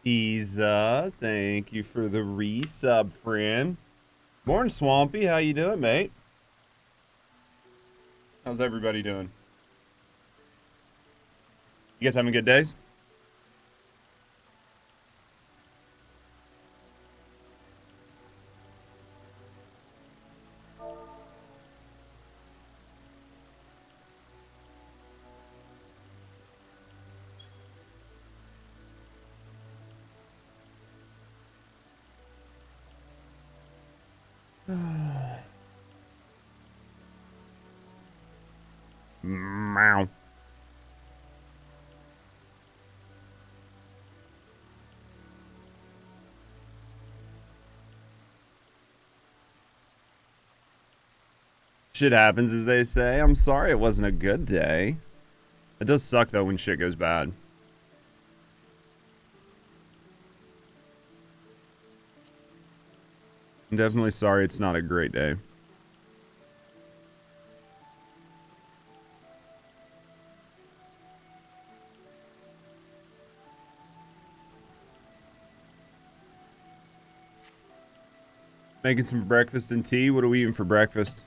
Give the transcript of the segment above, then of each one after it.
Isa, thank you for the resub, friend. Morning, Swampy. How you doing, mate? How's everybody doing? You guys having good days? Meow. Shit happens, as they say. I'm sorry it wasn't a good day. It does suck, though, when shit goes bad. I'm definitely sorry it's not a great day. Making some breakfast and tea. What are we eating for breakfast?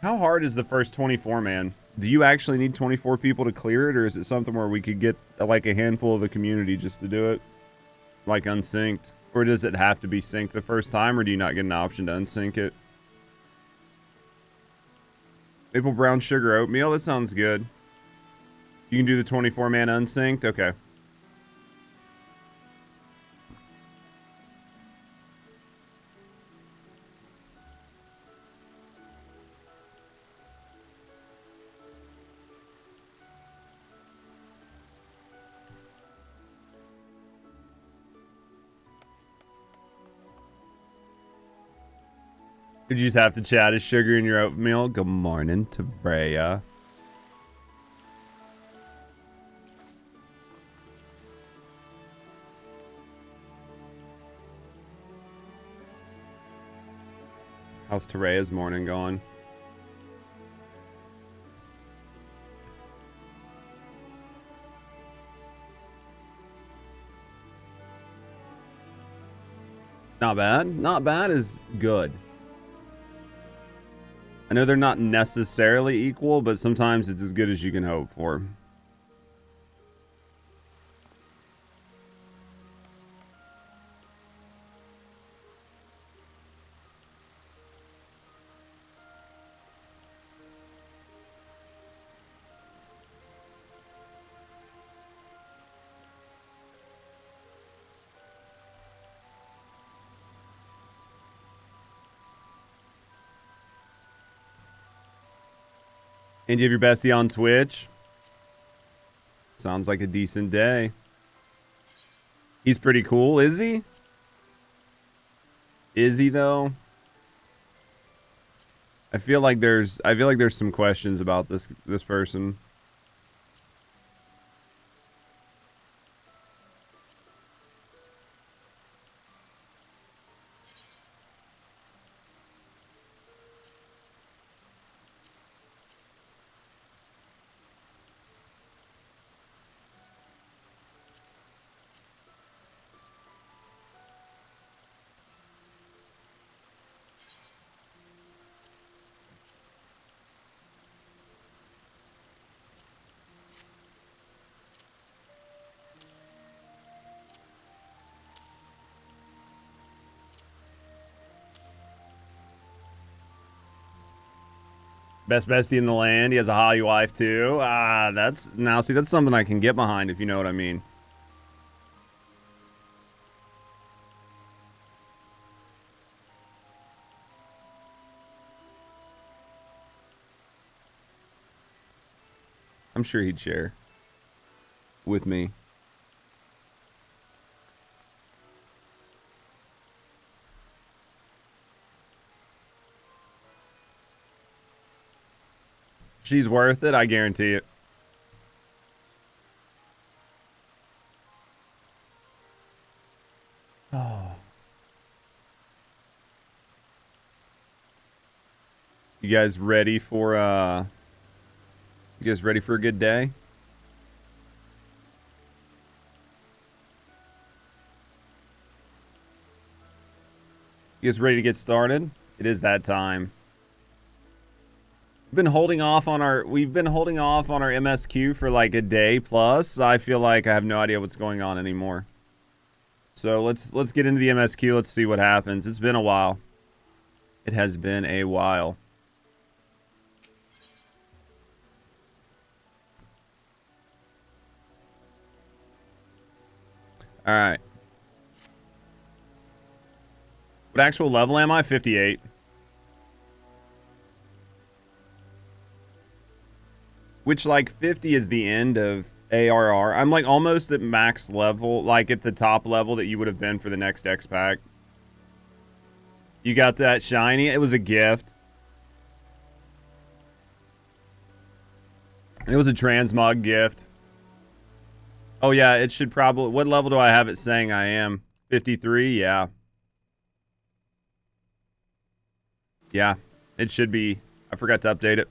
How hard is the first 24, man? Do you actually need 24 people to clear it, or is it something where we could get like a handful of the community just to do it? Like unsynced? Or does it have to be synced the first time, or do you not get an option to unsync it? Maple brown sugar oatmeal? That sounds good. You can do the 24-man unsynced? Okay. Did you just have to chat as sugar in your oatmeal? Good morning to Brea. How's Terea's morning going? Not bad. Not bad is good. I know they're not necessarily equal, but sometimes it's as good as you can hope for. And you have your bestie on Twitch? Sounds like a decent day. He's pretty cool, is he? Is he though? I feel like there's some questions about this person. Best bestie in the land. He has a Holly wife too. That's something I can get behind, if you know what I mean. I'm sure he'd share with me. She's worth it, I guarantee it. Oh. You guys ready for a good day? You guys ready to get started? It is that time. We've been holding off on our MSQ for like a day plus. I feel like I have no idea what's going on anymore. So let's get into the MSQ. Let's see what happens. It's been a while. It has been a while. All right. What actual level am I? 58. Which, like, 50 is the end of ARR. I'm, like, almost at max level, like, at the top level that you would have been for the next X pack. You got that shiny? It was a gift. It was a transmog gift. Oh, yeah, it should probably... What level do I have it saying I am? 53? Yeah. Yeah, it should be. I forgot to update it.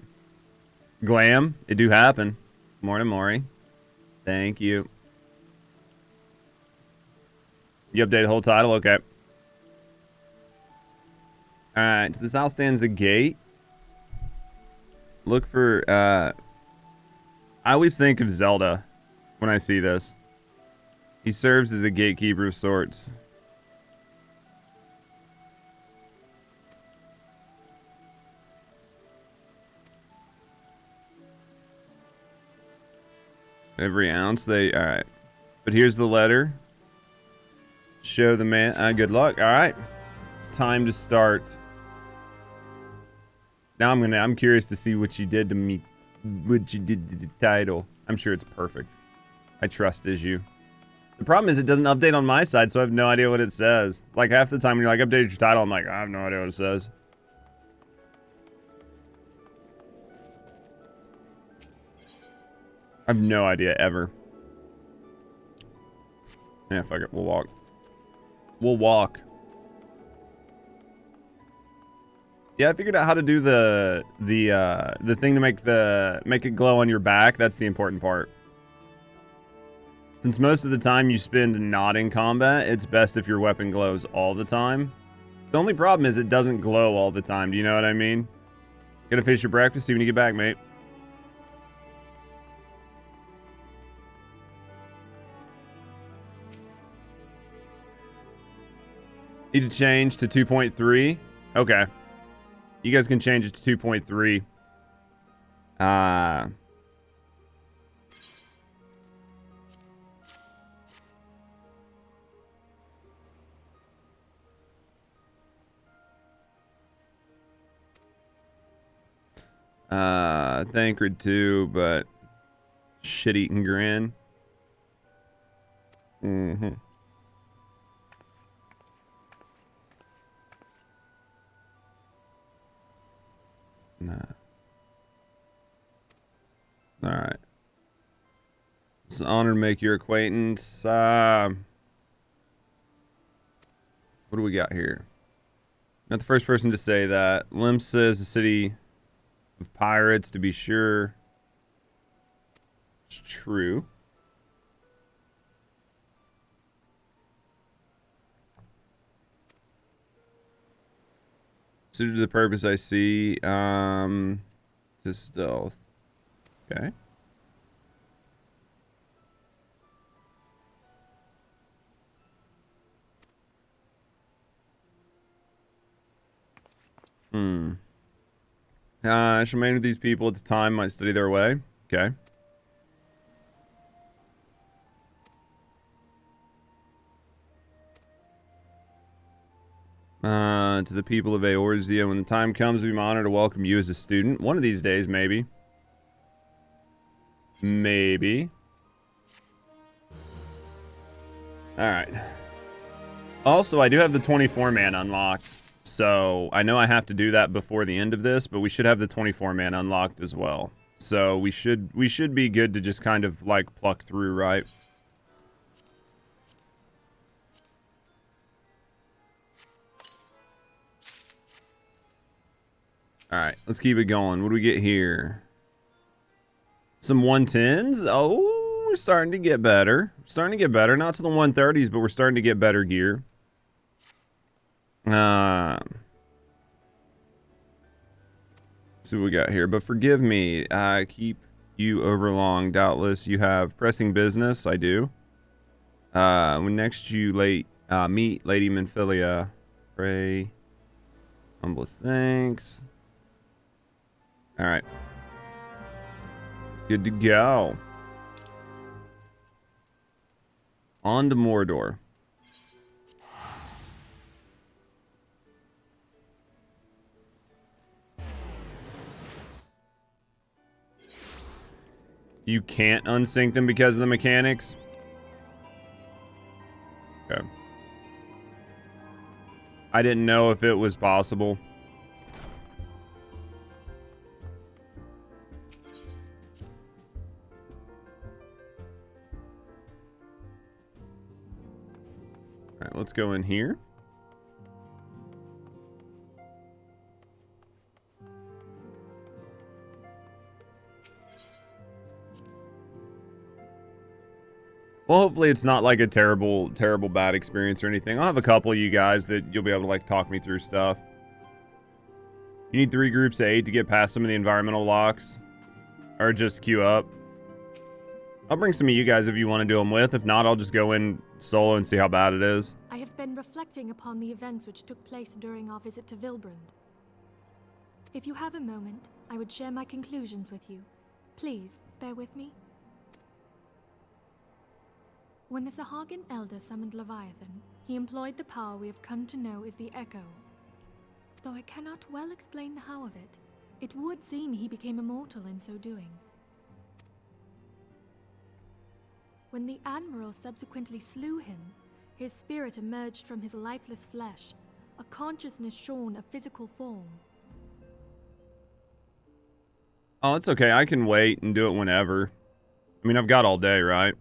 Glam, it do happen. Morning, Maury. Thank you. You updated the whole title? Okay. Alright, to the south stands the gate. Look for, I always think of Zelda when I see this. He serves as the gatekeeper of sorts. Every ounce alright. But here's the letter. Show the man, good luck. Alright. It's time to start. Now I'm curious to see what you did to me. What you did to the title. I'm sure it's perfect. I trust is you. The problem is it doesn't update on my side, so I have no idea what it says. Like half the time when you're like, updated your title, I'm like, I have no idea what it says. I have no idea ever. Yeah, fuck it. We'll walk. We'll walk. Yeah, I figured out how to do the thing to make it glow on your back. That's the important part. Since most of the time you spend not in combat, it's best if your weapon glows all the time. The only problem is it doesn't glow all the time. Do you know what I mean? Gotta finish your breakfast. See you when you get back, mate. Need to change to 2.3. Okay. You guys can change it to 2.3. Thancred too, but shit-eating grin. Mm-hmm. Nah. Alright. It's an honor to make your acquaintance. What do we got here? Not the first person to say that. Limsa is a city of pirates, to be sure. It's true. Suited to the purpose I see. To stealth. Okay. I shall remain with these people at the time, might study their way. Okay. To the people of Eorzea, when the time comes, we honor to welcome you as a student. One of these days, maybe. Maybe. Alright. Also, I do have the 24-man unlocked. So, I know I have to do that before the end of this, but we should have the 24-man unlocked as well. So, we should be good to just kind of, like, pluck through, right? Alright, let's keep it going. What do we get here? Some 110s? Oh, we're starting to get better. We're starting to get better. Not to the 130s, but we're starting to get better gear. See what we got here. But forgive me, I keep you overlong. Doubtless you have pressing business. I do. When next you meet Lady Menphilia, pray humblest thanks. All right. Good to go. On to Mordor. You can't unsync them because of the mechanics? Okay. I didn't know if it was possible. Alright, let's go in here. Well, hopefully it's not like a terrible bad experience or anything. I'll have a couple of you guys that you'll be able to like talk me through stuff. You need 3 groups of 8 to get past some of the environmental locks. Or just queue up. I'll bring some of you guys if you want to do them with. If not, I'll just go in solo and see how bad it is. I have been reflecting upon the events which took place during our visit to Vilbrand. If you have a moment, I would share my conclusions with you. Please, bear with me. When the Sahagin Elder summoned Leviathan, he employed the power we have come to know as the Echo. Though I cannot well explain the how of it, it would seem he became immortal in so doing. When the Admiral subsequently slew him, his spirit emerged from his lifeless flesh, a consciousness shorn of physical form. Oh, it's okay. I can wait and do it whenever. I mean, I've got all day, right?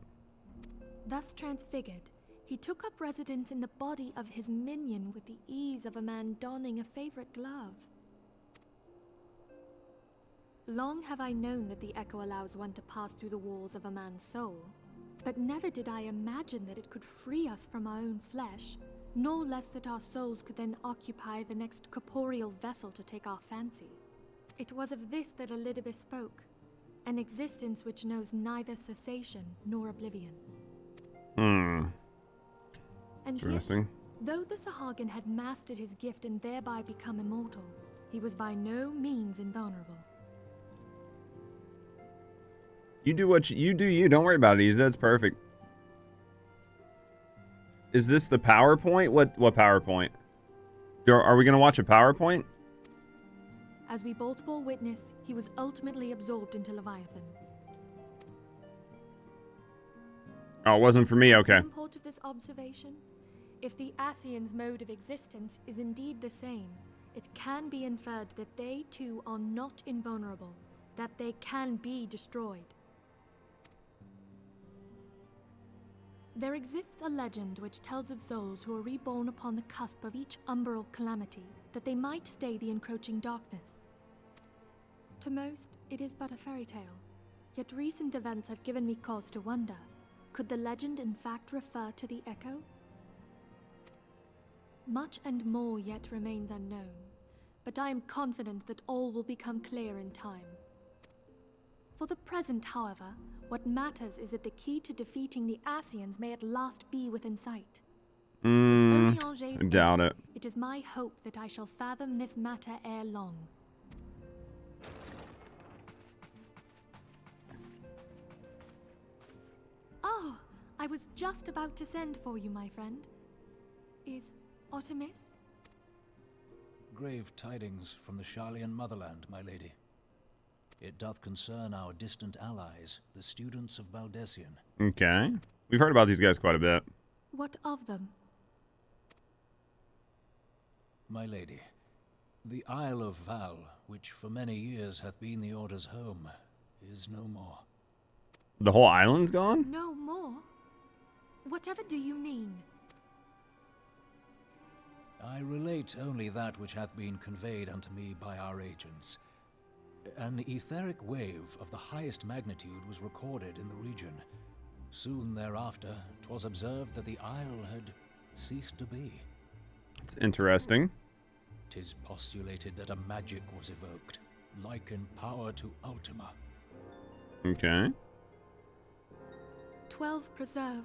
Thus transfigured, he took up residence in the body of his minion with the ease of a man donning a favorite glove. Long have I known that the Echo allows one to pass through the walls of a man's soul, but never did I imagine that it could free us from our own flesh, nor less that our souls could then occupy the next corporeal vessel to take our fancy. It was of this that Elidibus spoke, an existence which knows neither cessation nor oblivion. And Interesting. yet, though the Sahagin had mastered his gift and thereby become immortal, he was by no means invulnerable. You do what you do. You don't worry about it, Ease. That's perfect. Is this the PowerPoint? What PowerPoint? Are we gonna watch a PowerPoint? As we both bore witness, he was ultimately absorbed into Leviathan. Oh, it wasn't for me. Okay. The import of this observation? If the Ascians' mode of existence is indeed the same, it can be inferred that they too are not invulnerable, that they can be destroyed. There exists a legend which tells of souls who are reborn upon the cusp of each umbral calamity, that they might stay the encroaching darkness. To most, it is but a fairy tale, yet recent events have given me cause to wonder. Could the legend in fact refer to the Echo? Much and more yet remains unknown, but I am confident that all will become clear in time. For the present, however, what matters is that the key to defeating the Ascians may at last be within sight. With only Eorzea's I doubt aid, it. it is my hope that I shall fathom this matter ere long. Oh, I was just about to send for you, my friend. Is Artemis? Grave tidings from the Sharlayan motherland, my lady. It doth concern our distant allies, the students of Baldessian. Okay. We've heard about these guys quite a bit. What of them? My lady, the Isle of Val, which for many years hath been the Order's home, is no more. The whole island's gone? No more? Whatever do you mean? I relate only that which hath been conveyed unto me by our agents. An etheric wave of the highest magnitude was recorded in the region. Soon thereafter, 'twas observed that the isle had ceased to be. It's interesting. 'Tis postulated that a magic was evoked, like in power to Ultima. Okay. 12 preserve.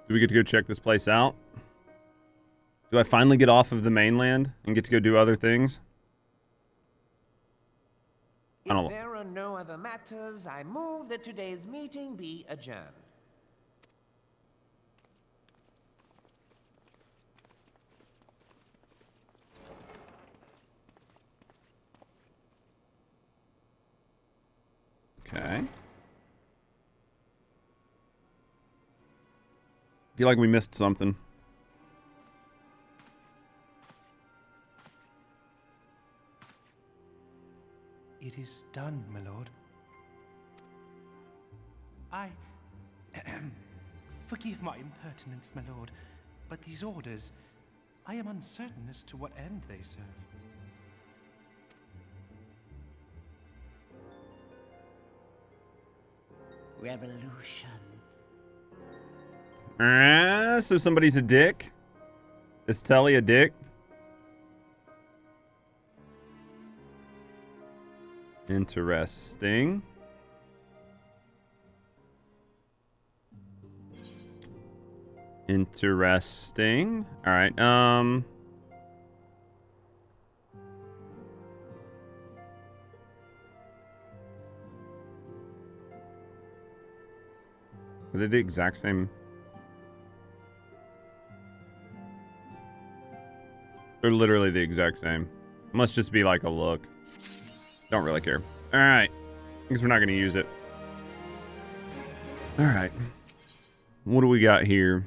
Do we get to go check this place out? Do I finally get off of the mainland and get to go do other things? I don't If know. there are no other matters, I move that today's meeting be adjourned. Okay. Feel like we missed something. It is done, my lord. Forgive my impertinence, my lord, but these orders, I am uncertain as to what end they serve. Revolution. So somebody's a dick? Is Telly a dick? Interesting. Interesting. All right. Are they the exact same? They're literally the exact same. Must just be like a look. Don't really care. All right. Guess we're not going to use it. All right. What do we got here?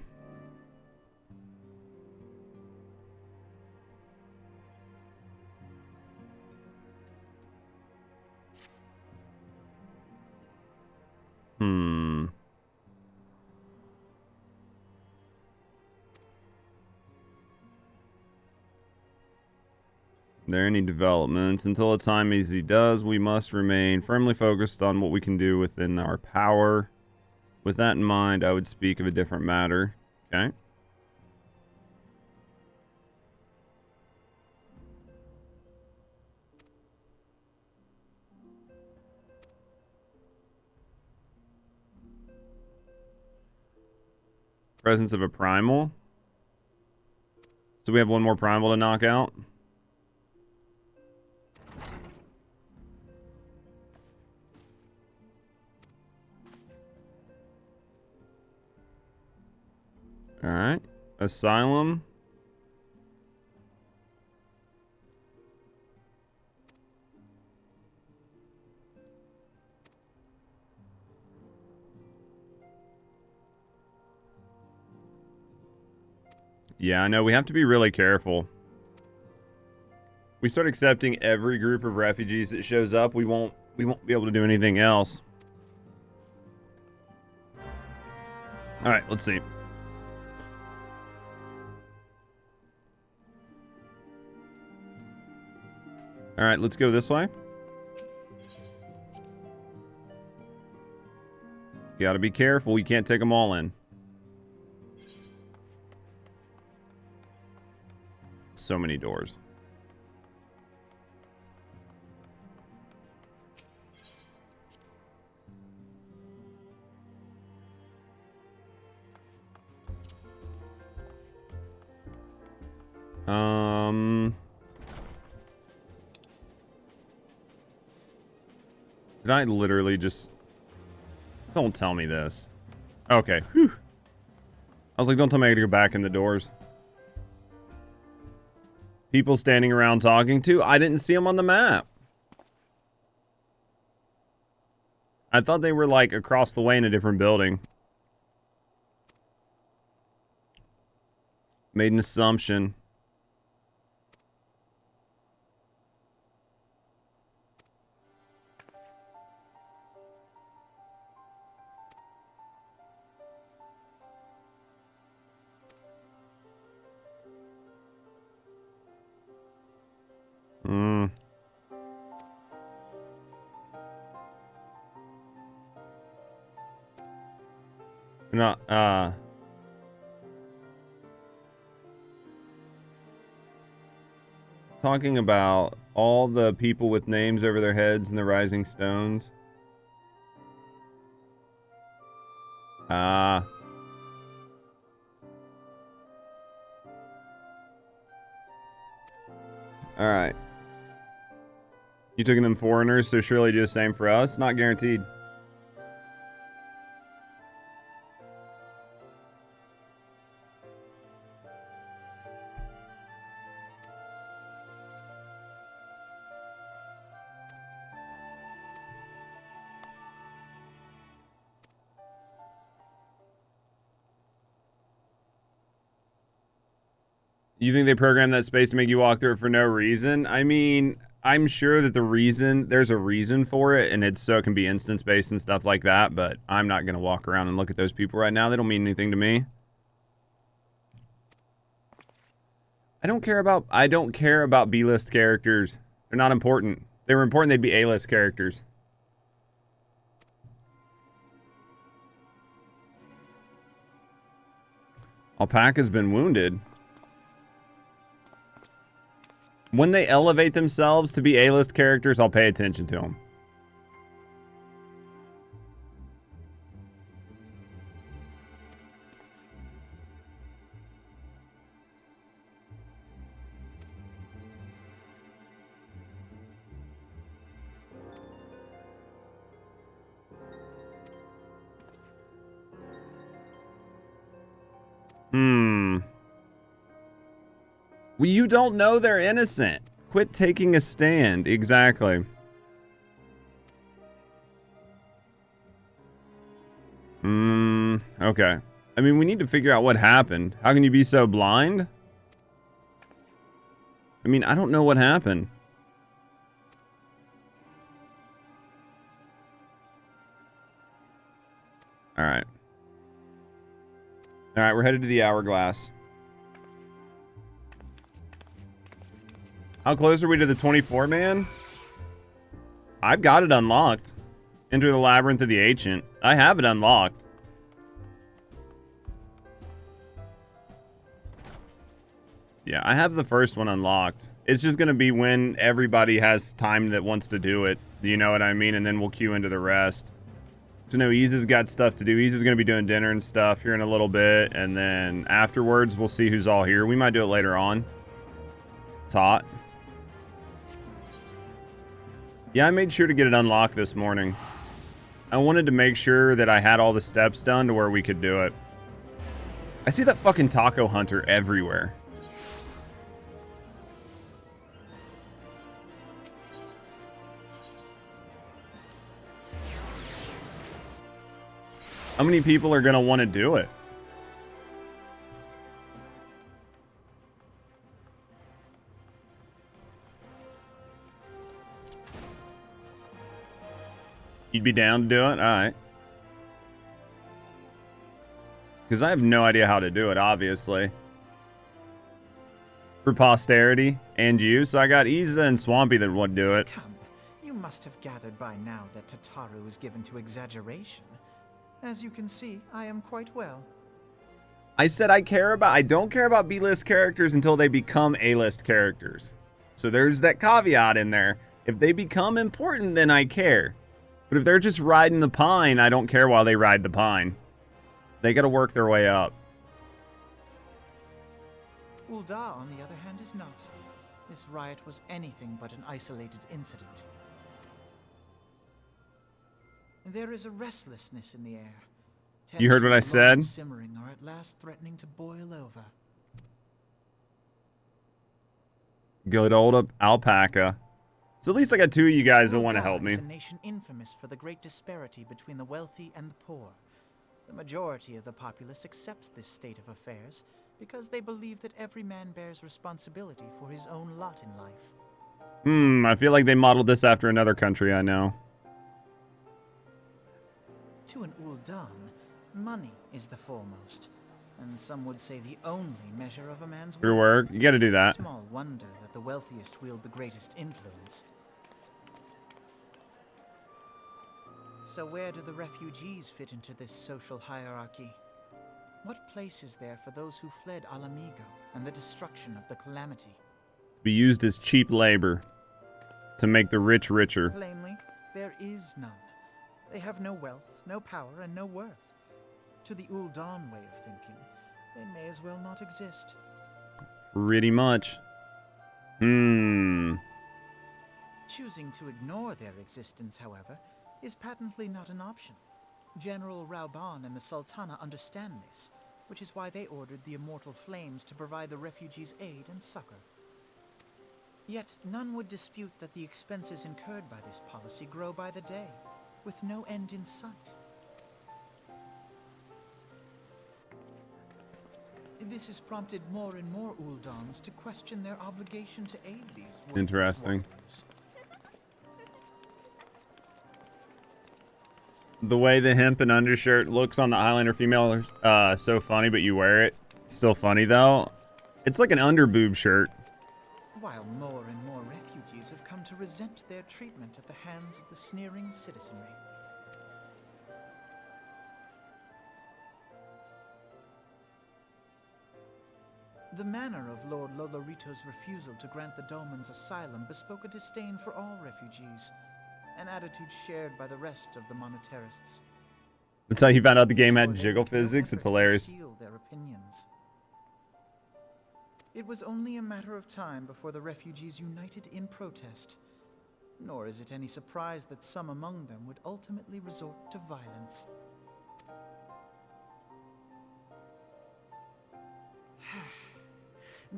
There any developments? Until a time as he does, we must remain firmly focused on what we can do within our power. With that in mind, I would speak of a different matter. Okay. Presence of a primal. So we have one more primal to knock out. All right. Asylum. Yeah, I know. We have to be really careful. We start accepting every group of refugees that shows up, we won't be able to do anything else. All right, let's see. All right, let's go this way. You gotta be careful. You can't take them all in. So many doors. Did I literally just... Don't tell me this. Okay. Whew. I was like, don't tell me I gotta go back in the doors. People standing around talking to? I didn't see them on the map. I thought they were like across the way in a different building. Made an assumption. Not, Talking about all the people with names over their heads in the Rising Stones. Ah. Alright. You took them foreigners, so surely do the same for us? Not guaranteed. You think they programmed that space to make you walk through it for no reason? I mean, I'm sure that there's a reason for it, and it's so it can be instance-based and stuff like that, but I'm not going to walk around and look at those people right now. They don't mean anything to me. I don't care about B-list characters. They're not important. If they were important, they'd be A-list characters. Alpaca's been wounded. When they elevate themselves to be A-list characters, I'll pay attention to them. Well, you don't know they're innocent. Quit taking a stand. Exactly. Okay. I mean, we need to figure out what happened. How can you be so blind? I mean, I don't know what happened. Alright. Alright, we're headed to the Hourglass. How close are we to the 24, man? I've got it unlocked. Enter the Labyrinth of the Ancient. I have it unlocked. Yeah, I have the first one unlocked. It's just going to be when everybody has time that wants to do it. You know what I mean? And then we'll queue into the rest. So no, Ease's got stuff to do. Ease's going to be doing dinner and stuff here in a little bit. And then afterwards, we'll see who's all here. We might do it later on. It's hot. Yeah, I made sure to get it unlocked this morning. I wanted to make sure that I had all the steps done to where we could do it. I see that fucking taco hunter everywhere. How many people are going to want to do it? You'd be down to do it? Alright. Because I have no idea how to do it, obviously. For posterity and you. So I got Iza and Swampy that would do it. Come, you must have gathered by now that Tataru is given to exaggeration. As you can see, I am quite well. I said I don't care about B-list characters until they become A-list characters. So there's that caveat in there. If they become important, then I care. But if they're just riding the pine, I don't care while they ride the pine. They gotta work their way up. Ulda, on the other hand, is not. This riot was anything but an isolated incident. There is a restlessness in the air. You heard what I Tensions long said? simmering are at last threatening to boil over. Good old alpaca. So at least I got two of you guys that want to Ulda help me. is a nation infamous for the great disparity between the wealthy and the poor. The majority of the populace accepts this state of affairs because they believe that every man bears responsibility for his own lot in life. I feel like they modeled this after another country I know. To an Uldan, money is the foremost, and some would say the only measure of a man's Your worth. work, you gotta do that. Small wonder that the wealthiest wield the greatest influence. So where do the refugees fit into this social hierarchy? What place is there for those who fled Alamigo and the destruction of the Calamity? Be used as cheap labor to make the rich richer. Plainly, there is none. They have no wealth, no power, and no worth. To the Ul'Dan way of thinking, they may as well not exist. Pretty much. Choosing to ignore their existence, however, is patently not an option. General Rauban and the Sultana understand this, which is why they ordered the Immortal Flames to provide the refugees aid and succor. Yet none would dispute that the expenses incurred by this policy grow by the day, with no end in sight. This has prompted more and more Uldans to question their obligation to aid these worthless Interesting. warriors. The way the hemp and undershirt looks on the Highlander female is so funny, but you wear it. It's still funny, though. It's like an underboob shirt. While more and more refugees have come to resent their treatment at the hands of the sneering citizenry. The manner of Lord Lolorito's refusal to grant the Dolmens asylum bespoke a disdain for all refugees, an attitude shared by the rest of the monetarists. That's how you found out the game had Sure, they jiggle made no physics? It's effort to hilarious. conceal their opinions. It was only a matter of time before the refugees united in protest, nor is it any surprise that some among them would ultimately resort to violence.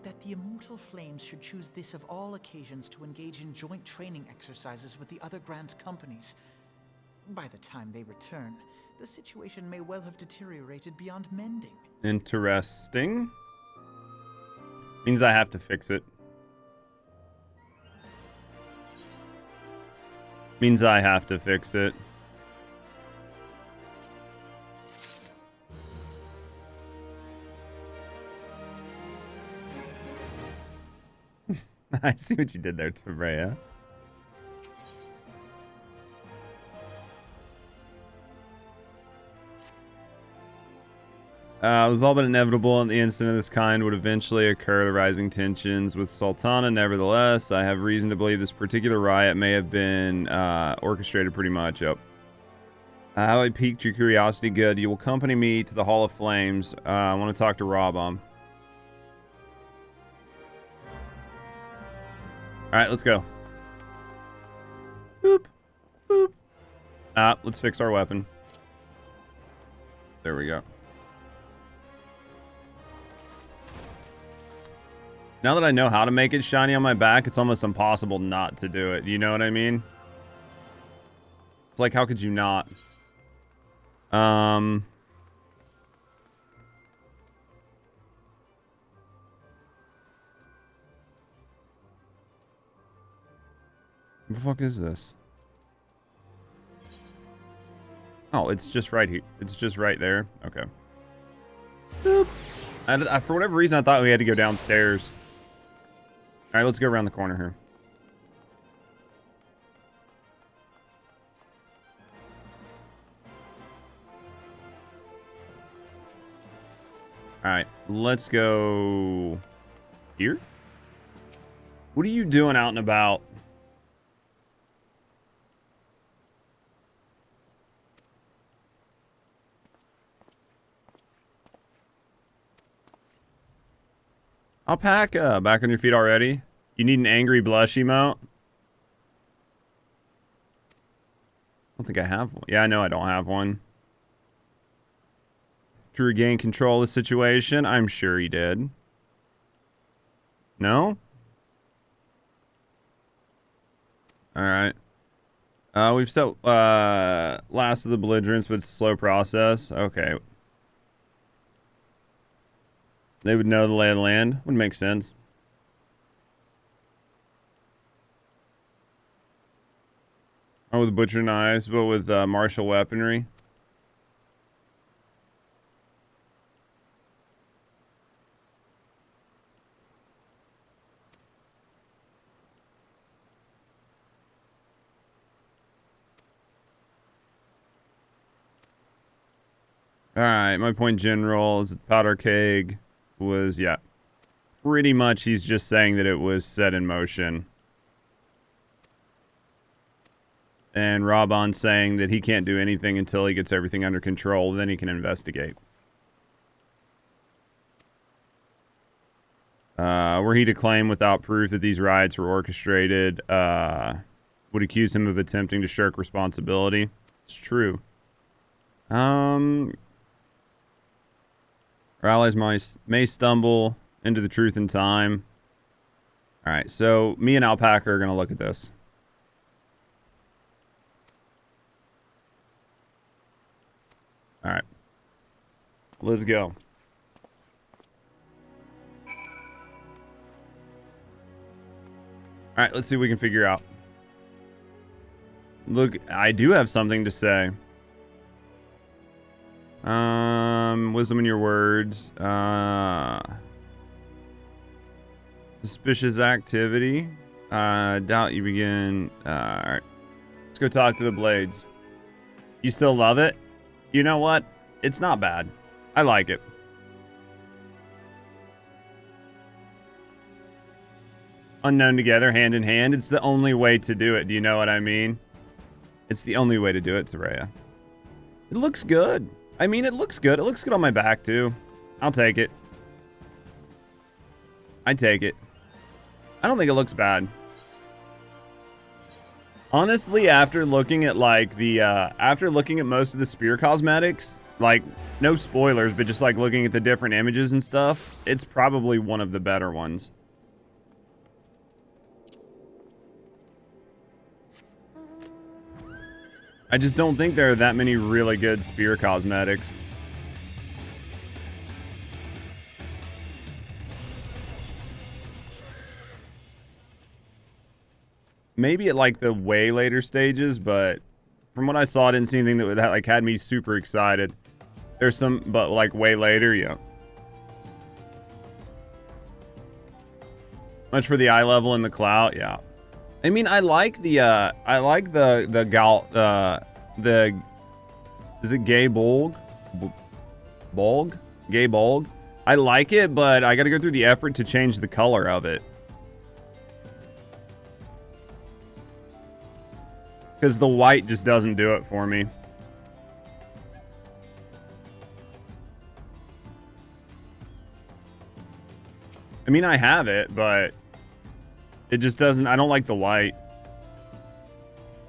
That the Immortal Flames should choose this of all occasions to engage in joint training exercises with the other Grand Companies. By the time they return, the situation may well have deteriorated beyond mending. Interesting. Means I have to fix it. Means I have to fix it. I see what you did there, Tabrea. It was all but inevitable and the incident of this kind would eventually occur. The rising tensions with Sultana. Nevertheless, I have reason to believe this particular riot may have been orchestrated pretty much. Yep. How I piqued your curiosity. Good. You will accompany me to the Hall of Flames. I want to talk to Robom. Alright, let's go. Boop. Boop. Let's fix our weapon. There we go. Now that I know how to make it shiny on my back, it's almost impossible not to do it. You know what I mean? It's like, how could you not? Where the fuck is this? Oh, it's just right here. It's just right there. Okay. Boop. For whatever reason, I thought we had to go downstairs. All right, let's go around the corner here. All right, let's go here. What are you doing out and about? Alpaca, back on your feet already? You need an angry blush emote? I don't think I have one. Yeah, I know I don't have one. To regain control of the situation? I'm sure he did. No? Alright. We've set last of the belligerents, but it's a slow process. Okay. They would know the lay of the land. Would make sense. Oh, with butcher knives, but with martial weaponry. Alright, my point general is that the powder keg was, yeah. Pretty much he's just saying that it was set in motion. And Raban's saying that he can't do anything until he gets everything under control, then he can investigate. Were he to claim without proof that these riots were orchestrated, would accuse him of attempting to shirk responsibility. It's true. Our allies may stumble into the truth in time. Alright, so me and Alpaca are going to look at this. Alright. Let's go. Alright, let's see what we can figure out. Look, I do have something to say. Wisdom in your words. Suspicious activity. Doubt you begin. Alright. Let's go talk to the Blades. You still love it? You know what? It's not bad. I like it. Unknown together, hand in hand. It's the only way to do it. Do you know what I mean? It's the only way to do it, Eorzea. It looks good. I mean, it looks good. It looks good on my back, too. I'll take it. I take it. I don't think it looks bad. Honestly, after looking at, like, the, after looking at most of the spear cosmetics, like, no spoilers, but just, like, looking at the different images and stuff, it's probably one of the better ones. I just don't think there are that many really good spear cosmetics. Maybe at like the way later stages, but from what I saw, I didn't see anything that like had me super excited. There's some, but like way later, yeah. Much for the eye level and the clout, yeah. I mean, I like the is it gay bulg? Bulg? Gay bulg? I like it, but I gotta go through the effort to change the color of it. Because the white just doesn't do it for me. I mean, I have it, but it just doesn't, I don't like the white.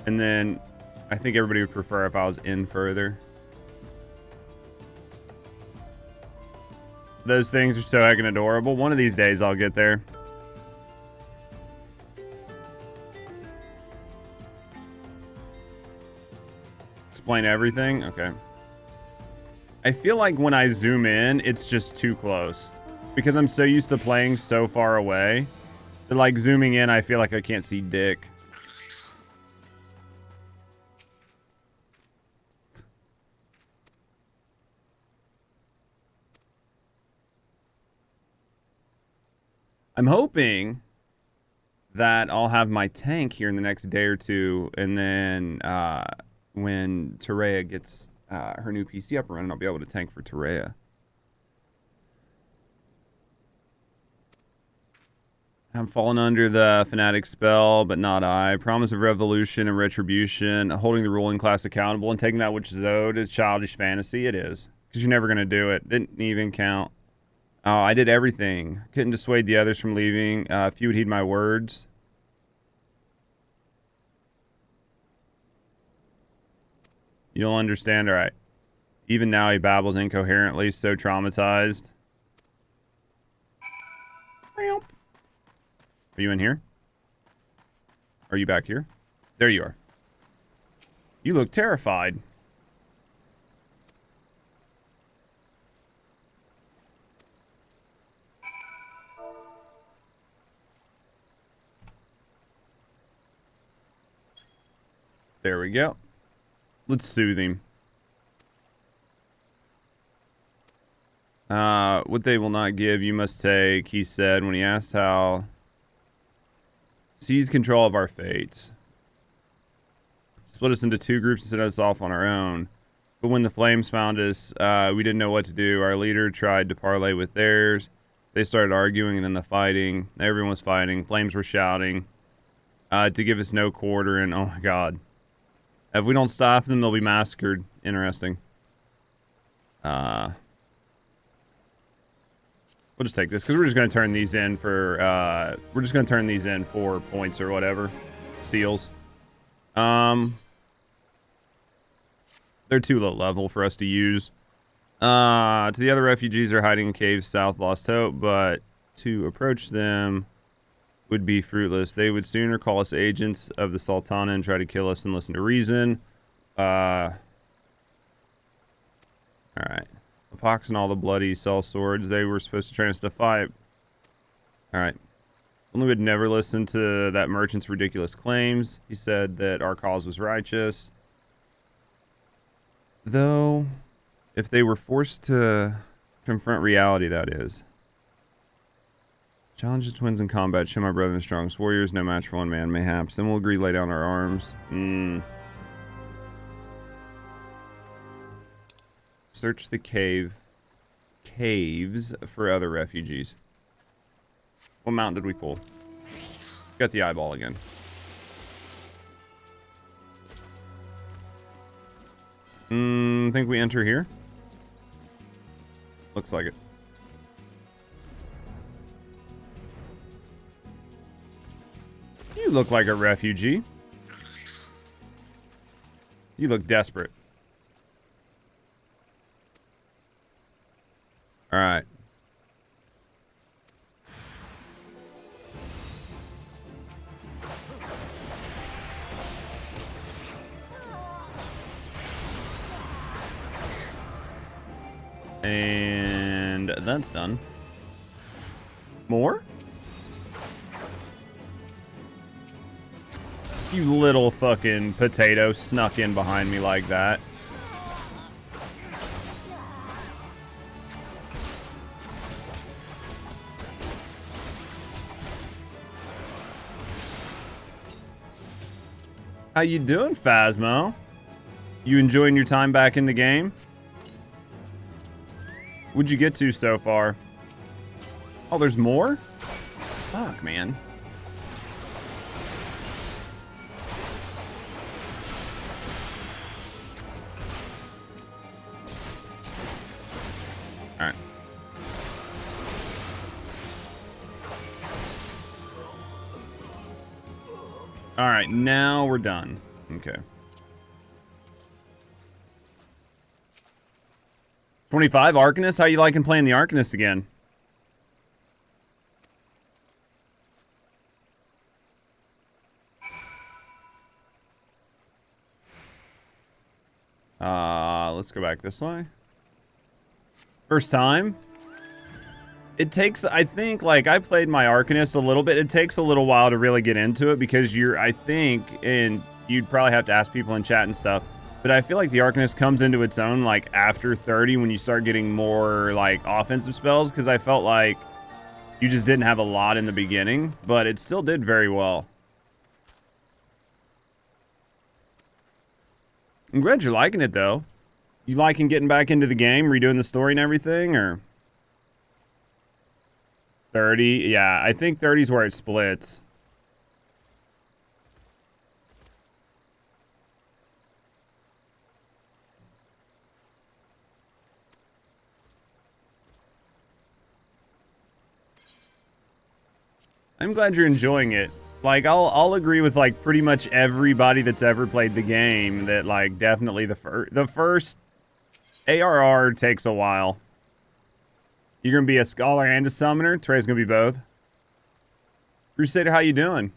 And then I think everybody would prefer if I was in further. Those things are so heckin' adorable. One of these days I'll get there. Explain everything? Okay. I feel like when I zoom in, it's just too close. Because I'm so used to playing so far away. That like zooming in, I feel like I can't see dick. I'm hoping that I'll have my tank here in the next day or two, and then when Eorzea gets her new PC up and running, I'll be able to tank for Eorzea. I'm falling under the fanatic spell, but not I. Promise of revolution and retribution, holding the ruling class accountable, and taking that which is owed is childish fantasy. It is. Because you're never going to do it. Didn't even count. I did everything. Couldn't dissuade the others from leaving. If you would heed my words. You don't understand? All right. Even now he babbles incoherently, so traumatized. Are you in here? Are you back here? There you are. You look terrified. There we go. Let's soothe him. What they will not give, you must take, he said when he asked how... Seize control of our fates. Split us into two groups and set us off on our own. But when the flames found us, we didn't know what to do. Our leader tried to parlay with theirs. They started arguing, and then the fighting. Everyone was fighting. Flames were shouting to give us no quarter, and oh my god. If we don't stop them, they'll be massacred. Interesting. We'll just take this, because we're just going to turn these in for, we're just going to turn these in for points or whatever. Seals. They're too low level for us to use. To the other refugees are hiding in caves south Lost Hope, but to approach them would be fruitless. They would sooner call us agents of the Sultana and try to kill us than listen to reason. Alright. The pox and all the bloody sell swords. They were supposed to train us to fight. Alright. Only would never listen to that merchant's ridiculous claims. He said that our cause was righteous. Though, if they were forced to confront reality, that is. Challenge the twins in combat. Show my brother the strongest warriors. No match for one man, mayhaps. Then we'll agree to lay down our arms. Search the caves for other refugees. What mount did we pull? Got the eyeball again. Think we enter here? Looks like it. You look like a refugee. You look desperate. All right. And that's done. More? You little fucking potato snuck in behind me like that. How you doing, Phasmo? You enjoying your time back in the game? What'd you get to so far? Oh, there's more? Fuck, man. Alright. Alright, now we're done. Okay. 25 Arcanist? How you liking playing the Arcanist again? Let's go back this way. First time? It takes, I think, like, I played my Arcanist a little bit. It takes a little while to really get into it because you're, I think, and you'd probably have to ask people in chat and stuff, but I feel like the Arcanist comes into its own, like, after 30 when you start getting more, like, offensive spells, because I felt like you just didn't have a lot in the beginning, but it still did very well. I'm glad you're liking it, though. You liking getting back into the game, redoing the story and everything, or? 30? Yeah, I think 30 is where it splits. I'm glad you're enjoying it. Like, I'll agree with, like, pretty much everybody that's ever played the game that, like, definitely the first ARR takes a while. You're gonna be a scholar and a summoner? Trey's gonna be both. Crusader, how you doing?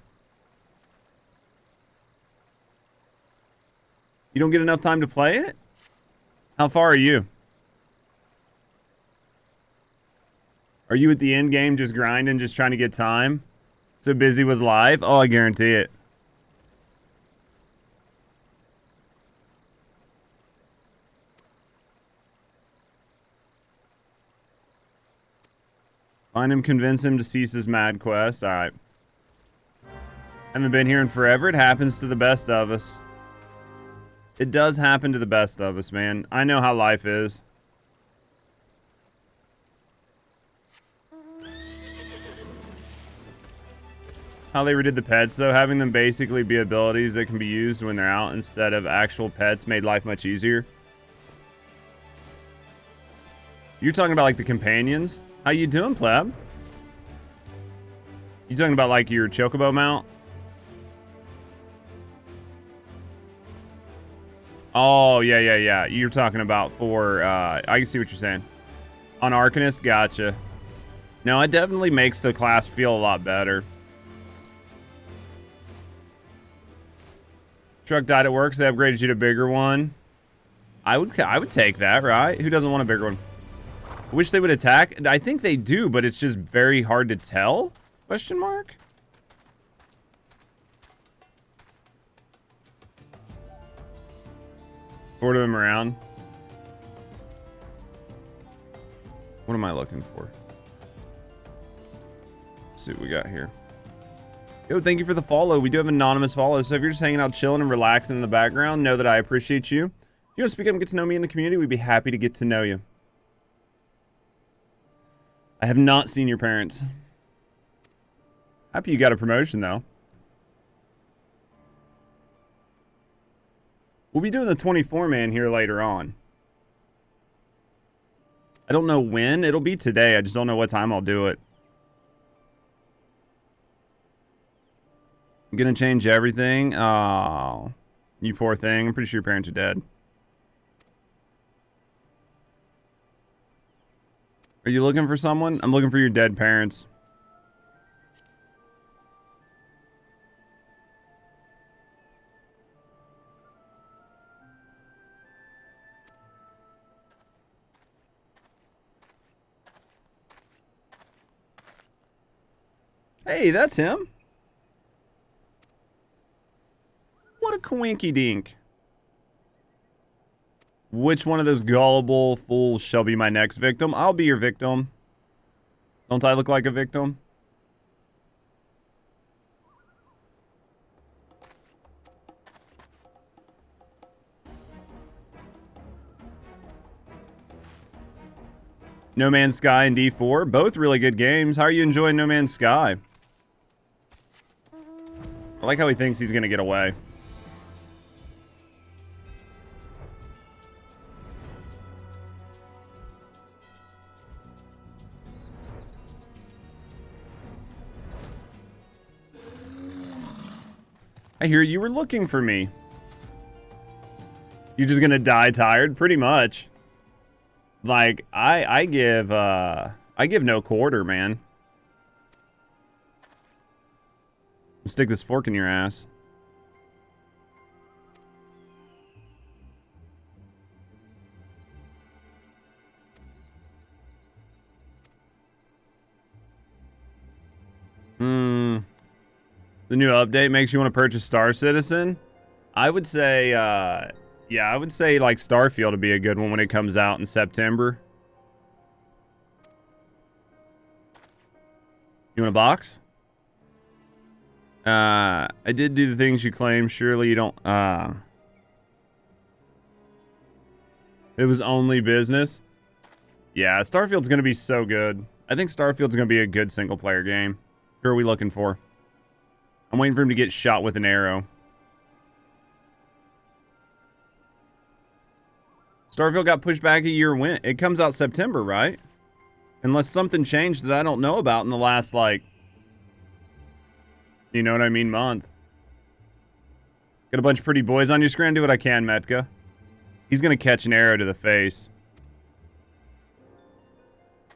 You don't get enough time to play it? How far are you? Are you at the end game just grinding, just trying to get time? So busy with life? Oh, I guarantee it. Find him, convince him to cease his mad quest. Alright. Haven't been here in forever. It happens to the best of us. It does happen to the best of us, man. I know how life is. how they redid the pets, though. Having them basically be abilities that can be used when they're out instead of actual pets made life much easier. You're talking about like the companions? How you doing, pleb? You talking about like your chocobo mount? Oh, yeah. You're talking about for, I can see what you're saying. On Arcanist, gotcha. No, it definitely makes the class feel a lot better. Truck died at work, so they upgraded you to a bigger one. I would take that, right? Who doesn't want a bigger one? I wish they would attack. I think they do, but it's just very hard to tell? Question mark? Order them around. What am I looking for? Let's see what we got here. Yo, thank you for the follow. We do have anonymous follows, so if you're just hanging out chilling and relaxing in the background, know that I appreciate you. If you want to speak up and get to know me in the community, we'd be happy to get to know you. I have not seen your parents. Happy you got a promotion, though. We'll be doing the 24-man here later on. I don't know when it'll be today. I just don't know what time I'll do it. I'm gonna change everything. Oh, you poor thing. I'm pretty sure your parents are dead. Are you looking for someone? I'm looking for your dead parents. Hey, that's him. What a coinky dink. Which one of those gullible fools shall be my next victim? I'll be your victim. Don't I look like a victim? No Man's Sky and D4, both really good games. How are you enjoying No Man's Sky? I like how he thinks he's gonna get away. I hear you were looking for me. You're just gonna die tired? Pretty much. Like, I give no quarter, man. Stick this fork in your ass. The new update makes you want to purchase Star Citizen? I would say, yeah, I would say like Starfield would be a good one when it comes out in September. You want a box? I did do the things you claim. Surely you don't, it was only business. Yeah, Starfield's going to be so good. I think Starfield's going to be a good single player game. Who are we looking for? I'm waiting for him to get shot with an arrow. Starfield got pushed back a year when? It comes out September, right? Unless something changed that I don't know about in the last, like, you know what I mean, month. Got a bunch of pretty boys on your screen. Do what I can, Metka. He's going to catch an arrow to the face.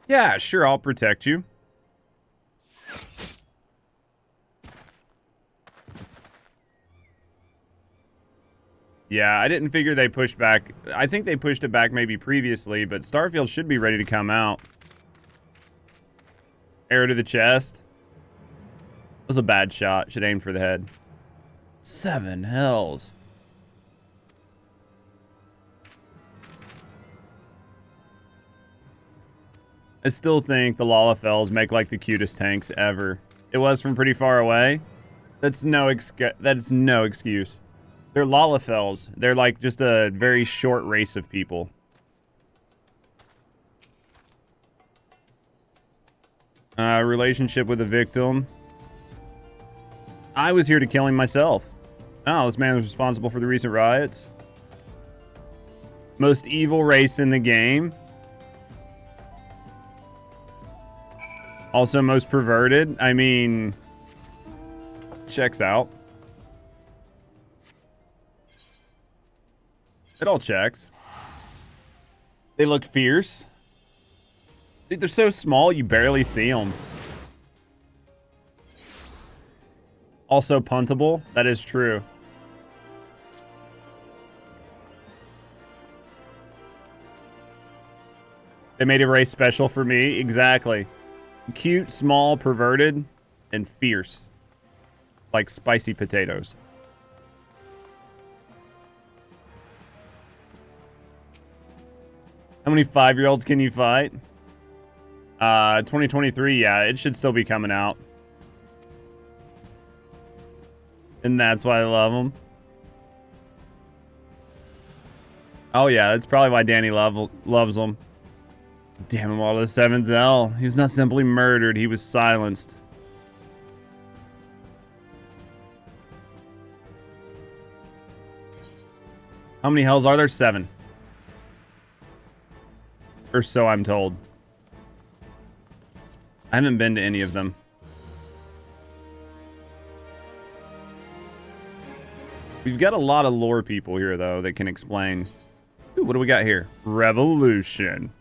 Yeah, sure, I'll protect you. Yeah, I didn't figure they pushed back. I think they pushed it back maybe previously, but Starfield should be ready to come out. Arrow to the chest. That was a bad shot. Should aim for the head. 7 hells. I still think the Lalafels make like the cutest tanks ever. It was from pretty far away. That's no excuse. They're Lalafels. They're like just a very short race of people. Relationship with a victim. I was here to kill him myself. Oh, this man was responsible for the recent riots. Most evil race in the game. Also most perverted. I mean, checks out. It all checks. They look fierce. Dude, they're so small you barely see them. Also puntable. That is true. They made a race special for me. Exactly. Cute, small, perverted, and fierce. Like spicy potatoes. How many 5-year-olds can you fight? 2023, yeah, it should still be coming out. And that's why I love them. Oh yeah, that's probably why Danny loves them. Damn him all to the 7th L. He was not simply murdered, he was silenced. How many hells are there? 7. Or so I'm told. I haven't been to any of them. We've got a lot of lore people here, though, that can explain. Ooh, what do we got here? Revolution.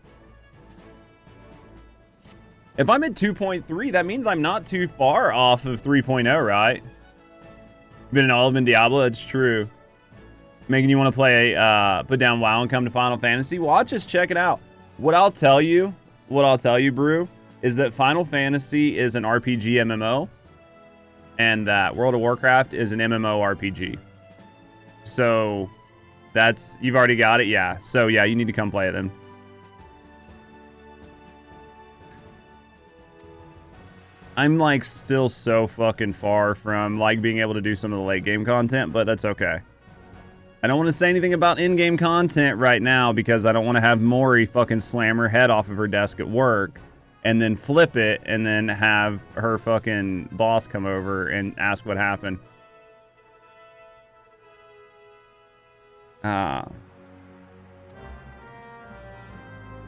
If I'm at 2.3, that means I'm not too far off of 3.0, right? Been in all of them in Diablo, that's true. Making you want to play, put down WoW and come to Final Fantasy? Well, I'll just check it out. What I'll tell you, Brew, is that Final Fantasy is an RPG MMO, and that World of Warcraft is an MMO RPG. So, that's, you've already got it, yeah. So, yeah, you need to come play it then. I'm, like, still so fucking far from, like, being able to do some of the late game content, but that's okay. I don't want to say anything about in-game content right now because I don't want to have Mori fucking slam her head off of her desk at work and then flip it and then have her fucking boss come over and ask what happened.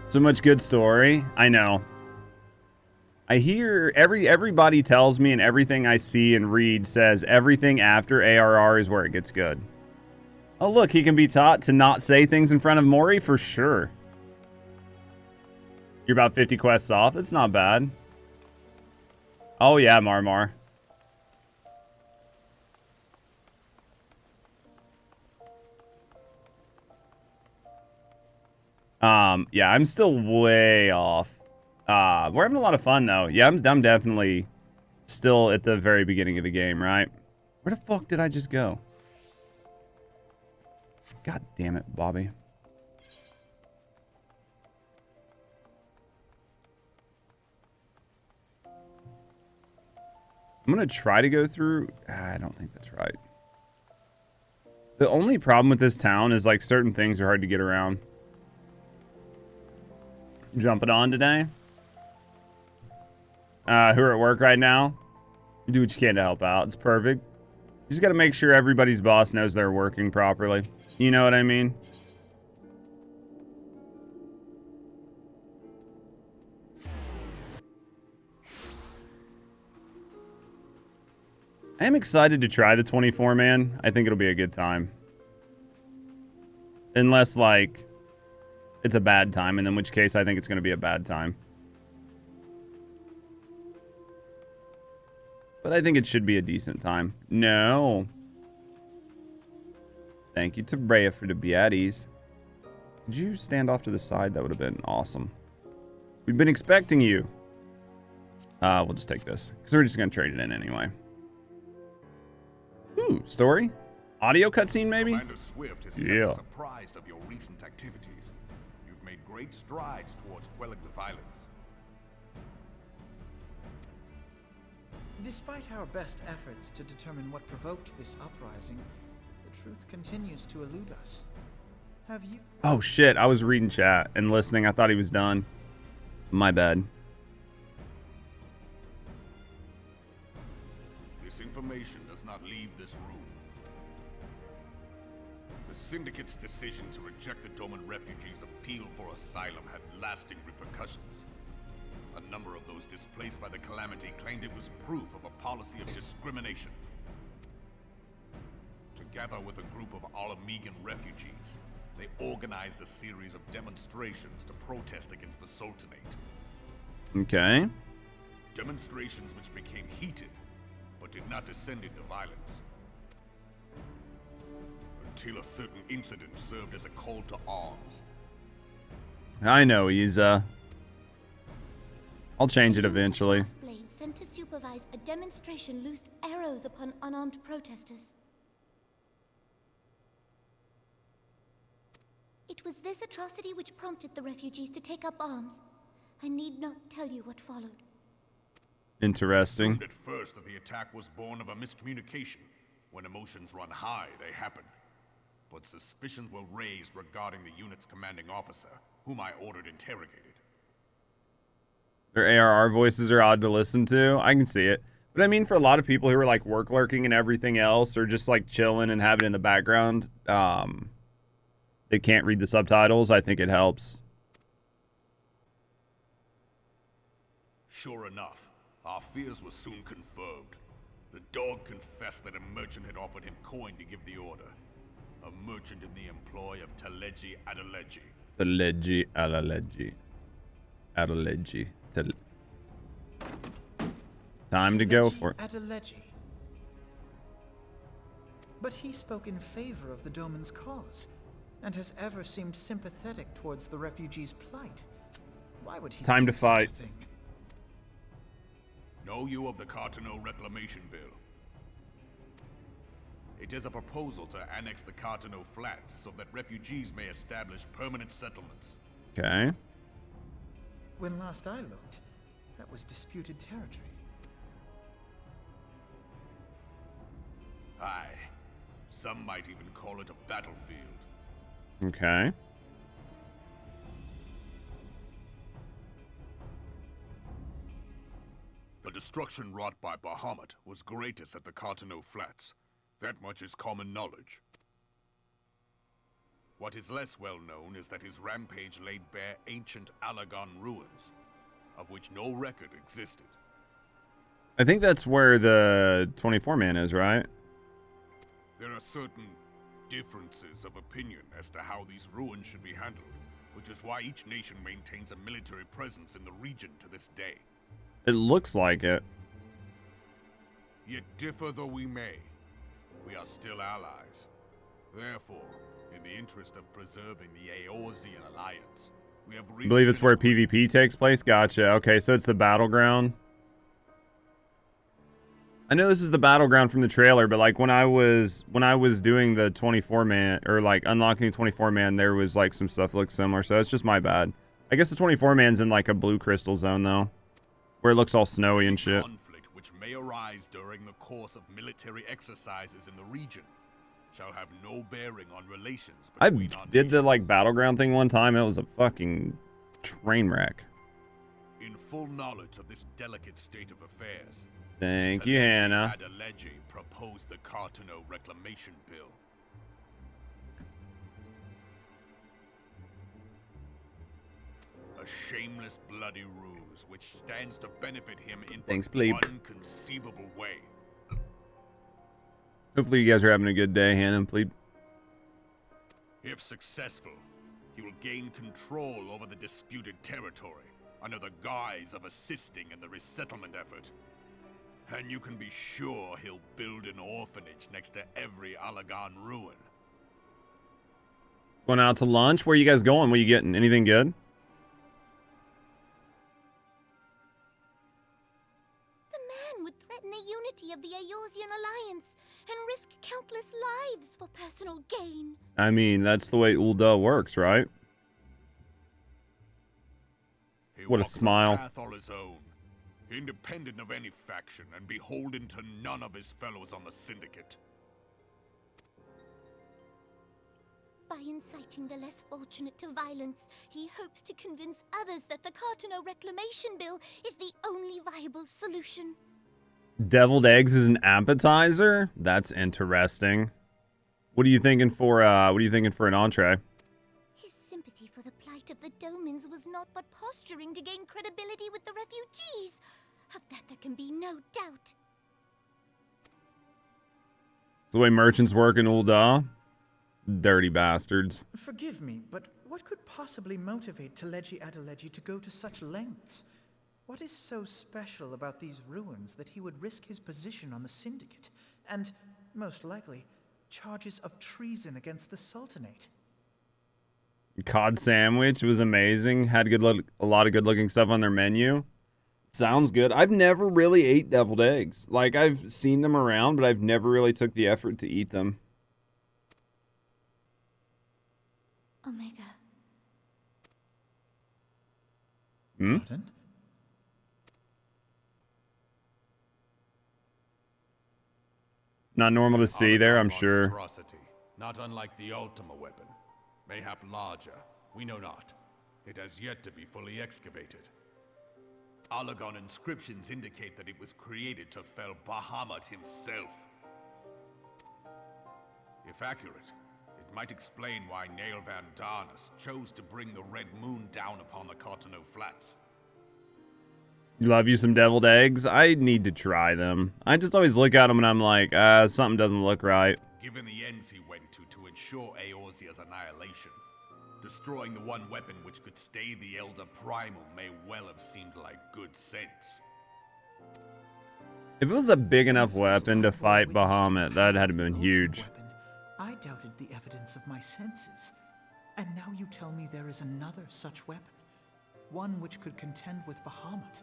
So much good story. I know. I hear everybody tells me, and everything I see and read says everything after ARR is where it gets good. Oh, look, he can be taught to not say things in front of Mori for sure. You're about 50 quests off. That's not bad. Oh, yeah, Marmar. Yeah, I'm still way off. We're having a lot of fun, though. Yeah, I'm definitely still at the very beginning of the game, right? Where the fuck did I just go? God damn it, Bobby. I'm going to try to go through... I don't think that's right. The only problem with this town is, like, certain things are hard to get around. Jumping on today. Who are at work right now? Do what you can to help out. It's perfect. You just got to make sure everybody's boss knows they're working properly. You know what I mean? I am excited to try the 24, man. I think it'll be a good time. Unless, like, it's a bad time, and in which case I think it's going to be a bad time. But I think it should be a decent time. No. Thank you to Rhea for the beaties. Could you stand off to the side? That would have been awesome. We've been expecting you. We'll just take this. Because we're just going to trade it in anyway. Ooh, story? Audio cutscene, maybe? Commander Swift has kept us apprised of your recent activities. You've made great strides towards quelling the violence. Despite our best efforts to determine what provoked this uprising, the truth continues to elude us. Have you... Oh, shit. I was reading chat and listening. I thought he was done. My bad. this information does not leave this room. The Syndicate's decision to reject the Doman refugees' appeal for asylum had lasting repercussions. A number of those displaced by the calamity claimed it was proof of a policy of discrimination. Together with a group of Alamegan refugees, they organized a series of demonstrations to protest against the Sultanate. Okay. Demonstrations which became heated, but did not descend into violence. Until a certain incident served as a call to arms. I know, he's, I'll change it eventually. Blade sent to supervise a demonstration loosed arrows upon unarmed protesters. It was this atrocity which prompted the refugees to take up arms. I need not tell you what followed. Interesting. Assumed at first that the attack was born of a miscommunication. When emotions run high, they happen. But suspicions were raised regarding the unit's commanding officer, whom I ordered interrogated. Their ARR voices are odd to listen to. I can see it. But I mean, for a lot of people who are like work lurking and everything else, or just like chilling and have it in the background, they can't read the subtitles. I think it helps. Sure enough, our fears were soon confirmed. The dog confessed that a merchant had offered him coin to give the order. A merchant in the employ of Taleji Adeleji. Taleji Adeleji. Adeleji. Time to go for it. Adeleji. But he spoke in favor of the Doman's cause, and has ever seemed sympathetic towards the refugees' plight. Why would he Time to do such a fight. thing? Know you of the Cartano Reclamation Bill? It is a proposal to annex the Cartano Flats so that refugees may establish permanent settlements. Okay. When last I looked, that was disputed territory. Aye. Some might even call it a battlefield. Okay. The destruction wrought by Bahamut was greatest at the Cartano Flats. That much is common knowledge. What is less well known is that his rampage laid bare ancient Alagon ruins, of which no record existed. I think that's where the 24-man is, right? There are certain differences of opinion as to how these ruins should be handled, which is why each nation maintains a military presence in the region to this day. It looks like it. Yet differ though we may, we are still allies. Therefore, in the interest of preserving the Eorzean alliance, we have I believe it's where PvP takes place. Gotcha. Okay, so it's the battleground. I know this is the battleground from the trailer, but like when I was doing the 24-man or like unlocking the 24-man, there was like some stuff that looked similar. So it's just my bad. I guess the 24-man's in like a blue crystal zone though, where it looks all snowy and shit. Conflict which may arise during the course of military exercises in the region shall have no bearing on relations I between our did the nations. like battleground thing one time. It was a fucking train wreck. In full knowledge of this delicate state of affairs, Thank you, Taleji Hannah. Adeleji proposed the Cartano Reclamation Bill. A shameless, bloody ruse which stands to benefit him in Thanks, but Bleep. one conceivable way. Hopefully you guys are having a good day, Hannah and Pleeb. If successful, he will gain control over the disputed territory under the guise of assisting in the resettlement effort. And you can be sure he'll build an orphanage next to every Alagon ruin. Going out to lunch? Where you guys going? What are you getting? Anything good? The man would threaten the unity of the Eorzean alliance and risk countless lives for personal gain. I mean, that's the way Ulda works, right? He What a walks smile. path all his own, independent of any faction and beholden to none of his fellows on the Syndicate. By inciting the less fortunate to violence, he hopes to convince others that the Cartano Reclamation Bill is the only viable solution. Deviled eggs is an appetizer? That's interesting. What are you thinking for an entree? His sympathy for the plight of the Domans was not but posturing to gain credibility with the refugees. Of that there can be no doubt. It's the way merchants work in Ul'dah. Dirty bastards. Forgive me, but what could possibly motivate Teleji Adeleji to go to such lengths? What is so special about these ruins that he would risk his position on the Syndicate, and, most likely, charges of treason against the Sultanate? Cod sandwich was amazing. Had a lot of good-looking stuff on their menu. Sounds good. I've never really ate deviled eggs. Like, I've seen them around, but I've never really took the effort to eat them. Omega. Hmm? Pardon? Not normal to see there, I'm sure. Monstrosity, not unlike the Ultima weapon. Mayhap larger, we know not. It has yet to be fully excavated. Allagan inscriptions indicate that it was created to fell Bahamut himself. If accurate, it might explain why Nail Van Darnus chose to bring the Red Moon down upon the Cotonou Flats. Love you some deviled eggs? I need to try them. I just always look at them and I'm like, something doesn't look right. Given the ends he went to ensure Eorzea's annihilation, destroying the one weapon which could stay the Elder Primal may well have seemed like good sense. If it was a big enough weapon to fight Bahamut, that had been huge. I doubted the evidence of my senses. And now you tell me there is another such weapon. One which could contend with Bahamut.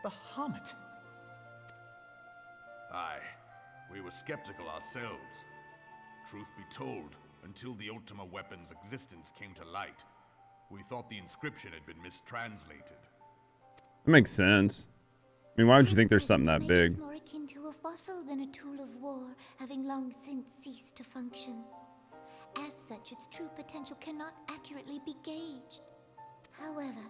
Bahamut! Aye, we were skeptical ourselves. Truth be told, until the Ultima weapon's existence came to light, we thought the inscription had been mistranslated. That makes sense. I mean, why would you think there's something that Maybe big? it's more akin to a fossil than a tool of war, having long since ceased to function. As such, its true potential cannot accurately be gauged. However,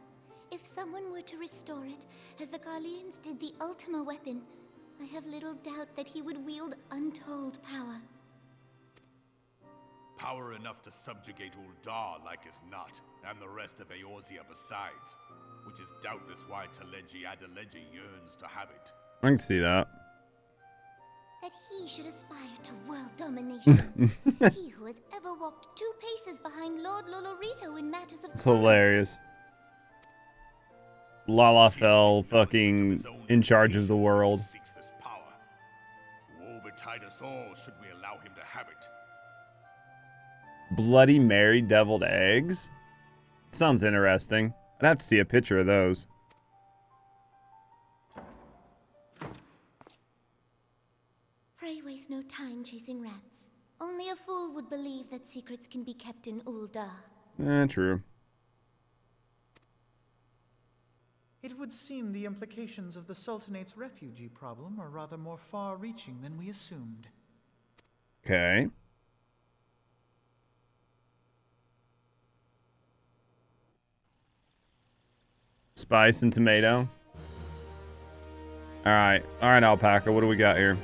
if someone were to restore it, as the Garleans did the Ultima weapon, I have little doubt that he would wield untold power. Power enough to subjugate Ul'dah like as not, and the rest of Eorzea besides, which is doubtless why Teleji Adeleji yearns to have it. I can see that. That he should aspire to world domination. He who has ever walked 2 paces behind Lord Lolorito in matters of It's commerce. hilarious. Lalafell fucking in charge of the world. Seeks this power. Woe betide us all should we allow him to have it. Bloody Mary deviled eggs? Sounds interesting. I'd have to see a picture of those. Pray waste no time chasing rats. Only a fool would believe that secrets can be kept in Ul'dah. True. It would seem the implications of the Sultanate's refugee problem are rather more far-reaching than we assumed. Okay. Spice and tomato. Alright, Alpaca, what do we got here?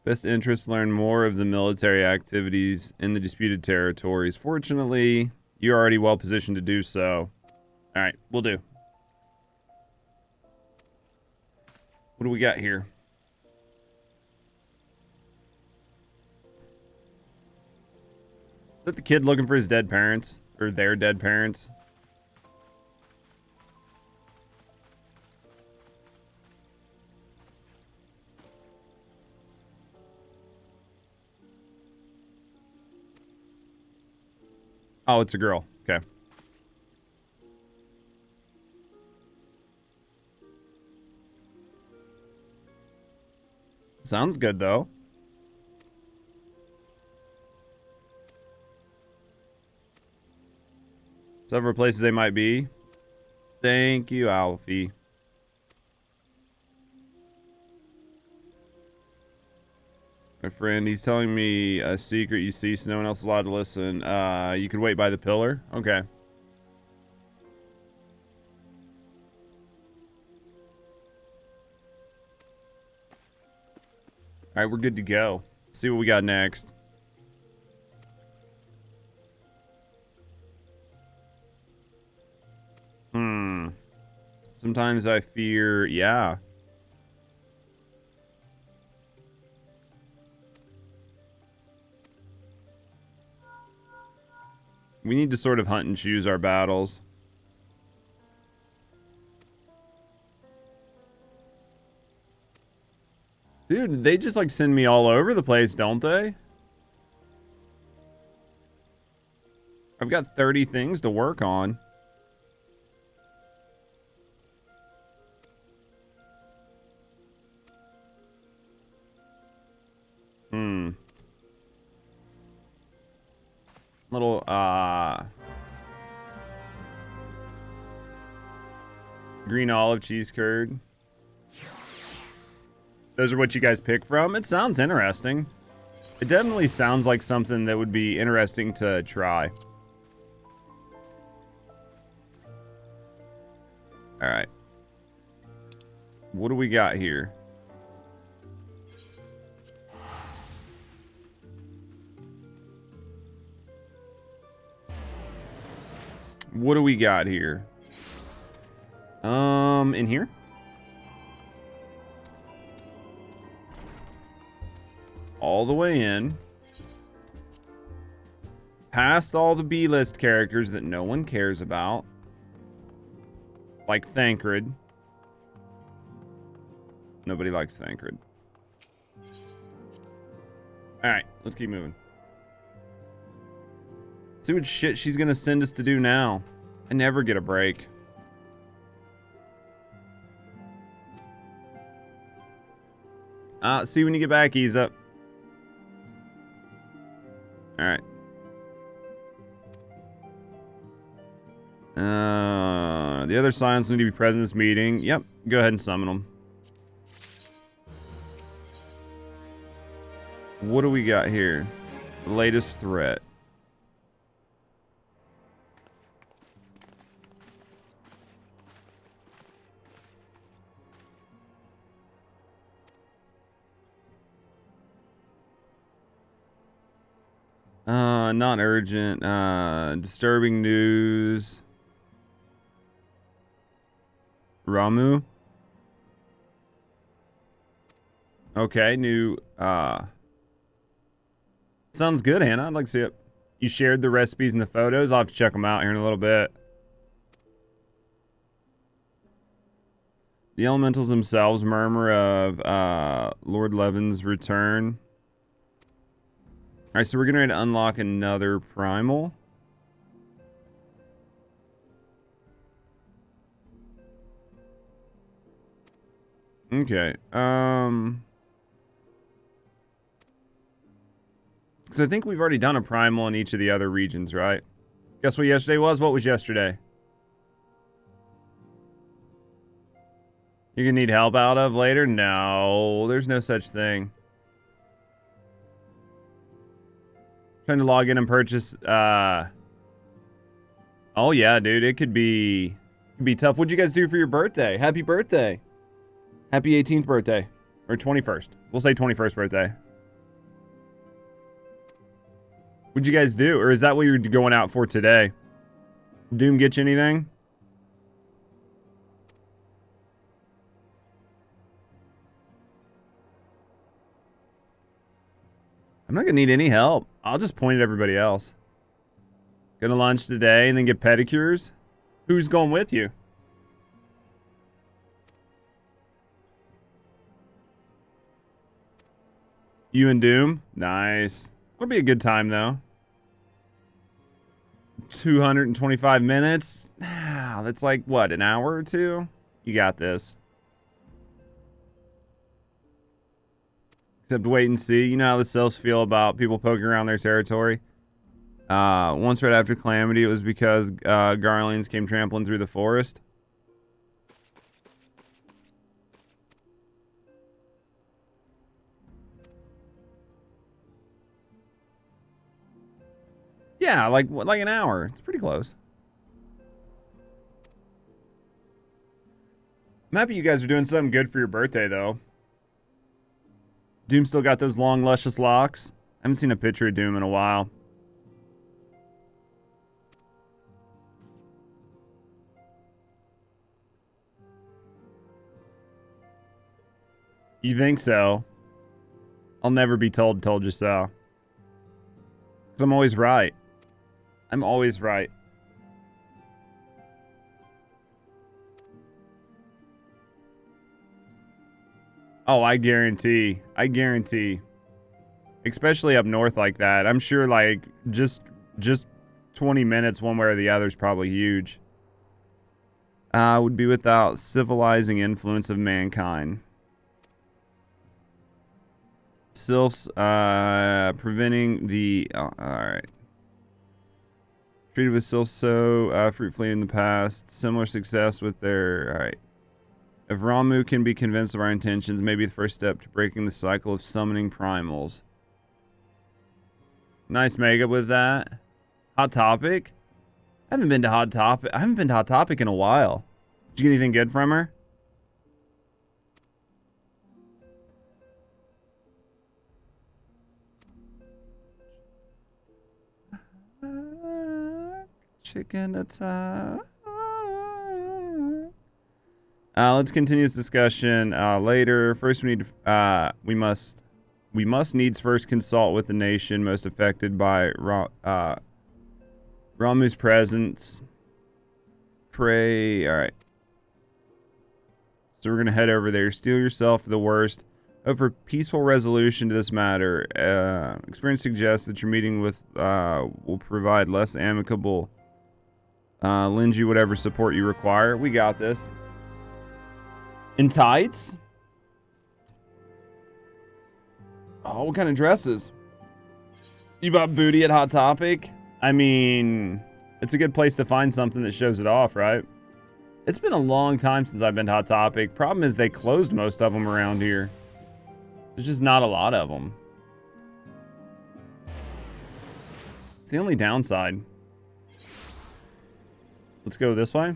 Best interest, learn more of the military activities in the disputed territories. Fortunately, you're already well positioned to do so. Alright, we'll do. What do we got here? Is that the kid looking for his dead parents? Or their dead parents? Oh, it's a girl. Okay. Sounds good, though. Several places they might be. Thank you, Alfie. My friend, he's telling me a secret you see so no one else is allowed to listen. You could wait by the pillar? Okay. Alright, we're good to go. Let's see what we got next. Sometimes I fear, yeah. We need to sort of hunt and choose our battles. Dude, they just like send me all over the place, don't they? I've got 30 things to work on. Little, green olive cheese curd. Those are what you guys pick from? It sounds interesting. It definitely sounds like something that would be interesting to try. Alright. What do we got here? What do we got here? In here? All the way in. Past all the B-list characters that no one cares about. Like Thancred. Nobody likes Thancred. Alright, let's keep moving. See what shit she's gonna send us to do now. I never get a break. See you when you get back, ease up. Alright. The other signs need to be present in this meeting. Yep, go ahead and summon them. What do we got here? The latest threat. Not urgent. Disturbing news. Ramu. Okay, new, sounds good, Hannah. I'd like to see it. You shared the recipes and the photos. I'll have to check them out here in a little bit. The elementals themselves murmur of, Lord Levin's return. Alright, so we're getting ready to unlock another primal. Okay, because I think we've already done a primal in each of the other regions, right? Guess what yesterday was? What was yesterday? You're gonna need help out of later? No, there's no such thing. Trying to log in and purchase, oh yeah, dude, it could be tough. What'd you guys do for your birthday? Happy birthday. Happy 18th birthday. Or 21st. We'll say 21st birthday. What'd you guys do? Or is that what you're going out for today? Doom get you anything? I'm not gonna need any help. I'll just point at everybody else. Gonna lunch today and then get pedicures? Who's going with you? You and Doom? Nice. It'll be a good time, though. 225 minutes? That's like, what, an hour or two? You got this. Except wait and see. You know how the Sylphs feel about people poking around their territory? Once right after Calamity, it was because Garleans came trampling through the forest. Yeah, like an hour. It's pretty close. I'm happy you guys are doing something good for your birthday, though. Doom still got those long, luscious locks. I haven't seen a picture of Doom in a while. You think so? I'll never be told you so. Because I'm always right. I'm always right. Oh, I guarantee. I guarantee. Especially up north like that. I'm sure like just 20 minutes one way or the other is probably huge. Would be without civilizing influence of mankind. Sylphs, preventing the... Oh, alright. Treated with Sylphs so fruitfully in the past. Similar success with their... Alright. If Ramu can be convinced of our intentions, maybe the first step to breaking the cycle of summoning primals. Nice makeup with that. Hot Topic? I haven't been to Hot Topic in a while. Did you get anything good from her? Chicken attack. Let's continue this discussion later. First, we must needs first consult with the nation most affected by Ramu's presence. Pray. All right. So we're gonna head over there. Steel yourself for the worst. Hope for peaceful resolution to this matter. Experience suggests that your meeting with will provide less amicable. Lend you whatever support you require. We got this. In tights? Oh, what kind of dresses? You bought booty at Hot Topic? I mean, it's a good place to find something that shows it off, right? It's been a long time since I've been to Hot Topic. Problem is they closed most of them around here. There's just not a lot of them. It's the only downside. Let's go this way.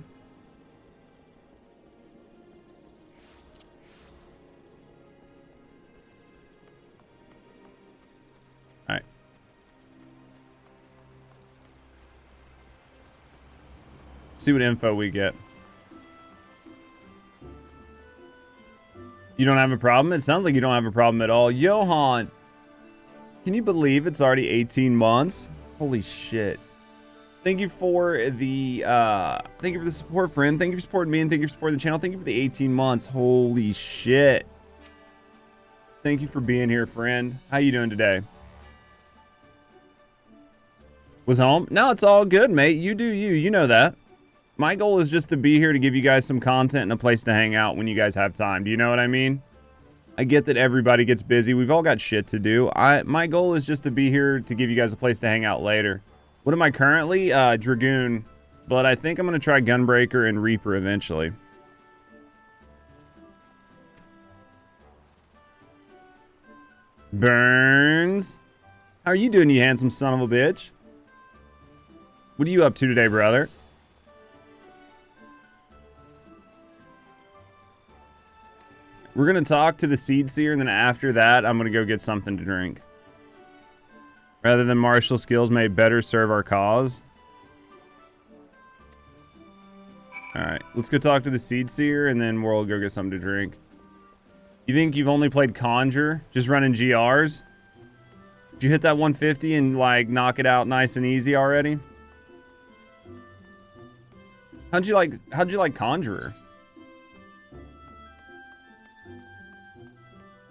Alright. See what info we get. You don't have a problem? It sounds like you don't have a problem at all. Johan, can you believe it's already 18 months? Holy shit. Thank you for the support, friend. Thank you for supporting me, and thank you for supporting the channel. Thank you for the 18 months. Holy shit. Thank you for being here, friend. How you doing today? Was home? No, it's all good, mate. You do you. You know that. My goal is just to be here to give you guys some content and a place to hang out when you guys have time. Do you know what I mean? I get that everybody gets busy. We've all got shit to do. My goal is just to be here to give you guys a place to hang out later. What am I currently? Dragoon. But I think I'm going to try Gunbreaker and Reaper eventually. Burns. How are you doing, you handsome son of a bitch? What are you up to today, brother? We're going to talk to the Seed Seer, and then after that, I'm going to go get something to drink. Rather than martial skills may better serve our cause. Alright, let's go talk to the Seed Seer, and then we'll go get something to drink. You think you've only played Conjure? Just running GRs? Did you hit that 150 and, like, knock it out nice and easy already? How'd you like Conjurer?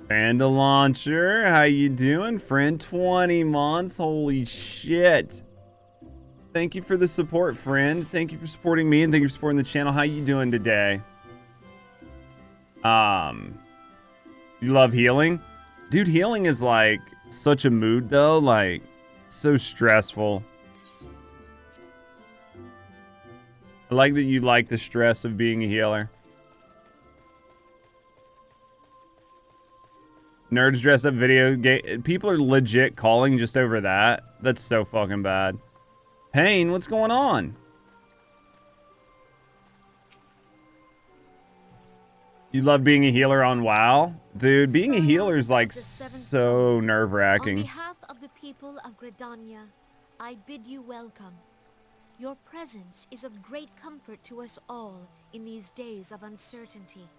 Panda Launcher, how you doing, friend? 20 months, holy shit. Thank you for the support, friend. Thank you for supporting me, and thank you for supporting the channel. How you doing today? You love healing? Dude, healing is like such a mood though, like so stressful. I like that you like the stress of being a healer. Nerds dress up video game. People are legit calling just over that. That's so fucking bad. Pain, what's going on? You love being a healer on WoW? Dude, being a healer is like so On nerve-wracking. behalf of the people of Gridania, I bid you welcome. Your presence is of great comfort to us all in these days of uncertainty.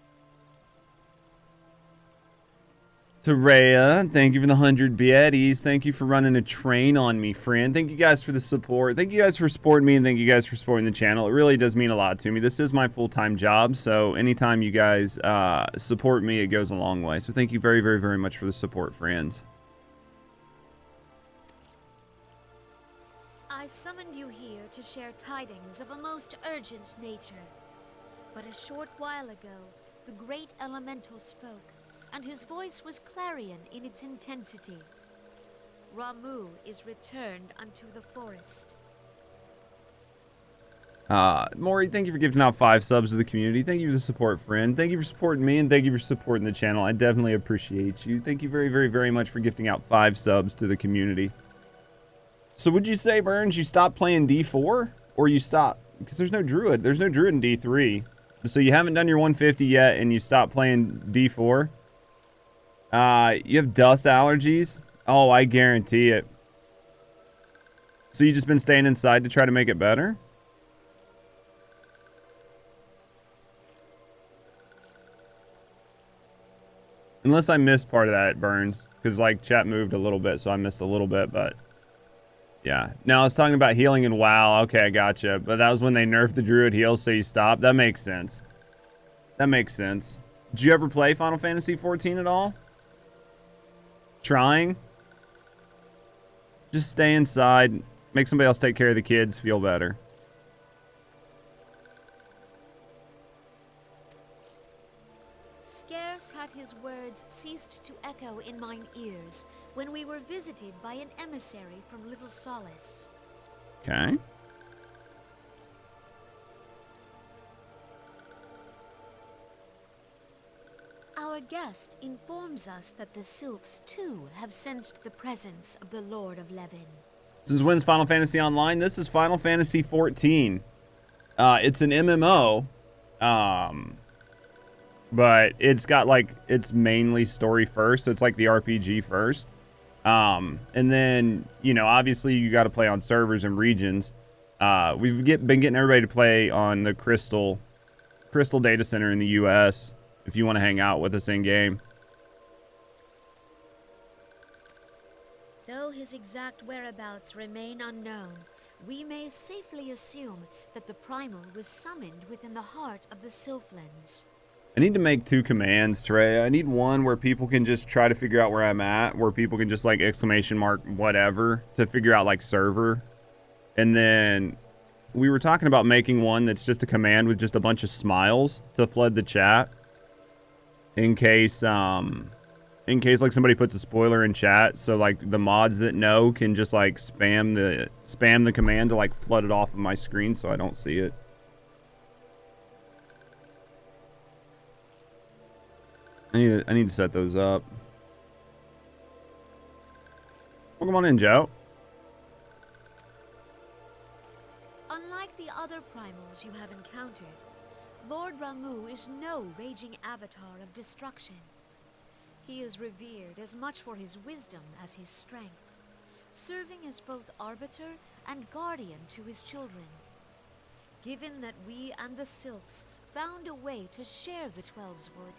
To Rhea, thank you for the 100 Beatties. Thank you for running a train on me, friend. Thank you guys for the support. Thank you guys for supporting me, and thank you guys for supporting the channel. It really does mean a lot to me. This is my full-time job, so anytime you guys support me, it goes a long way. So thank you very, very, very much for the support, friends. I summoned you here to share tidings of a most urgent nature. But a short while ago, the great elemental spoke, and his voice was clarion in its intensity. Ramuh is returned unto the forest. Maury, thank you for giving out 5 subs to the community. Thank you for the support, friend. Thank you for supporting me, and thank you for supporting the channel. I definitely appreciate you. Thank you very, very, very much for gifting out 5 subs to the community. So would you say, Burns, you stopped playing D4? Or you stopped? Because there's no druid. There's no druid in D3. So you haven't done your 150 yet, and you stopped playing D4? You have dust allergies? Oh, I guarantee it. So you just been staying inside to try to make it better? Unless I missed part of that, Burns. Because, like, chat moved a little bit, so I missed a little bit, but... Yeah. Now, I was talking about healing in WoW. Okay, I gotcha. But that was when they nerfed the druid heal, so you stopped. That makes sense. That makes sense. Did you ever play Final Fantasy 14 at all? Trying? Just stay inside. Make somebody else take care of the kids. Feel better. Scarce had his words ceased to echo in mine ears when we were visited by an emissary from Little Solace. Okay. Our guest informs us that the Sylphs, too, have sensed the presence of the Lord of Levin. Since when's Final Fantasy Online? This is Final Fantasy 14. It's an MMO. But it's got, like, it's mainly story first. So it's like the RPG first. And then, you know, obviously you got to play on servers and regions. We've been getting everybody to play on the Crystal Data Center in the US. If you want to hang out with us in game. Though his exact whereabouts remain unknown, we may safely assume that the Primal was summoned within the heart of the Sylphlands. I need to make 2 commands, Trey. I need one where people can just try to figure out where I'm at, where people can just like exclamation mark whatever to figure out like server. And then we were talking about making one that's just a command with just a bunch of smiles to flood the chat. In case like somebody puts a spoiler in chat, so like the mods that know can just like spam the command to like flood it off of my screen so I don't see it. I need to set those up. Well, come on in, Joe. Unlike the other primals you have encountered, Lord Ramuh is no raging avatar of destruction. He is revered as much for his wisdom as his strength, serving as both arbiter and guardian to his children. Given that we and the Sylphs found a way to share the Twelves Wood,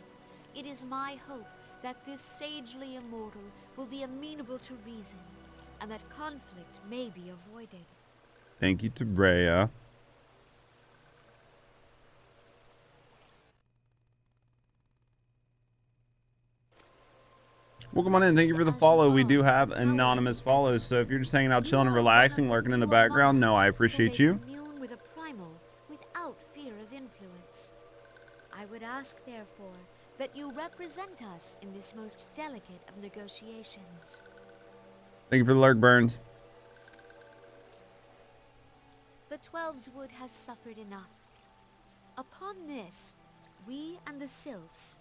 it is my hope that this sagely immortal will be amenable to reason, and that conflict may be avoided. Thank you to Brea. Welcome on in. Thank you for the follow. We do have anonymous follows, so if you're just hanging out, chilling and relaxing, lurking in the background, no, I appreciate you. Commune with a primal without fear of influence. I would ask, therefore, that you represent us in this most delicate of negotiations. Thank you for the lurk, Burns. The Twelves Wood has suffered enough. Upon this, we and the Sylphs,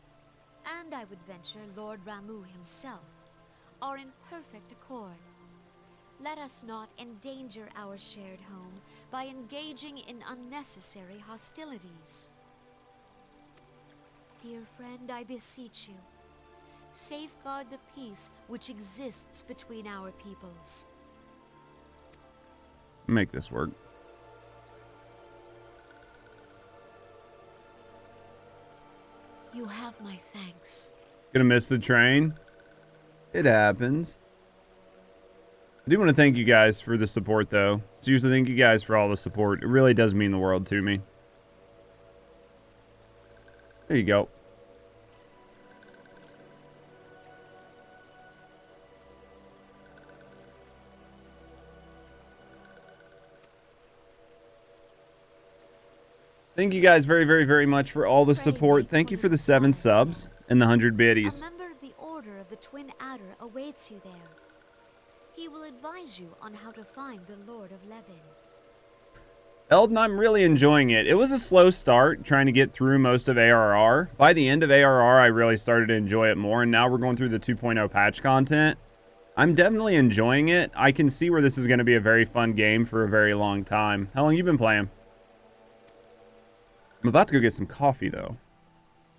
and I would venture Lord Ramuh himself, are in perfect accord. Let us not endanger our shared home by engaging in unnecessary hostilities. Dear friend, I beseech you, safeguard the peace which exists between our peoples. Make this work. You have my thanks. Gonna miss the train. It happens. I do want to thank you guys for the support, though. Seriously, thank you guys for all the support. It really does mean the world to me. There you go. Thank you guys very, very, very much for all the support. Thank you for the 7 subs and the 100 biddies. A member of the Order of the Twin Adder awaits you there. He will advise you on how to find the Lord of Levin. Eldon, I'm really enjoying it. It was a slow start trying to get through most of ARR. By the end of ARR, I really started to enjoy it more, and now we're going through the 2.0 patch content. I'm definitely enjoying it. I can see where this is going to be a very fun game for a very long time. How long you been playing? I'm about to go get some coffee, though.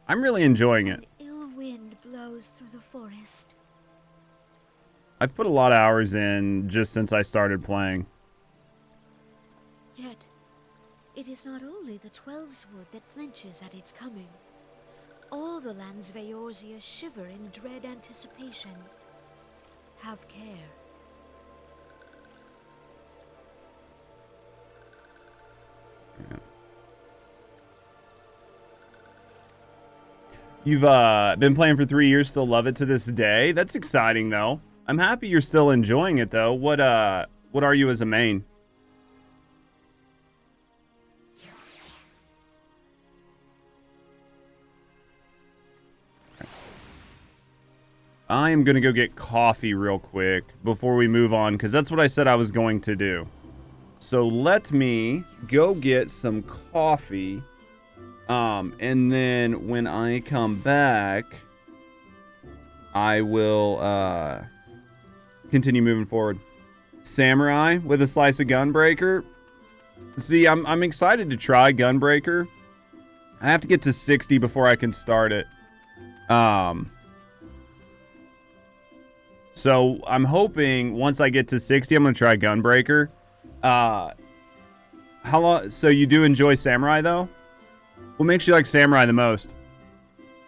I'm really enjoying it. An ill wind blows through the forest. I've put a lot of hours in just since I started playing. Yet, it is not only the Twelves Wood that flinches at its coming. All the lands of Eorzea shiver in dread anticipation. Have care. Yeah. You've been playing for 3 years, still love it to this day. That's exciting, though. I'm happy you're still enjoying it, though. What are you as a main? I am going to go get coffee real quick before we move on, because that's what I said I was going to do. So let me go get some coffee. And then when I come back, I will continue moving forward. Samurai with a slice of Gunbreaker. See, I'm excited to try Gunbreaker. I have to get to 60 before I can start it. So I'm hoping once I get to 60, I'm gonna try Gunbreaker. How long? So you do enjoy Samurai though? What makes you like Samurai the most?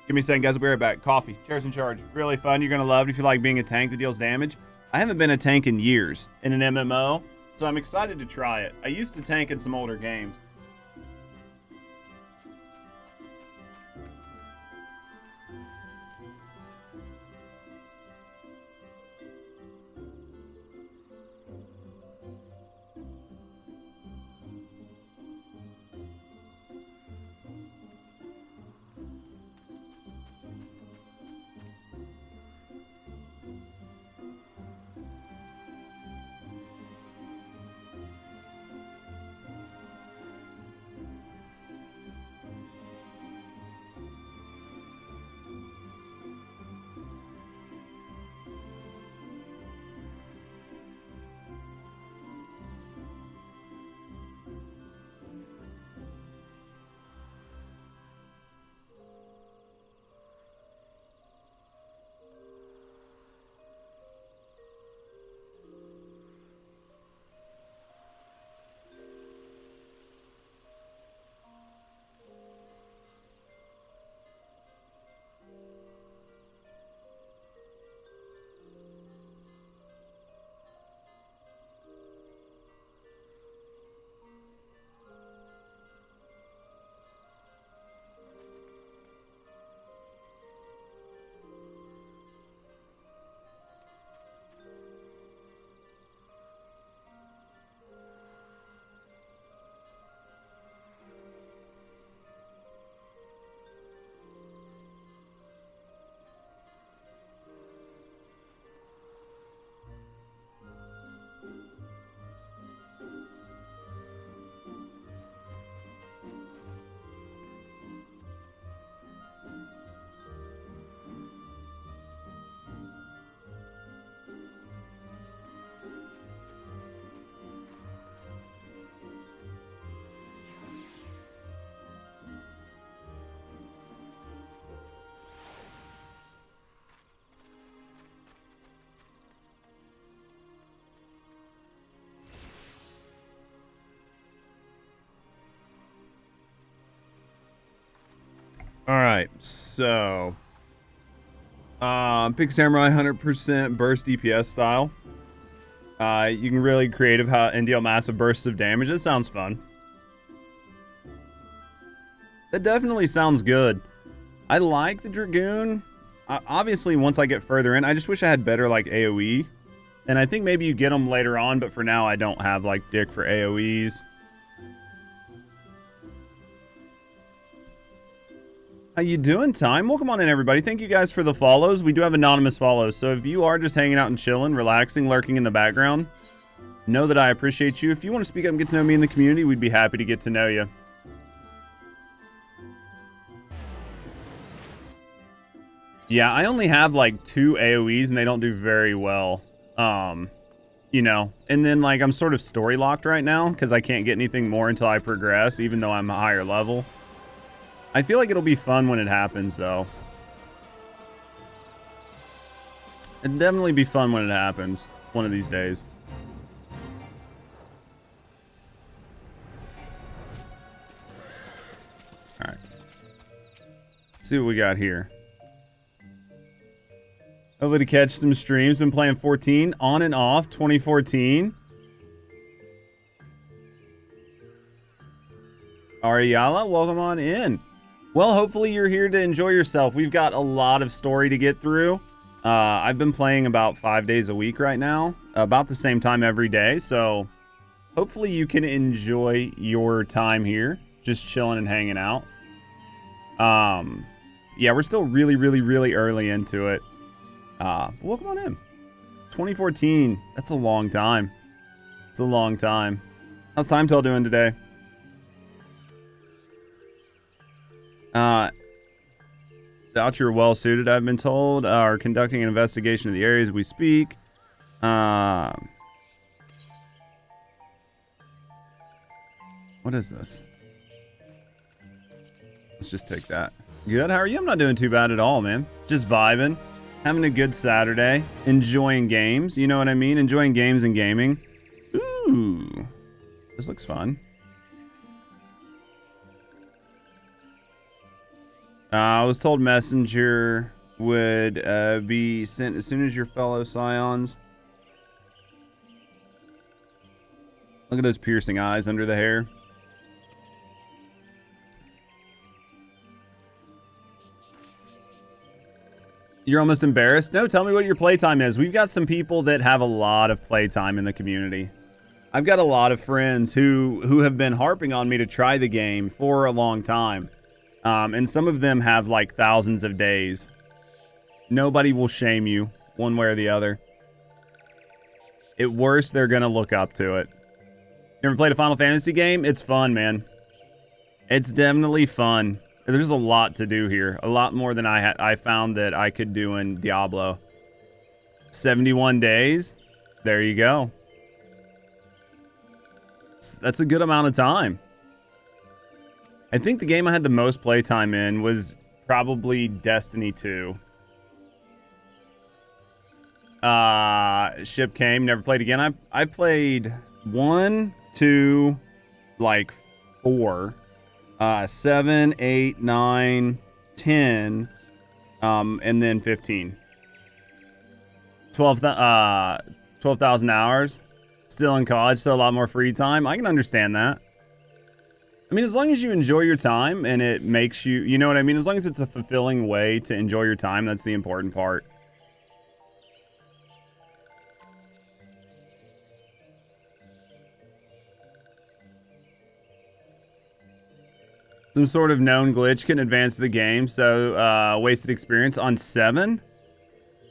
Give me a second, guys. I'll be right back. Coffee. Chairs in charge. Really fun. You're going to love it if you like being a tank that deals damage. I haven't been a tank in years in an MMO, so I'm excited to try it. I used to tank in some older games. All right, so pick Samurai 100% burst DPS style. You can really creative and deal massive bursts of damage. It sounds fun. That definitely sounds good. I like the Dragoon. Obviously, once I get further in, I just wish I had better like AoE. And I think maybe you get them later on, but for now, I don't have like dick for AoEs. How you doing, Time? Welcome on in, everybody. Thank you guys for the follows. We do have anonymous follows, so if you are just hanging out and chilling, relaxing, lurking in the background, know that I appreciate you. If you want to speak up and get to know me in the community, we'd be happy to get to know you. Yeah, I only have like 2 AoEs and they don't do very well. You know, and then like I'm sort of story locked right now because I can't get anything more until I progress, even though I'm a higher level. I feel like it'll be fun when it happens, though. It'll definitely be fun when it happens, one of these days. All right. Let's see what we got here. Hopefully to catch some streams. Been playing 14 on and off 2014. Ariala, welcome on in. Well, hopefully you're here to enjoy yourself. We've got a lot of story to get through. I've been playing about 5 days a week right now, about the same time every day. So hopefully you can enjoy your time here, just chilling and hanging out. Yeah, we're still really early into it. Welcome on in. 2014, that's a long time. It's a long time. How's Timetell doing today? Doubt you're well suited, I've been told. Are conducting an investigation of the areas we speak. What is this? Let's just take that. Good, how are you? I'm not doing too bad at all, man. Just vibing. Having a good Saturday. Enjoying games. You know what I mean? Enjoying games and gaming. Ooh. This looks fun. I was told Messenger would be sent as soon as your fellow Scions. Look at those piercing eyes under the hair. You're almost embarrassed? No, tell me what your playtime is. We've got some people that have a lot of playtime in the community. I've got a lot of friends who have been harping on me to try the game for a long time. And some of them have like thousands of days. Nobody will shame you one way or the other. At worst, they're going to look up to it. You ever played a Final Fantasy game? It's fun, man. It's definitely fun. There's a lot to do here. A lot more than I found that I could do in Diablo. 71 days. There you go. That's a good amount of time. I think the game I had the most playtime in was probably Destiny 2. Ship came, never played again. I played 1, 2, like 4, 7, 8, 9, 10, and then 15. 12,000 hours. Still in college, so a lot more free time. I can understand that. I mean, as long as you enjoy your time and it makes you, you know what I mean? As long as it's a fulfilling way to enjoy your time, that's the important part. Some sort of known glitch can advance the game, so wasted experience on 7?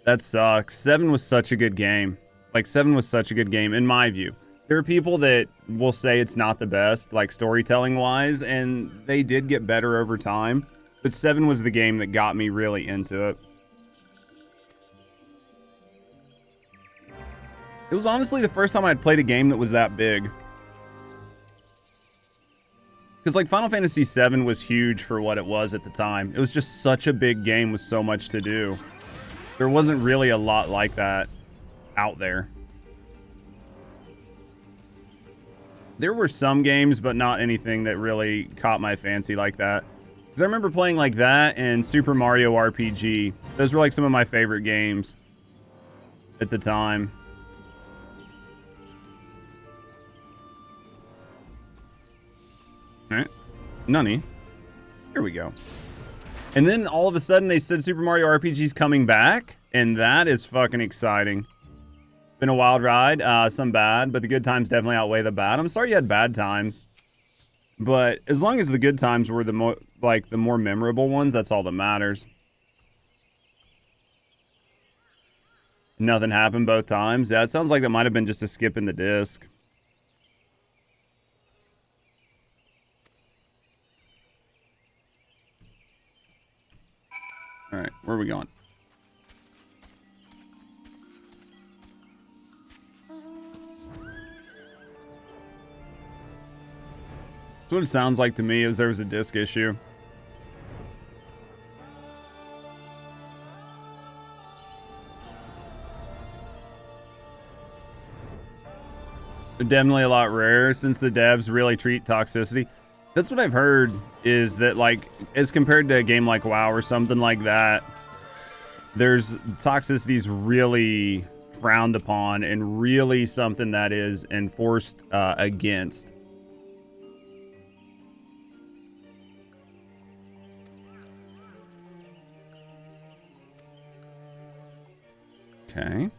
That sucks. 7 was such a good game. Like, 7 was such a good game, in my view. There are people that will say it's not the best, like storytelling-wise, and they did get better over time. But 7 was the game that got me really into it. It was honestly the first time I'd played a game that was that big. Because, like, Final Fantasy VII was huge for what it was at the time. It was just such a big game with so much to do. There wasn't really a lot like that out there. There were some games, but not anything that really caught my fancy like that. Because I remember playing like that and Super Mario RPG. Those were like some of my favorite games at the time. All right. Nunny. Here we go. And then all of a sudden they said Super Mario RPG's coming back. And that is fucking exciting. Been a wild ride. Some bad, but the good times definitely outweigh the bad. I'm sorry you had bad times. But as long as the good times were the more memorable ones, that's all that matters. Nothing happened both times. Yeah, it sounds like that might have been just a skip in the disc. All right, where are we going? That's what it sounds like to me, is there was a disc issue. They're definitely a lot rarer since the devs really treat toxicity. That's what I've heard, is that, like, as compared to a game like WoW or something like that, there's toxicity's really frowned upon and really something that is enforced against. Okay.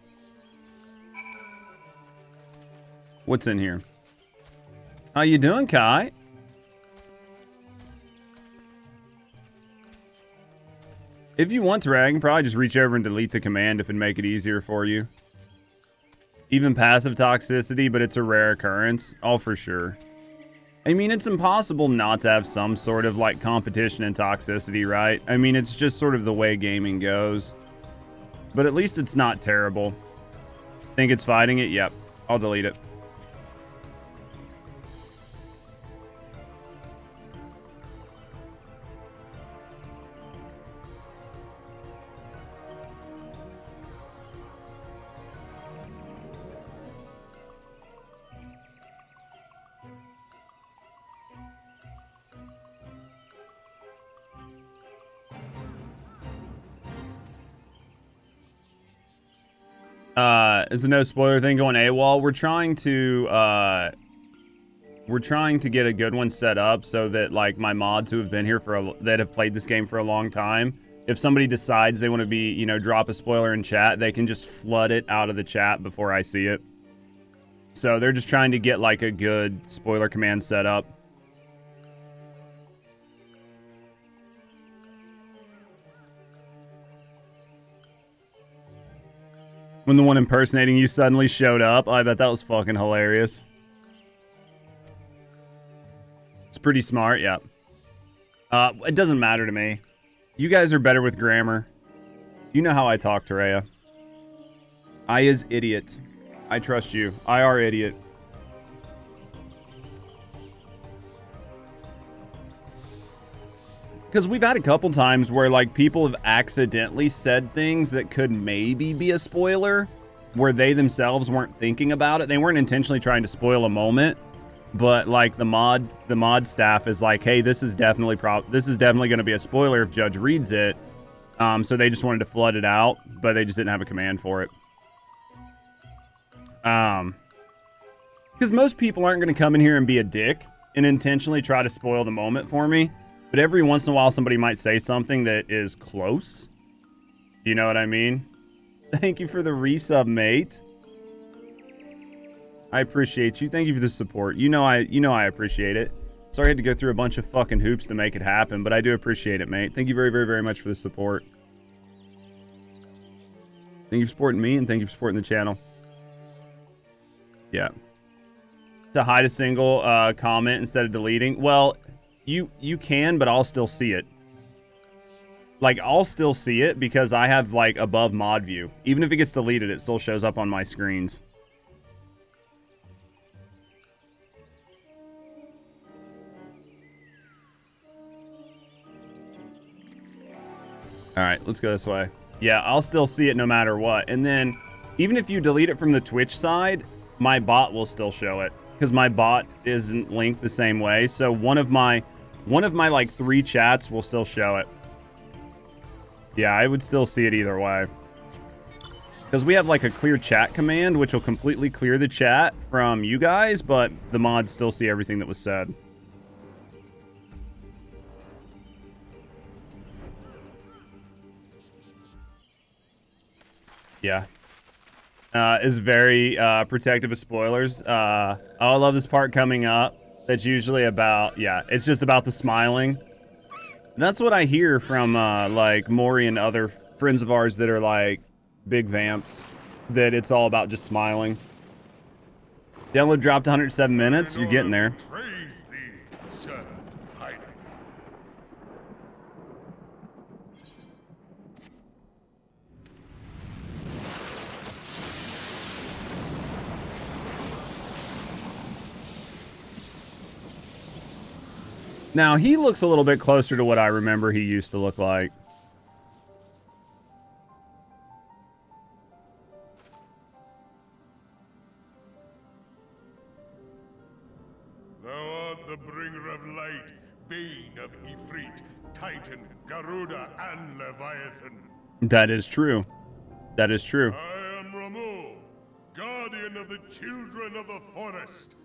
What's in here? How you doing, Kai? If you want to, I can probably just reach over and delete the command if it'd make it easier for you. Even passive toxicity, but it's a rare occurrence. Oh, for sure. I mean, it's impossible not to have some sort of, like, competition and toxicity, right? I mean, it's just sort of the way gaming goes. But at least it's not terrible. Think it's fighting it? Yep. I'll delete it. Is the no spoiler thing going AWOL? We're trying to get a good one set up so that, like, my mods who have been here that have played this game for a long time, if somebody decides they want to be, you know, drop a spoiler in chat, they can just flood it out of the chat before I see it. So they're just trying to get, like, a good spoiler command set up. When the one impersonating you suddenly showed up, I bet that was fucking hilarious. It's pretty smart, yeah. It doesn't matter to me. You guys are better with grammar. You know how I talk, Terea. I is idiot. I trust you. I are idiot. Because we've had a couple times where, like, people have accidentally said things that could maybe be a spoiler, where they themselves weren't thinking about it. They weren't intentionally trying to spoil a moment, but, like, the mod staff is like, hey, this is definitely going to be a spoiler if Judge reads it. So they just wanted to flood it out, but they just didn't have a command for it. Because most people aren't going to come in here and be a dick and intentionally try to spoil the moment for me. But every once in a while, somebody might say something that is close. You know what I mean? Thank you for the resub, mate. I appreciate you. Thank you for the support. You know I appreciate it. Sorry I had to go through a bunch of fucking hoops to make it happen, but I do appreciate it, mate. Thank you very, very, very much for the support. Thank you for supporting me, and thank you for supporting the channel. Yeah. To hide a single comment instead of deleting. Well, you can, but I'll still see it. Like, I'll still see it because I have, like, above mod view. Even if it gets deleted, it still shows up on my screens. Alright, let's go this way. Yeah, I'll still see it no matter what. And then, even if you delete it from the Twitch side, my bot will still show it. Because my bot isn't linked the same way. So one of my One of my like 3 chats will still show it. Yeah, I would still see it either way. Because we have like a clear chat command, which will completely clear the chat from you guys, but the mods still see everything that was said. Yeah. Is very protective of spoilers. Oh, I love this part coming up. That's usually about, yeah, it's just about the smiling. That's what I hear from like Maury and other friends of ours that are like big vamps, that it's all about just smiling. Download dropped to 107 minutes. You're getting there. Praise thee, servant of hiding. Now, he looks a little bit closer to what I remember he used to look like. Thou art the bringer of light, bane of Ifrit, Titan, Garuda, and Leviathan. That is true. That is true. I am Ramu, guardian of the children of the forest.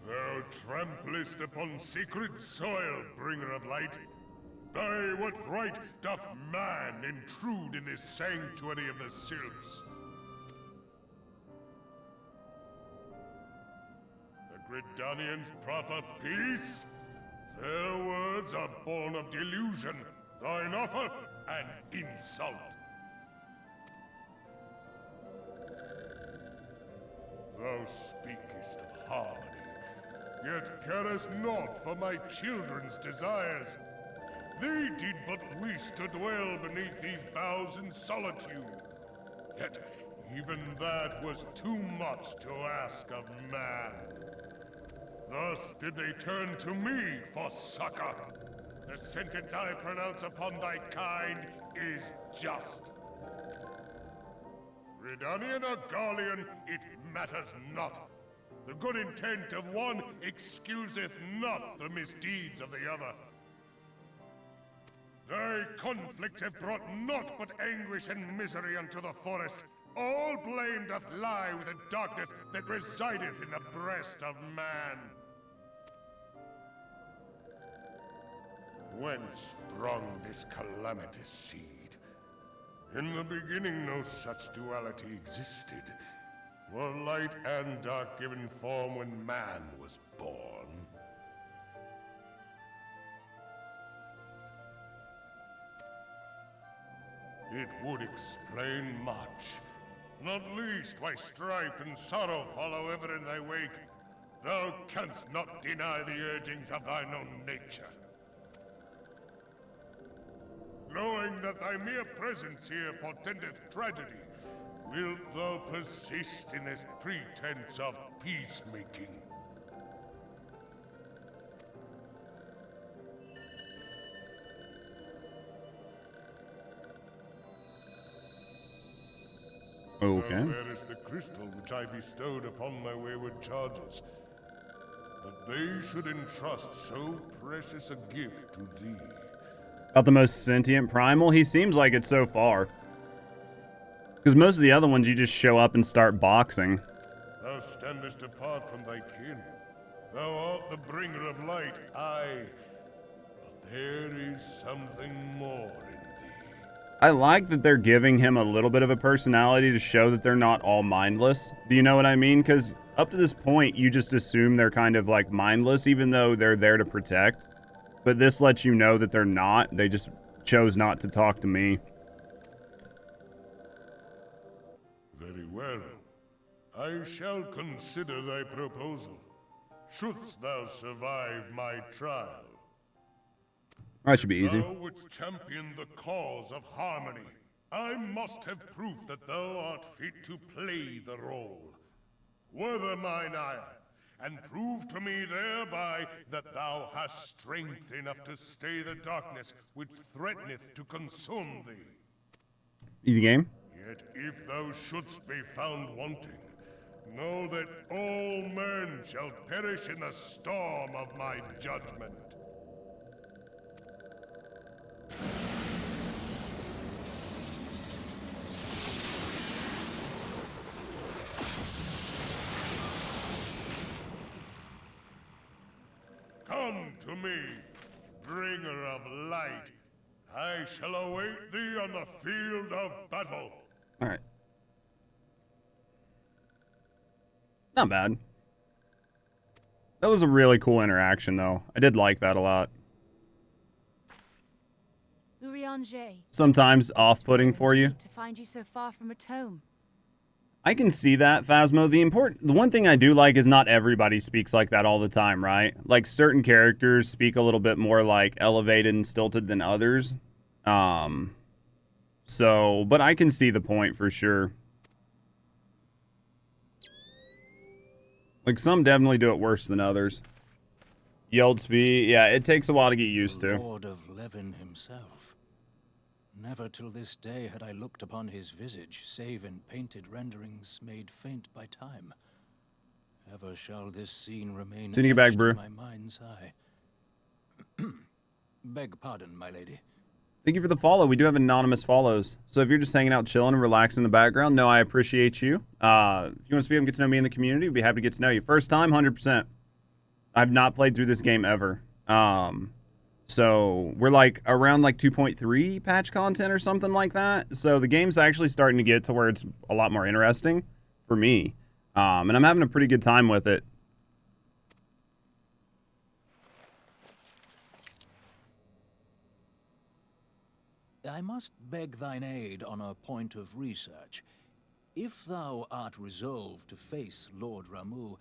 Thou tramplest upon sacred soil, bringer of light. By what right doth man intrude in this sanctuary of the sylphs? The Gridanians proffer peace? Their words are born of delusion, thine offer an insult. Thou speakest of harmony, yet carest naught for my children's desires. They did but wish to dwell beneath these boughs in solitude. Yet even that was too much to ask of man. Thus did they turn to me for succor. The sentence I pronounce upon thy kind is just. Redanian or Garlean, it matters not. The good intent of one excuseth not the misdeeds of the other. Thy conflict have brought naught but anguish and misery unto the forest. All blame doth lie with the darkness that resideth in the breast of man. Whence sprung this calamitous seed? In the beginning no such duality existed. Were light and dark given form when man was born? It would explain much. Not least why strife and sorrow follow ever in thy wake. Thou canst not deny the urgings of thine own nature. Knowing that thy mere presence here portendeth tragedy, wilt thou persist in this pretense of peacemaking? Okay. Thou bearest the crystal which I bestowed upon my wayward charges, that they should entrust so precious a gift to thee. About the most sentient primal? He seems like it so far. Because most of the other ones, you just show up and start boxing. Thou standest apart from thy kin. Thou art the bringer of light, aye. But there is something more in thee. I like that they're giving him a little bit of a personality to show that they're not all mindless. Do you know what I mean? Because up to this point, you just assume they're kind of like mindless, even though they're there to protect. But this lets you know that they're not. They just chose not to talk to me. Very well. I shall consider thy proposal. Shouldst thou survive my trial. That should be easy. Thou wouldst champion the cause of harmony. I must have proof that thou art fit to play the role. Wither mine ire, and prove to me thereby that thou hast strength enough to stay the darkness which threateneth to consume thee. Easy game. Yet if thou shouldst be found wanting, Know that all men shall perish in the storm of my judgment. Come to me, bringer of light. I shall await thee on the field of battle. All right. Not bad. That was a really cool interaction, though. I did like that a lot. Eorzea. Sometimes off-putting for you. To find you so far from a tome. I can see that, Phasmo. The one thing I do like is not everybody speaks like that all the time, right? Like certain characters speak a little bit more like elevated and stilted than others. But I can see the point for sure. Like some definitely do it worse than others. Yield speed, yeah, it takes a while to get used to. Lord of Levin himself. Never till this day had I looked upon his visage, save in painted renderings made faint by time. Ever shall this scene remain Send you back, etched bro. in my mind's eye. Beg pardon, my lady. Thank you for the follow. We do have anonymous follows. So if you're just hanging out, chilling, and relaxing in the background, no, I appreciate you. If you want to speak and get to know me in the community, we'd be happy to get to know you. First time, 100%. I've not played through this game ever. So we're like around like 2.3 patch content or something like that. So the game's actually starting to get to where it's a lot more interesting for me. And I'm having a pretty good time with it. I must beg thine aid on a point of research. If thou art resolved to face Lord Ramu,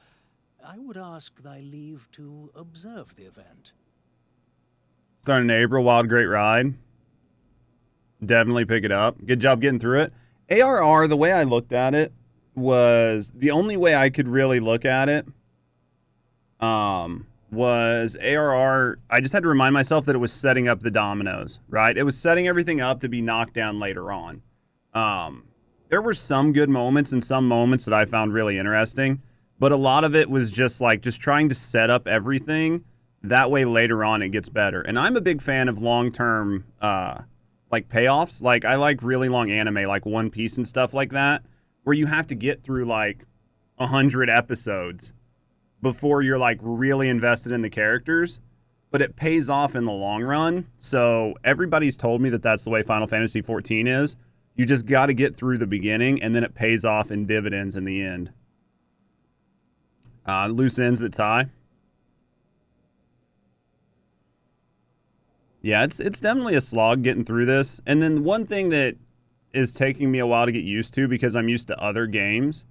I would ask thy leave to observe the event. Starting in April, Wild Great Ride. Definitely pick it up. Good job getting through it. ARR, the way I looked at it, was the only way I could really look at it was ARR. I just had to remind myself that it was setting up the dominoes, right? It was setting everything up to be knocked down later on. There were some good moments and some moments that I found really interesting, but a lot of it was just trying to set up everything. That way later on it gets better. And I'm a big fan of long-term like payoffs. Like I like really long anime like One Piece and stuff like that, where you have to get through like 100 episodes before you're like really invested in the characters, but it pays off in the long run. So everybody's told me that that's the way Final Fantasy XIV is. You just got to get through the beginning and then it pays off in dividends in the end. Loose ends that tie. Yeah, it's definitely a slog getting through this. And then one thing that is taking me a while to get used to because I'm used to other games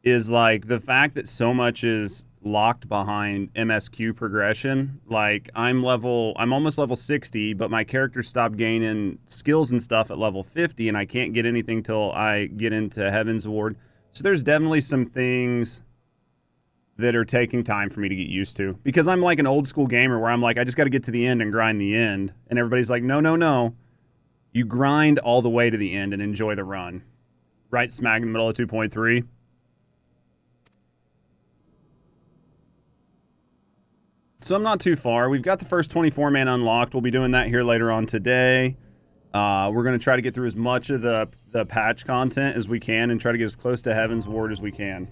is like the fact that so much is locked behind MSQ progression. Like I'm almost level 60, but my character stopped gaining skills and stuff at level 50 and I can't get anything till I get into Heaven's Ward. So there's definitely some things that are taking time for me to get used to because I'm like an old school gamer where I'm like, I just got to get to the end and grind the end. And everybody's like, no. You grind all the way to the end and enjoy the run. Right smack in the middle of 2.3. So I'm not too far. We've got the first 24-man unlocked. We'll be doing that here later on today. We're going to try to get through as much of the patch content as we can and try to get as close to Heaven's Ward as we can.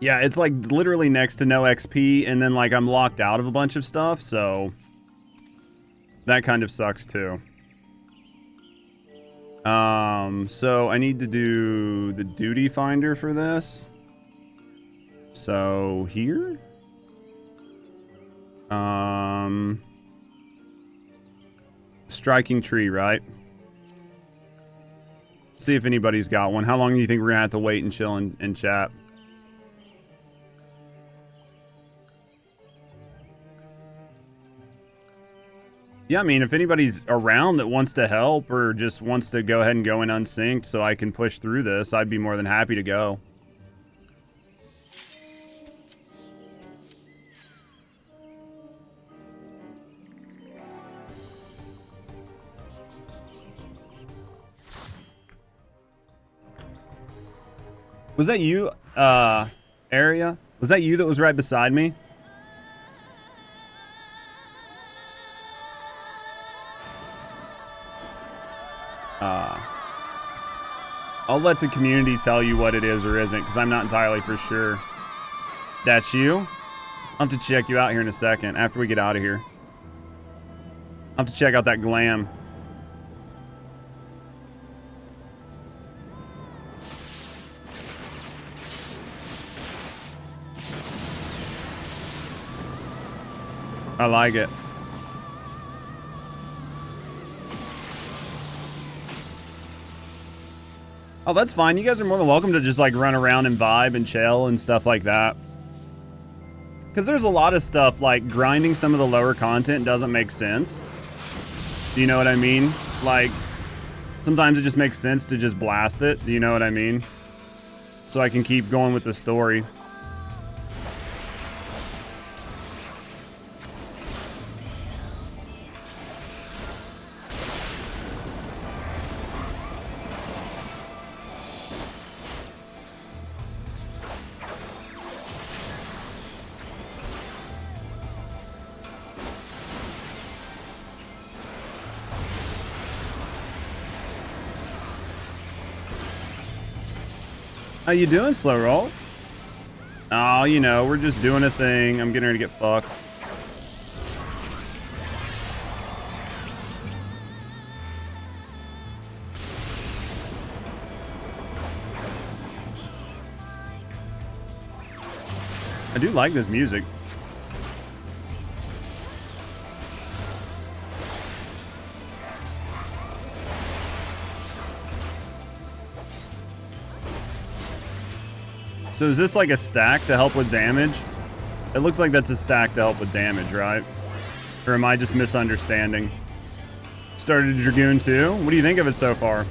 Yeah, it's like literally next to no XP, and then like I'm locked out of a bunch of stuff, so that kind of sucks too. So I need to do the duty finder for this. So here? Striking tree, right? See if anybody's got one. How long do you think we're gonna have to wait and chill and chat? Yeah, I mean, if anybody's around that wants to help or just wants to go ahead and go in unsynced so I can push through this, I'd be more than happy to go. Was that you, Area? Was that you that was right beside me? I'll let the community tell you what it is or isn't, because I'm not entirely for sure. That's you? I'll have to check you out here in a second, after we get out of here. I'll have to check out that glam. I like it. Oh, that's fine. You guys are more than welcome to just like run around and vibe and chill and stuff like that. Because there's a lot of stuff like grinding some of the lower content doesn't make sense. Do you know what I mean? Like, sometimes it just makes sense to just blast it. Do you know what I mean? So I can keep going with the story. How you doing, Slow Roll? Oh, you know, we're just doing a thing. I'm getting ready to get fucked. I do like this music. So is this like a stack to help with damage? It looks like that's a stack to help with damage, right? Or am I just misunderstanding? Started a Dragoon too? What do you think of it so far?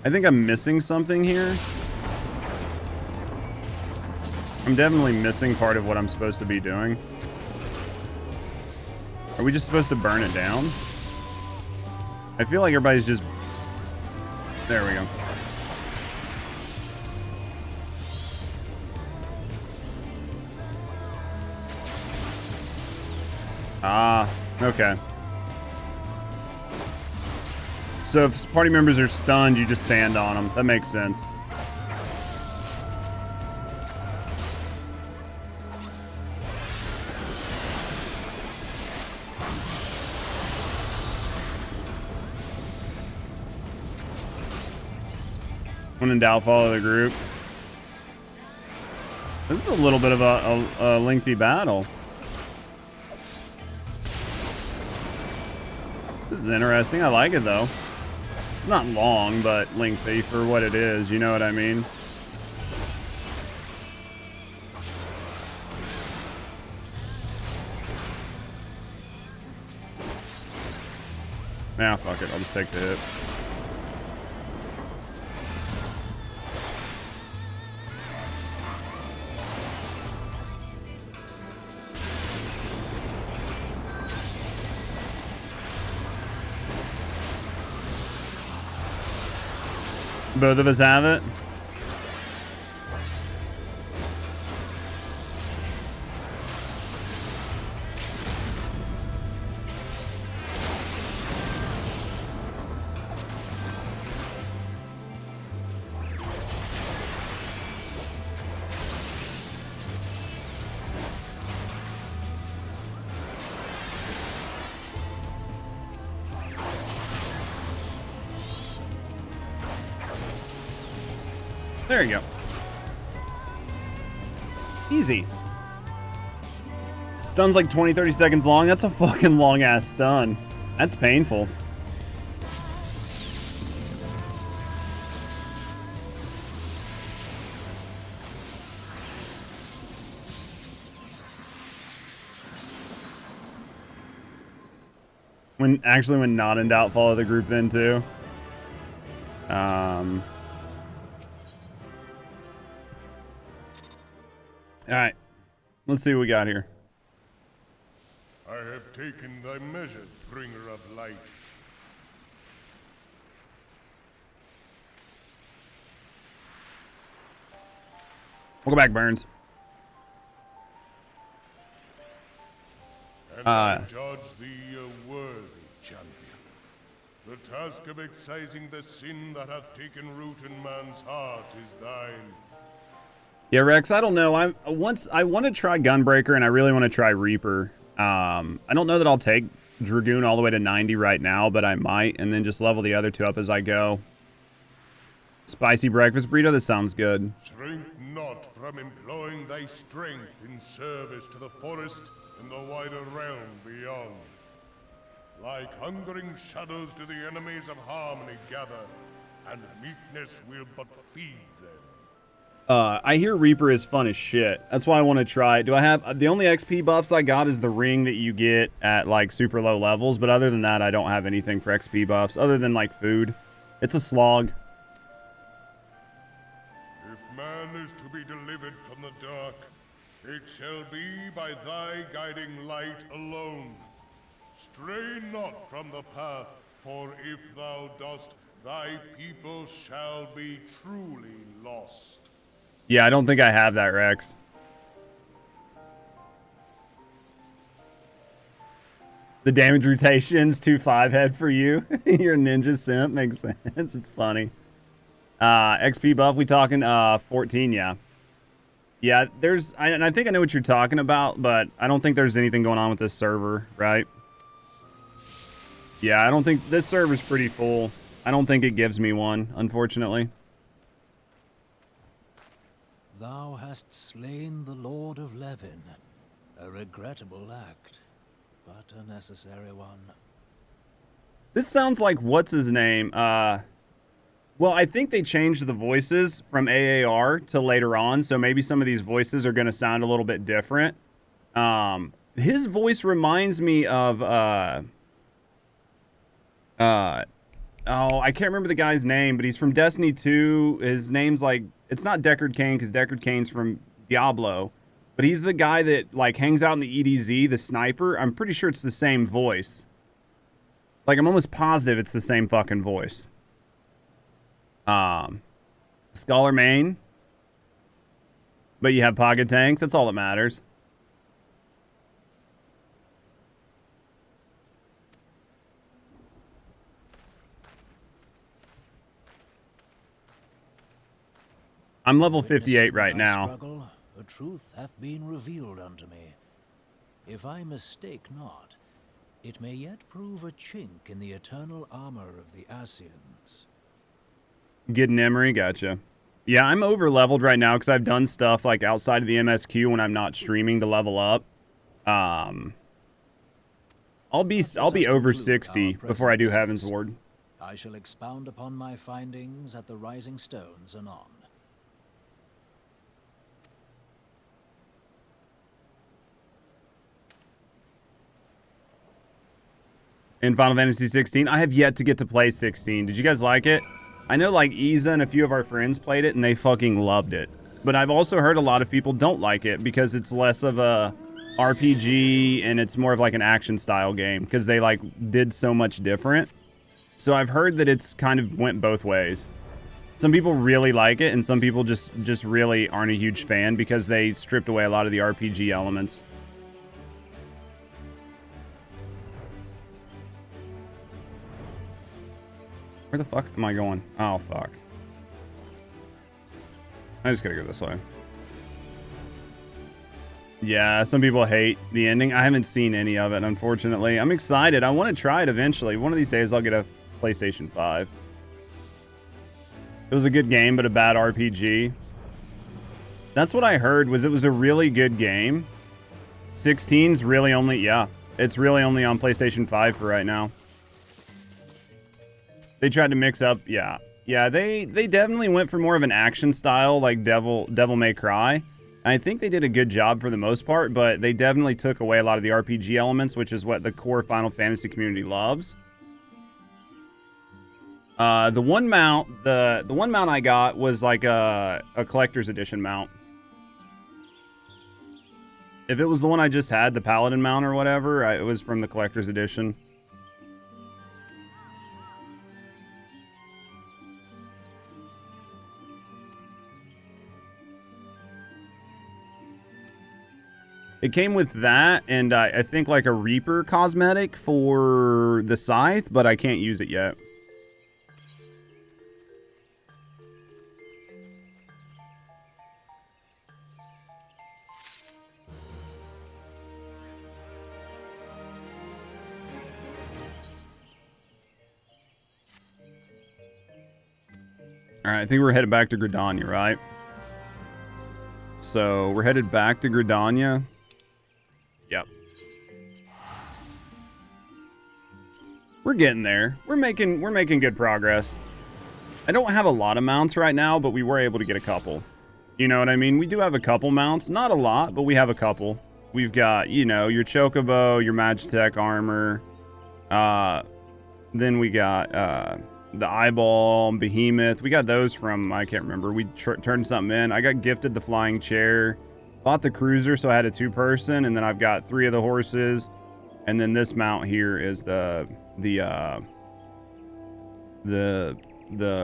I think I'm missing something here. I'm definitely missing part of what I'm supposed to be doing. Are we just supposed to burn it down? I feel like everybody's just... There we go. Ah, okay. So if party members are stunned, you just stand on them. That makes sense. When in doubt, follow the group. This is a little bit of a lengthy battle. This is interesting. I like it, though. It's not long, but lengthy for what it is. You know what I mean? Nah, fuck it. I'll just take the hit. Both of us have it. There you go. Easy. Stun's like 20-30 seconds long. That's a fucking long ass stun. That's painful. When not in doubt, follow the group then too. Alright. Let's see what we got here. I have taken thy measure, bringer of light. Welcome back, Burns. And I judge thee a worthy champion. The task of excising the sin that hath taken root in man's heart is thine. Yeah, Rex, I don't know. I want to try Gunbreaker, and I really want to try Reaper. I don't know that I'll take Dragoon all the way to 90 right now, but I might, and then just level the other two up as I go. Spicy breakfast burrito, this sounds good. Shrink not from employing thy strength in service to the forest and the wider realm beyond. Like hungering shadows do the enemies of harmony gather, and meekness will but feed them. I hear Reaper is fun as shit. That's why I want to try it. Do I have... The only XP buffs I got is the ring that you get at, like, super low levels. But other than that, I don't have anything for XP buffs. Other than, like, food. It's a slog. If man is to be delivered from the dark, it shall be by thy guiding light alone. Stray not from the path, for if thou dost, thy people shall be truly lost. Yeah, I don't think I have that, Rex. The damage rotations, 2-5 head for you. You're a ninja simp. Makes sense. It's funny. XP buff, we talking 14, yeah. Yeah, and I think I know what you're talking about, but I don't think there's anything going on with this server, right? Yeah, I don't think... This server's pretty full. I don't think it gives me one, unfortunately. Thou hast slain the Lord of Levin. A regrettable act, but a necessary one. This sounds like, what's his name? Well, I think they changed the voices from AAR to later on, so maybe some of these voices are going to sound a little bit different. His voice reminds me of, oh, I can't remember the guy's name, but he's from Destiny 2. His name's like, it's not Deckard Cain, because Deckard Cain's from Diablo. But he's the guy that, like, hangs out in the EDZ, the sniper. I'm pretty sure it's the same voice. Like, I'm almost positive it's the same fucking voice. Scholar main. But you have pocket tanks. That's all that matters. I'm level 58 right now. Struggle, the truth hath been revealed unto me. If I mistake not, it may yet prove a chink in the eternal armor of the Ascians. Good memory, gotcha. Yeah, I'm over leveled right now because I've done stuff like outside of the MSQ when I'm not streaming to level up. I'll be over 60 before I do Heaven's Ward. I shall expound upon my findings at the Rising Stones anon. In Final Fantasy 16, I have yet to get to play 16. Did you guys like it? I know like Iza and a few of our friends played it and they fucking loved it. But I've also heard a lot of people don't like it because it's less of a RPG and it's more of like an action style game because they like did so much different. So I've heard that it's kind of went both ways. Some people really like it and some people just really aren't a huge fan because they stripped away a lot of the RPG elements. Where the fuck am I going? Oh, fuck. I just gotta go this way. Yeah, some people hate the ending. I haven't seen any of it, unfortunately. I'm excited. I want to try it eventually. One of these days, I'll get a PlayStation 5. It was a good game, but a bad RPG. That's what I heard, was it was a really good game. 16's really only, yeah. It's really only on PlayStation 5 for right now. They tried to mix up, yeah. Yeah, they definitely went for more of an action style, like Devil May Cry. I think they did a good job for the most part, but they definitely took away a lot of the RPG elements, which is what the core Final Fantasy community loves. The one mount I got was like a collector's edition mount. If it was the one I just had, the Paladin mount or whatever, it was from the collector's edition. It came with that, and I think like a Reaper cosmetic for the scythe, but I can't use it yet. All right, I think we're headed back to Gridania, right? So we're headed back to Gridania. Yep. We're getting there. We're making good progress. I don't have a lot of mounts right now, but we were able to get a couple. You know what I mean? We do have a couple mounts, not a lot, but we have a couple. We've got, you know, your Chocobo, your Magitech armor. Then we got the Eyeball, Behemoth. We got those from, I can't remember. We turned something in. I got gifted the flying chair. Bought the cruiser, so I had a 2-person, and then I've got 3 of the horses. And then this mount here is the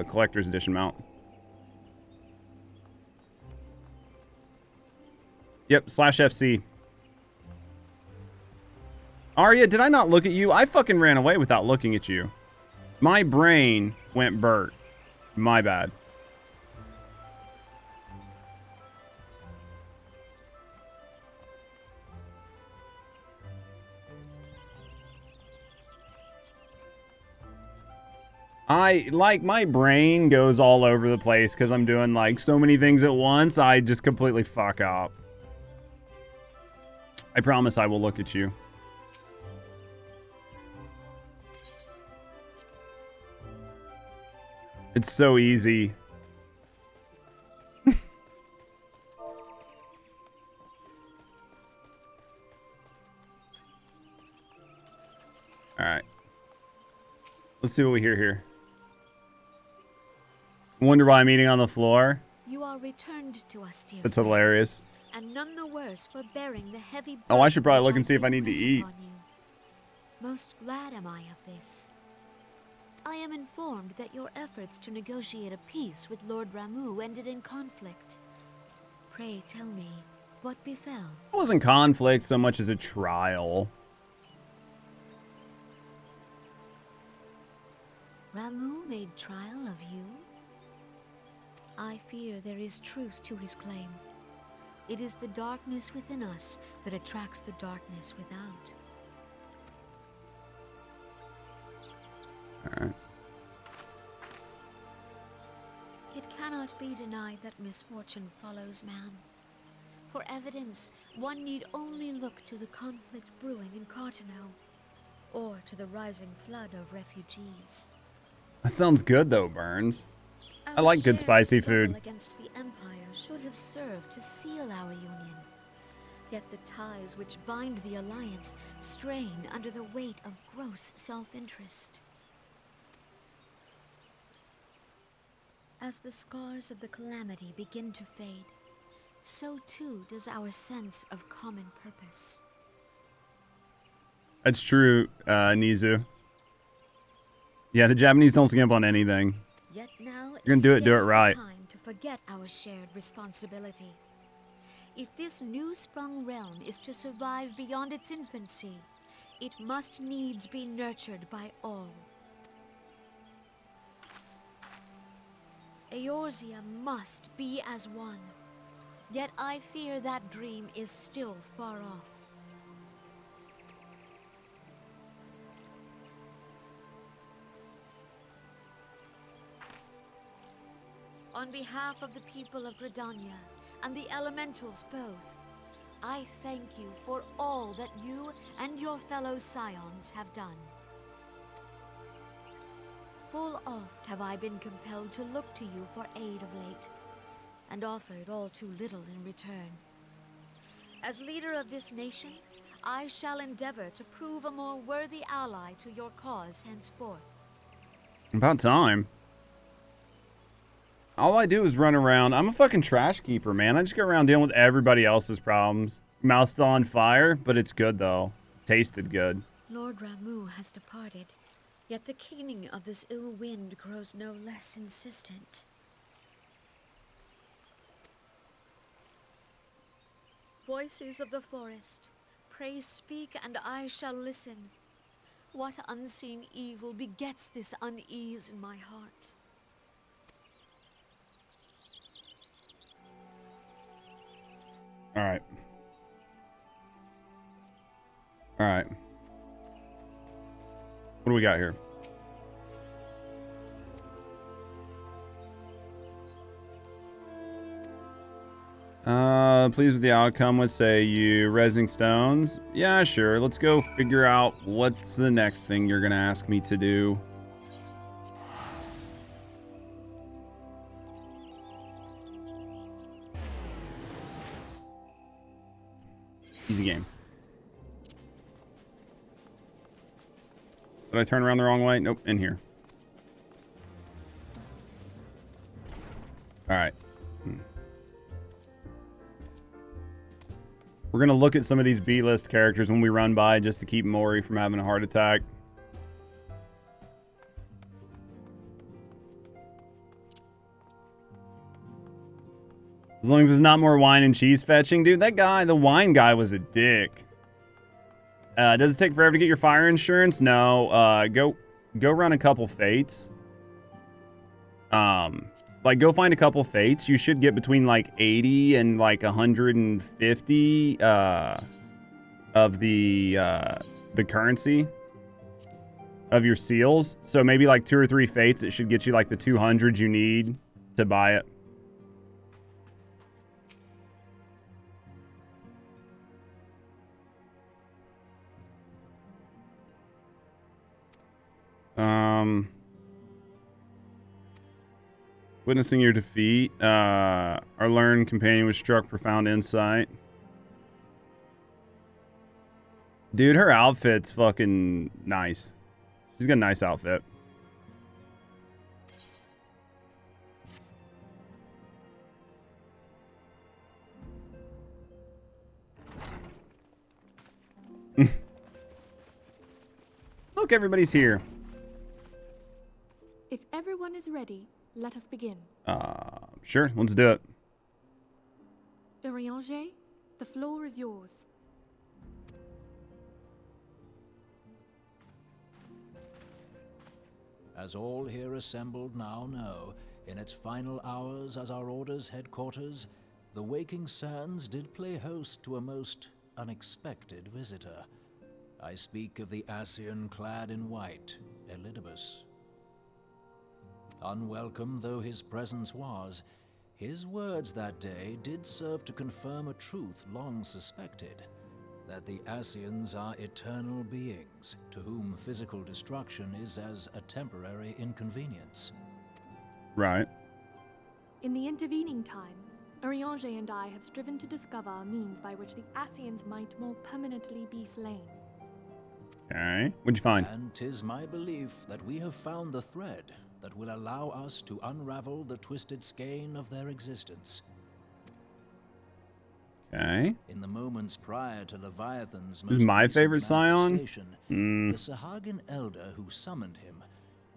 collector's edition mount. Yep, /FC. Arya, did I not look at you? I fucking ran away without looking at you. My brain went Bert. My bad. My brain goes all over the place because I'm doing like so many things at once. I just completely fuck up. I promise I will look at you. It's so easy. All right. Let's see what we hear here. Wonder why I'm eating on the floor. You are returned to us, dear. That's hilarious. And none the worse for bearing the heavy. Oh, I should probably look and see if I need to eat. Most glad am I of this. I am informed that your efforts to negotiate a peace with Lord Ramuh ended in conflict. Pray tell me, what befell? It wasn't conflict so much as a trial. Ramuh made trial of you? I fear there is truth to his claim. It is the darkness within us that attracts the darkness without. All right. It cannot be denied that misfortune follows man. For evidence, one need only look to the conflict brewing in Cartano, or to the rising flood of refugees. That sounds good though, Burns. I like good spicy food. Against the Empire should have served to seal our union. Yet the ties which bind the alliance strain under the weight of gross self-interest. As the scars of the calamity begin to fade, so too does our sense of common purpose. That's true, Nizu. Yeah, the Japanese don't skimp on anything. Yet now you're gonna do it right. Time to forget our shared responsibility. If this new-sprung realm is to survive beyond its infancy, it must needs be nurtured by all. Eorzea must be as one. Yet I fear that dream is still far off. On behalf of the people of Gridania and the elementals both, I thank you for all that you and your fellow scions have done. Full oft have I been compelled to look to you for aid of late, and offered all too little in return. As leader of this nation, I shall endeavor to prove a more worthy ally to your cause henceforth. About time. All I do is run around. I'm a fucking trash keeper, man. I just go around dealing with everybody else's problems. Mouth's still on fire, but it's good, though. Tasted good. Lord Ramuh has departed, yet the keening of this ill wind grows no less insistent. Voices of the forest, pray speak and I shall listen. What unseen evil begets this unease in my heart? All right. All right. What do we got here? Pleased with the outcome. Let's say you resing stones. Yeah, sure. Let's go figure out what's the next thing you're gonna ask me to do. Easy game. Did I turn around the wrong way? Nope, in here. All right. We're going to look at some of these B-list characters when we run by just to keep Mori from having a heart attack. As long as it's not more wine and cheese fetching. Dude, that guy, the wine guy, was a dick. Does it take forever to get your fire insurance? No. Go run a couple fates. Like, go find a couple fates. You should get between, like, 80 and, like, 150 of the currency of your seals. So maybe, like, 2 or 3 fates. It should get you, like, the 200 you need to buy it. Witnessing your defeat. Our learned companion was struck profound insight. Dude, her outfit's fucking nice. She's got a nice outfit. Look, everybody's here. If everyone is ready, let us begin. Sure, let's do it. Eorzea, the floor is yours. As all here assembled now know, in its final hours as our Order's headquarters, the Waking Sands did play host to a most unexpected visitor. I speak of the Ascian clad in white, Elidibus. Unwelcome though his presence was, his words that day did serve to confirm a truth long suspected, that the Ascians are eternal beings, to whom physical destruction is as a temporary inconvenience. Right. In the intervening time, Eorzea and I have striven to discover a means by which the Ascians might more permanently be slain. Okay, what'd you find? And 'tis my belief that we have found the thread that will allow us to unravel the twisted skein of their existence. Okay. In the moments prior to Leviathan's Who's my favorite scion? the Sahagin elder who summoned him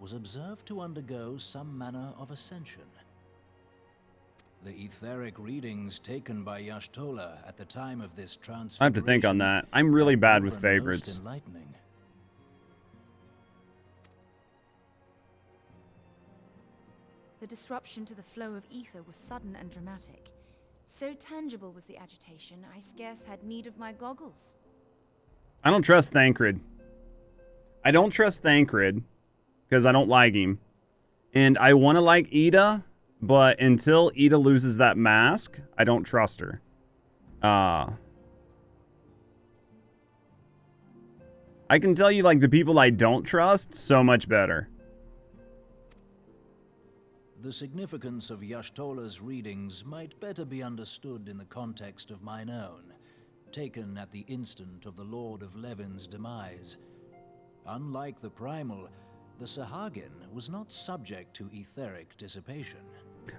was observed to undergo some manner of ascension. The etheric readings taken by Y'shtola at the time of this transfiguration, I have to think on that. I'm really bad with favorites. Enlightening. The disruption to the flow of ether was sudden and dramatic. So tangible was the agitation, I scarce had need of my goggles. I don't trust Thancred. I don't trust Thancred because I don't like him. And I want to like Ida, but until Ida loses that mask, I don't trust her. I can tell you, like, the people I don't trust so much better. The significance of Y'shtola's readings might better be understood in the context of mine own, taken at the instant of the Lord of Levin's demise. Unlike the Primal, the Sahagin was not subject to etheric dissipation.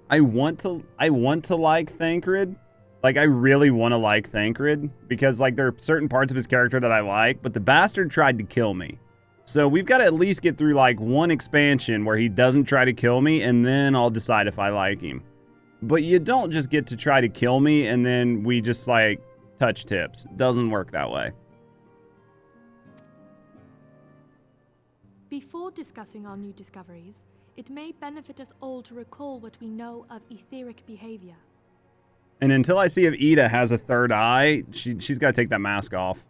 I want to like Thancred. Like, I really want to like Thancred because, like, there are certain parts of his character that I like, but the bastard tried to kill me. So we've got to at least get through, like, one expansion where he doesn't try to kill me, and then I'll decide if I like him. But you don't just get to try to kill me, and then we just, like, touch tips. Doesn't work that way. Before discussing our new discoveries, it may benefit us all to recall what we know of etheric behavior. And until I see if Ida has a third eye, she's got to take that mask off.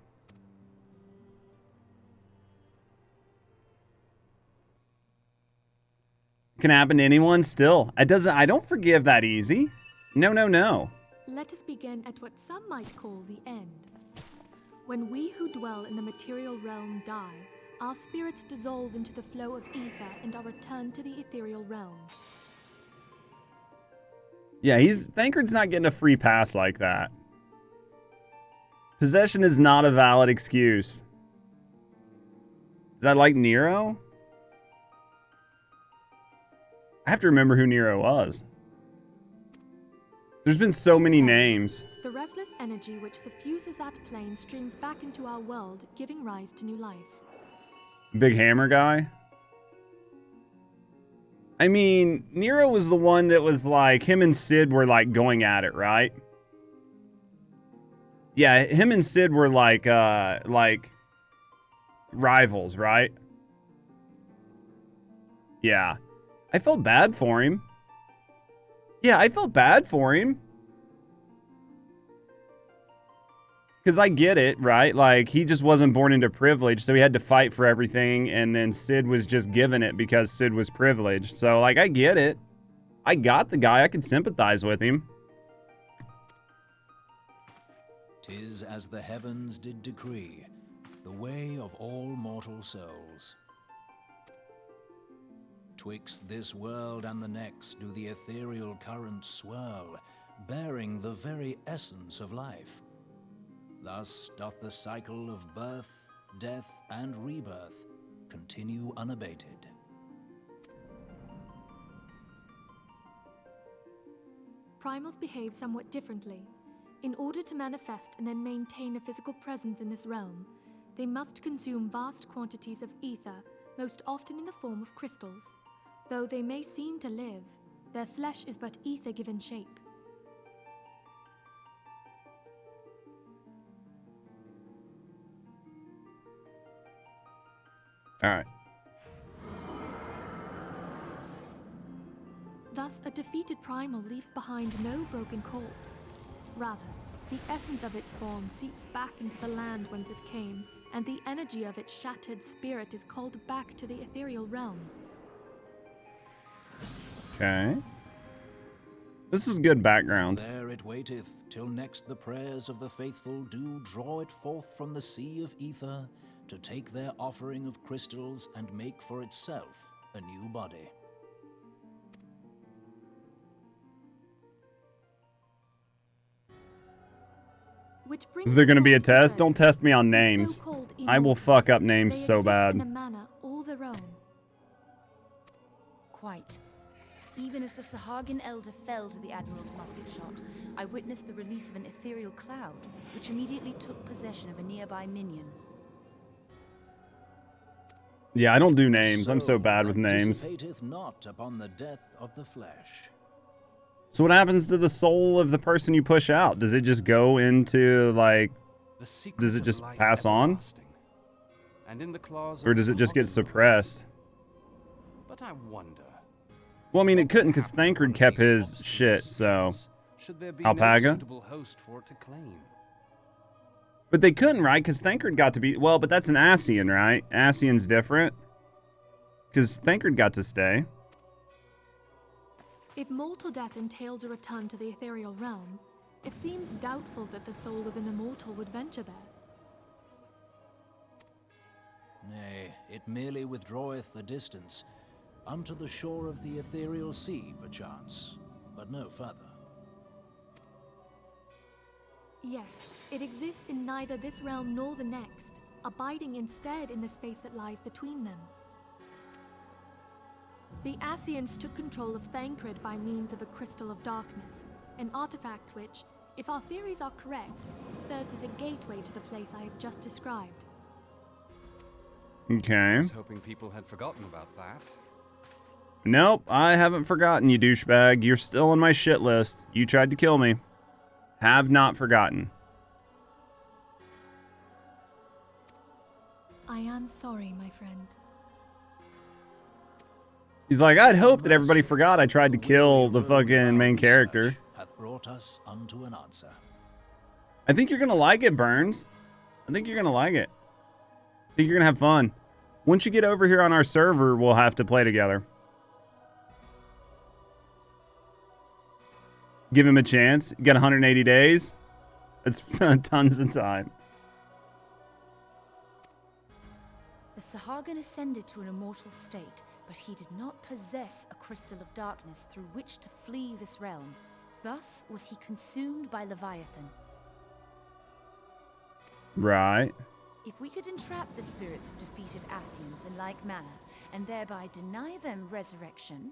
Can happen to anyone still. I don't forgive that easy. No, no, no. Let us begin at what some might call the end. When we who dwell in the material realm die, our spirits dissolve into the flow of ether and are returned to the ethereal realm. Yeah, Thancred's not getting a free pass like that. Possession is not a valid excuse. Did I like Nero? I have to remember who Nero was. There's been so many names. The restless energy which suffuses that plane streams back into our world, giving rise to new life. Big hammer guy? I mean, Nero was the one that was like, him and Sid were like going at it, right? Yeah, him and Sid were like rivals, right? Yeah. I felt bad for him. Yeah, I felt bad for him. Because I get it, right? Like, he just wasn't born into privilege, so he had to fight for everything, and then Sid was just given it because Sid was privileged. So, like, I get it. I got the guy. I could sympathize with him. 'Tis as the heavens did decree, the way of all mortal souls. Twixt this world and the next do the ethereal currents swirl, bearing the very essence of life. Thus doth the cycle of birth, death, and rebirth continue unabated. Primals behave somewhat differently. In order to manifest and then maintain a physical presence in this realm, they must consume vast quantities of ether, most often in the form of crystals. Though they may seem to live, their flesh is but ether given shape. All right. Thus, a defeated primal leaves behind no broken corpse. Rather, the essence of its form seeps back into the land whence it came, and the energy of its shattered spirit is called back to the ethereal realm. Okay. This is good background. There it waiteth, till next the prayers of the faithful do draw it forth from the sea of ether, to take their offering of crystals and make for itself a new body. Is there going to be a test? Don't test me on names. I will fuck up names so bad. In a manner all their own. Quite. Even as the Sahagin elder fell to the Admiral's musket shot, I witnessed the release of an ethereal cloud, which immediately took possession of a nearby minion. Yeah, I don't do names. I'm so bad with names. Not upon the death of the flesh. So what happens to the soul of the person you push out? Does it just go into, like, does it just pass on? Or does it just get suppressed? But I wonder. Well, I mean, it couldn't because Thancred kept his shit, so... Alpaga? But they couldn't, right? Because Thancred got to be... Well, but that's an Ascian, right? Ascian's different. Because Thancred got to stay. If mortal death entails a return to the ethereal realm, it seems doubtful that the soul of an immortal would venture there. Nay, it merely withdraweth the distance, unto the shore of the ethereal sea, perchance, but no further. Yes, it exists in neither this realm nor the next, abiding instead in the space that lies between them. The Ascians took control of Thancred by means of a crystal of darkness, an artifact which, if our theories are correct, serves as a gateway to the place I have just described. Okay. I was hoping people had forgotten about that. Nope, I haven't forgotten you, douchebag. You're still on my shit list. You tried to kill me. Have not forgotten. I am sorry, my friend. He's like, I'd hope that everybody forgot I tried to kill the fucking main character. Hath brought us unto an answer. I think you're gonna like it, Burns. I think you're gonna like it. I think you're gonna have fun. Once you get over here on our server, we'll have to play together. Give him a chance. You got 180 days. That's tons of time. The Sahagin ascended to an immortal state, but he did not possess a crystal of darkness through which to flee this realm. Thus was he consumed by Leviathan. Right. If we could entrap the spirits of defeated Ascians in like manner, and thereby deny them resurrection...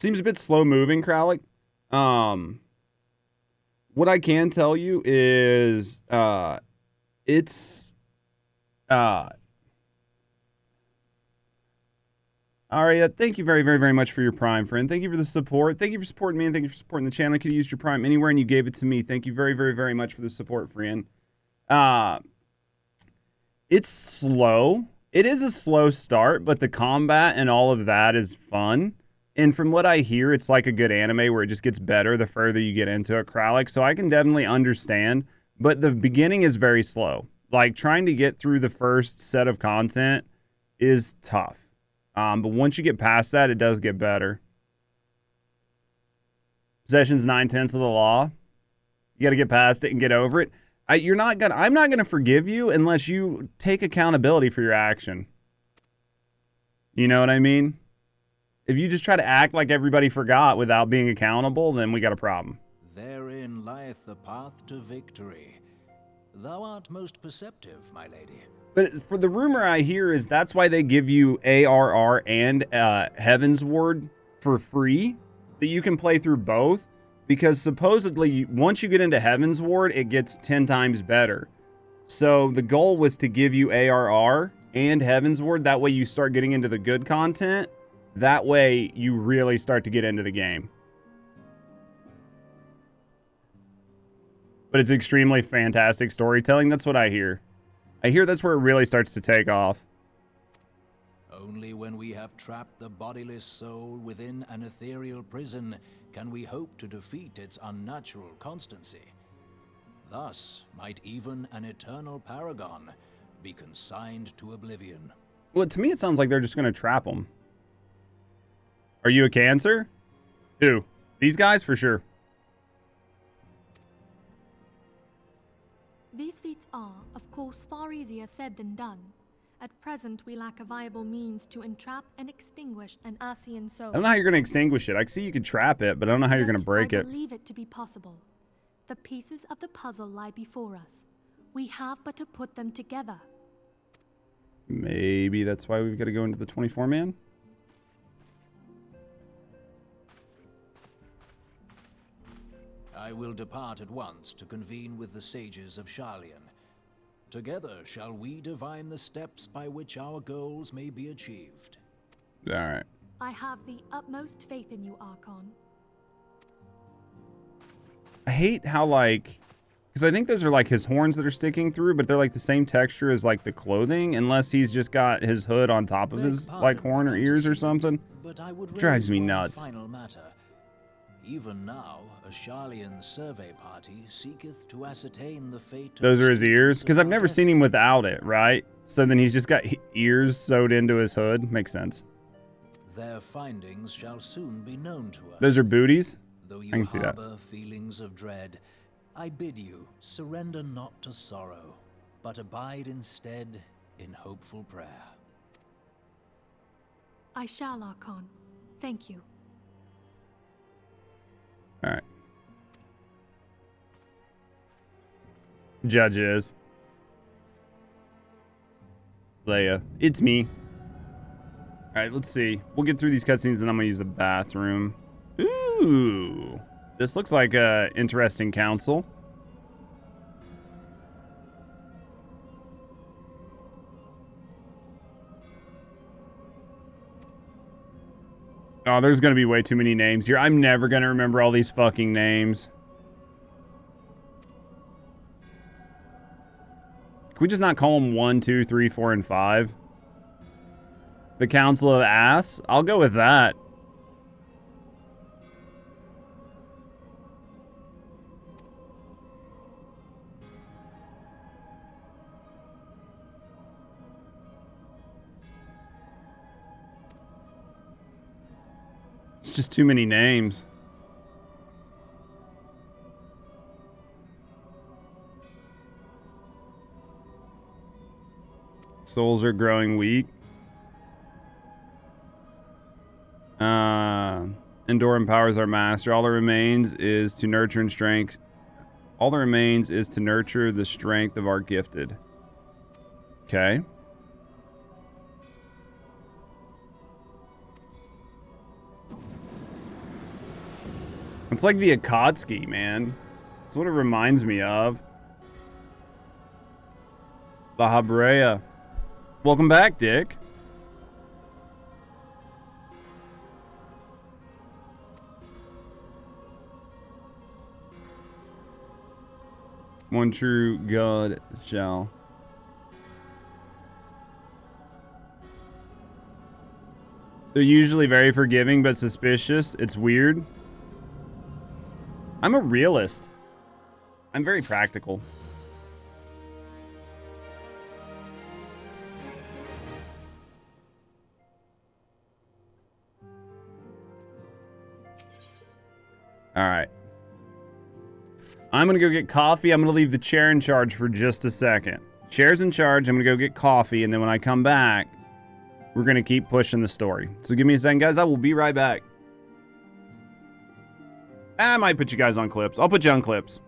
Seems a bit slow moving, Kralik. What I can tell you is it's Aria, thank you very, very, very much for your Prime, friend. Thank you for the support. Thank you for supporting me, and thank you for supporting the channel. I could have used your Prime anywhere, and you gave it to me. Thank you very, very, very much for the support, friend. It's slow. It is a slow start, but the combat and all of that is fun. And from what I hear, it's like a good anime where it just gets better the further you get into it, Kralik. So I can definitely understand, but the beginning is very slow. Like, trying to get through the first set of content is tough. But once you get past that, it does get better. Possession's 9/10 of the law. You got to get past it and get over it. I'm not gonna forgive you unless you take accountability for your action. You know what I mean? If you just try to act like everybody forgot without being accountable, then we got a problem. Therein lieth the path to victory. Thou art most perceptive, my lady. But for the rumor I hear is that's why they give you ARR and Heaven's Ward for free, that you can play through both, because supposedly once you get into Heaven's Ward, it gets 10 times better. So the goal was to give you ARR and Heaven's Ward. That way you start getting into the good content. That way you really start to get into the game. But it's extremely fantastic storytelling. That's what I hear. I hear that's where it really starts to take off. Only when we have trapped the bodiless soul within an ethereal prison can we hope to defeat its unnatural constancy. Thus might even an eternal paragon be consigned to oblivion. Well, to me it sounds like they're just going to trap them. Are you a Cancer? Who? These guys? For sure. These feats are, of course, far easier said than done. At present, we lack a viable means to entrap and extinguish an Ascian soul. I don't know how you're going to extinguish it. I see you could trap it, but I don't know how you're going to break it. I believe it to be possible. The pieces of the puzzle lie before us. We have but to put them together. Maybe that's why we've got to go into the 24-man? I will depart at once to convene with the sages of Sharlayan. Together shall we divine the steps by which our goals may be achieved. All right. I have the utmost faith in you, Archon. I hate how, like, because I think those are like his horns that are sticking through, but they're like the same texture as like the clothing, unless he's just got his hood on top of his like horn or ears or something. But I would drives me raise one nuts. final matter. Even now, a Sharlayan survey party seeketh to ascertain the fate of Those are his ears? Because I've our never seen him without it, right? So then he's just got ears sewed into his hood. Makes sense. Their findings shall soon be known to us. Those are booties? Though I you can see that. harbor feelings of dread, I bid you surrender not to sorrow, but abide instead in hopeful prayer. I shall, Archon. Thank you. All right. Judge is. Leia. It's me. All right, let's see. We'll get through these cutscenes, and I'm going to use the bathroom. Ooh. This looks like a interesting council. Oh, there's going to be way too many names here. I'm never going to remember all these fucking names. Can we just not call them 1, 2, 3, 4, and 5? The Council of Ass? I'll go with that. It's just too many names. Souls are growing weak. Endor empowers our master. All that remains is to nurture and strength. All that remains is to nurture the strength of our gifted. Okay. It's like the Akatsuki, man. That's what it reminds me of. The Habrea. Welcome back, Dick. One true God shall. They're usually very forgiving but suspicious. It's weird. I'm a realist. I'm very practical. All right. I'm going to go get coffee. I'm going to leave the chair in charge for just a second. Chair's in charge. I'm going to go get coffee. And then when I come back, we're going to keep pushing the story. So give me a second, guys. I will be right back. I might put you guys on clips. I'll put you on clips.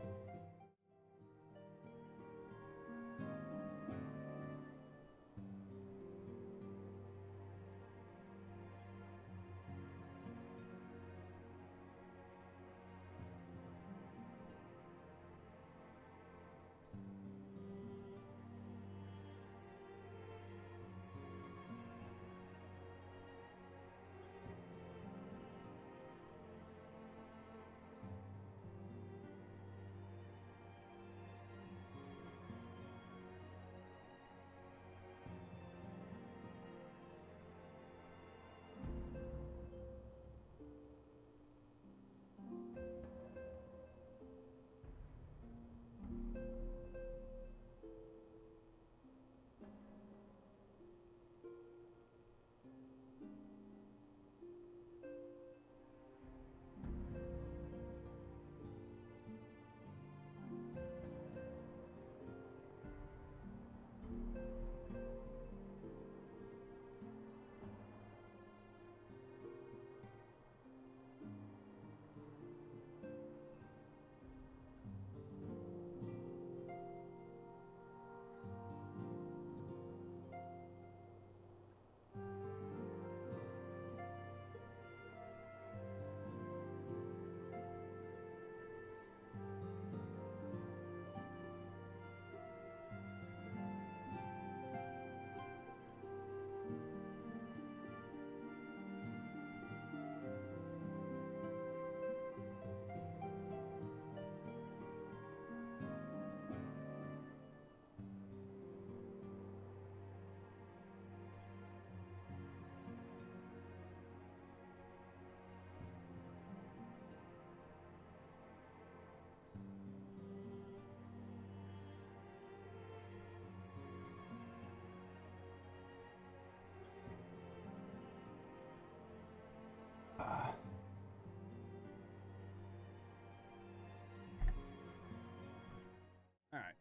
All right.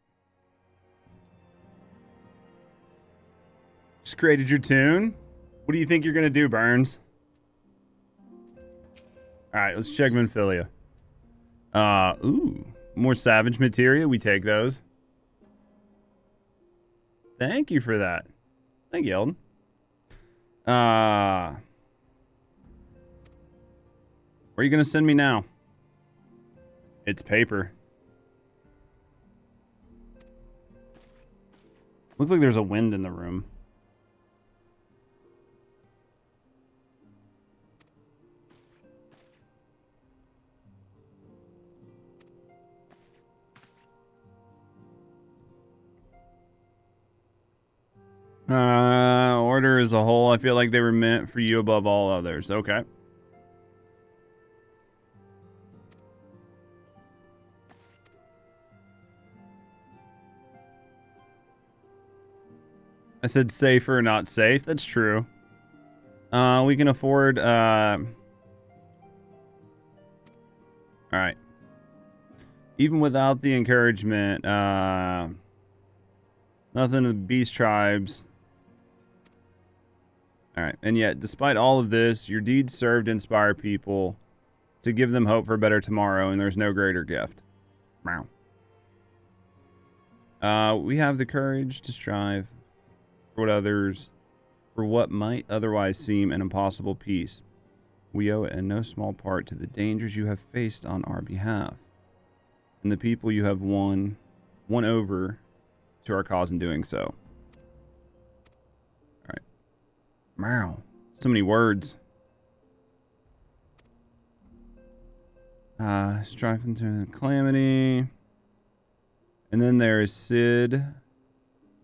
Just created your tune. What do you think you're going to do, Burns? All right, let's check Minfilia. Ooh, more savage materia. We take those. Thank you for that. Thank you, Eldon. Where are you going to send me now? It's paper. Looks like there's a wind in the room. Order as a whole, I feel like they were meant for you above all others. Okay. I said safer, not safe. That's true. We can afford, all right. Even without the encouragement, nothing of the beast tribes. All right. And yet, despite all of this, your deeds serve to inspire people, to give them hope for a better tomorrow, and there's no greater gift. Wow. We have the courage to strive for what might otherwise seem an impossible peace. We owe it in no small part to the dangers you have faced on our behalf, and the people you have won over to our cause in doing so. All right. Wow. So many words. Striving to calamity. And then there is Sid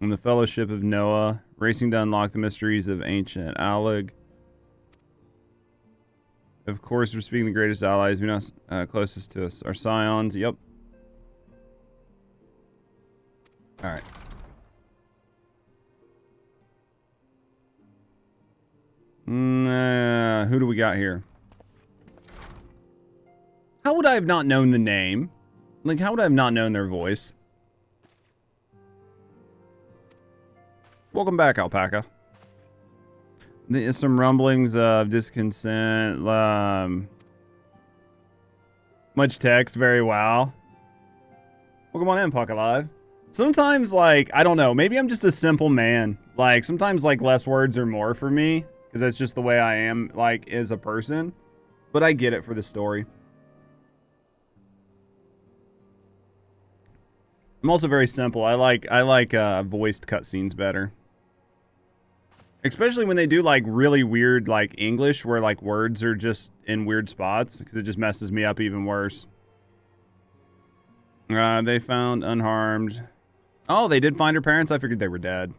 and the Fellowship of Noah, racing to unlock the mysteries of ancient Alig. Of course, we're speaking the greatest allies. We know closest to us are Scions. Yep. All right. Who do we got here? How would I have not known the name? Like, how would I have not known their voice? Welcome back, Alpaca. There's some rumblings of discontent. Much text, very wow. Welcome on in, Pocket Live. Sometimes, like, I don't know, maybe I'm just a simple man. Like, sometimes, like, less words are more for me, because that's just the way I am, like, as a person. But I get it for the story. I'm also very simple. I like voiced cutscenes better. Especially when they do, like, really weird, like, English, where, like, words are just in weird spots, because it just messes me up even worse. They found unharmed. Oh, they did find her parents? I figured they were dead.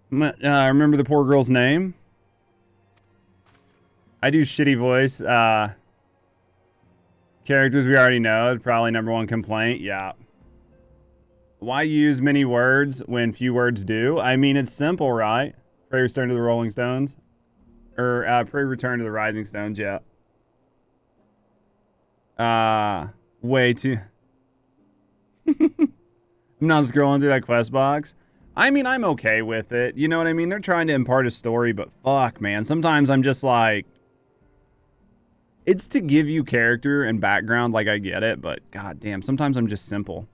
Remember the poor girl's name? I do shitty voice. Characters we already know. Probably #1 complaint. Yeah. Why use many words when few words do? I mean, it's simple, right? Pray return to the Rolling Stones. Or, pray return to the Rising Stones, yeah. Way too... I'm not scrolling through that quest box. I mean, I'm okay with it. You know what I mean? They're trying to impart a story, but fuck, man. Sometimes I'm just like... It's to give you character and background, like I get it, but goddamn, sometimes I'm just simple.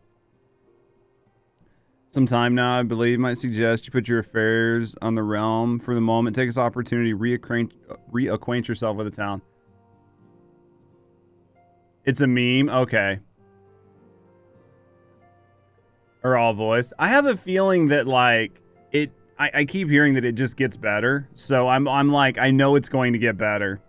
Sometime now, I believe, might suggest you put your affairs on the realm for the moment. Take this opportunity to reacquaint yourself with the town. It's a meme? Okay. Or all voiced. I have a feeling that, like, I keep hearing that it just gets better. So I'm like, I know it's going to get better.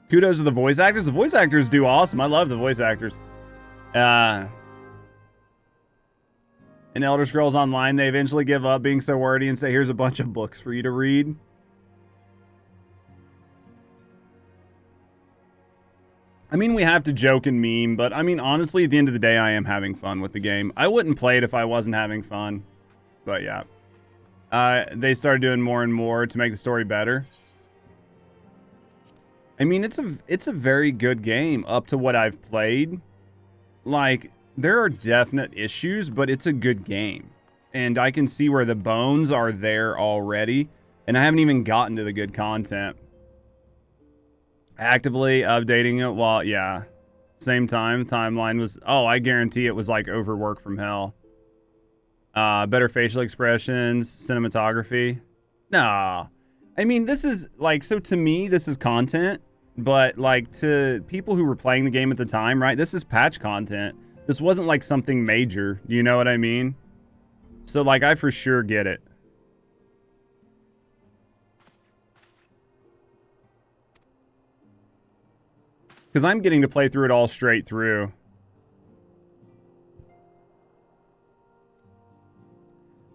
Kudos to the voice actors. The voice actors do awesome. I love the voice actors. In Elder Scrolls Online, they eventually give up being so wordy and say, here's a bunch of books for you to read. I mean, we have to joke and meme, but I mean, honestly, at the end of the day, I am having fun with the game. I wouldn't play it if I wasn't having fun. But yeah. They started doing more and more to make the story better. I mean, it's a very good game up to what I've played. Like, there are definite issues, but it's a good game. And I can see where the bones are there already. And I haven't even gotten to the good content. Actively updating it while, yeah. Same time, timeline was, oh, I guarantee it was like overwork from hell. Better facial expressions, cinematography. No. I mean, this is, like, so to me, this is content, but, like, to people who were playing the game at the time, right, this is patch content. This wasn't, like, something major, do you know what I mean? So, like, I for sure get it. Because I'm getting to play through it all straight through.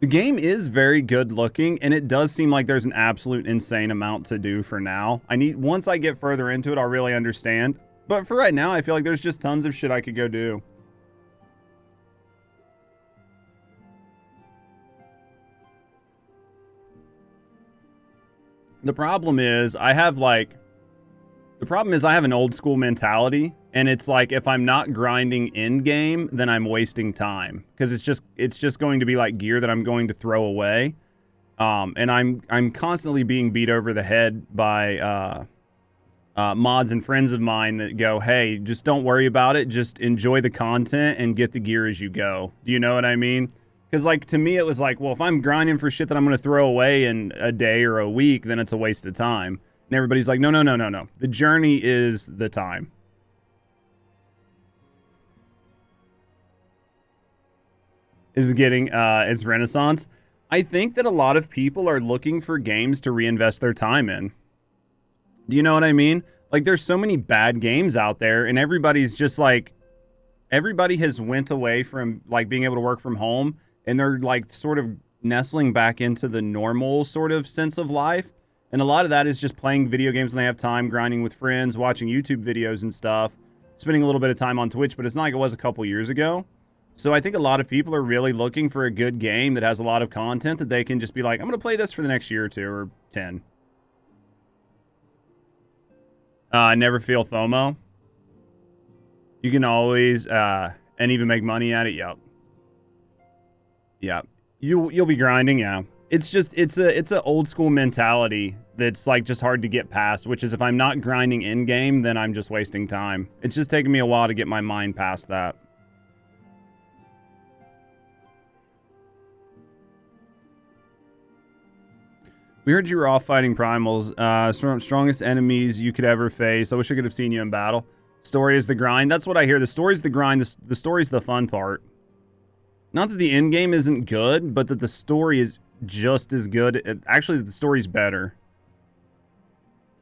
The game is very good looking, and it does seem like there's an absolute insane amount to do for now. Once I get further into it, I'll really understand. But for right now, I feel like there's just tons of shit I could go do. The problem is I have an old school mentality, and it's like if I'm not grinding in game, then I'm wasting time, because it's just going to be like gear that I'm going to throw away. And I'm constantly being beat over the head by mods and friends of mine that go, "Hey, just don't worry about it. Just enjoy the content and get the gear as you go." Do you know what I mean? Because, like, to me, it was like, well, if I'm grinding for shit that I'm going to throw away in a day or a week, then it's a waste of time. And everybody's like, no. The journey is the time. Is getting its renaissance. I think that a lot of people are looking for games to reinvest their time in. Do you know what I mean? Like, there's so many bad games out there, and everybody's just like, everybody has went away from, like, being able to work from home, and they're, like, sort of nestling back into the normal sort of sense of life. And a lot of that is just playing video games when they have time, grinding with friends, watching YouTube videos and stuff, spending a little bit of time on Twitch, but it's not like it was a couple years ago. So I think a lot of people are really looking for a good game that has a lot of content that they can just be like, I'm going to play this for the next year or 2 or 10. Never feel FOMO. You can always, and even make money at it. Yep. Yeah. You'll be grinding. Yeah. It's a old school mentality that's like just hard to get past, which is if I'm not grinding in game, then I'm just wasting time. It's just taking me a while to get my mind past that. We heard you were off fighting primals. Strongest enemies you could ever face. I wish I could have seen you in battle. Story is the grind. That's what I hear. The story's the grind. The story's the fun part. Not that the end game isn't good, but that the story is just as good. Actually, the story's better.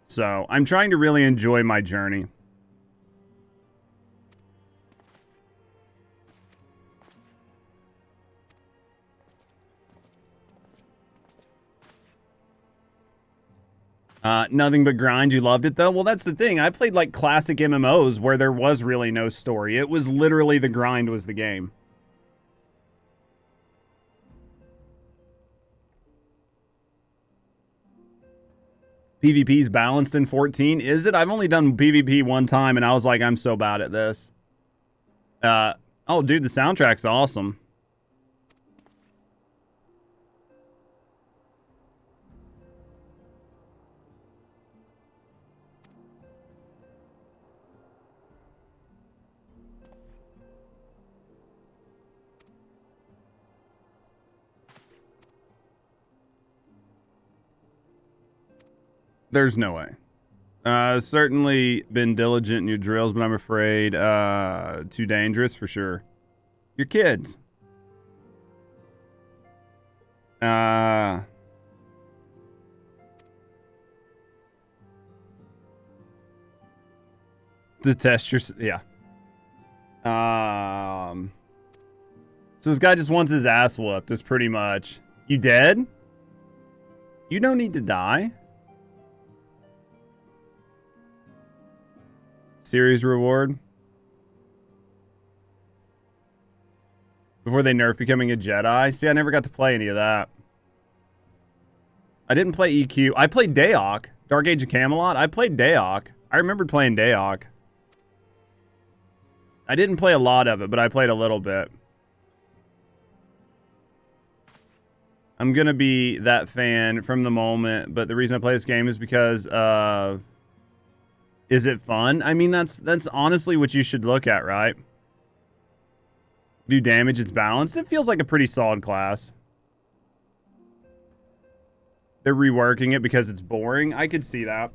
So, I'm trying to really enjoy my journey. Nothing but grind. You loved it, though? Well, that's the thing. I played, like, classic MMOs where there was really no story. It was literally the grind was the game. PvP's balanced in 14. Is it? I've only done PvP one time, and I was like, I'm so bad at this. Oh, dude, the soundtrack's awesome. There's no way. Certainly been diligent in your drills, but I'm afraid too dangerous for sure. Your kids. To test your... Yeah. So this guy just wants his ass whooped, is pretty much. You dead? You don't need to die. Series reward. Before they nerf becoming a Jedi. See, I never got to play any of that. I didn't play EQ. I played Daok. Dark Age of Camelot. I played Daok. I remembered playing Daok. I didn't play a lot of it, but I played a little bit. I'm going to be that fan from the moment, but the reason I play this game is because of... Is it fun? I mean, that's honestly what you should look at, right? Do damage, it's balanced. It feels like a pretty solid class. They're reworking it because it's boring. I could see that.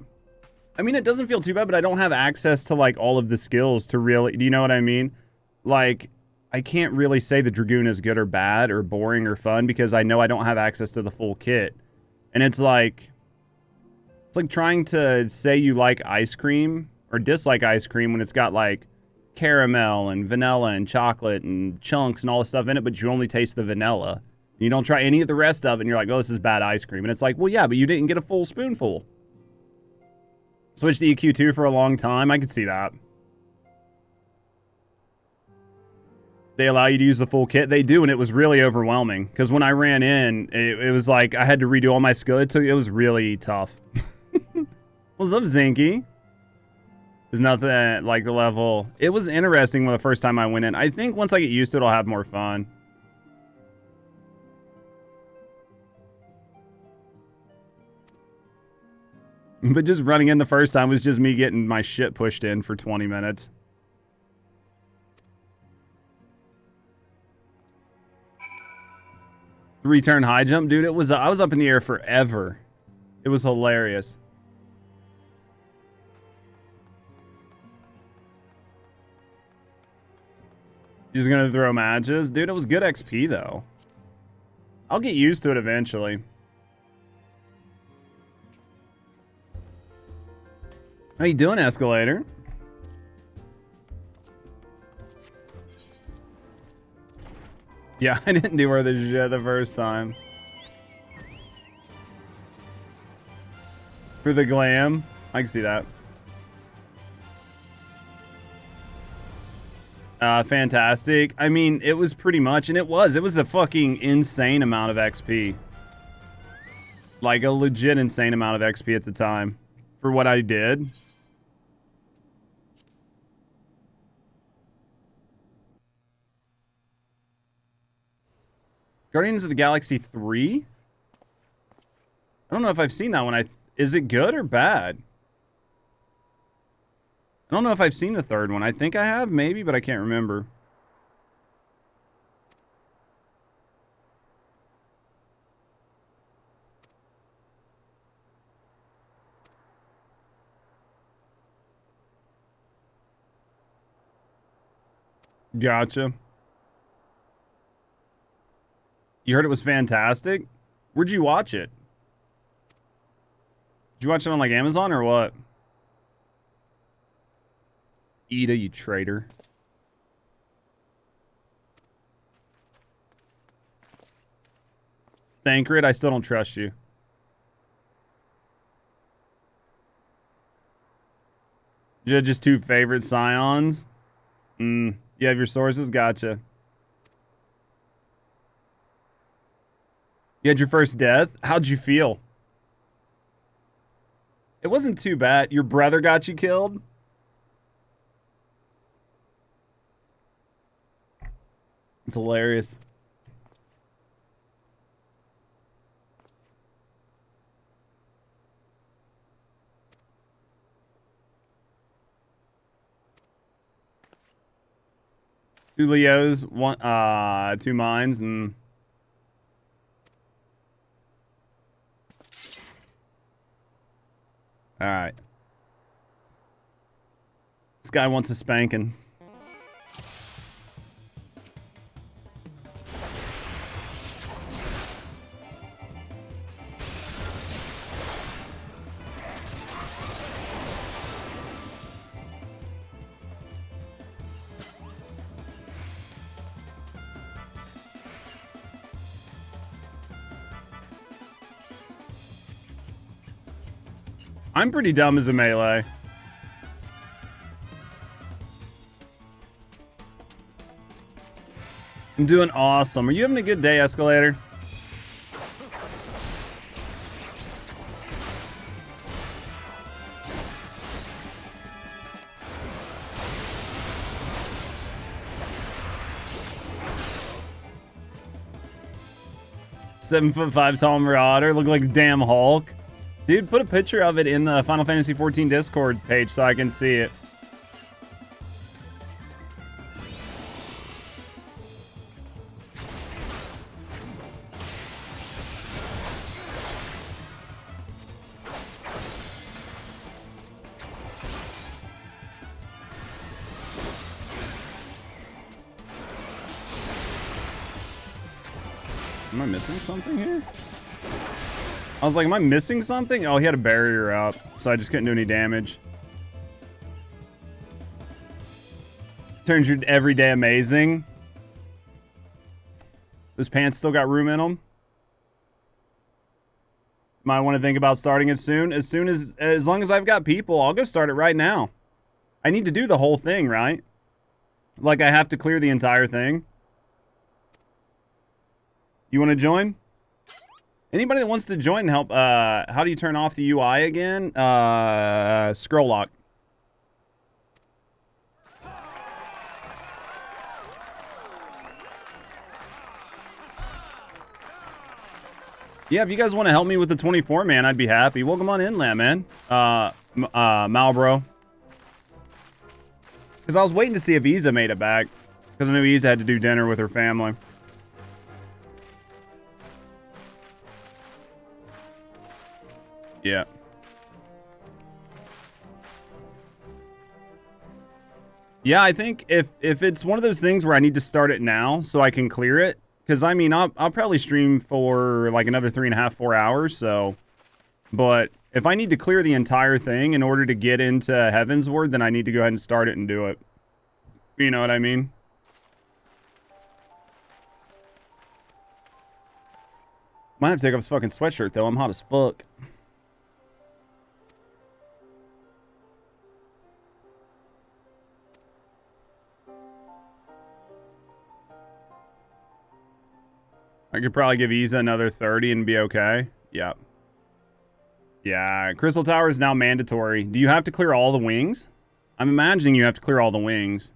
I mean, it doesn't feel too bad, but I don't have access to, like, all of the skills to really... Do you know what I mean? Like, I can't really say the Dragoon is good or bad or boring or fun because I know I don't have access to the full kit. And it's like... It's like trying to say you like ice cream or dislike ice cream when it's got like caramel and vanilla and chocolate and chunks and all this stuff in it, but you only taste the vanilla. You don't try any of the rest of it, and you're like, oh, this is bad ice cream. And it's like, well, yeah, but you didn't get a full spoonful. Switched to EQ2 for a long time. I could see that. They allow you to use the full kit. They do, and it was really overwhelming. Because when I ran in, it was like I had to redo all my skill. It was really tough. What's up, Zinky? There's nothing like the level. It was interesting when the first time I went in. I think once I get used to it, I'll have more fun. But just running in the first time was just me getting my shit pushed in for 20 minutes. Three-turn high jump, dude. I was up in the air forever. It was hilarious. Just gonna throw matches, dude. It was good XP though. I'll get used to it eventually. How you doing, Escalator? Yeah, I didn't do worth the shit the first time. For the glam, I can see that. Fantastic. I mean, it was pretty much, and it was a fucking insane amount of XP. Like a legit insane amount of XP at the time for what I did. Guardians of the Galaxy 3? I don't know if I've seen that one. Is it good or bad? I don't know if I've seen the third one. I think I have, maybe, but I can't remember. Gotcha. You heard it was fantastic? Where'd you watch it? Did you watch it on like Amazon or what? Ida, you traitor. Thancred, I still don't trust you. Judge's two favorite scions? You have your sources? Gotcha. You had your first death? How'd you feel? It wasn't too bad. Your brother got you killed? It's hilarious. Two Leos, one, two mines. All right. This guy wants a spanking. I'm pretty dumb as a melee. I'm doing awesome. Are you having a good day, Escalator? "7'5" tall marauder, look like a damn Hulk. Dude, put a picture of it in the Final Fantasy XIV Discord page so I can see it. Am I missing something here? I was like, am I missing something? Oh, he had a barrier up, so I just couldn't do any damage. Turns your everyday amazing. Those pants still got room in them. Might want to think about starting it soon. As long as I've got people, I'll go start it right now. I need to do the whole thing, right? Like I have to clear the entire thing. You want to join? Anybody that wants to join and help, how do you turn off the UI again? Scroll lock. Yeah, if you guys want to help me with the 24, man, I'd be happy. Welcome on in, man. Malbro. Because I was waiting to see if Isa made it back. Because I knew Isa had to do dinner with her family. Yeah. Yeah, I think if it's one of those things where I need to start it now so I can clear it. Because, I mean, I'll probably stream for like another 3.5, 4 hours, so... But if I need to clear the entire thing in order to get into Heavensward, then I need to go ahead and start it and do it. You know what I mean? Might have to take off this fucking sweatshirt, though. I'm hot as fuck. I could probably give Isa another 30 and be okay. Yeah. Yeah, Crystal Tower is now mandatory. Do you have to clear all the wings? I'm imagining you have to clear all the wings.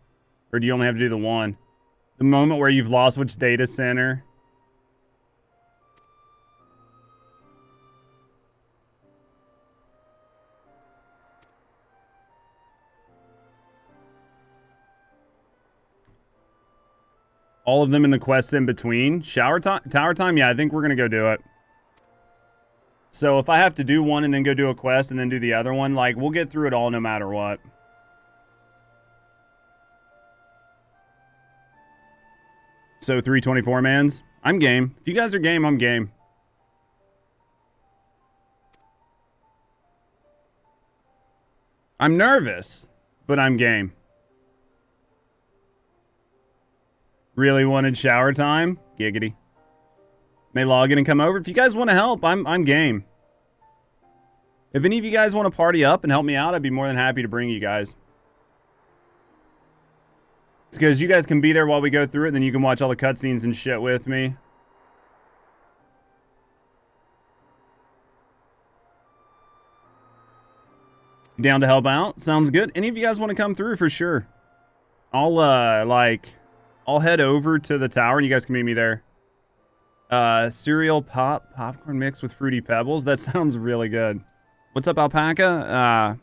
Or do you only have to do the one? The moment where you've lost which data center? All of them in the quests in between. Tower time? Yeah, I think we're going to go do it. So if I have to do one and then go do a quest and then do the other one, like, we'll get through it all no matter what. So 324 mans? I'm game. If you guys are game, I'm game. I'm nervous, but I'm game. Really wanted shower time? Giggity. May log in and come over. If you guys want to help, I'm game. If any of you guys want to party up and help me out, I'd be more than happy to bring you guys. It's because you guys can be there while we go through it, then you can watch all the cutscenes and shit with me. Down to help out? Sounds good. Any of you guys want to come through for sure? I'll head over to the tower and you guys can meet me there. Cereal popcorn mix with fruity pebbles. That sounds really good. What's up, Alpaca?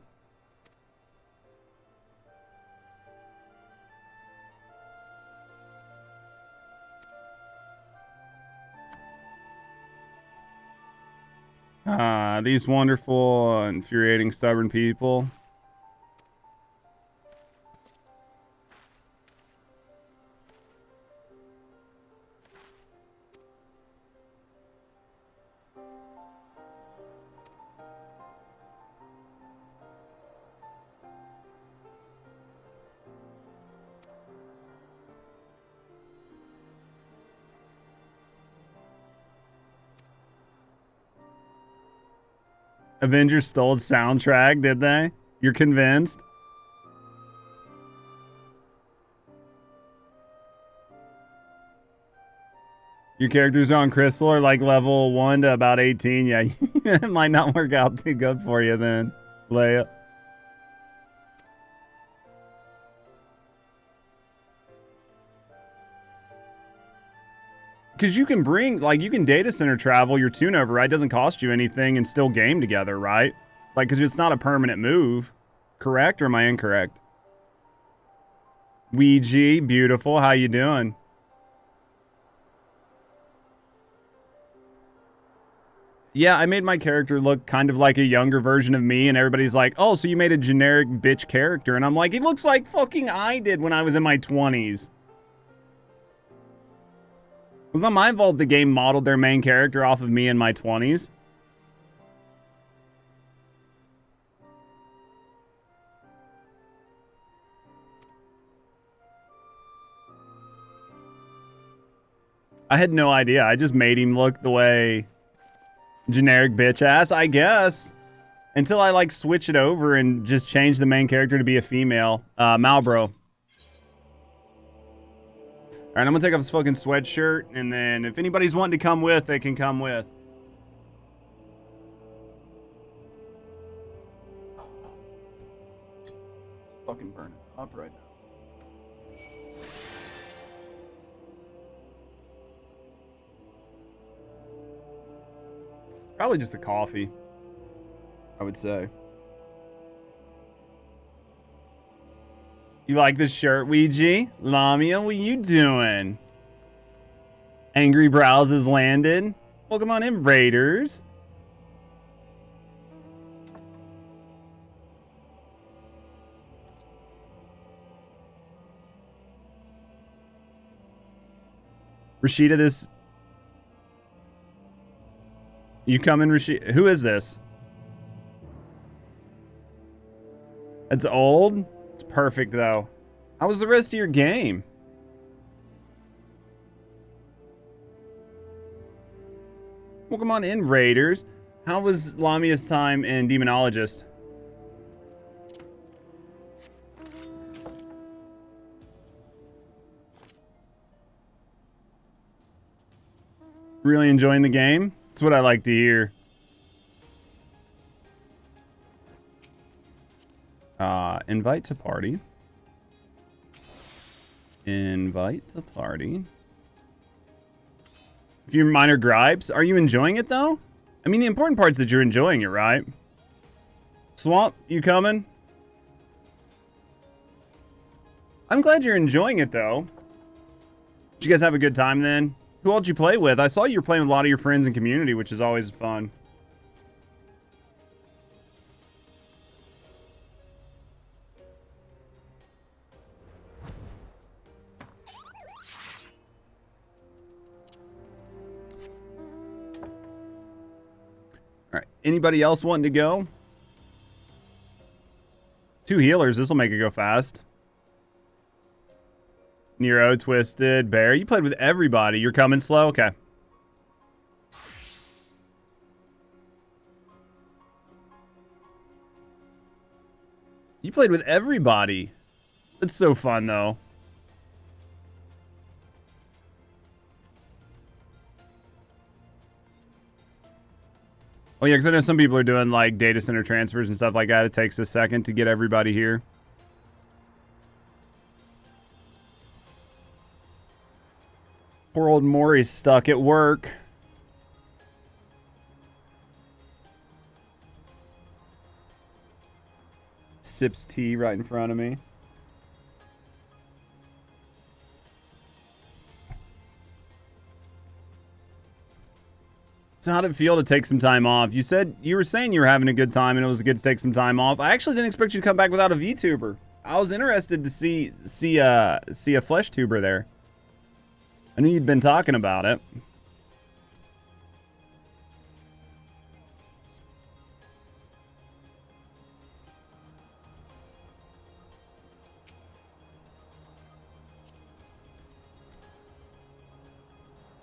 These wonderful, infuriating, stubborn people. Avengers stole soundtrack, did they? You're convinced? Your characters on Crystal are like level 1 to about 18. Yeah, it might not work out too good for you then, Leia. Because you can bring, like, you can data center travel your tune over, right? It doesn't cost you anything and still game together, right? Like, because it's not a permanent move. Correct, or am I incorrect? Ouija, beautiful. How you doing? Yeah, I made my character look kind of like a younger version of me, and everybody's like, oh, so you made a generic bitch character. And I'm like, it looks like fucking I did when I was in my 20s. It was not my fault the game modeled their main character off of me in my 20s. I had no idea. I just made him look the way generic bitch ass, I guess. Until I like switch it over and just change the main character to be a female. Malbro. Alright, I'm gonna take off this fucking sweatshirt, and then if anybody's wanting to come with, they can come with. Fucking burn it up right now. Probably just the coffee, I would say. You like this shirt, Ouija? Lamia, what you doing? Angry Brows has landed. Welcome on in, Raiders. Rashida, this... You coming, Rashida? Who is this? It's old? It's perfect, though. How was the rest of your game? Welcome on in, Raiders. How was Lamia's time in Demonologist? Really enjoying the game? That's what I like to hear. Invite to party. Invite to party. A few minor gripes. Are you enjoying it, though? I mean, the important part's that you're enjoying it, right? Swamp, you coming? I'm glad you're enjoying it, though. Did you guys have a good time, then? Who all did you play with? I saw you were playing with a lot of your friends and community, which is always fun. All right. Anybody else wanting to go? 2 healers. This will make it go fast. Nero, Twisted, Bear. You played with everybody. You're coming slow? Okay. You played with everybody. That's so fun, though. Oh, yeah, because I know some people are doing, like, data center transfers and stuff like that. It takes a second to get everybody here. Poor old Maury's stuck at work. Sips tea right in front of me. So how did it feel to take some time off? You were saying you were having a good time and it was good to take some time off. I actually didn't expect you to come back without a VTuber. I was interested to see a flesh tuber there. I knew you'd been talking about it.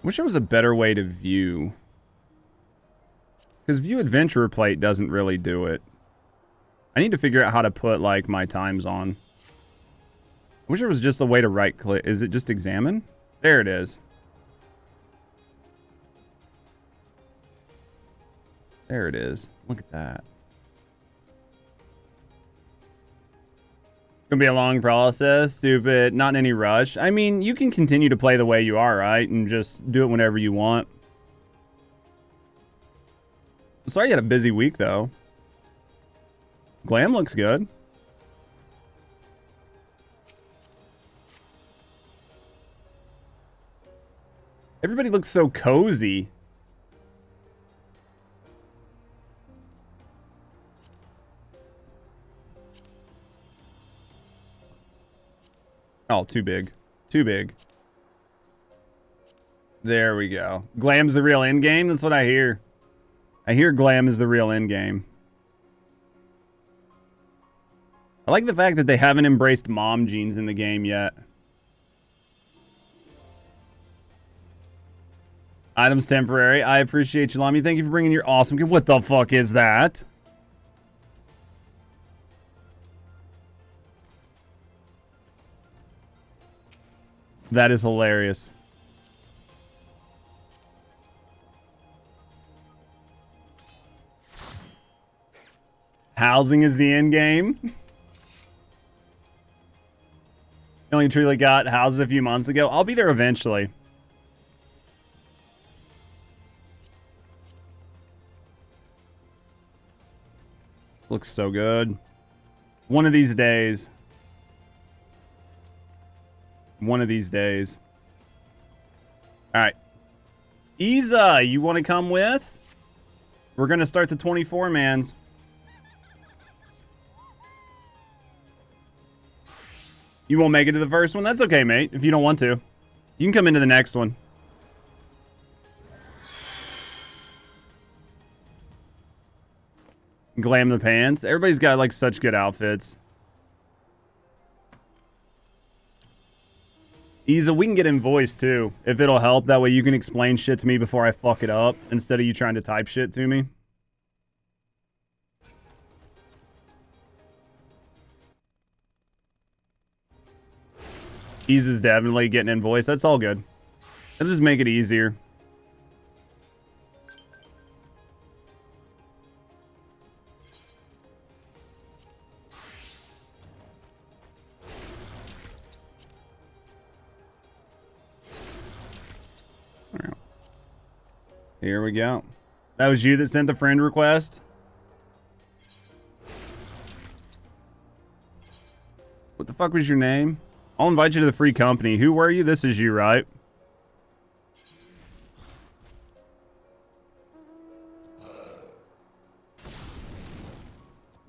Wish there was a better way to view. Because view adventurer plate doesn't really do it. I need to figure out how to put, like, my times on. I wish there was just a way to right click. Is it just examine? There it is. There it is. Look at that. Gonna be a long process, stupid. Not in any rush. I mean, you can continue to play the way you are, right? And just do it whenever you want. Sorry you had a busy week, though. Glam looks good. Everybody looks so cozy. Oh, too big. Too big. There we go. Glam's the real end game? That's what I hear. I hear glam is the real end game. I like the fact that they haven't embraced mom jeans in the game yet. Items temporary. I appreciate you, Lami. Thank you for bringing your awesome gift. What the fuck is that? That is hilarious. Housing is the end game. Only truly got houses a few months ago. I'll be there eventually. Looks so good. One of these days. One of these days. All right. Isa, you want to come with? We're going to start the 24-mans. You won't make it to the first one? That's okay, mate, if you don't want to. You can come into the next one. Glam the pants. Everybody's got, like, such good outfits. Isa, we can get invoiced, too, if it'll help. That way you can explain shit to me before I fuck it up, instead of you trying to type shit to me. Isa's definitely getting invoiced. That's all good. It'll just make it easier. Here we go. That was you that sent the friend request? What the fuck was your name? I'll invite you to the free company. Who were you? This is you, right?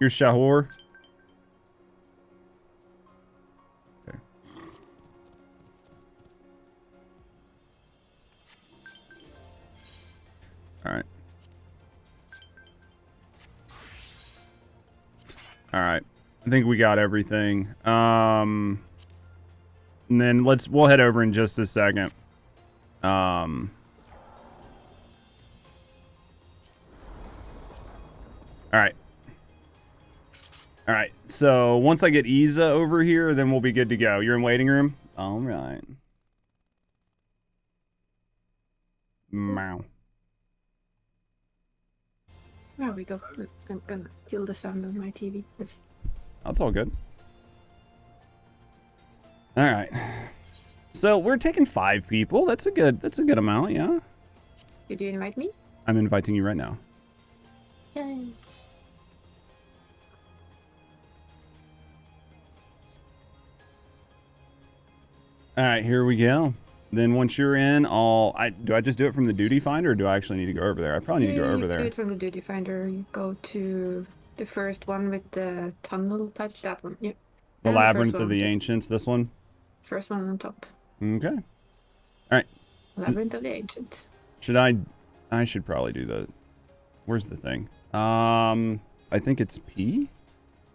You're Shahor? Okay. Alright. Alright. I think we got everything. And then we'll head over in just a second. Alright. Alright, so once I get Isa over here, then we'll be good to go. You're in waiting room? Alright. Meow. There we go. I'm gonna kill the sound on my TV. That's all good. Alright. So we're taking 5 people. That's a good amount, yeah. Did you invite me? I'm inviting you right now. Yes. Alright, here we go. Then once you're in, do I just do it from the duty finder, or do I actually need to go over there? I probably need to go over there. Do it from the duty finder. You go to the first one with the tunnel type, that one. Yep. The Labyrinth of the Ancients, this one? First one on top. Okay. Alright. Labyrinth of the Ancients. I should probably do the... Where's the thing? I think it's P?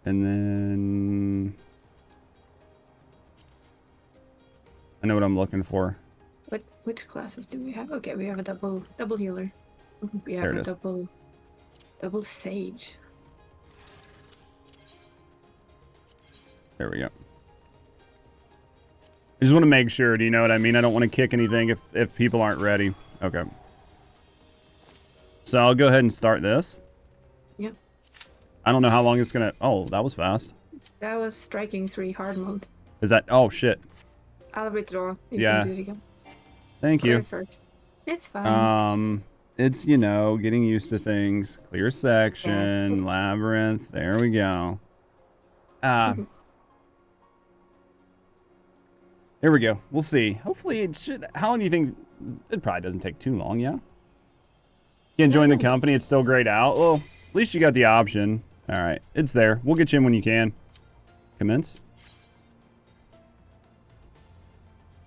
And then... I know what I'm looking for. Which classes do we have? Okay, we have a double healer. We have a double sage. There we go. I just want to make sure, do you know what I mean? I don't want to kick anything if people aren't ready. Okay. So I'll go ahead and start this. Yep. I don't know how long it's gonna... Oh, that was fast. That was striking 3 hard mode. Is that... Oh, shit. I'll withdraw. You yeah. can do it again. Thank you. First. It's fine. It's, you know, getting used to things. Clear section, labyrinth. There we go. Here we go. We'll see. Hopefully it should... How long do you think... It probably doesn't take too long, yeah? You enjoying the company? It's still grayed out? Well, at least you got the option. All right. It's there. We'll get you in when you can. Commence.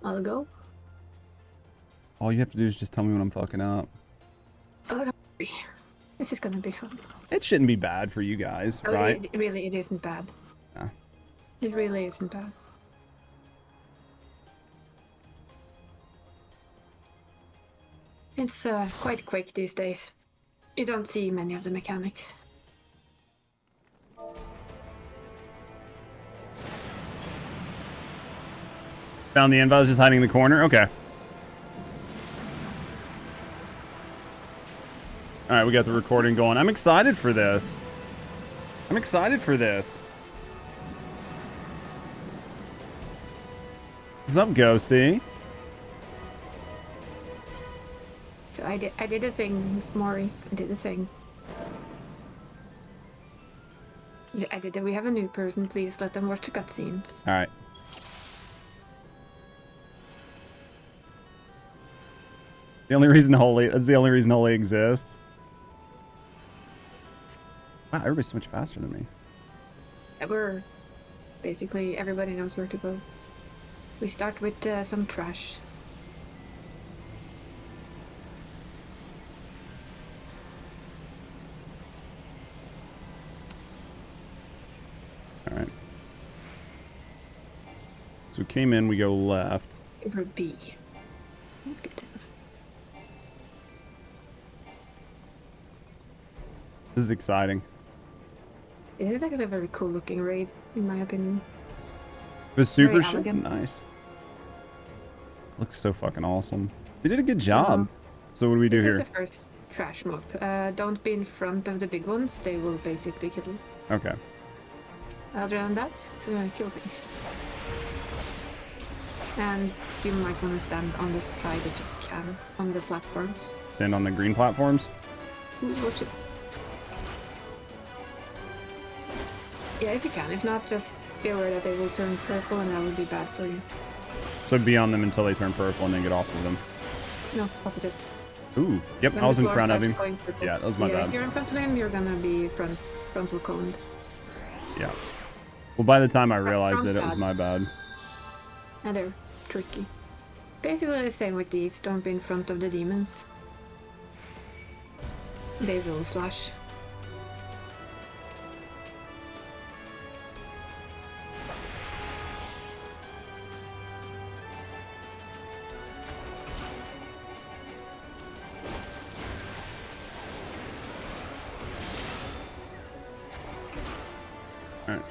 I'll go. All you have to do is just tell me when I'm fucking up. This is gonna be fun. It shouldn't be bad for you guys, right? It isn't bad. Yeah. It really isn't bad. It's quite quick these days. You don't see many of the mechanics. Found the invites just hiding in the corner? Okay. Alright, we got the recording going. I'm excited for this. I'm excited for this. What's up, Ghosty? So I did a thing, Maury. I did a thing. I did it. We have a new person. Please let them watch the cutscenes. Alright. The only reason that's the only reason Holy exists. Wow, everybody's so much faster than me. We're basically everybody knows where to go. We start with some trash. All right. So we came in, we go left. Over B. That's good. This is exciting. It is actually a very cool looking raid, in my opinion. The super nice. Looks so fucking awesome. They did a good job. So what do we do here? This is the first trash mob. Don't be in front of the big ones. They will basically kill you. Okay. Other than that, kill things. And you might want to stand on the side if you can, on the platforms. Stand on the green platforms? Ooh, watch it. Yeah, if you can. If not, just be aware that they will turn purple and that will be bad for you. So be on them until they turn purple and then get off of them. No, opposite. Ooh, yep, When I was the in floor front of starts him. going purple. Yeah, that was my bad. If you're in front of him, you're gonna be frontal coned. Yeah. Well, by the time I realized that it was my bad. And they're tricky. Basically the same with these. Don't be in front of the demons. They will slash. Alright.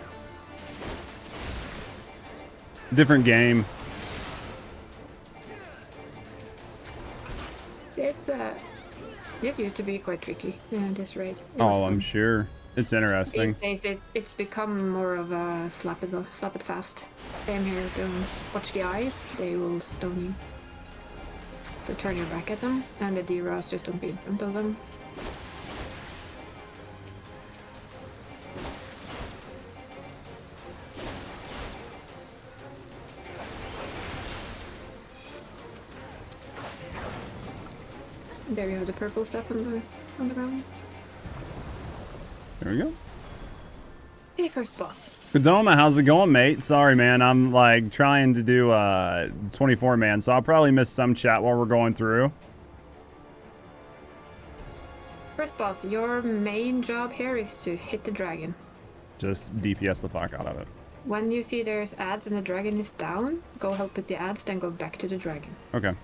Different game. This used to be quite tricky. Yeah, this raid. Oh, I'm sure. It's interesting. These days, it's become more of a slap it fast. Same here. Don't watch the eyes. They will stone you. So turn your back at them, and the D-Ross just don't be in front of them. There you have the purple stuff on the ground. There we go. Hey, first boss. Kodoma, how's it going, mate? Sorry, man. I'm like trying to do 24 man, so I'll probably miss some chat while we're going through. First boss, your main job here is to hit the dragon. Just DPS the fuck out of it. When you see there's ads and the dragon is down, go help with the ads, then go back to the dragon. Okay.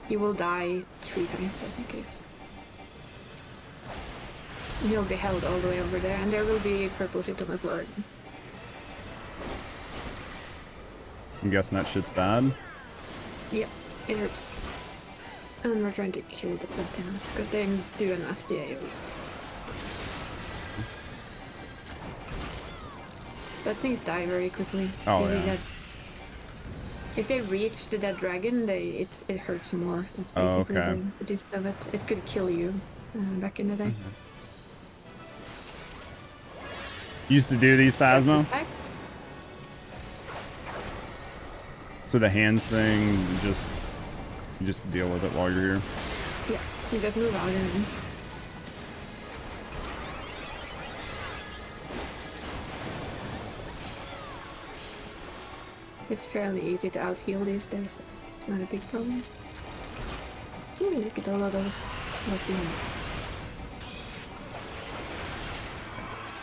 He will die 3 times, I think it is. He'll be held all the way over there, and there will be purple shit on the floor. I'm guessing that shit's bad. Yep, it hurts. And we're trying to kill the platinums, because they do an nasty AoE. But things die very quickly. Oh, yeah. If they reach the dead dragon, it hurts more. It's basically the gist of it. It could kill you back in the day. Used to do these Phasmo? So the hands thing, you just deal with it while you're here. Yeah, you just move out and it's fairly easy to out-heal these days. It's not a big problem. Ooh, look at all of those things.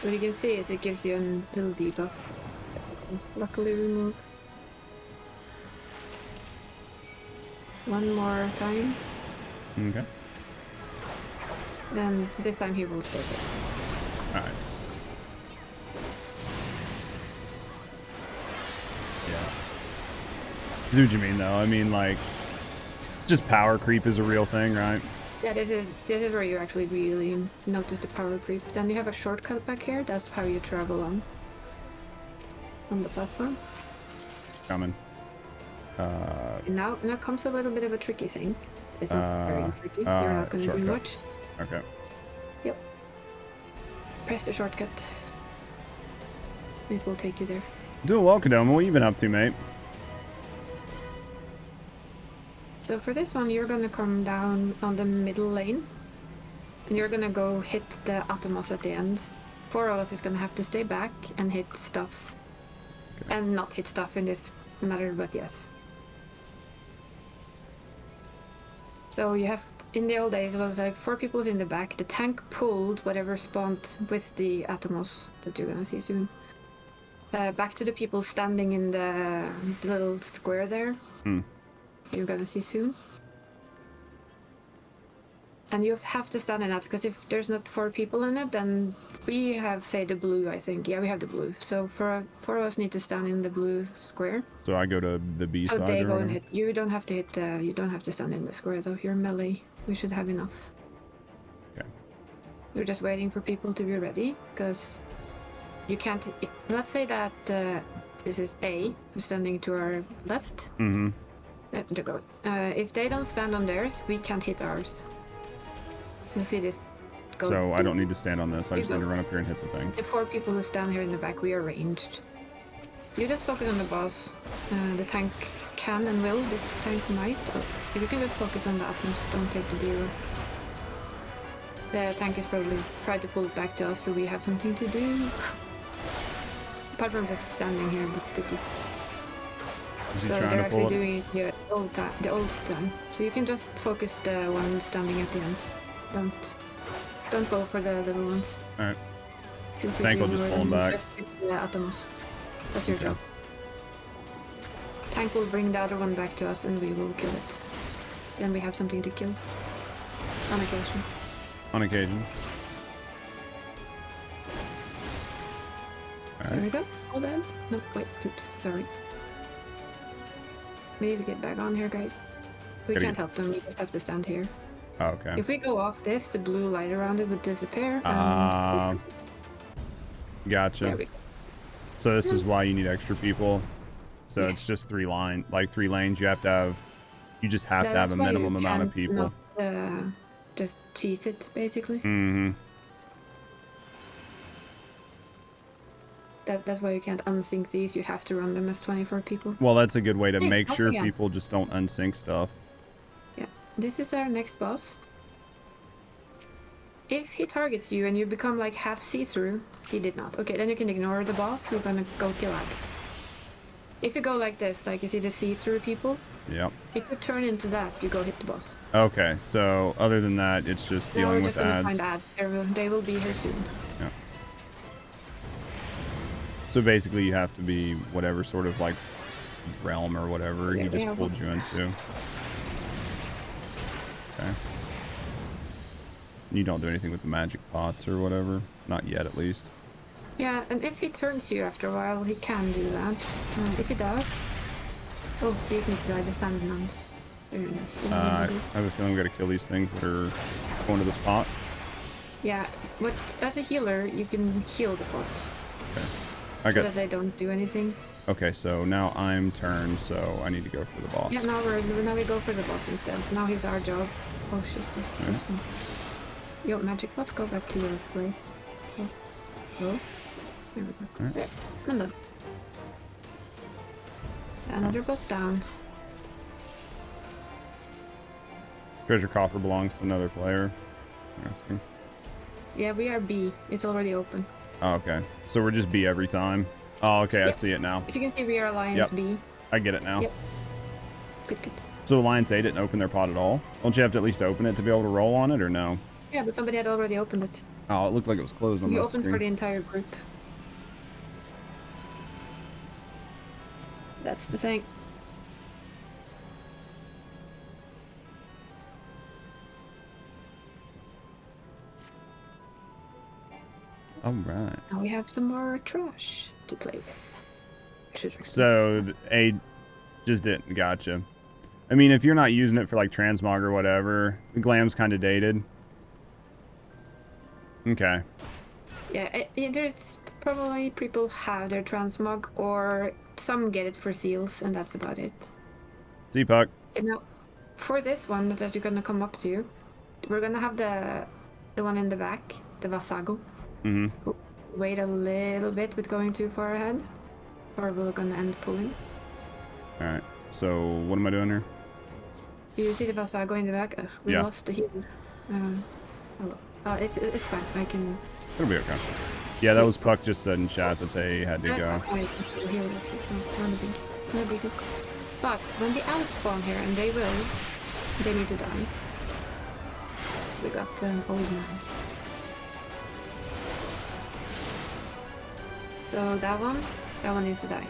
What you can see is it gives you a little debuff. Luckily remove. one more time. Okay. Then this time he will stay there. Alright. Yeah. I see what you mean, though. I mean, like, just power creep is a real thing, right? Yeah, this is where you actually really notice the power creep. Then you have a shortcut back here. That's how you travel on the platform. Coming. And now comes a little bit of a tricky thing. It's not very tricky. You're not going to do much. Okay. Yep. Press the shortcut. It will take you there. Doing well, Kadoma. What you been up to, mate? So for this one, you're going to come down on the middle lane. And you're going to go hit the Atomos at the end. 4 of us is going to have to stay back and hit stuff. Okay. And not hit stuff in this matter, but yes. So you have, in the old days, it was like 4 people in the back. The tank pulled whatever spawned with the Atomos that you're going to see soon. Back to the people standing in the little square there. You're gonna see soon. And you have to stand in that, because if there's not 4 people in it, then we have, say, the blue, I think. Yeah, we have the blue. So 4 of us need to stand in the blue square. So I go to the B side. So they go and hit. You don't have to hit you don't have to stand in the square, though. You're melee. We should have enough. Okay. We're just waiting for people to be ready, because you can't... Let's say that this is A, who's standing to our left. Mm-hmm. There go. If they don't stand on theirs, we can't hit ours. You'll see this go. So I don't need to stand on this. I just need to run up here and hit the thing. The 4 people who stand here in the back, we are ranged. You just focus on the boss. The tank can and will. This tank might. If you can just focus on the Atmos, don't take the Dero. The tank is probably trying to pull it back to us, so we have something to do. Apart from just standing here, but pity. So they're actually doing it the old time. So you can just focus the one standing at the end. Don't go for the little ones. Alright. I think we'll just pull them back. Just hit the Atomos. That's your job. Tank will bring the other one back to us and we will kill it. Then we have something to kill. On occasion. On occasion. Alright. There we go. All dead. No, wait. Oops. Sorry. We need to get back on here, guys. We can't help them, we just have to stand here. Oh, okay. If we go off this, the blue light around it would disappear. Gotcha. There we go. So this is why you need extra people. So it's just 3 lanes. You have to have. You just have to have a minimum amount of people. Not, just cheese it, basically. Mm-hmm. That's why you can't unsync these. You have to run them as 24 people. Well, that's a good way to make sure people just don't unsync stuff. Yeah. This is our next boss. If he targets you and you become like half see-through, he did not. Okay, then you can ignore the boss. You're gonna go kill ads. If you go like this, like you see the see-through people. Yep. If you turn into that, you go hit the boss. Okay, so other than that, it's just dealing with ads. Find ads. They will be here soon. Yeah. So basically, you have to be whatever sort of like realm or whatever he just pulled you into. Okay. You don't do anything with the magic pots or whatever. Not yet, at least. Yeah, and if he turns you after a while, he can do that. If he does... Oh, these need to die, the sand nuns. Very nice. I have a feeling we gotta kill these things that are going to this pot. Yeah, but as a healer, you can heal the pot. Okay. So that they don't do anything. Okay, so now I'm turned, so I need to go for the boss. Yeah, now we go for the boss instead. Now he's our job. Oh shit, this one. Yo, magic pot, go back to your place. Oh. There we go. Right. There. And then. Another boss down. Treasure coffer belongs to another player. Interesting. Yeah, we are B. It's already open. Oh, okay. So we're just B every time. Oh, okay. Yep. I see it now. As you can see, we are Alliance B. I get it now. Yep. Good. So Alliance A didn't open their pot at all? Don't you have to at least open it to be able to roll on it, or no? Yeah, but somebody had already opened it. Oh, it looked like it was closed on the screen. You opened for the entire group. That's the thing. All right. Now we have some more trash to play with. So A just didn't. Gotcha. I mean, if you're not using it for like transmog or whatever, the glam's kind of dated. Okay. Yeah, there's probably people have their transmog, or some get it for seals, and that's about it. See, Puck. And now, for this one that you're gonna come up to, we're gonna have the one in the back, the Vasago. Mm-hmm. Wait a little bit with going too far ahead, or we're gonna end pulling. All right. So what am I doing here? You see the Vasago in the back? We Yeah. lost the heal. It's fine. I can. It'll be okay. Yeah, that was Puck just said in chat that they had to go. I can heal this. It's not a big deal. But when the ants spawn here, and they will, they need to die. We got an old man. So that one needs to die.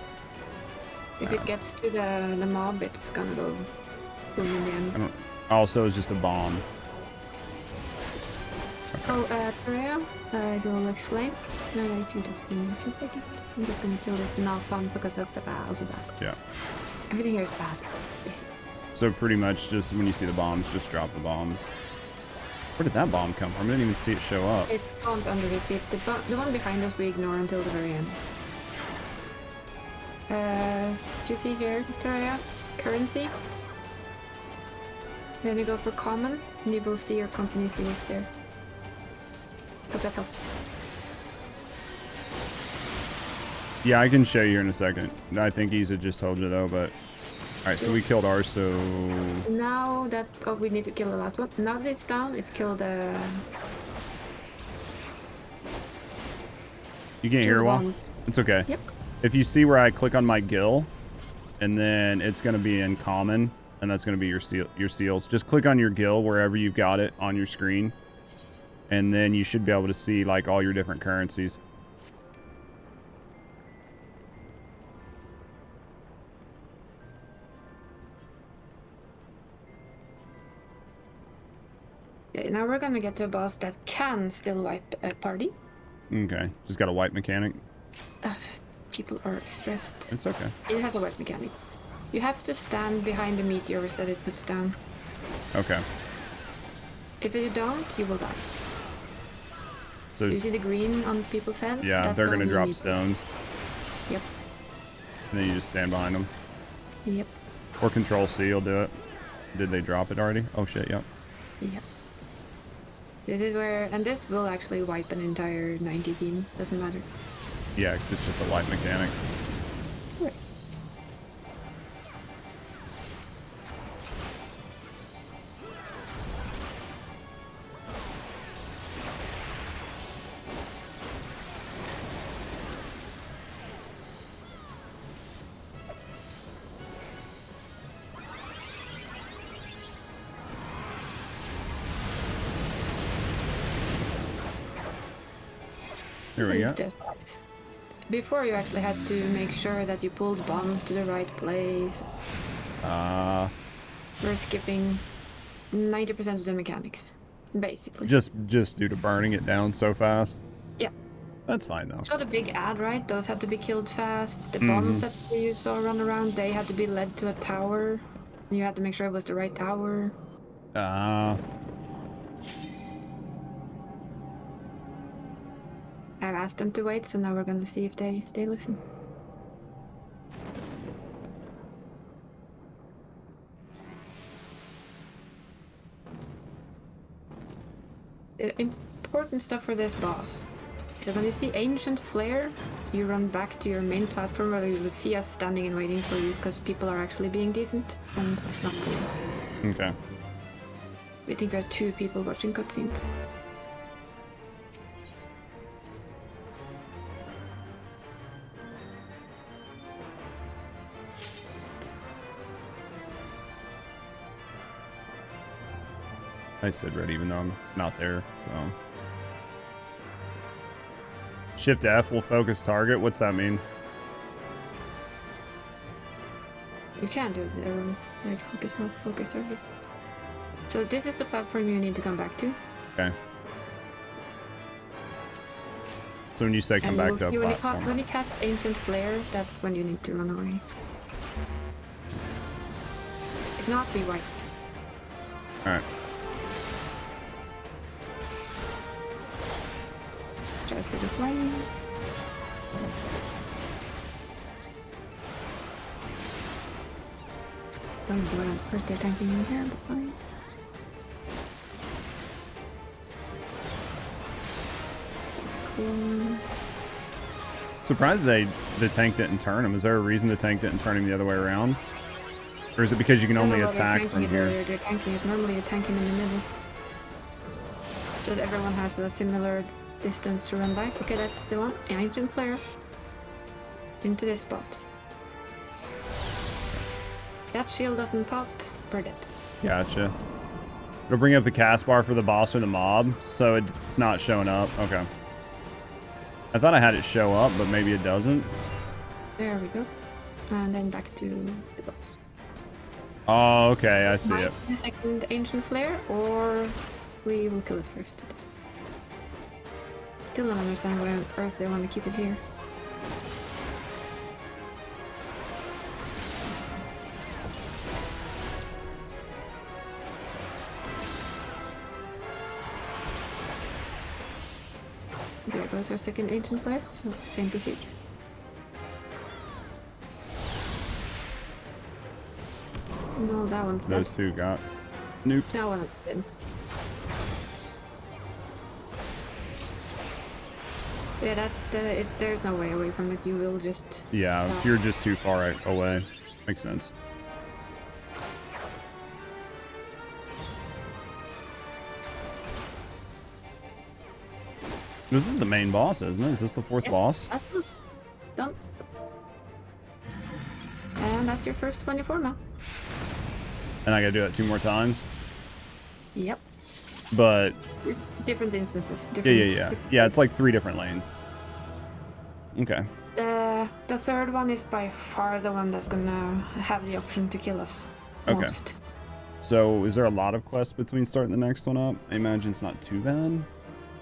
If it gets to the mob, it's gonna go boom in the end. Also, it's just a bomb. Oh, Eorzea, I will explain. If you just give me a few seconds. I'm just gonna kill this knock-on because that's the bad, also bad. Yeah. Everything here is bad, basically. So pretty much just when you see the bombs, just drop the bombs. Where did that bomb come from? I didn't even see it show up. It spawns under his feet. The one behind us we ignore until the very end. Do you see here, Eorzea? Currency. Then you go for common, and you will see your company seals there. Hope that helps. Yeah, I can show you here in a second. I think Isa just told you though, but... Alright, so we killed ours, so... Now that... Oh, we need to kill the last one. Now that it's down, let's kill the... You can't hear well? It's okay. Yep. If you see where I click on my gill, and then it's going to be in common, and that's going to be your seals. Just click on your gill wherever you've got it on your screen, and then you should be able to see like all your different currencies. Okay, now we're gonna get to a boss that can still wipe a party. Okay, just got a wipe mechanic. People are stressed. It's okay. It has a wipe mechanic. You have to stand behind the meteors that it puts down. Okay. If you don't, you will die. So do you see the green on people's head? Yeah, That's they're gonna be drop meteor. stones. Yep. And then you just stand behind them. Yep. Or Control C will do it. Did they drop it already? Oh shit, yep. Yep. This is where, and this will actually wipe an entire 90 team. Doesn't matter. Yeah, it's just a wipe mechanic. Right. Here we go. Before you actually had to make sure that you pulled bombs to the right place. We're skipping 90% of the mechanics, basically. Just due to burning it down so fast. Yeah. That's fine though. So the big ad, right? Those had to be killed fast. The bombs that you saw run around, they had to be led to a tower. You had to make sure it was the right tower. I've asked them to wait, so now we're gonna see if they listen. The important stuff for this boss is that when you see Ancient Flare, you run back to your main platform where you would see us standing and waiting for you because people are actually being decent and not cool. Okay. We think we have 2 people watching cutscenes. I said ready even though I'm not there, so. Shift F will focus target. What's that mean? You can do the right click is more focus target. So this is the platform you need to come back to. Okay. So when you say come back to a platform. When you cast Ancient Flare, that's when you need to run away. If not, be white. Alright. Try for the flame. Don't know what first they're tanking in here, but fine. That's cool. Surprised the tank didn't turn him. Is there a reason the tank didn't turn him the other way around? Or is it because you can only attack from here? They're tanking it. Normally you tank him in the middle. So that everyone has a similar distance to run by. Okay, that's the one. Ancient Flare. Into this spot. If that shield doesn't pop, we're dead. Gotcha. It'll bring up the cast bar for the boss or the mob, so it's not showing up. Okay. I thought I had it show up, but maybe it doesn't. There we go. And then back to the boss. Oh, okay, I see it. The second Ancient Flare, or we will kill it first. Still don't understand why on earth they want to keep it here. There goes our second Ancient Flare, so same procedure. Well, that one's dead. Those two got nuked. That one's dead. Yeah, there's no way away from it. You will just... Yeah, you're just too far away. Makes sense. This is the main boss, isn't it? Is this the fourth boss? That's done. And that's your first 24 now. And I gotta do that 2 more times? Yep. But... There's different instances. Yeah, it's like 3 different lanes. Okay. The third one is by far the one that's gonna have the option to kill us. Okay. Most. So, is there a lot of quests between starting the next one up? I imagine it's not too bad.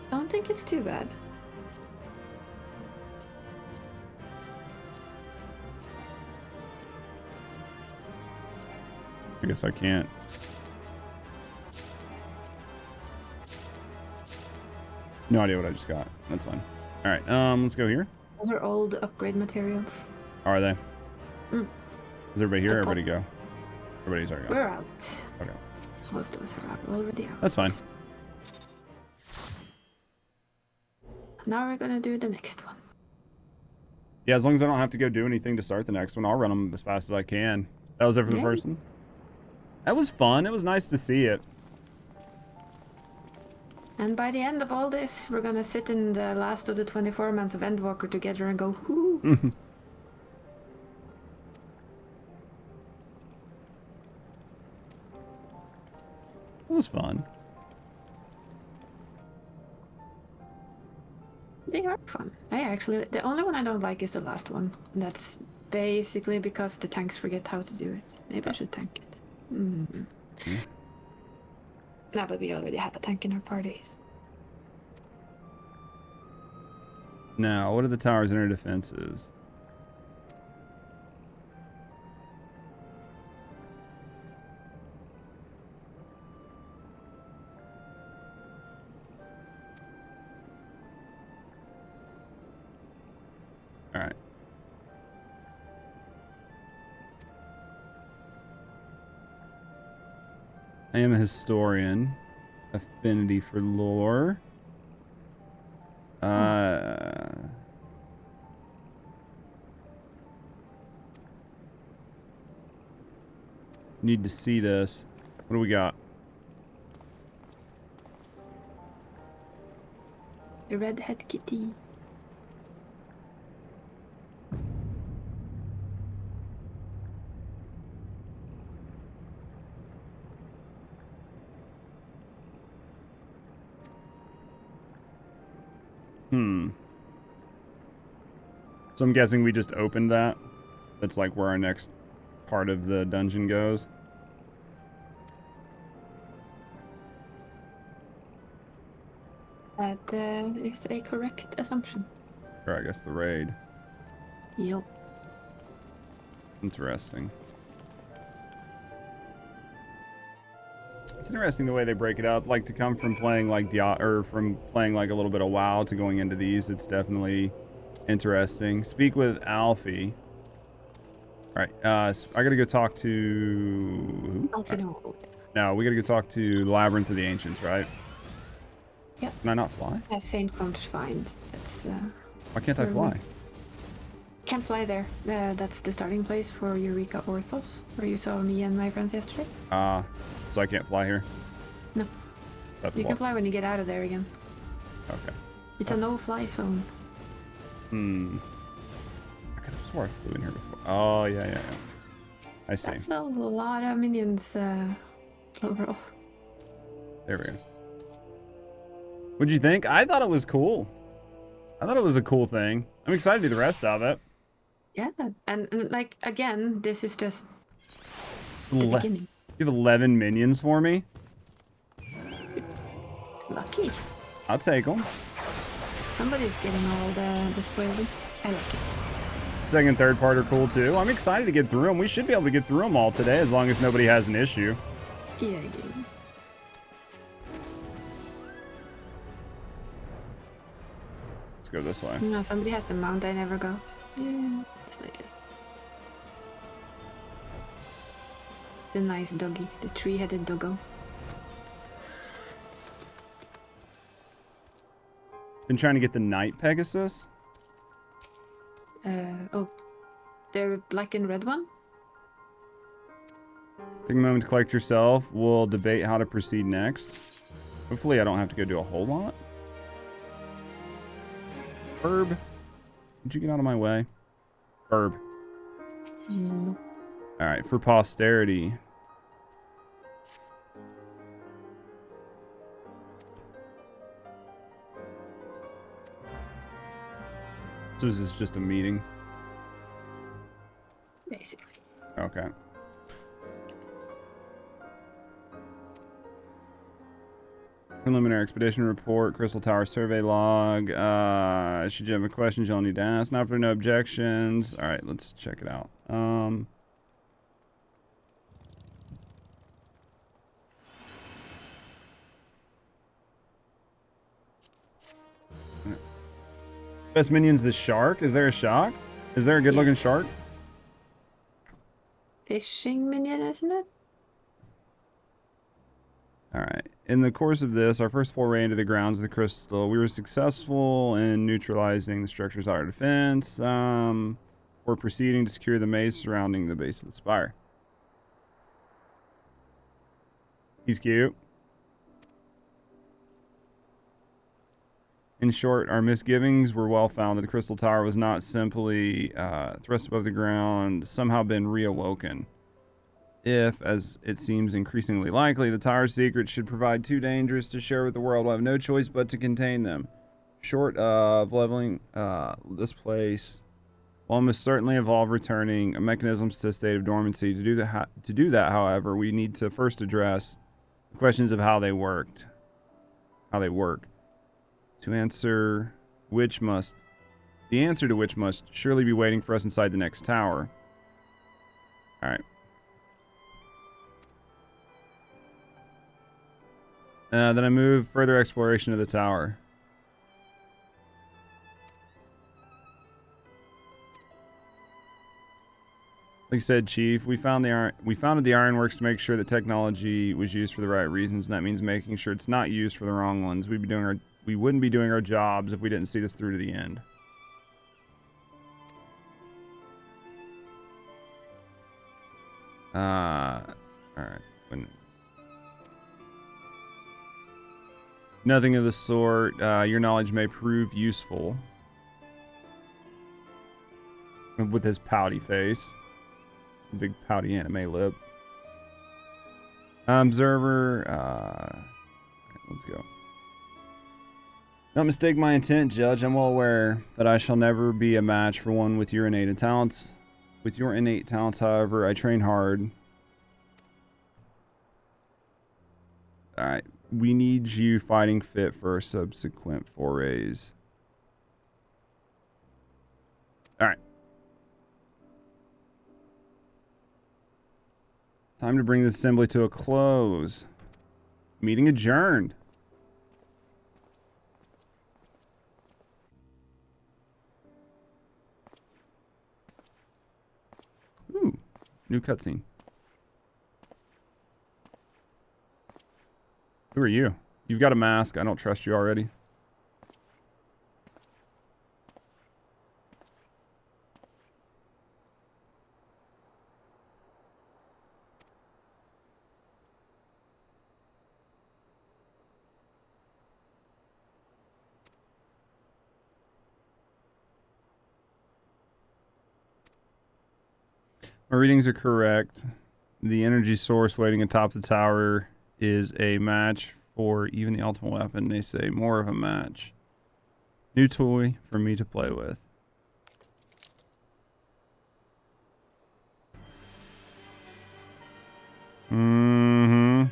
I don't think it's too bad. I guess I can't. No idea what I just got. That's fine. Alright, let's go here. Those are old upgrade materials. Are they? Mm. Is everybody here or everybody go? Everybody's already gone. We're out. Okay. Most of us are already out. That's fine. Now we're gonna do the next one. Yeah, as long as I don't have to go do anything to start the next one, I'll run them as fast as I can. That was it for the first one? That was fun. It was nice to see it. And by the end of all this, we're gonna sit in the last of the 24 months of Endwalker together and go, whoo! It was fun. They are fun. The only one I don't like is the last one. And that's basically because the tanks forget how to do it. Maybe I should tank it. No, but we already have a tank in our parties. Now, what are the tower's inner defenses? Alright. I am a historian. Affinity for lore. Need to see this. What do we got? The redhead kitty. So I'm guessing we just opened that. That's like where our next part of the dungeon goes. That is a correct assumption. Or I guess the raid. Yep. Interesting. It's interesting the way they break it up. Like to come from playing like from playing like a little bit of WoW to going into these, it's definitely interesting. Speak with Alfie. All right, I gotta go talk to who? Alfie, No, we gotta go talk to Labyrinth of the Ancients, right? Yep. Can I not fly? At Saint Confinement. That's. Why can't I fly? Can't fly there. That's the starting place for Eureka Orthos, where you saw me and my friends yesterday. So I can't fly here? No. You can fly when you get out of there again. Okay. It's a no-fly zone. I could have swore I flew in here before. Oh, yeah. I see. That's a lot of minions overall. There we go. What'd you think? I thought it was cool. I thought it was a cool thing. I'm excited to do the rest of it. Yeah, and like, again, this is just the beginning. You have 11 minions for me? Lucky. I'll take them. Somebody's getting all the spoiling. I like it. Second and third part are cool too. I'm excited to get through them. We should be able to get through them all today as long as nobody has an issue. Yeah. Let's go this way. No, somebody has the mount I never got. Yeah, slightly. The nice doggy, the three-headed doggo. Been trying to get the Night Pegasus. Oh, they're black and red one? Take a moment to collect yourself. We'll debate how to proceed next. Hopefully I don't have to go do a whole lot. Herb, would you get out of my way? Herb. No. Alright, for posterity. So this is just a meeting? Basically. Okay. Preliminary expedition report, Crystal Tower survey log. Should you have a question, you'll need to ask. Now if there are no objections. Alright, let's check it out. Best minion's the shark. Is there a shark? Is there a good looking shark? Fishing minion, isn't it? Alright. In the course of this, our first foray into the grounds of the crystal, we were successful in neutralizing the structure's outer defense. We're proceeding to secure the maze surrounding the base of the spire. He's cute. In short, our misgivings were well founded. The crystal tower was not simply thrust above the ground, somehow been reawoken. If, as it seems increasingly likely, the tower's secrets should prove too dangerous to share with the world, we'll have no choice but to contain them. Short of leveling this place, will almost certainly involve returning mechanisms to a state of dormancy. To do that, however, we need to first address the questions of how they work. The answer to which must surely be waiting for us inside the next tower. All right. Then I move further exploration of the tower. Like I said, Chief, we founded the Ironworks to make sure that technology was used for the right reasons, and that means making sure it's not used for the wrong ones. We wouldn't be doing our jobs if we didn't see this through to the end. All right. Nothing of the sort. Your knowledge may prove useful. With his pouty face. Big pouty anime lip. Observer. Let's go. Don't mistake my intent, Judge. I'm well aware that I shall never be a match for one with your innate talents. With your innate talents, however, I train hard. Alright. We need you fighting fit for subsequent forays. All right. Time to bring this assembly to a close. Meeting adjourned. Ooh, new cutscene. Who are you? You've got a mask. I don't trust you already. My readings are correct. The energy source waiting atop the tower is a match for even the ultimate weapon. They say more of a match. New toy for me to play with. Mm-hmm.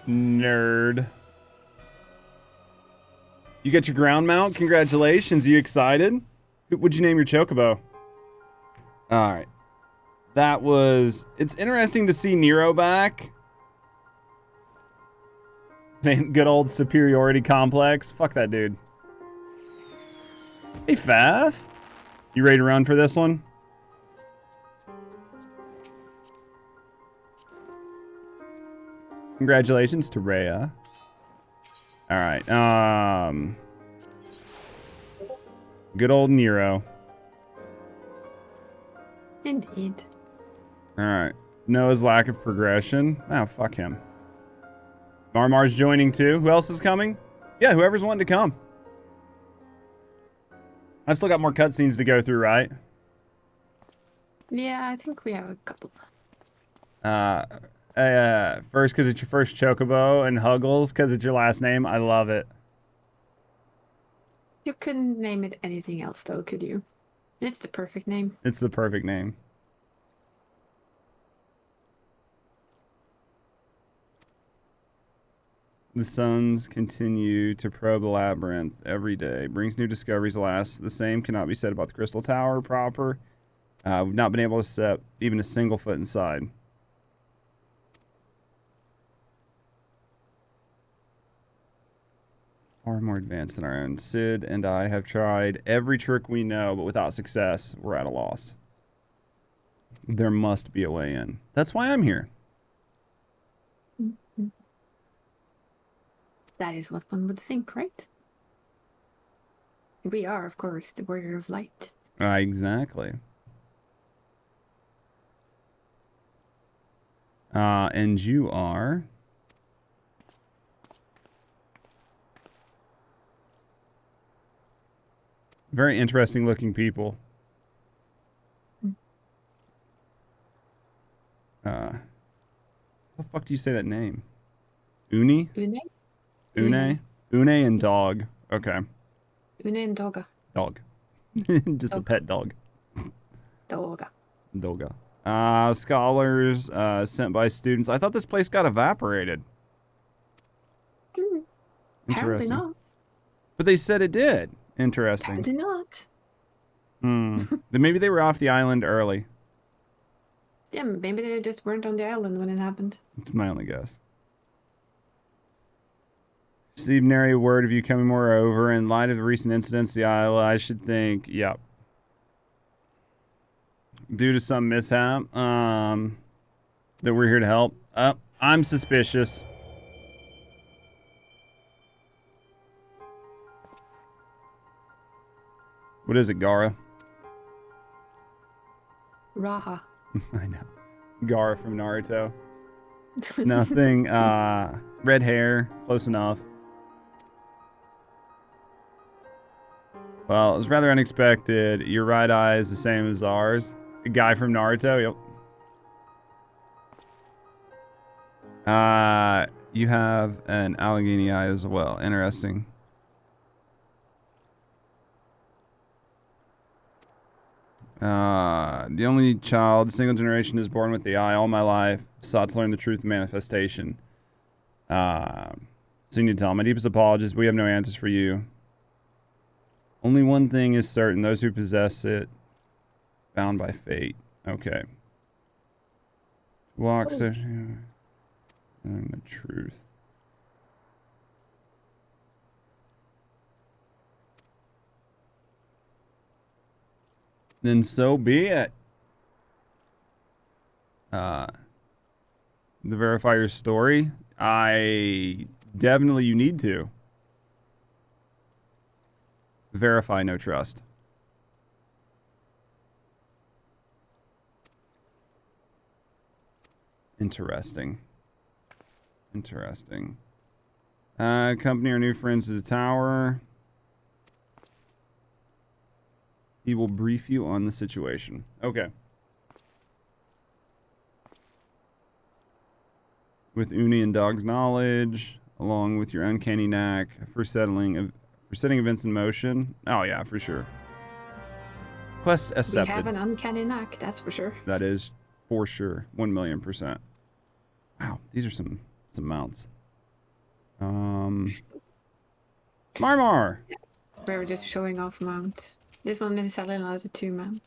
Nerd. You got your ground mount? Congratulations. You excited? What'd you name your chocobo? Alright. That was... It's interesting to see Nero back. Man, good old superiority complex. Fuck that dude. Hey, Fav. You ready to run for this one? Congratulations to Rhea. Alright, good old Nero. Indeed. Alright. Noah's lack of progression. Oh, fuck him. Marmar's joining too. Who else is coming? Yeah, whoever's wanting to come. I've still got more cutscenes to go through, right? Yeah, I think we have a couple. First because it's your first chocobo, and Huggles because it's your last name. I love it. You couldn't name it anything else, though, could you? It's the perfect name. It's the perfect name. The suns continue to probe the labyrinth every day. Brings new discoveries, alas. The same cannot be said about the Crystal Tower proper. We've not been able to step even a single foot inside. Far more advanced than our own. Sid and I have tried every trick we know, but without success, we're at a loss. There must be a way in. That's why I'm here. Mm-hmm. That is what one would think, right? We are, of course, the Warrior of Light. Exactly. And you are... Very interesting looking people. How the fuck do you say that name? Uni? Une? Une? Une and dog. Okay. Une and Doga. Dog. Just a pet dog. Doga. Doga. Scholars sent by students. I thought this place got evaporated. Apparently not. But they said it did. Interesting. Apparently not. Then maybe they were off the island early. Yeah, maybe they just weren't on the island when it happened. It's my only guess. Received nary a word of you coming moreover. In light of the recent incidents, the isle, I should think, yep. Due to some mishap, that we're here to help. I'm suspicious. What is it, Gara? Raha. I know. Gara from Naruto. Nothing. Red hair. Close enough. Well, it was rather unexpected. Your right eye is the same as ours. A guy from Naruto. Yep. You have an Allegheny eye as well. Interesting. The only child, single generation, is born with the eye. All my life, sought to learn the truth of manifestation. So you need to tell him. My deepest apologies. We have no answers for you. Only one thing is certain: those who possess it, bound by fate. Okay. Walks the truth. Then so be it. To verify your story, you need to. Verify, no trust. Interesting. Interesting. Accompany our new friends to the tower. He will brief you on the situation. Okay. With Uni and Dog's knowledge, along with your uncanny knack for setting events in motion. Oh yeah, for sure. Quest accepted. We have an uncanny knack, that's for sure. That is for sure. 1,000,000%. Wow, these are some mounts. Marmar! We were just showing off mounts. This one is selling as a 2-man.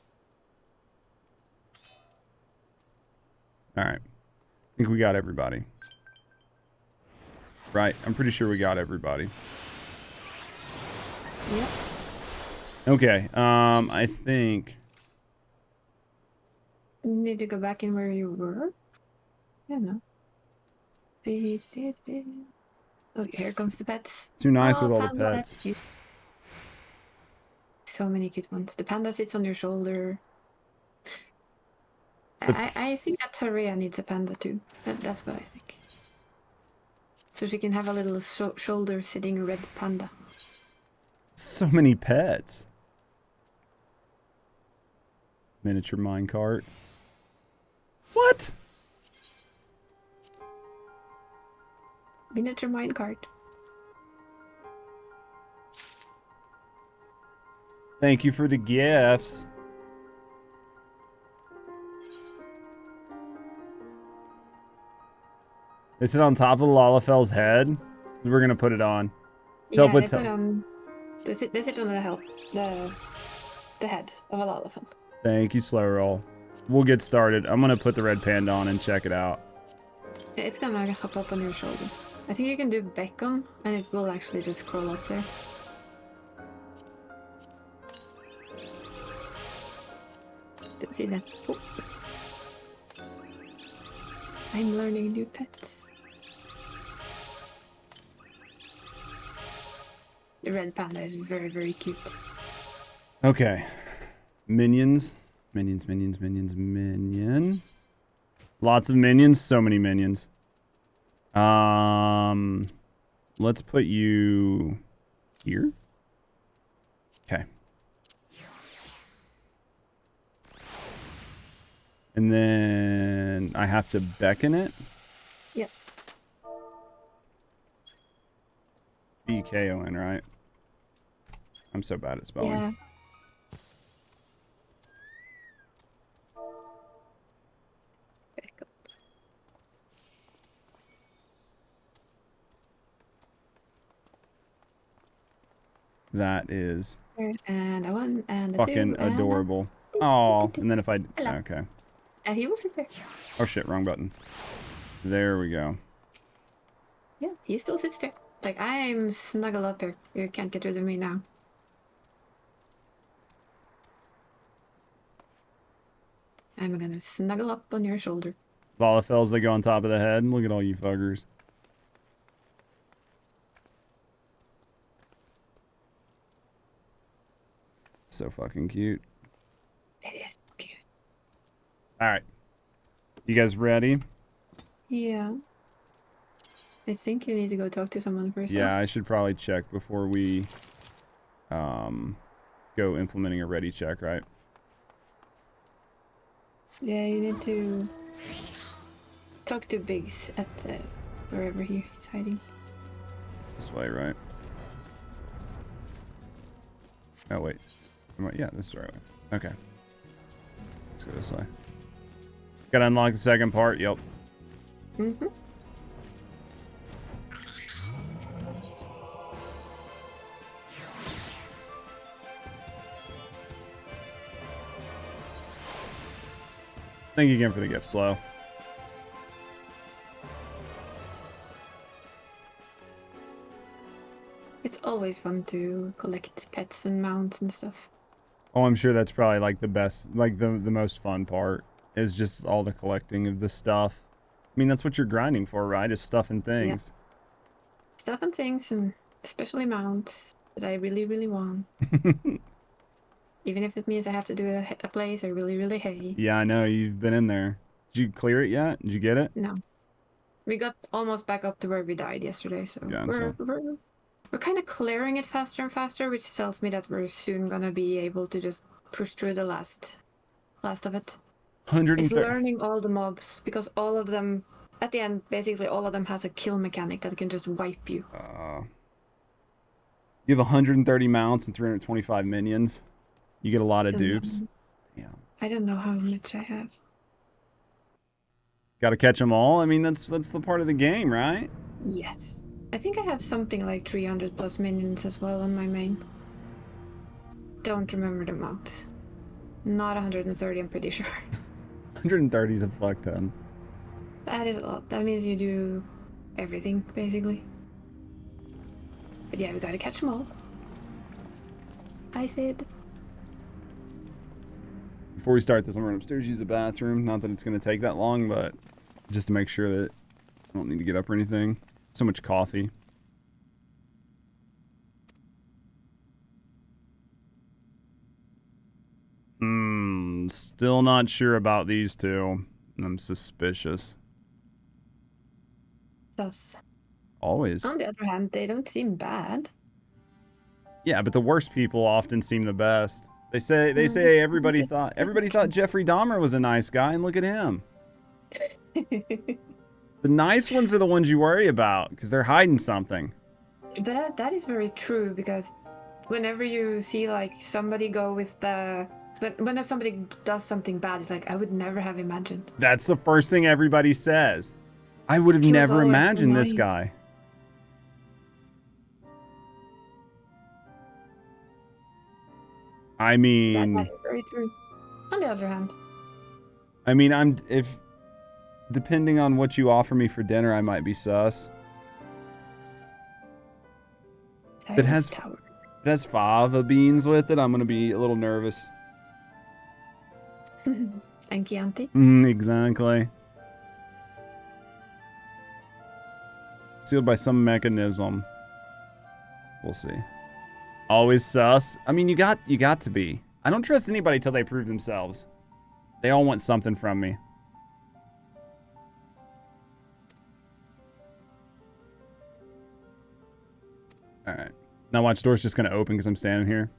Alright. I think we got everybody. Right, I'm pretty sure we got everybody. Yep. Okay, I think... You need to go back in where you were? Yeah, no. Oh, here comes the pets. Too nice with all the Panda, pets. that's cute. So many cute ones. The panda sits on your shoulder. I think that Eorzea needs a panda too. That's what I think. So she can have a little shoulder sitting red panda. So many pets. Miniature minecart. What? Miniature minecart. Thank you for the gifts. They sit on top of Lalafel's head. We're gonna put it on. Yeah, they sit on the head of a Lalafell. Thank you, Slow Roll. We'll get started. I'm gonna put the red panda on and check it out. It's gonna hop up on your shoulder. I think you can do beckon, and it will actually just crawl up there. Don't see that. Oh. I'm learning new pets. The red panda is very, very cute. Okay. Minions. Minion. Lots of minions. So many minions. Let's put you here. Okay. And then I have to beckon it. Yep. BKON, right? I'm so bad at spelling. Yeah. That is and a 1 and a fucking 2 and adorable. Oh, and then if I... Hello. Okay. And he will sit there. Oh shit, wrong button. There we go. Yeah, he still sits there. Like, I'm snuggled up here. You can't get rid of me now. I'm gonna snuggle up on your shoulder. Volafels, they go on top of the head. Look at all you fuckers. So fucking cute. It is cute. Alright. You guys ready? Yeah. I think you need to go talk to someone first. Yeah, I should probably check before we go implementing a ready check, right? Yeah, you need to talk to Biggs at wherever he's hiding. This way, right? Oh, wait. Yeah, this is the right way. Okay. Let's go this way. Gotta unlock the second part. Yep. Mm-hmm. Thank you again for the gift, Slow. It's always fun to collect pets and mounts and stuff. Oh, I'm sure that's probably like the best, like the most fun part is just all the collecting of the stuff. I mean, that's what you're grinding for, right? Is stuff and things. Yeah. Stuff and things, and especially mounts that I really, really want. Even if it means I have to do a place I really, really hate. Yeah, I know. You've been in there. Did you clear it yet? Did you get it? No. We got almost back up to where we died yesterday, so Gotcha. we're kind of clearing it faster and faster, which tells me that we're soon gonna be able to just push through the last of it. 130. It's learning all the mobs, because all of them, at the end, basically all of them has a kill mechanic that can just wipe you. You have 130 mounts and 325 minions. You get a lot of dupes. Yeah. I don't know how much I have. Got to catch them all. I mean, that's the part of the game, right? Yes. I think I have something like 300 plus minions as well on my main. Don't remember the amounts. Not 130, I'm pretty sure. 130 is a fuck ton. That is a lot. That means you do everything, basically. But yeah, we gotta catch them all. I said. Before we start this, I'm going upstairs to use the bathroom. Not that it's going to take that long, but just to make sure that I don't need to get up or anything. So much coffee. Still not sure about these two. I'm suspicious. Sus. Always. On the other hand, they don't seem bad. Yeah, but the worst people often seem the best. They say everybody thought Jeffrey Dahmer was a nice guy, and look at him. The nice ones are the ones you worry about because they're hiding something. But that is very true, because whenever you see like somebody go with the, when somebody does something bad, it's like I would never have imagined. That's the first thing everybody says. I would have never imagined this guy. I mean, that is very true. On the other hand, I mean, depending on what you offer me for dinner, I might be sus. If it has fava beans with it, I'm gonna be a little nervous. and Chianti. Exactly. Sealed by some mechanism. We'll see. Always sus. I mean, you got to be. I don't trust anybody till they prove themselves. They all want something from me. All right. Now watch, door's just going to open because I'm standing here.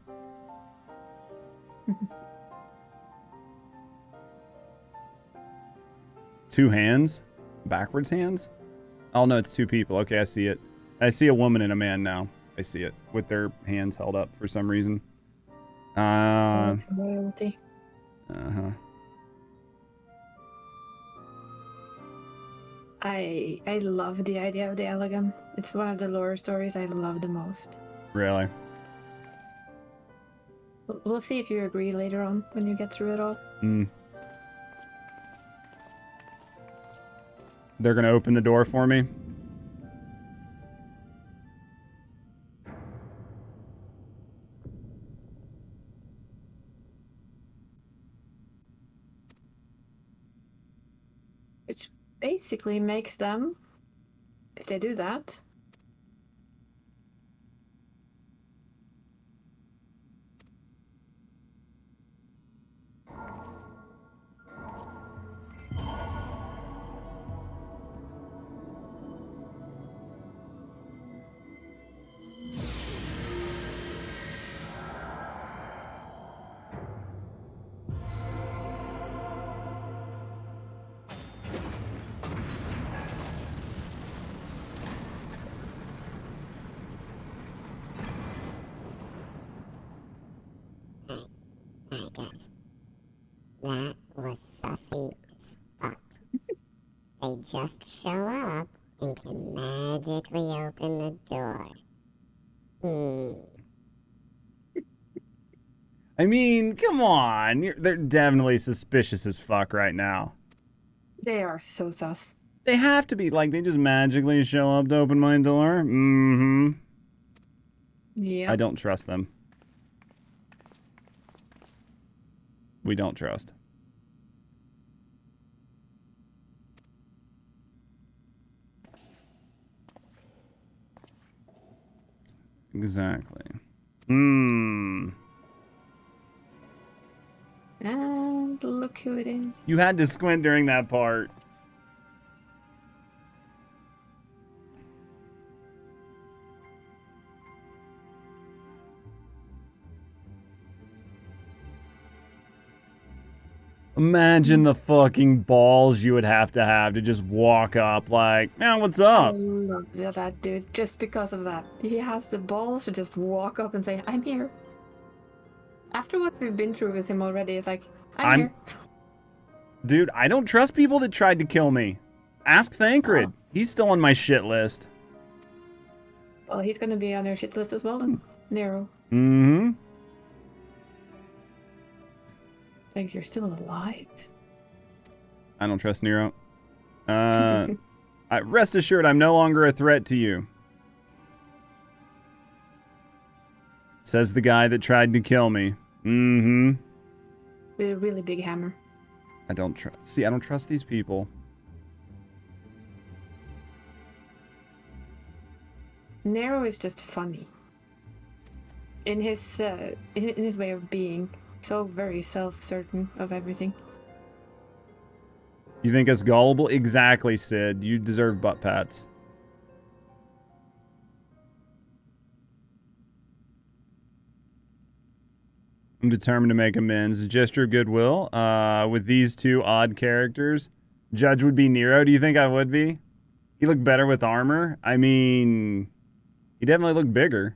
Two hands? Backwards hands? Oh, no, it's two people. Okay, I see it. I see a woman and a man now. I see it with their hands held up for some reason. Royalty. Uh-huh. I love the idea of the Elegant. It's one of the lore stories I love the most. Really? We'll see if you agree later on when you get through it all. They're gonna open the door for me. Which basically makes them, if they do that, just show up and can magically open the door. I mean, come on. They're definitely suspicious as fuck right now. They are so sus. They have to be. Like, they just magically show up to open my door? Mm-hmm. Yeah. I don't trust them. We don't trust. Exactly. And look who it is. You had to squint during that part. Imagine the fucking balls you would have to just walk up like, man, what's up? I love that dude just because of that. He has the balls to just walk up and say, I'm here. After what we've been through with him already, it's like, I'm here. Dude, I don't trust people that tried to kill me. Ask Thancred. Oh. He's still on my shit list. Well, he's gonna be on their shit list as well then. Nero. Mm-hmm. Like, you're still alive? I don't trust Nero. Rest assured, I'm no longer a threat to you. Says the guy that tried to kill me. Mm-hmm. With a really big hammer. I don't trust. See, I don't trust these people. Nero is just funny. In his way of being. So very self-certain of everything. You think us gullible? Exactly, Sid. You deserve butt pats. I'm determined to make amends. A gesture of goodwill. With these two odd characters. Judge would be Nero. Do you think I would be? He looked better with armor. I mean, he definitely looked bigger.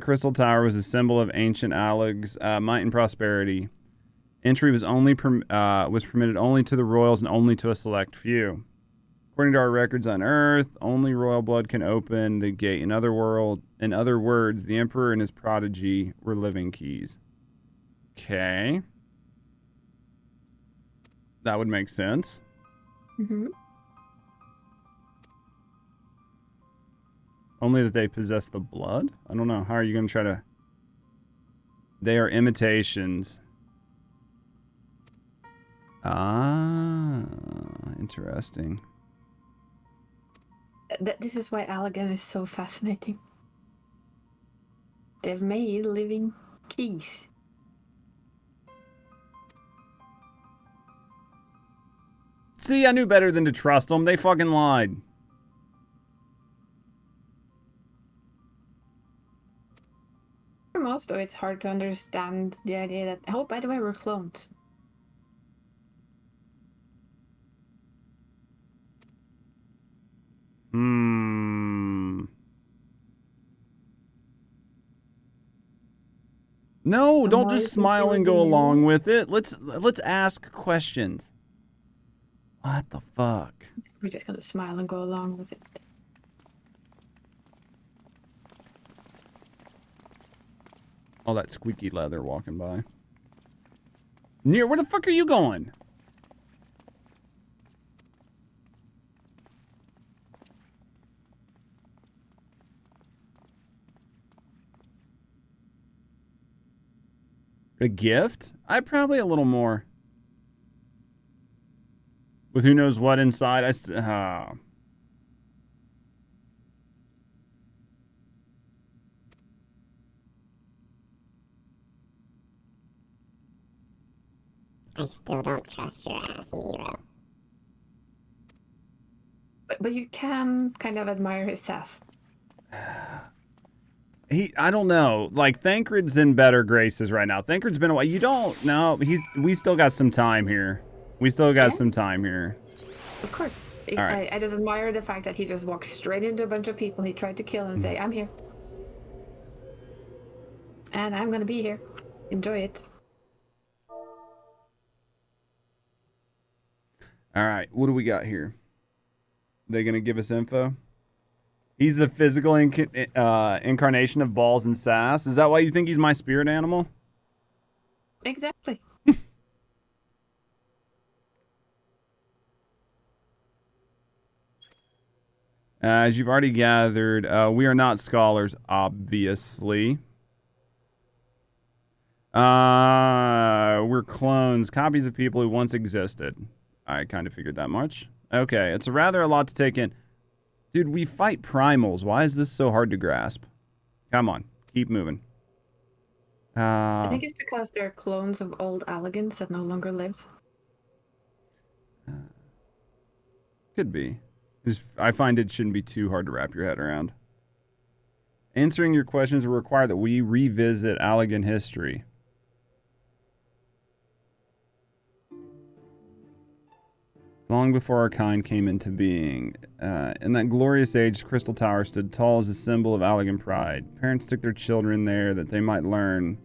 Crystal Tower was a symbol of ancient Alleg's might and prosperity. Entry was permitted only to the royals and only to a select few. According to our records on Earth, only royal blood can open the gate. In other words, the Emperor and his prodigy were living keys. Okay. That would make sense. Mm-hmm. Only that they possess the blood? I don't know. How are you going to try to... They are imitations. Ah, interesting. This is why Allegan is so fascinating. They've made living keys. See, I knew better than to trust them. They fucking lied. For most, though, it's hard to understand the idea that, oh, by the way, we're clones. No, don't just smile and go along with it. Let's ask questions. What the fuck? We're just gonna smile and go along with it. Oh, that squeaky leather walking by. Near, where the fuck are you going? A gift? I probably a little more. With who knows what inside. I still don't trust your ass, Nero. But you can kind of admire his sass. I don't know. Like, Thancred's in better graces right now. Thancred's been a while. You don't know. We still got some time here. We still got some time here. Of course. All right. I just admire the fact that he just walked straight into a bunch of people he tried to kill and say, I'm here. And I'm gonna be here. Enjoy it. All right, what do we got here? They gonna give us info? He's the physical incarnation of balls and sass. Is that why you think he's my spirit animal? Exactly. As you've already gathered, we are not scholars, obviously. We're clones, copies of people who once existed. I kind of figured that much. Okay, it's rather a lot to take in. Dude, we fight primals. Why is this so hard to grasp? Come on, keep moving. I think it's because they're clones of old Alligans that no longer live. Could be. I find it shouldn't be too hard to wrap your head around. Answering your questions will require that we revisit Allagan history. Long before our kind came into being, in that glorious age, Crystal Tower stood tall as a symbol of Allagan pride. Parents took their children there that they might learn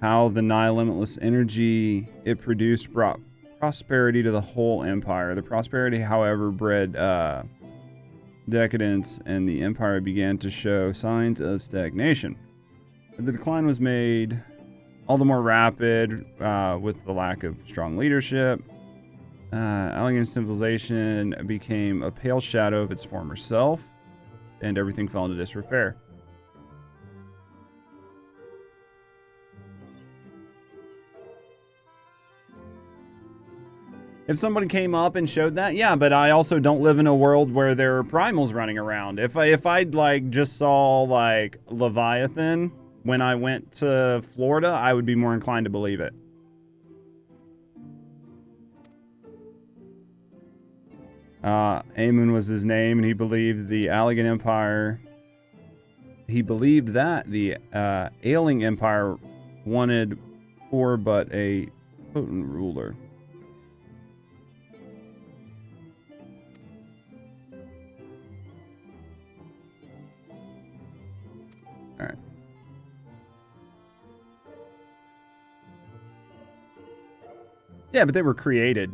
how the nigh limitless energy it produced brought prosperity to the whole empire. The prosperity, however, bred decadence, and the empire began to show signs of stagnation. The decline was made all the more rapid with the lack of strong leadership. Allagan civilization became a pale shadow of its former self, and everything fell into disrepair. If somebody came up and showed that, yeah, but I also don't live in a world where there are primals running around. If I'd like just saw like Leviathan when I went to Florida, I would be more inclined to believe it. Aemon was his name, and he believed the Allagan Empire. He believed that the ailing empire wanted for but a potent ruler. All right. Yeah, but they were created.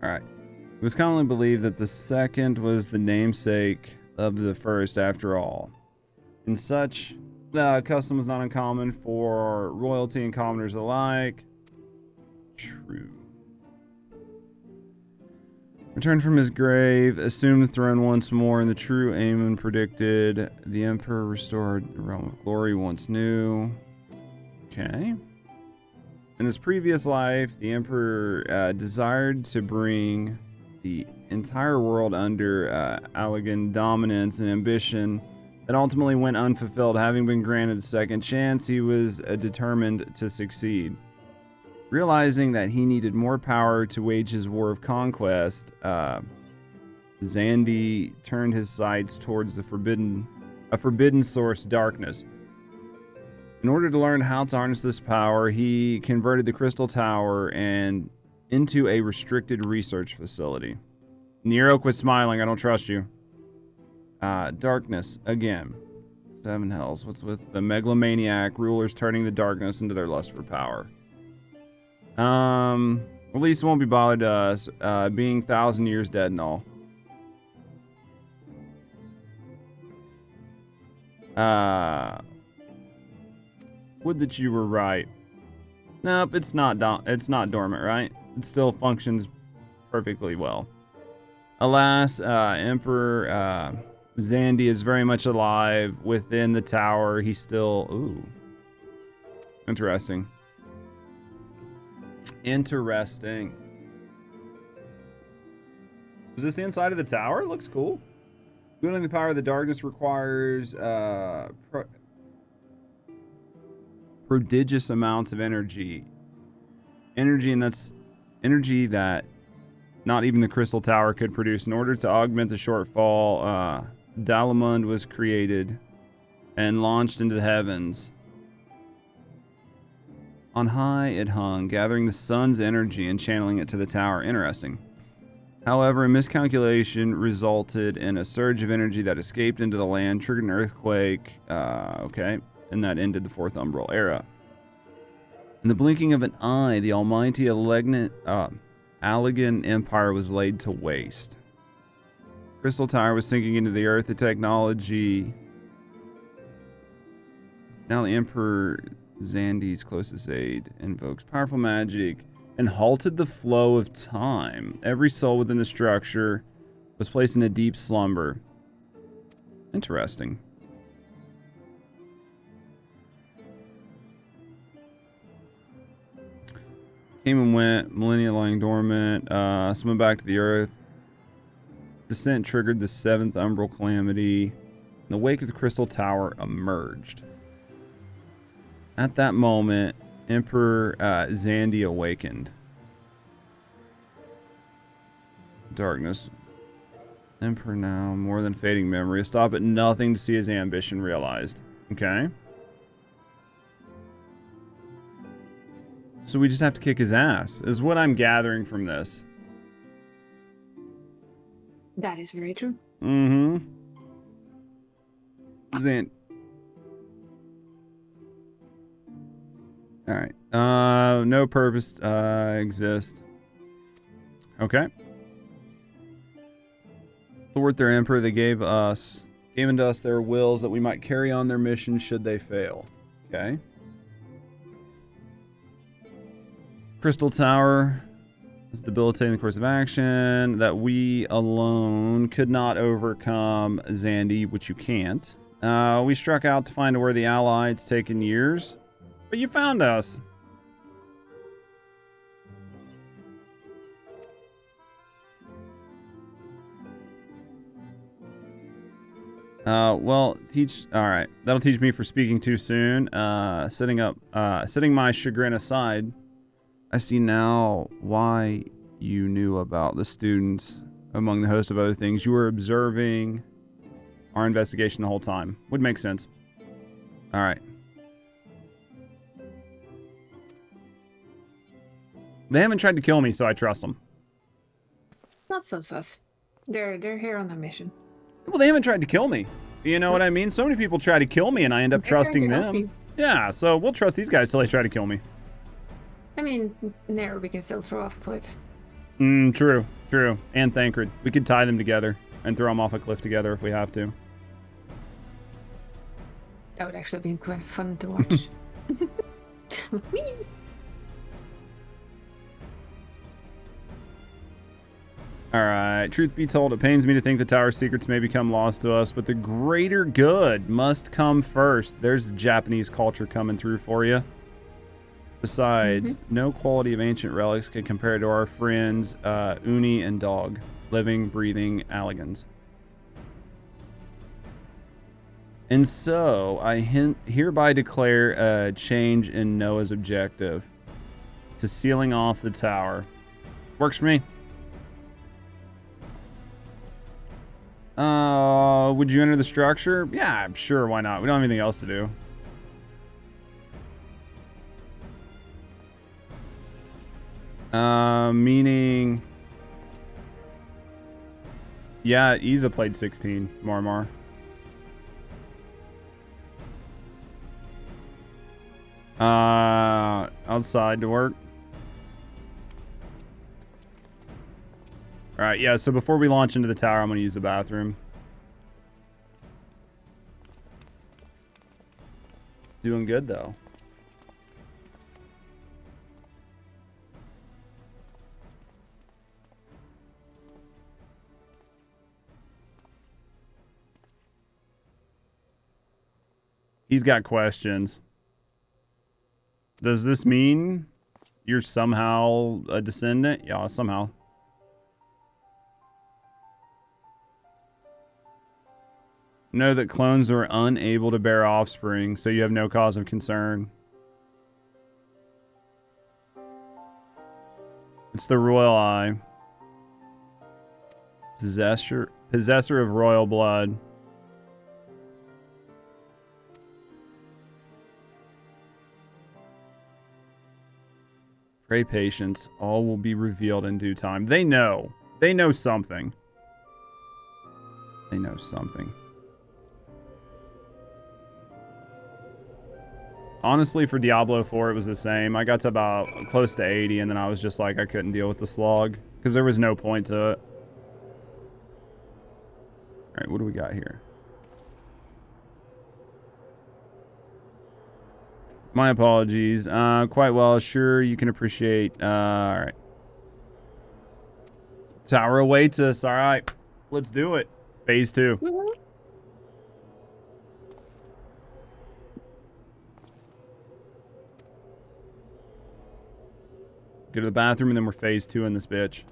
All right. It was commonly believed that the second was the namesake of the first after all. In such, the custom was not uncommon for royalty and commoners alike. True. Returned from his grave, assumed the throne once more, and the true Aemon predicted the Emperor restored the realm of glory once new. Okay. In his previous life, the Emperor desired to bring the entire world under Allagan dominance and ambition that ultimately went unfulfilled. Having been granted a second chance, he was determined to succeed. Realizing that he needed more power to wage his war of conquest, Xandi turned his sights towards a forbidden source, darkness. In order to learn how to harness this power, he converted the Crystal Tower into a restricted research facility. Nero, quit smiling. I don't trust you. Darkness, again. Seven hells. What's with the megalomaniac rulers turning the darkness into their lust for power? At least it won't be bothered to us, being 1,000 years dead and all. Would that you were right. Nope, it's not dormant, right? It still functions perfectly well. Alas, Emperor Xandi is very much alive within the tower. He's still... Ooh. Interesting. Interesting. Is this the inside of the tower? It looks cool. Wielding the power of the darkness requires prodigious amounts of energy. And that's energy that not even the Crystal Tower could produce. In order to augment the shortfall, Dalamund was created and launched into the heavens. On high it hung, gathering the sun's energy and channeling it to the tower. Interesting. However, a miscalculation resulted in a surge of energy that escaped into the land, triggered an earthquake. Okay. and that ended the Fourth Umbral Era. In the blinking of an eye, the almighty Allegan Empire was laid to waste. Crystal Tower was sinking into the earth. The technology... Now the Emperor Zandi's closest aid invokes powerful magic and halted the flow of time. Every soul within the structure was placed in a deep slumber. Interesting. Came and went, millennia lying dormant, summoned back to the earth. Descent triggered the 7th Umbral Calamity. In the wake of the Crystal Tower emerged. At that moment, Emperor Zandi awakened. Darkness. Emperor now, more than fading memory. A stop at nothing to see his ambition realized. Okay. So we just have to kick his ass, is what I'm gathering from this. That is very true. Mm-hmm. Zand. Alright. No purpose exists. Okay. Thwart their emperor, they gave unto us their wills that we might carry on their mission should they fail. Okay. Crystal Tower was debilitating the course of action that we alone could not overcome Zandi, which you can't. We struck out to find a worthy ally. It's taken years, but you found us. Well, alright. That'll teach me for speaking too soon. Setting my chagrin aside, I see now why you knew about the students, among the host of other things. You were observing our investigation the whole time. Would make sense. Alright. They haven't tried to kill me, so I trust them. Not so sus. They're here on a mission. Well, they haven't tried to kill me. You know what I mean? So many people try to kill me, and I end up trusting them. Yeah, so we'll trust these guys till they try to kill me. I mean, there we can still throw off a cliff. True. And Thancred. We could tie them together and throw them off a cliff together if we have to. That would actually be quite fun to watch. Whee! Alright, truth be told, it pains me to think the tower's secrets may become lost to us, but the greater good must come first. There's Japanese culture coming through for you. Besides, no quality of ancient relics can compare to our friends Uni and Dog, living, breathing Alligans. And so, I hereby declare a change in Noah's objective to sealing off the tower. Works for me. Would you enter the structure? Yeah, sure, why not? We don't have anything else to do. Meaning... Yeah, Isa played 16, Marmar. Outside to work. Alright, yeah, so before we launch into the tower, I'm going to use the bathroom. Doing good, though. He's got questions. Does this mean you're somehow a descendant? Yeah, somehow. Know that clones are unable to bear offspring, so you have no cause of concern. It's the royal eye. Possessor of royal blood. Pray patience. All will be revealed in due time. They know. They know something. They know something. Honestly, for Diablo 4, it was the same. I got to about close to 80, and then I was just like, I couldn't deal with the slog because there was no point to it. All right, what do we got here? My apologies. Quite well. Sure, you can appreciate. All right. Tower awaits us. All right, let's do it. Phase 2. Go to the bathroom, and then we're phase 2 in this bitch.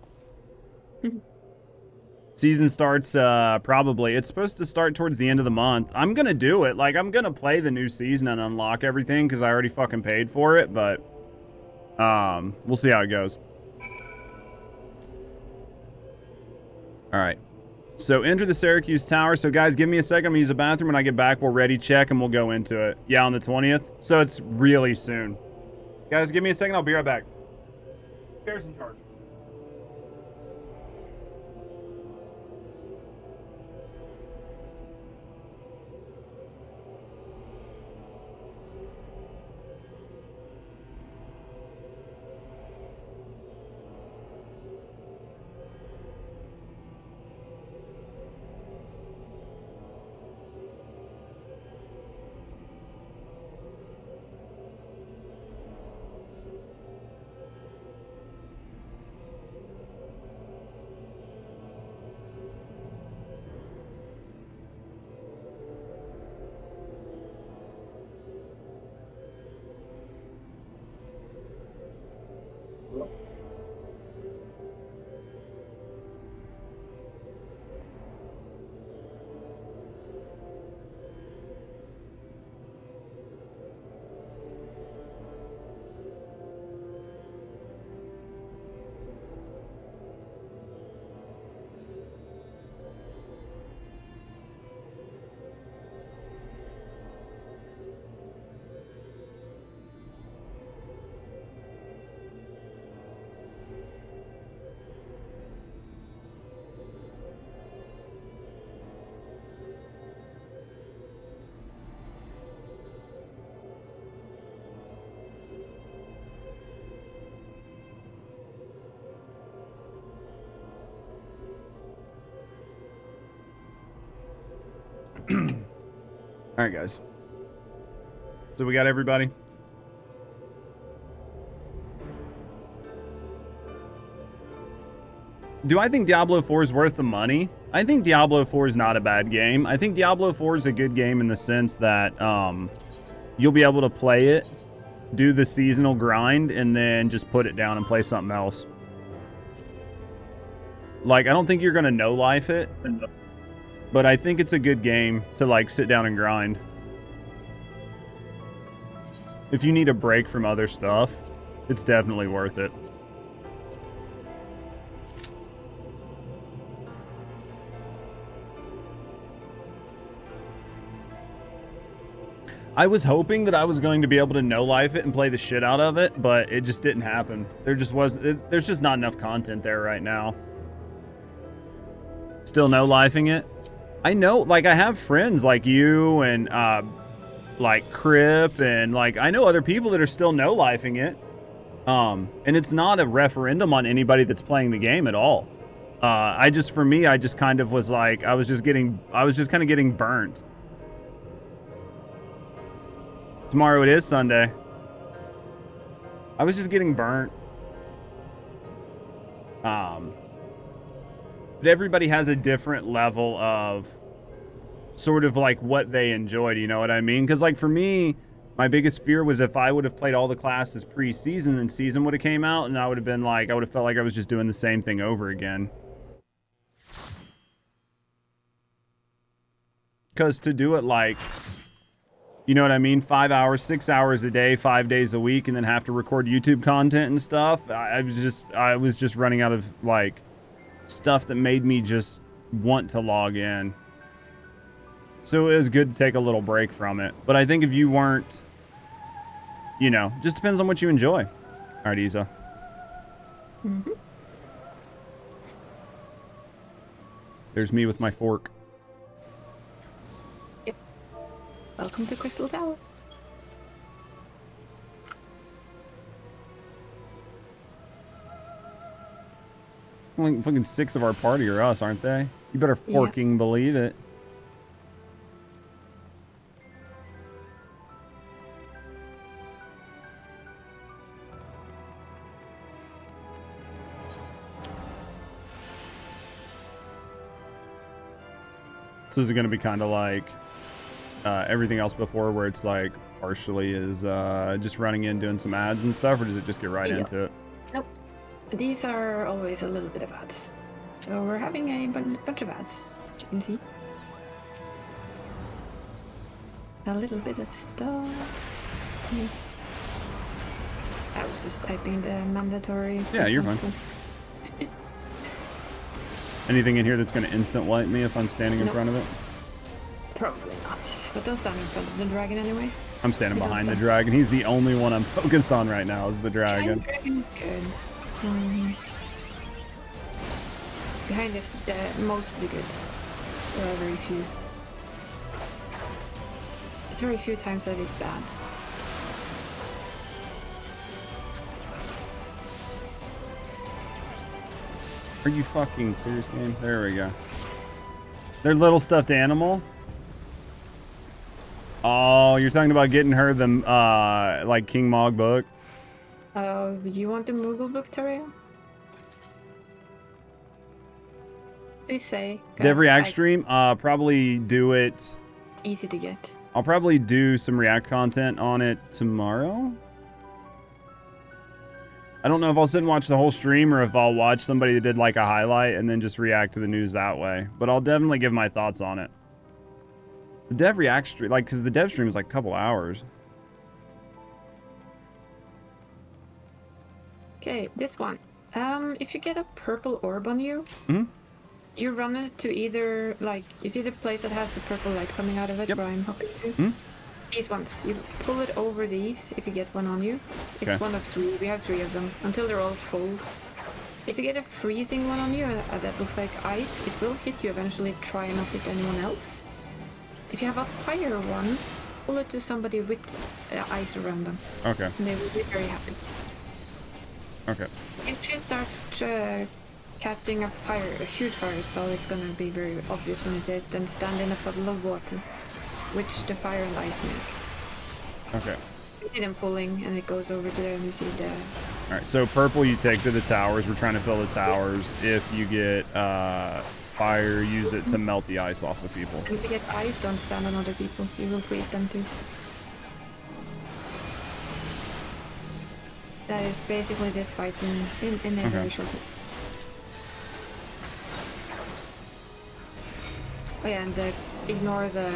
Season starts probably. It's supposed to start towards the end of the month. I'm gonna do it. Like, I'm gonna play the new season and unlock everything because I already fucking paid for it. But we'll see how it goes. All right. So enter the Syracuse Tower. So guys, give me a second. I'm gonna use the bathroom. When I get back, we'll ready check and we'll go into it. Yeah, on the 20th. So it's really soon. Guys, give me a second. I'll be right back. Bear's in charge. All right, guys. So we got everybody. Do I think Diablo 4 is worth the money? I think Diablo 4 is not a bad game. I think Diablo 4 is a good game in the sense that you'll be able to play it, do the seasonal grind, and then just put it down and play something else. Like, I don't think you're going to no-life it, but I think it's a good game to, like, sit down and grind. If you need a break from other stuff, it's definitely worth it. I was hoping that I was going to be able to no-life it and play the shit out of it, but it just didn't happen. There's just not enough content there right now. Still no-lifing it? I know, like, I have friends like you and, like, Crip, and, like, I know other people that are still no-lifing it. And it's not a referendum on anybody that's playing the game at all. For me, I just kind of was like, I was just kind of getting burnt. Tomorrow it is Sunday. I was just getting burnt. But everybody has a different level of sort of like what they enjoy, do you know what I mean? Because like for me, my biggest fear was if I would have played all the classes pre-season and season would have came out, and I would have been like, I would have felt like I was just doing the same thing over again. Because to do it like, you know what I mean? 5 hours, 6 hours a day, 5 days a week, and then have to record YouTube content and stuff. I was just running out of like stuff that made me just want to log in. So it was good to take a little break from it. But I think if you weren't, you know, just depends on what you enjoy. All right, Isa. Mm-hmm. There's me with my fork. Yep. Welcome to Crystal Tower. Only fucking 6 of our party are us, aren't they? You better forking believe it. So is it going to be kind of like everything else before, where it's like partially is just running in, doing some ads and stuff, or does it just get right into it? Nope. These are always a little bit of ads. So we're having a bunch of ads, as you can see. A little bit of stuff. Yeah. I was just typing the mandatory. Yeah, you're fine. Anything in here that's going to instant wipe me if I'm standing in front of it? Probably not. But don't stand in front of the dragon anyway. I'm standing behind the dragon. He's the only one I'm focused on right now is the dragon. Dragon, good. Behind is mostly good. There are very few. It's very few times that it's bad. Are you fucking serious, game? There we go. Their little stuffed animal. Oh, you're talking about getting her the like King Mog book. Oh, you want the Moogle book, Terrio? Please say. Dev React stream. Probably do it. It's easy to get. I'll probably do some React content on it tomorrow. I don't know if I'll sit and watch the whole stream or if I'll watch somebody that did like a highlight and then just react to the news that way. But I'll definitely give my thoughts on it. The Dev React stream, like, because the dev stream is like a couple hours. Okay, this one. If you get a purple orb on you, you run it to either, like, you see the place that has the purple light coming out of it where I'm hopping to? These ones. You pull it over these if you get one on you. It's one of 3. We have 3 of them until they're all full. If you get a freezing one on you that looks like ice, it will hit you eventually. Try not hit anyone else. If you have a fire one, pull it to somebody with ice around them. Okay. And they will be very happy. Okay. If you start casting a huge fire spell, it's gonna be very obvious when it says then stand in a puddle of water, which the fire and ice makes. Okay. You see them pulling, and it goes over to there, and you see the... Alright, so purple you take to the towers. We're trying to fill the towers. If you get fire, use it to melt the ice off the people. And if you get ice, don't stand on other people. You will freeze them too. That is basically this fight in a very short... Oh yeah, and ignore the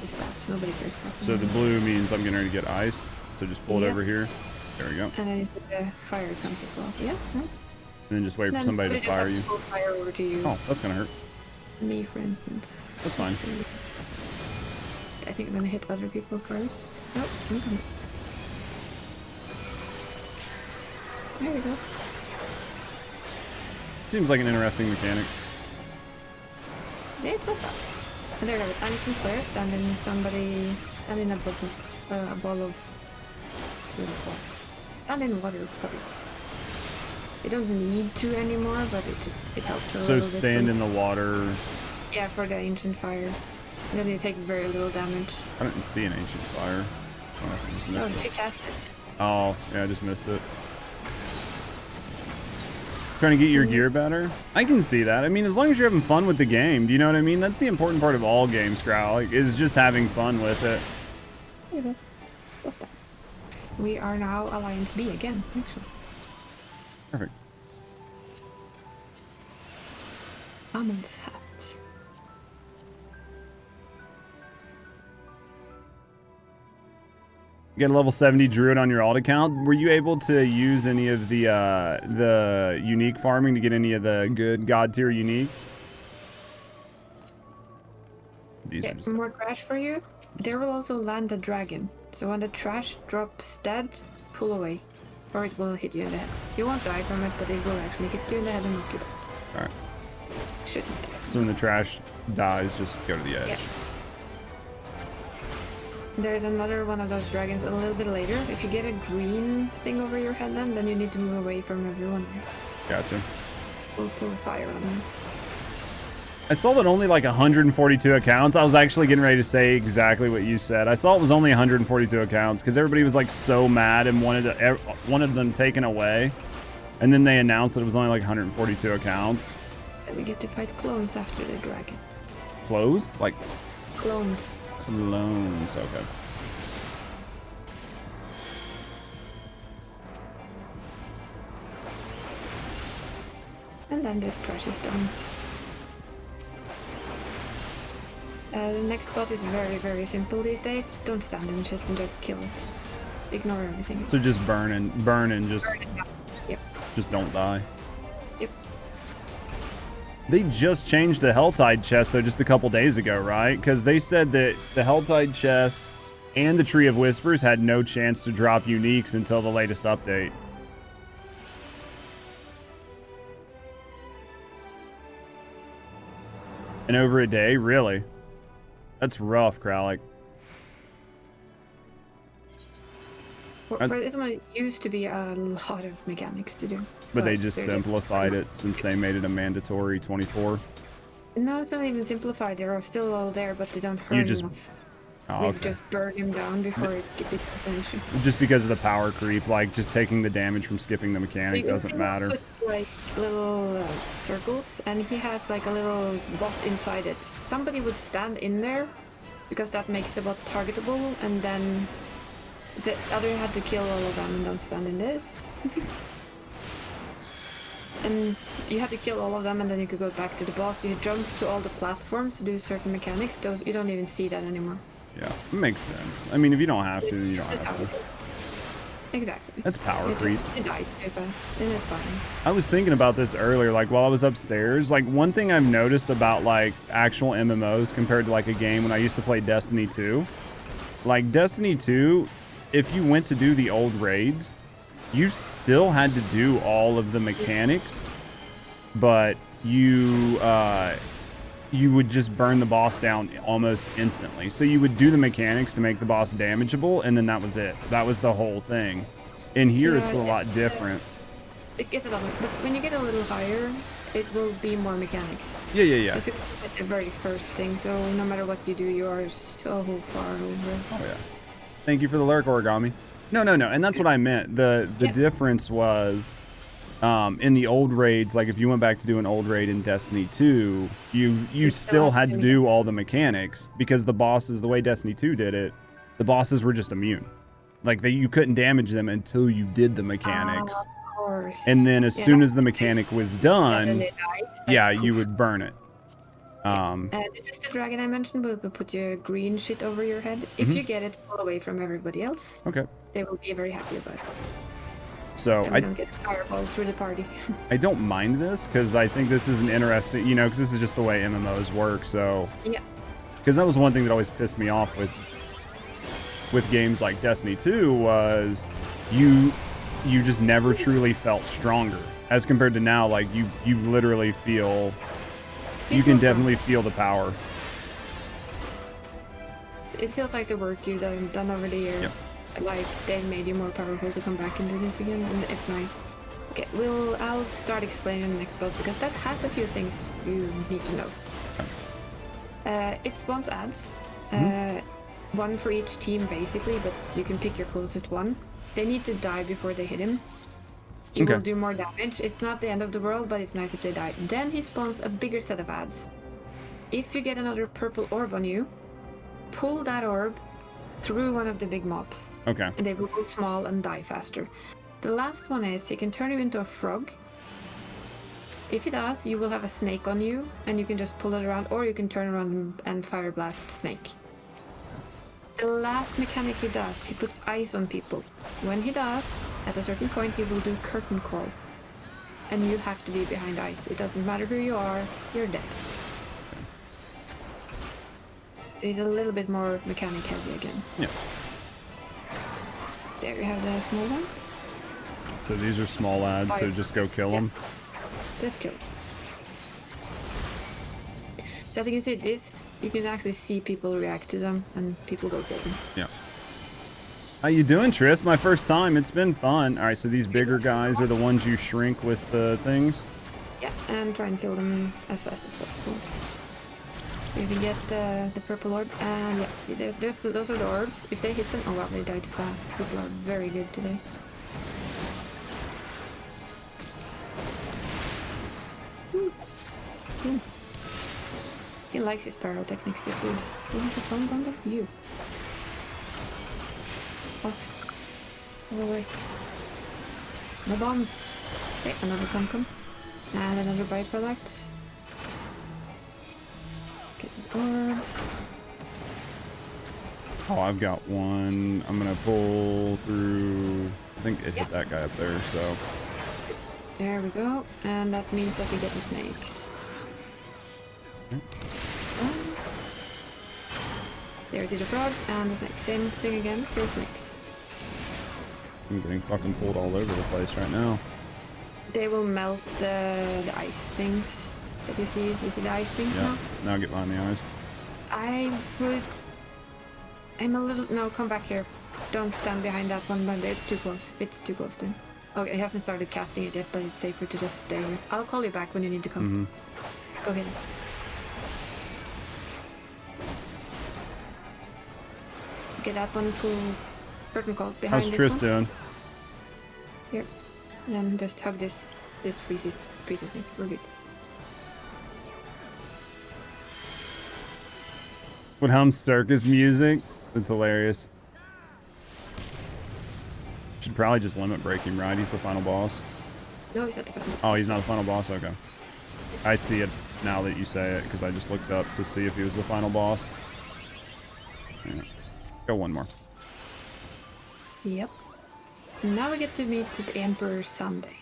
staffs. Nobody cares about them. So the blue means I'm getting ready to get iced. So just pull it over here. There we go. And then the fire comes as well. Yeah. Right. And then just wait for somebody to fire you. Fire over to you. Oh, that's gonna hurt. Me, for instance. That's fine. I think I'm gonna hit other people first. Nope. Okay. There we go. Seems like an interesting mechanic. Yeah, it's not bad. And there we go. Ancient Flare, standing above a ball of water. Stand in water, probably. You don't need to anymore, but it helps a little bit. So stand in the water. Yeah, for the Ancient Fire. And then you take very little damage. I didn't see an Ancient Fire. Oh, she cast it. Oh, yeah, I just missed it. Trying to get your gear better? I can see that. I mean, as long as you're having fun with the game, do you know what I mean? That's the important part of all games, Scrowl, is just having fun with it. Okay. What's that? We are now Alliance B again, actually. Perfect. Amon's hat. You got a level 70 druid on your alt account. Were you able to use any of the unique farming to get any of the good god tier uniques? These are just more trash for you. There will also land a dragon. So when the trash drops dead, pull away, or it will hit you in the head. You won't die from it, but it will actually hit you in the head and knock you back. Alright. Shouldn't die. So when the trash dies, just go to the edge. Yeah. There's another one of those dragons a little bit later. If you get a green thing over your head then you need to move away from everyone else. Gotcha. We'll pull fire on them. I saw that only like 142 accounts. I was actually getting ready to say exactly what you said. I saw it was only 142 accounts because everybody was like so mad and wanted them taken away. And then they announced that it was only like 142 accounts. And we get to fight clones after the dragon. Close? Like Clones. clones, okay. And then this crush is done. The next boss is very, very simple these days. Don't stand in shit and just kill it. Ignore everything. So just burn and just Yep. just don't die. Yep. They just changed the Helltide chest though just a couple days ago, right? Because they said that the Helltide chests and the Tree of Whispers had no chance to drop uniques until the latest update. And over a day, really? That's rough, Kralik. For this one, it used to be a lot of mechanics to do. But they just simplified it since they made it a mandatory 24. No, it's not even simplified. They're still all there, but they don't hurt enough. Oh, We've just burned him down before it becomes an issue. Just because of the power creep, like just taking the damage from skipping the So mechanic you doesn't can matter. put like little circles, and he has like a little bot inside it. Somebody would stand in there because that makes the bot targetable, and then the other had to kill all of them and don't stand in this. And you had to kill all of them, and then you could go back to the boss. You jump to all the platforms to do certain mechanics. Those you don't even see that anymore. Yeah, it makes sense. I mean, if you don't have to, then you don't have to. Exactly. That's power creep. It died too fast, and it's fine. I was thinking about this earlier, like while I was upstairs. Like one thing I've noticed about like actual MMOs compared to like a game when I used to play Destiny 2. Like Destiny 2, if you went to do the old raids, you still had to do all of the mechanics, but you would just burn the boss down almost instantly. So you would do the mechanics to make the boss damageable, and then that was it. That was the whole thing. In here, it's a lot different. It gets a lot, but when you get a little higher, it will be more mechanics. Yeah. Just because it's the very first thing, so no matter what you do, you are so far over. Oh yeah. Thank you for the lurk, Origami. No, and that's what I meant. The difference was, in the old raids, like if you went back to do an old raid in Destiny 2, you still had to do all the mechanics because the bosses, the way Destiny 2 did it, the bosses were just immune. Like you couldn't damage them until you did the mechanics. Of course. And then as soon as the mechanic was done, you would burn it. This is the dragon I mentioned, but we'll put your green shit over your head. If you get it, pull away from everybody else. Okay. They will be very happy about it. So I don't get a fireball through the party. I don't mind this because I think this is an interesting, because this is just the way MMOs work. So yeah, because that was one thing that always pissed me off with games like Destiny 2 was you just never truly felt stronger as compared to now. Like you literally feel, you can definitely feel the power. It feels like the work you've done over the years. Like they've made you more powerful to come back and do this again, and it's nice. Okay, I'll start explaining the next boss because that has a few things you need to know. It spawns ads, one for each team basically, but you can pick your closest one. They need to die before they hit him. He will do more damage. It's not the end of the world, but it's nice if they die. Then he spawns a bigger set of ads. If you get another purple orb on you, pull that orb through one of the big mobs. Okay. And they will go small and die faster. The last one is he can turn you into a frog. If he does, you will have a snake on you, and you can just pull it around, or you can turn around and fire blast snake. The last mechanic he does, he puts ice on people. When he does, at a certain point, he will do curtain call. And you have to be behind ice. It doesn't matter who you are, you're dead. He's a little bit more mechanic heavy again. Yeah. There we have the small ones. So these are small ads, so just go kill them? Just kill. So as you can see, this, you can actually see people react to them, and people go kill them. Yeah. How you doing, Tris? My first time. It's been fun. All right, so these bigger guys are the ones you shrink with the things? Yeah, and try and kill them as fast as possible. If we get the purple orb, and yeah, see, those are the orbs. If they hit them, oh wow, they died fast. People are very good today. He likes his pyrotechnics, this dude. Who has a bomb on them? You. Off. All the way. No bombs. Okay, another come. And another byproduct. Get the orbs. Oh, I've got one. I'm gonna pull through. I think it hit that guy up there, so. There we go. And that means that we get the snakes. There's the frogs and the snakes. Same thing again, kill snakes. I'm getting fucking pulled all over the place right now. They will melt the ice things that you see. You see the ice things now? Now get behind the eyes. I'm a little... No, come back here. Don't stand behind that one, but it's too close. It's too close to him. Okay, he hasn't started casting it yet, but it's safer to just stay here. I'll call you back when you need to come. Go ahead. Get that one pull curtain call behind How's this Triss one. doing? Here. And just hug this freezes thing. We're good. Would hum circus music? That's hilarious. Should probably just limit break him, right? He's the final boss. No, he's not the final boss. Oh, he's not the final boss? Okay. I see it now that you say it, because I just looked up to see if he was the final boss. Yeah. Go one more. Yep. Now we get to meet the Emperor Sunday.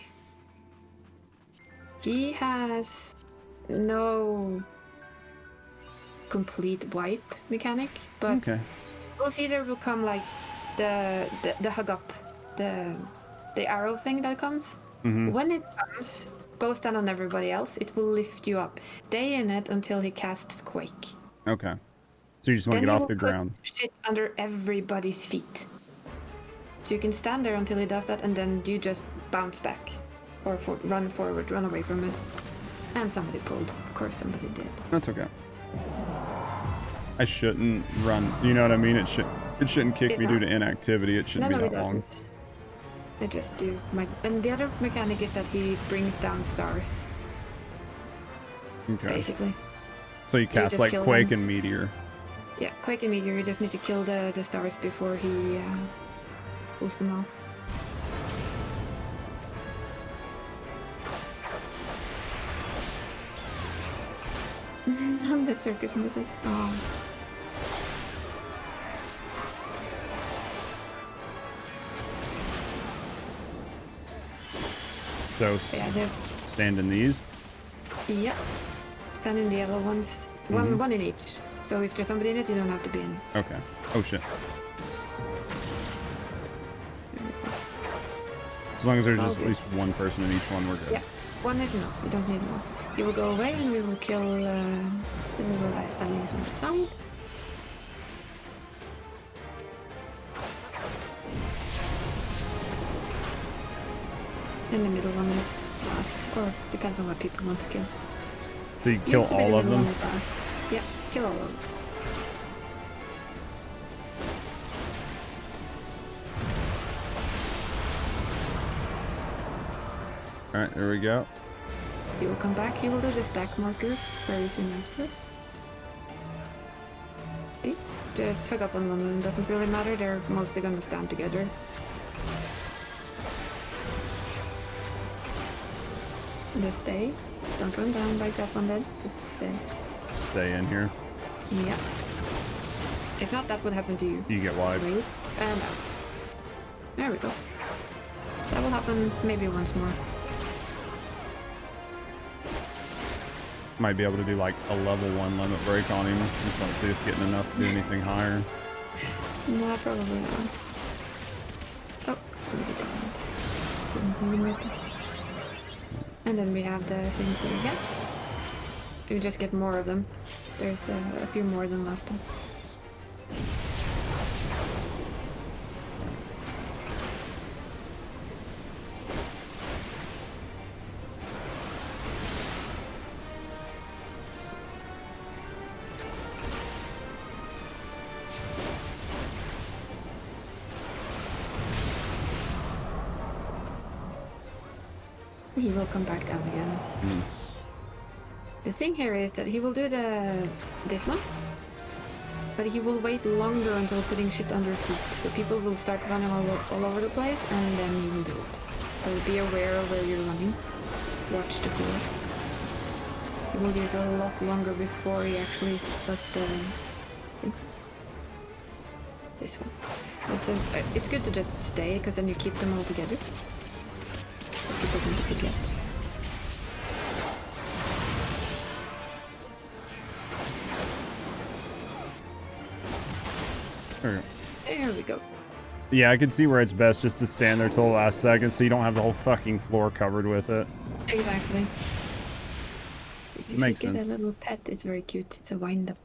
He has no complete wipe mechanic, but we'll see there will come like the hug up, the arrow thing that comes. When it comes, go stand on everybody else. It will lift you up. Stay in it until he casts Quake. Okay. So you just want to get off the ground. Shit under everybody's feet. So you can stand there until he does that, and then you just bounce back. Or run forward, run away from it. And somebody pulled. Of course somebody did. That's okay. I shouldn't run. You know what I mean? It shouldn't kick me due to inactivity. It shouldn't be that long. I just do. And the other mechanic is that he brings down stars. Okay. Basically. So you cast like Quake and Meteor. Yeah, Quake and Meteor, you just need to kill the stars before he pulls them off. I'm the circus music. Oh. So stand in these? Yeah. Stand in the yellow ones. One in each. So if there's somebody in it, you don't have to be in. Okay. Oh shit. As long as there's just at least one person in each one, we're good. Yeah. One is enough. We don't need more. You will go away and we will kill the little aliens on the side. And the middle one is last, or depends on what people want to kill. So you kill all of them? One is last. Yeah, kill all of them. Alright, there we go. He will come back, he will do the stack markers very soon after. See? Just hug up on one of them, doesn't really matter, they're mostly gonna stand together. Just stay. Don't run down like that one did, just stay. Stay in here. Yeah. If not, that would happen to you. You get wide. Wait, and out. There we go. That will happen maybe once more. Might be able to do like a level 1 limit break on him. Just want to see us getting enough to do anything higher. No, probably not. Oh, somebody died. Didn't really notice. And then we have the same thing again. We just get more of them. There's a few more than last time. he will come back down again. The thing here is that he will do this one, but he will wait longer until putting shit under feet. So people will start running all over the place, and then he will do it. So be aware of where you're running. Watch the floor. He will use a lot longer before he actually does the thing. This one. So it's good to just stay, because then you keep them all together. So people don't forget. There we go. Yeah, I could see where it's best just to stand there till the last second so you don't have the whole fucking floor covered with it. Exactly. You Makes should get sense. a little pet. It's very cute. It's a wind-up.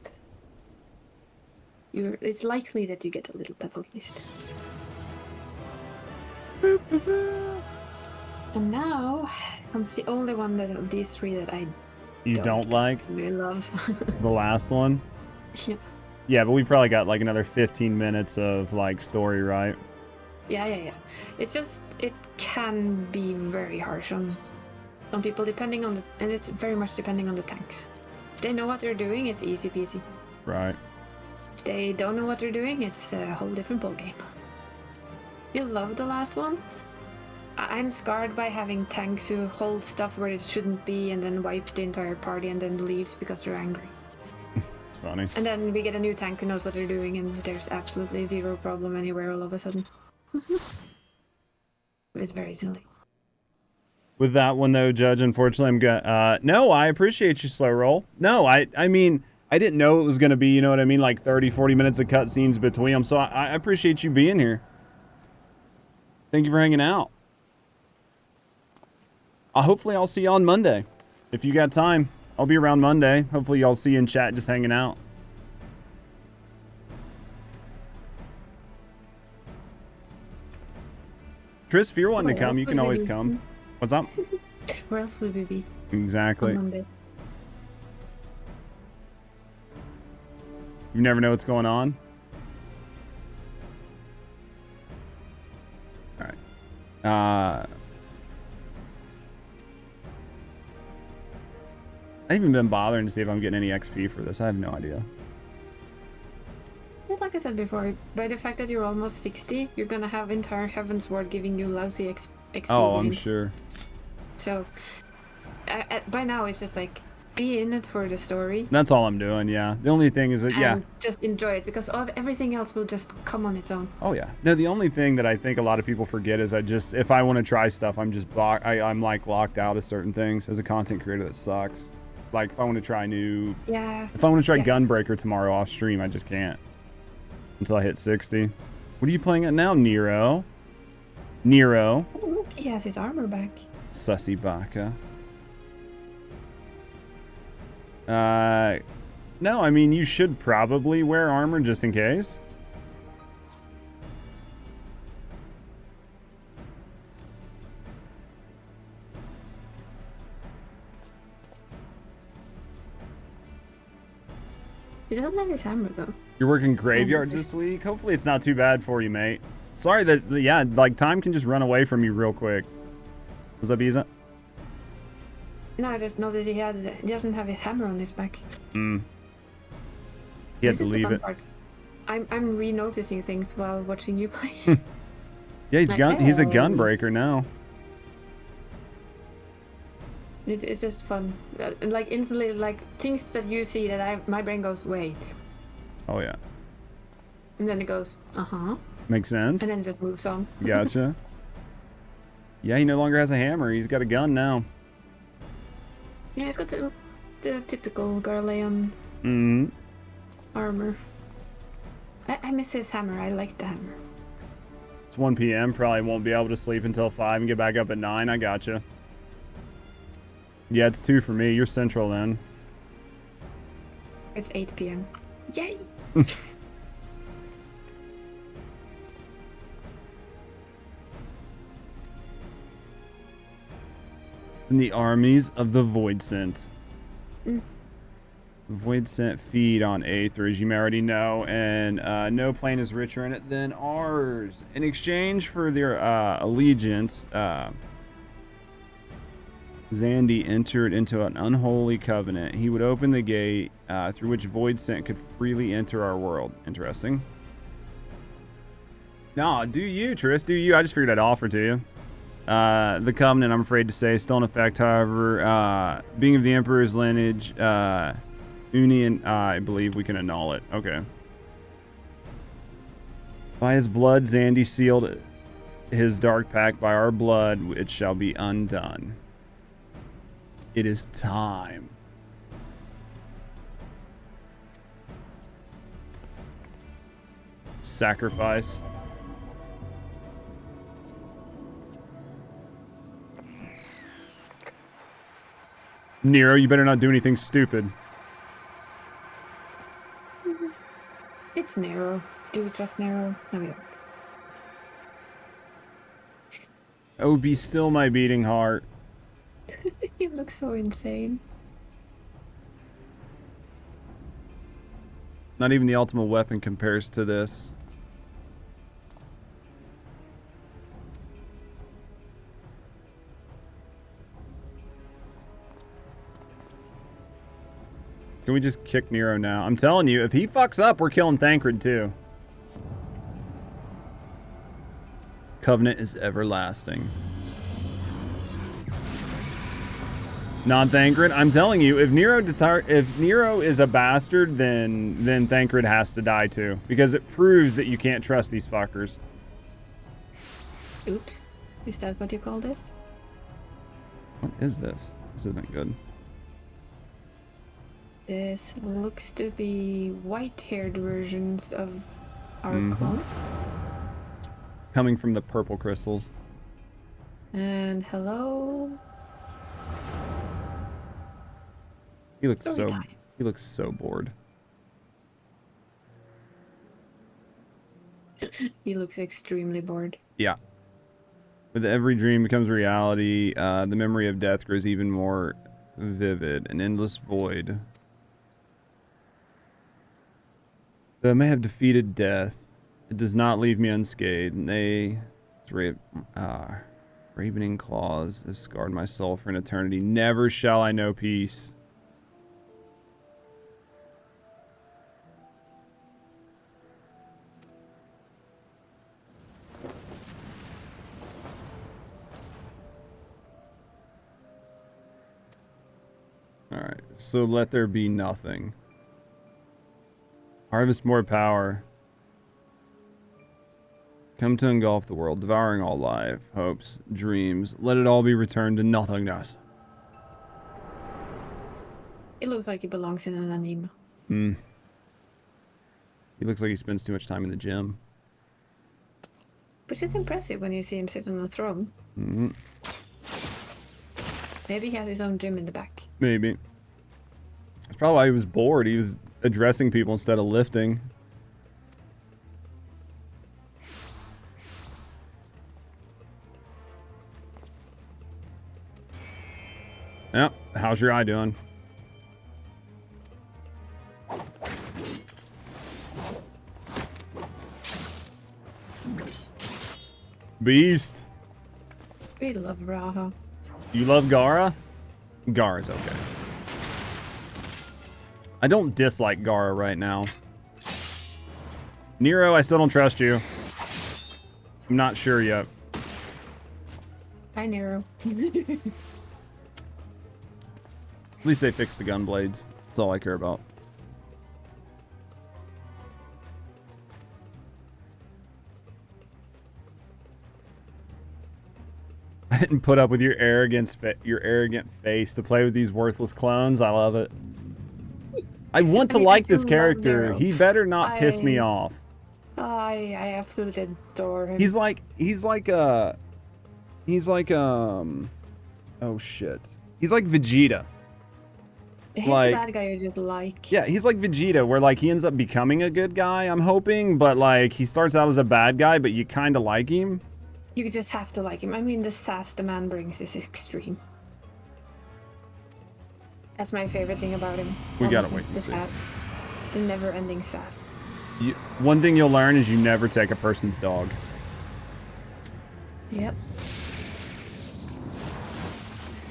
It's likely that you get a little pet at least. And now comes the only one of these three that I don't like? really love. The last one? Yeah. Yeah, but we probably got like another 15 minutes of like story, right? Yeah. It's just, it can be very harsh on people depending on and it's very much depending on the tanks. If they know what they're doing, it's easy peasy. Right. If they don't know what they're doing, it's a whole different ballgame. You love the last one? I'm scarred by having tanks who hold stuff where it shouldn't be and then wipes the entire party and then leaves because they're angry. It's funny. And then we get a new tank who knows what they're doing and there's absolutely zero problem anywhere all of a sudden. It's very silly. With that one though, Judge, unfortunately I'm gonna no, I appreciate you, Slow Roll. No, I mean I didn't know it was gonna be, you know what I mean, like 30-40 minutes of cutscenes between them, so I appreciate you being here. Thank you for hanging out. Hopefully I'll see you on Monday. If you got time, I'll be around Monday. Hopefully y'all see you in chat just hanging out. Tris, if you're wanting to come, you can always come. What's up? Where else would we be? Exactly. On Monday. You never know what's going on. All right. I haven't even been bothering to see if I'm getting any XP for this. I have no idea. Just like I said before, by the fact that you're almost 60, you're gonna have entire Heaven's Ward giving you lousy XP. Oh, I'm gains. sure. So, by now it's just like, be in it for the story. That's all I'm doing, yeah. The only thing is that, yeah. Just enjoy it, because everything else will just come on its own. Oh, yeah. No, the only thing that I think a lot of people forget is if I want to try stuff, I'm just I'm like locked out of certain things. As a content creator, that sucks. Like, if I want to try new... Yeah. If I want to try Gunbreaker tomorrow off stream, I just can't. Until I hit 60. What are you playing at now, Nero? Nero. Oh, look, he has his armor back. Sussy Baka. No, I mean, you should probably wear armor just in case. He doesn't have his hammer, though. You're working graveyards this week? Hopefully it's not too bad for you, mate. Sorry that, yeah, like, time can just run away from you real quick. Was that Biza? No, I just noticed he doesn't have his hammer on his back. He had to leave it. Part. I'm re-noticing things while watching you play. Yeah, he's Like, he's a gunbreaker now. It's just fun. Like instantly, like things that you see that my brain goes, wait. Oh yeah. And then it goes, uh-huh. Makes sense. And then it just moves on. Gotcha. Yeah, he no longer has a hammer. He's got a gun now. Yeah, he's got the typical Garleon armor. I miss his hammer. I like the hammer. It's 1 p.m. Probably won't be able to sleep until 5 and get back up at 9. I gotcha. Yeah, it's 2 for me. You're central then. It's 8 p.m. Yay! In the armies of the Voidsent. Voidsent feed on Aether, as you may already know, and no plane is richer in it than ours. In exchange for their allegiance, Zandy entered into an unholy covenant. He would open the gate through which Void Scent could freely enter our world. Interesting. Nah, do you, Triss, do you. I just figured I'd offer to you. The covenant, I'm afraid to say, is still in effect, however. Being of the Emperor's lineage, Union, I believe we can annul it. Okay. By his blood, Zandy sealed his dark pact. By our blood, it shall be undone. It is time. Sacrifice. Nero, you better not do anything stupid. It's Nero. Do you trust Nero? No, you don't. Oh, be still my beating heart. You look so insane. Not even the ultimate weapon compares to this. Can we just kick Nero now? I'm telling you, if he fucks up, we're killing Thancred too. Covenant is everlasting. Non-Thancred, I'm telling you, if Nero is a bastard, then Thancred has to die too, because it proves that you can't trust these fuckers. Oops. Is that what you call this? What is this? This isn't good. This looks to be white-haired versions of our clone. Coming from the purple crystals. And hello. He looks so bored. He looks extremely bored. Yeah. With every dream becomes reality, the memory of death grows even more vivid. An endless void. Though I may have defeated death, it does not leave me unscathed. Nay, its ravening claws have scarred my soul for an eternity. Never shall I know peace. Alright, so let there be nothing. Harvest more power. Come to engulf the world, devouring all life, hopes, dreams. Let it all be returned to nothingness. It looks like he belongs in an anime. He looks like he spends too much time in the gym. Which is impressive when you see him sit on a throne. Maybe he has his own gym in the back. Maybe. That's probably why he was bored. He was addressing people instead of lifting. Yep. How's your eye doing? Beast. We love Raha. You love Gara? Gara's okay. I don't dislike Gara right now. Nero, I still don't trust you. I'm not sure yet. Hi, Nero. At least they fixed the gun blades. That's all I care about. I didn't put up with your arrogant face to play with these worthless clones. I love it. I want to like this character. He better not piss me off. I absolutely adore him. He's like oh shit. He's like Vegeta. He's the bad guy you just like. Yeah, he's like Vegeta, where like he ends up becoming a good guy, I'm hoping, but like he starts out as a bad guy, but you kind of like him. You just have to like him. I mean, the sass the man brings is extreme. That's my favorite thing about him. We gotta wait and the see. Sass. The never-ending sass. One thing you'll learn is you never take a person's dog. Yep.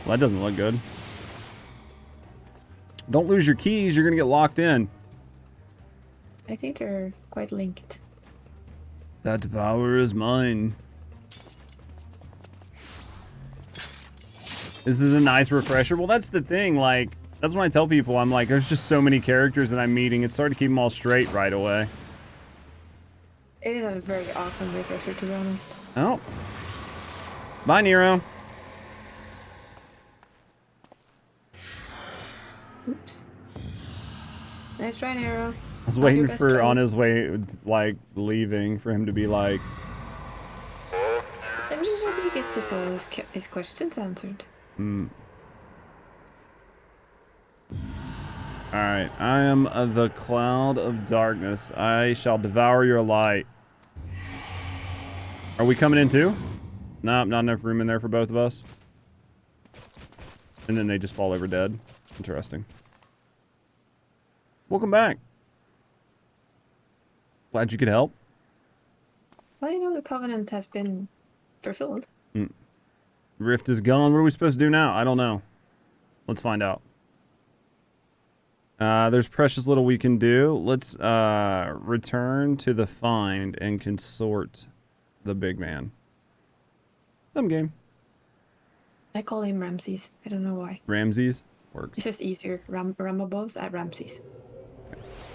Well, that doesn't look good. Don't lose your keys. You're going to get locked in. I think they're quite linked. That power is mine. This is a nice refresher. Well, that's the thing. Like, that's when I tell people, I'm like, there's just so many characters that I'm meeting. It's hard to keep them all straight right away. It is a very awesome refresher, to be honest. Oh. Bye, Nero. Oops. Nice try, Nero. I was waiting for on his way, like, leaving, for him to be like... I mean, maybe he gets his questions answered. Hmm. Alright, I am the cloud of darkness. I shall devour your light. Are we coming in too? Nope, not enough room in there for both of us. And then they just fall over dead. Interesting. Welcome back. Glad you could help. Well, you know, the covenant has been fulfilled. Rift is gone. What are we supposed to do now? I don't know. Let's find out. There's precious little we can do. Let's return to the find and consort the big man. Some game. I call him Ramses. I don't know why. Ramses works. It's just easier. Ramabos at Ramses.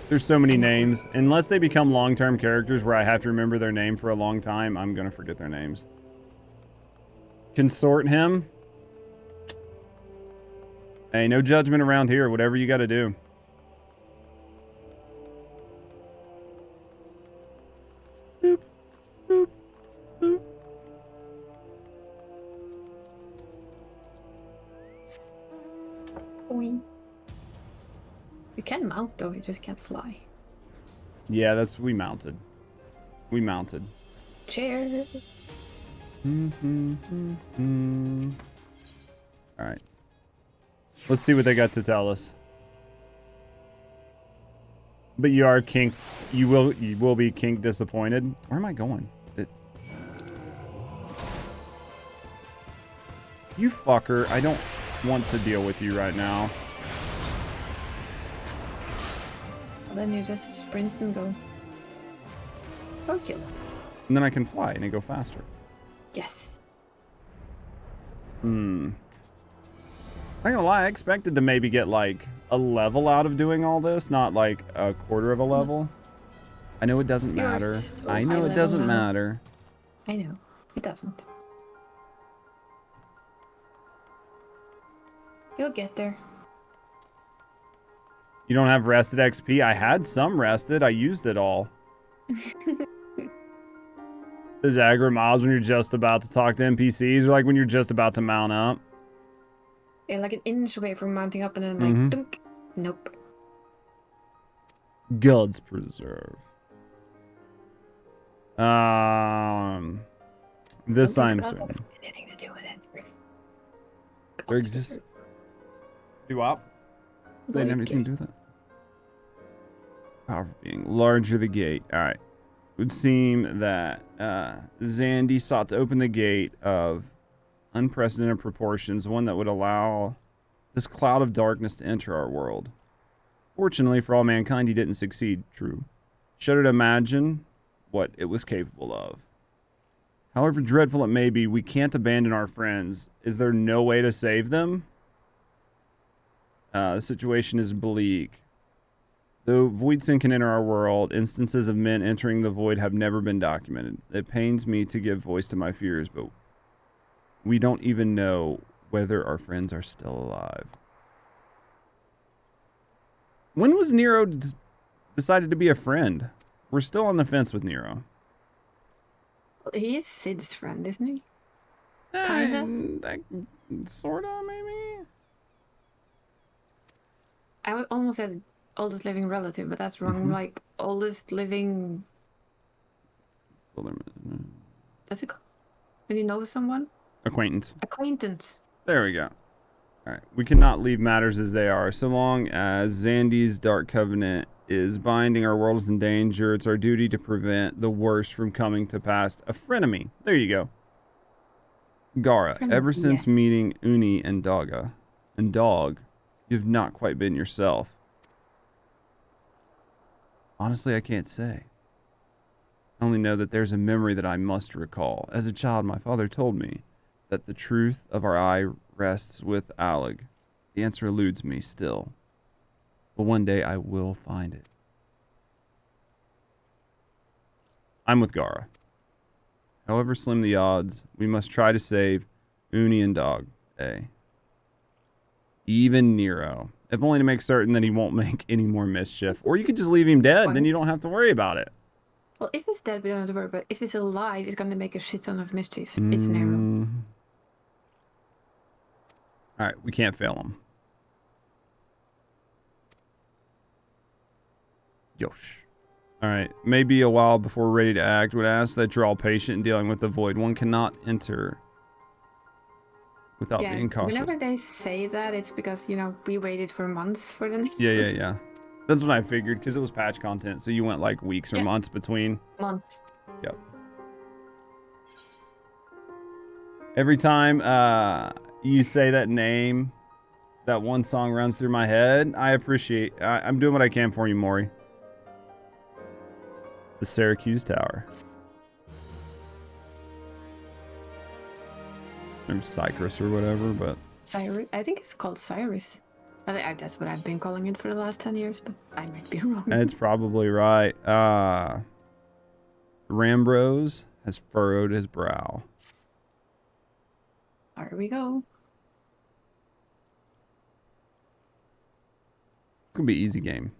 There's so many names. Unless they become long-term characters where I have to remember their name for a long time, I'm going to forget their names. Consort him. Hey, no judgment around here. Whatever you got to do. Boop, boop, boop. You can mount though, you just can't fly. Yeah, that's we mounted. We mounted. Chair. All right. Let's see what they got to tell us. But you are kink. You will be kink disappointed. Where am I going? You fucker! I don't want to deal with you right now. Then you just sprint and go. Or kill it. And then I can fly and I go faster. Yes. I'm not gonna lie, I expected to maybe get like a level out of doing all this, not like a quarter of a level. I know it doesn't matter. I know it doesn't matter. I know. It doesn't. You'll get there. You don't have rested XP? I had some rested. I used it all. There's aggro mobs when you're just about to talk to NPCs, or like when you're just about to mount up. Yeah, like an inch away from mounting up and then like, dunk. Nope. Gods preserve. This I'm certain. Anything to do with it. There exists. Do up. They didn't have anything to do with it. Powerful being larger the gate. All right. It would seem that Zandy sought to open the gate of unprecedented proportions, one that would allow this cloud of darkness to enter our world. Fortunately for all mankind, he didn't succeed. True. Shudder to imagine what it was capable of. However dreadful it may be, we can't abandon our friends. Is there no way to save them? The situation is bleak. Though Voidson can enter our world, instances of men entering the void have never been documented. It pains me to give voice to my fears, but we don't even know whether our friends are still alive. When was Nero decided to be a friend? We're still on the fence with Nero. He is Sid's friend, isn't he? Kinda. Sorta, maybe? I would almost said oldest living relative, but that's wrong. Like, oldest living... What's it called? When you know someone? Acquaintance. Acquaintance. There we go. Alright, we cannot leave matters as they are. So long as Zandy's Dark Covenant is binding, our world is in danger. It's our duty to prevent the worst from coming to pass. A frenemy. There you go. Gara, ever since Yes. meeting Uni and Dog, you've not quite been yourself. Honestly, I can't say. I only know that there's a memory that I must recall. As a child, my father told me that the truth of our eye rests with Alig. The answer eludes me still. But one day I will find it. I'm with Gara. However slim the odds, we must try to save Uni and Dog. Even Nero. If only to make certain that he won't make any more mischief. Or you could just leave him dead, then you don't have to worry about it. Well, if he's dead, we don't have to worry, but if he's alive, he's gonna make a shit ton of mischief. It's Nero. Alright, we can't fail him. Yosh. Alright, maybe a while before we're ready to act. Would ask that you're all patient in dealing with the void. One cannot enter without being cautious. Whenever they say that, it's because, you know, we waited for months for the next Yeah. That's what I figured, because it was patch content, so you went like weeks or months between. Months. Yep. Every time you say that name, that one song runs through my head. I appreciate. I'm doing what I can for you, Maury. The Syracuse Tower. Or Cyprus or whatever, but Cyrus. I think it's called Cyrus. That's what I've been calling it for the last 10 years, but I might be wrong. it's probably right. Rambrose has furrowed his brow. There we go. It's gonna be easy game.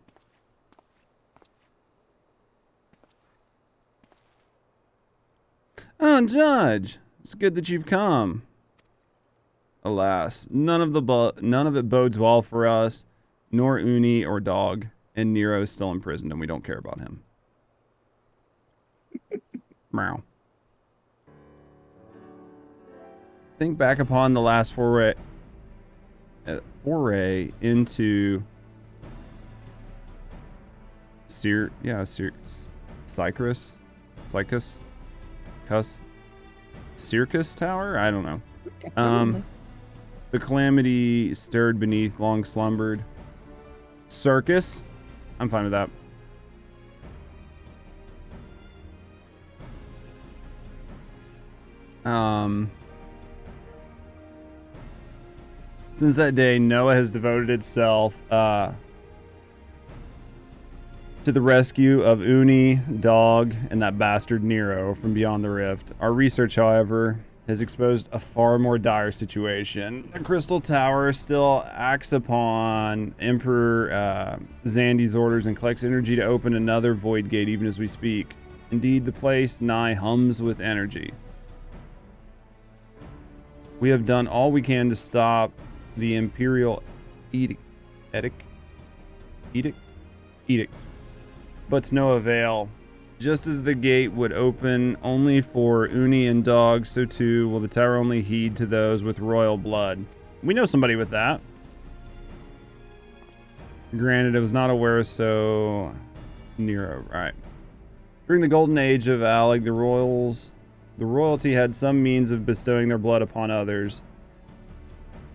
Oh, Judge, it's good that you've come. Alas, none of it bodes well for us, nor Uni or Dog, and Nero is still imprisoned, and we don't care about him. Meow. Think back upon the last foray into Circus Tower? I don't know. The calamity stirred beneath, long slumbered. Circus? I'm fine with that. Since that day, Noah has devoted itself to the rescue of Uni, Dog, and that bastard Nero from beyond the rift. Our research, however, has exposed a far more dire situation. The Crystal Tower still acts upon Emperor Zandy's orders and collects energy to open another void gate even as we speak. Indeed, the place nigh hums with energy. We have done all we can to stop the Imperial edict, but to no avail. Just as the gate would open only for Uni and Dog, so too will the tower only heed to those with royal blood. We know somebody with that. Granted, I was not aware, so Nero, right. During the golden age of Alig, the royalty had some means of bestowing their blood upon others.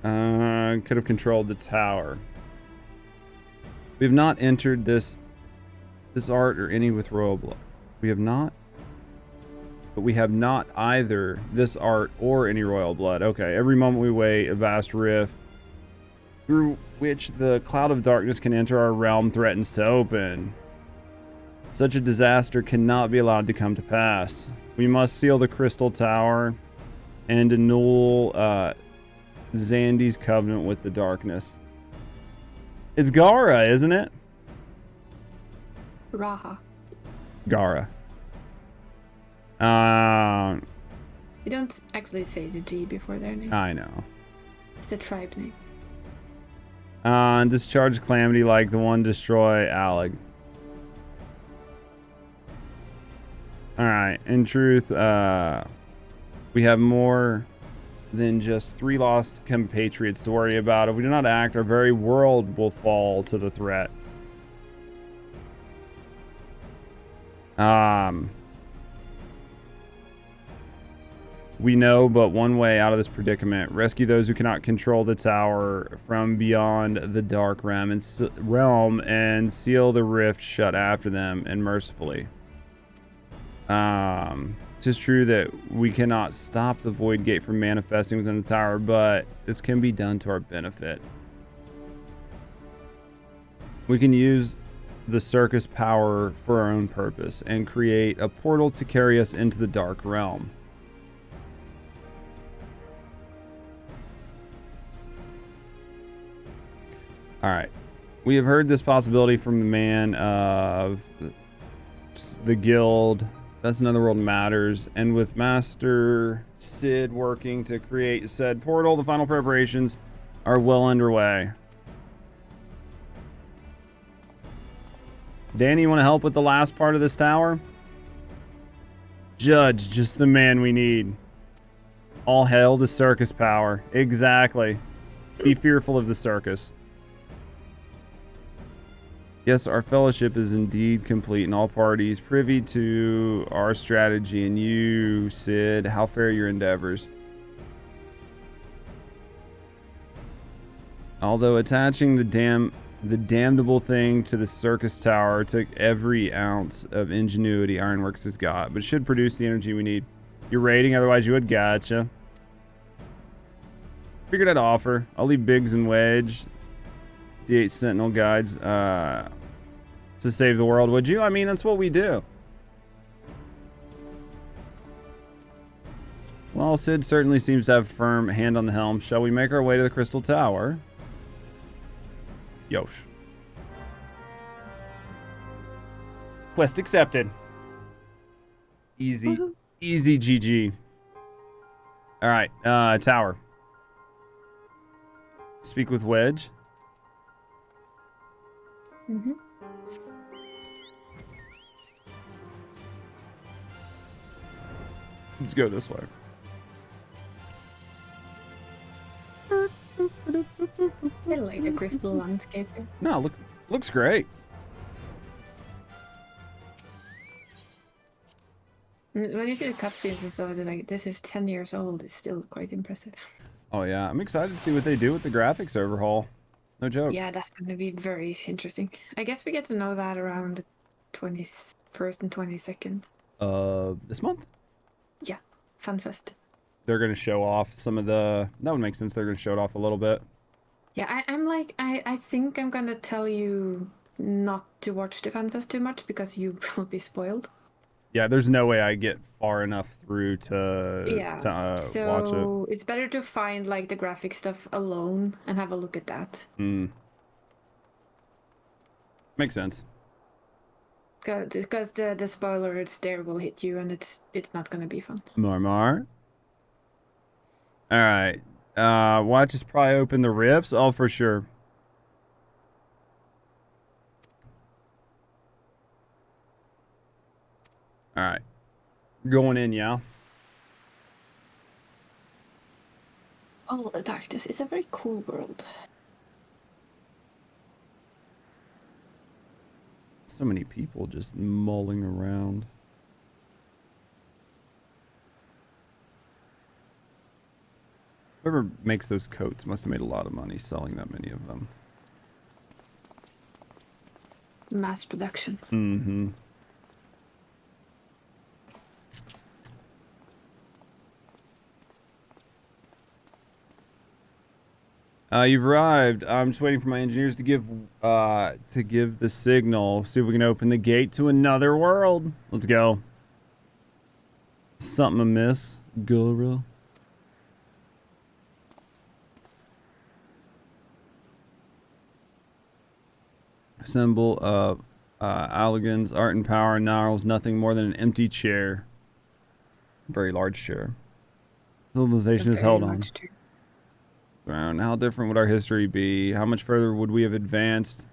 Could have controlled the tower. We have not entered this art or any with royal blood. We have not? But we have not either this art or any royal blood. Okay, every moment we wait, a vast rift through which the cloud of darkness can enter our realm threatens to open. Such a disaster cannot be allowed to come to pass. We must seal the Crystal Tower and annul Zandy's covenant with the darkness. It's Gara, isn't it? Raha. Gara. You don't actually say the G before their name. I know. It's the tribe name. Discharge calamity like the one destroy Alig. Alright, in truth, we have more than just 3 lost compatriots to worry about. If we do not act, our very world will fall to the threat. We know but one way out of this predicament. Rescue those who cannot control the tower from beyond the dark realm and seal the rift shut after them and mercifully. It is true that we cannot stop the void gate from manifesting within the tower, but this can be done to our benefit. We can use the circus power for our own purpose and create a portal to carry us into the dark realm. Alright. We have heard this possibility from the man of the guild. That's Another World Matters. And with Master Sid working to create said portal, the final preparations are well underway. Danny, you want to help with the last part of this tower? Judge, just the man we need. All hail the circus power. Exactly. Be fearful of the circus. Yes, our fellowship is indeed complete, and all parties privy to our strategy. And you, Sid, how fare your endeavors? Although attaching the damnable thing to the circus tower took every ounce of ingenuity Ironworks has got, but should produce the energy we need. You're raiding, otherwise you would. Gotcha. Figured I'd offer. I'll leave Biggs and Wedge, D8 Sentinel guides, to save the world, would you? I mean, that's what we do. Well, Sid certainly seems to have a firm hand on the helm. Shall we make our way to the Crystal Tower? Yosh. Quest accepted. Easy. Easy GG. Alright, tower. Speak with Wedge. Mm-hmm. Let's go this way. I like the crystal landscape here. No, looks great. When you see the cutscenes and stuff, it's like, this is 10 years old. It's still quite impressive. Oh yeah, I'm excited to see what they do with the graphics overhaul. No joke. Yeah, that's going to be very interesting. I guess we get to know that around the 21st and 22nd. This month? Yeah, FanFest. They're going to show off some of the... That would make sense. They're going to show it off a little bit. Yeah, I'm like, I think I'm going to tell you not to watch the FanFest too much because you will be spoiled. Yeah, there's no way I get far enough through to, so watch it. It's better to find like the graphic stuff alone and have a look at that. Makes sense. Because the spoiler it's there will hit you and it's not gonna be fun. Marmar. Alright. Watch us probably open the rifts. Oh, for sure. Alright. Going in, yeah? Oh, the darkness is a very cool world. So many people just mulling around. Whoever makes those coats must have made a lot of money selling that many of them. Mass production. Mm-hmm. You've arrived. I'm just waiting for my engineers to give the signal. See if we can open the gate to another world. Let's go. Something amiss, Gura. Symbol of Alligans, art and power, gnarls, nothing more than an empty chair. Very large chair. Civilization is held on. How different would our history be? How much further would we have advanced?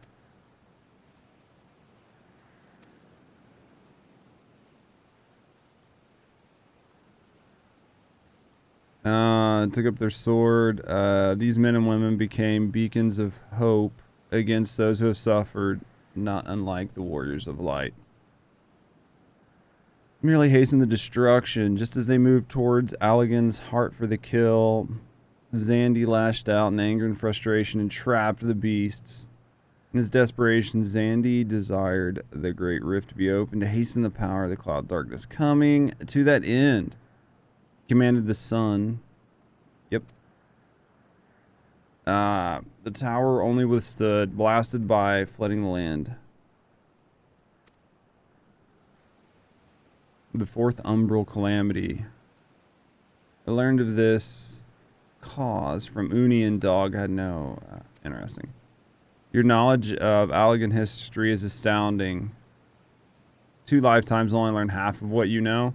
Took up their sword. These men and women became beacons of hope against those who have suffered, not unlike the warriors of light. Merely hasten the destruction. Just as they moved towards Allagan's heart for the kill, Zandy lashed out in anger and frustration and trapped the beasts. In his desperation, Zandy desired the great rift to be opened to hasten the power of the cloud darkness coming. To that end, he commanded the sun. Yep. The tower only withstood, blasted by flooding the land. The fourth umbral calamity. I learned of this cause from Uni and Dog had no... interesting. Your knowledge of Allagan history is astounding. 2 lifetimes only learn half of what you know.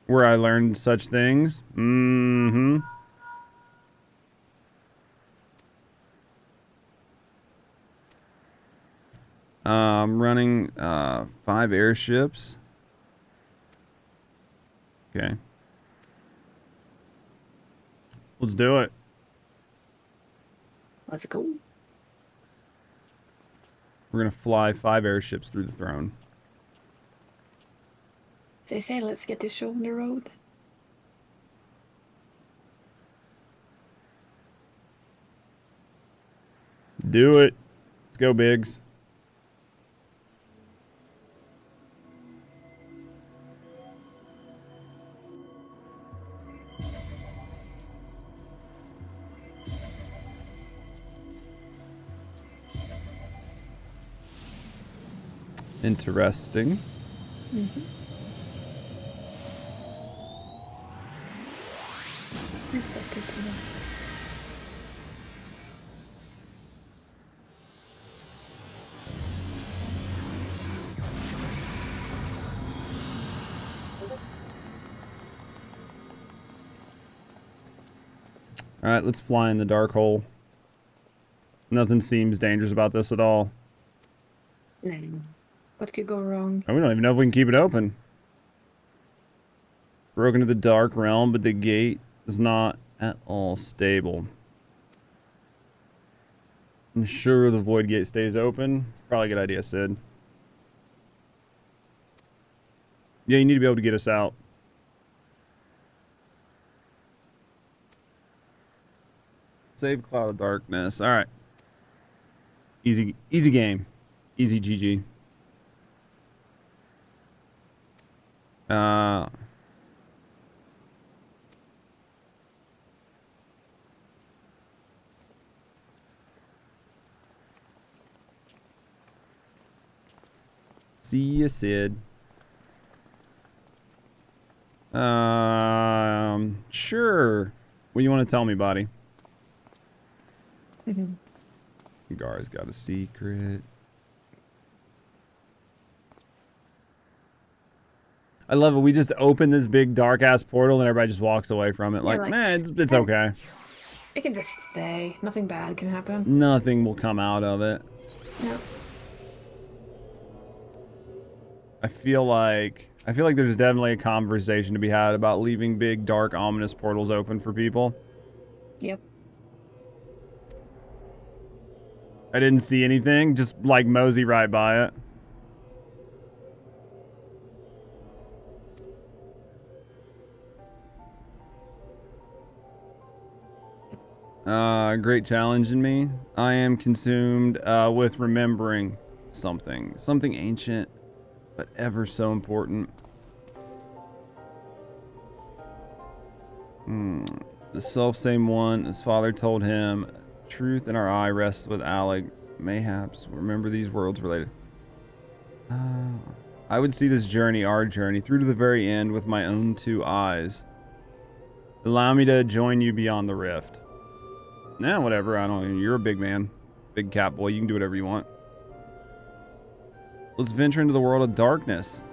Where I learned such things. Mm-hmm. Running 5 airships. Okay. Let's do it. Let's go. We're gonna fly 5 airships through the throne. They say let's get this show on the road. Do it. Let's go, Biggs. Interesting. Mm-hmm. That's so good to know. All right, let's fly in the dark hole. Nothing seems dangerous about this at all. No. What could go wrong? We don't even know if we can keep it open. Broken to the dark realm, but the gate is not at all stable. Ensure the void gate stays open. Probably a good idea, Sid. Yeah, you need to be able to get us out. Save Cloud of Darkness. All right. Easy game. Easy GG. See ya, Sid. Sure. What do you want to tell me, buddy? Gar's got a secret. I love it. We just open this big dark ass portal and everybody just walks away from it. Yeah, Like, man, it's okay. It can just stay. Nothing bad can happen. Nothing will come out of it. No. I feel like there's definitely a conversation to be had about leaving big, dark, ominous portals open for people. Yep. I didn't see anything, just like mosey right by it. Great challenge in me. I am consumed with remembering something ancient, but ever so important. The self-same one, his father told him, truth in our eye rests with Alec. Mayhaps remember these worlds related. I would see this journey, our journey, through to the very end with my own 2 eyes. Allow me to join you beyond the rift. Nah, whatever. I don't. You're a big man, big cat boy. You can do whatever you want. Let's venture into the world of darkness.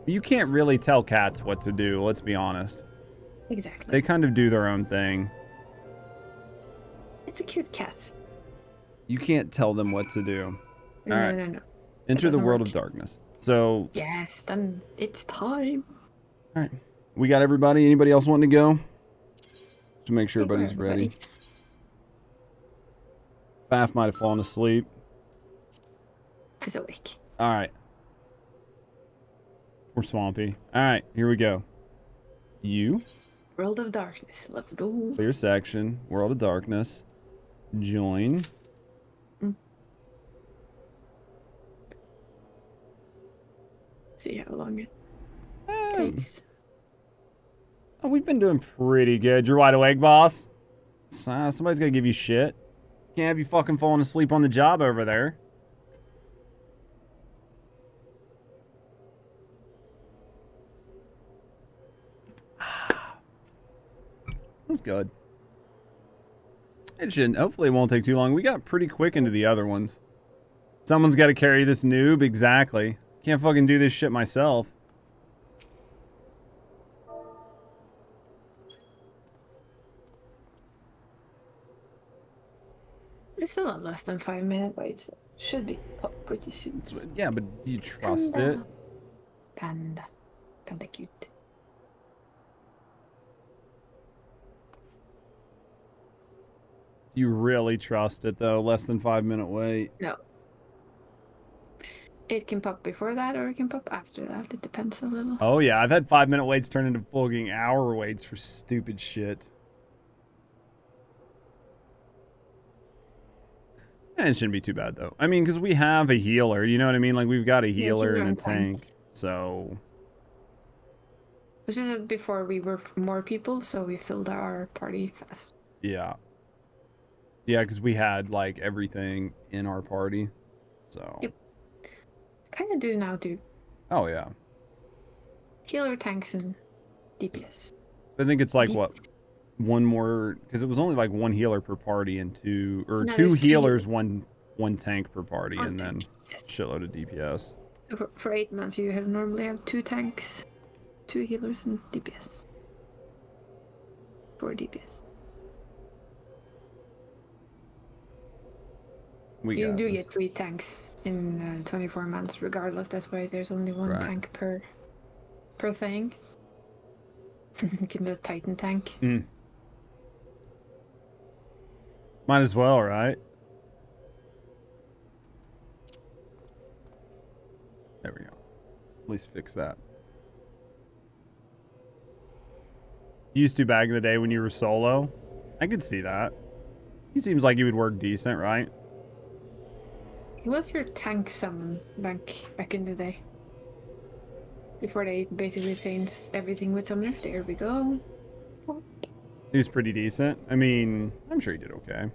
You can't really tell cats what to do. Let's be honest. Exactly. They kind of do their own thing. It's a cute cat. You can't tell them what to do. No, All right. no. Enter the world of darkness. So. Yes, then it's time. All right. We got everybody. Anybody else wanting to go? To make sure everybody's ready. Faf might have fallen asleep. is awake. All right. We're swampy. All right, here we go. You. World of Darkness. Let's go. Clear section. World of Darkness. Join. See how long it takes. Oh, we've been doing pretty good. You're wide awake, boss. Somebody's got to give you shit. Can't have you fucking falling asleep on the job over there. That's good. It shouldn't. Hopefully it won't take too long. We got pretty quick into the other ones. Someone's got to carry this noob. Exactly. Can't fucking do this shit myself. It's still not less than 5 minutes wait. Should be up pretty soon. Yeah, but do you trust it? Panda. Panda cute. You really trust it, though? Less than 5 minute wait? No. It can pop before that or it can pop after that. It depends a little. Oh, yeah. I've had 5 minute waits turn into fucking hour waits for stupid shit. And it shouldn't be too bad, though. I mean, because we have a healer. You know what I mean? Like, we've got a healer and a tank. So... Which is before we were more people, so we filled our party fast. Yeah. Yeah, because we had, like, everything in our party. So... Yep. Kind of do now, too. Oh, yeah. Healer, tanks, and DPS. I think it's like, what? One more... Because it was only, like, one healer per party and two... Or two healers, one tank per party, and then shitload of DPS. So for 8 months, you normally have 2 tanks, 2 healers, and DPS. 4 DPS. You do get 3 tanks in 24 months, regardless. That's why there's only 1 tank per thing. Get the Titan tank. Might as well, right? There we go. At least fix that. You used to back in the day when you were solo? I could see that. He seems like he would work decent, right? He was your tank summon back in the day. Before they basically changed everything with summoner. There we go. He was pretty decent. I mean, I'm sure he did okay.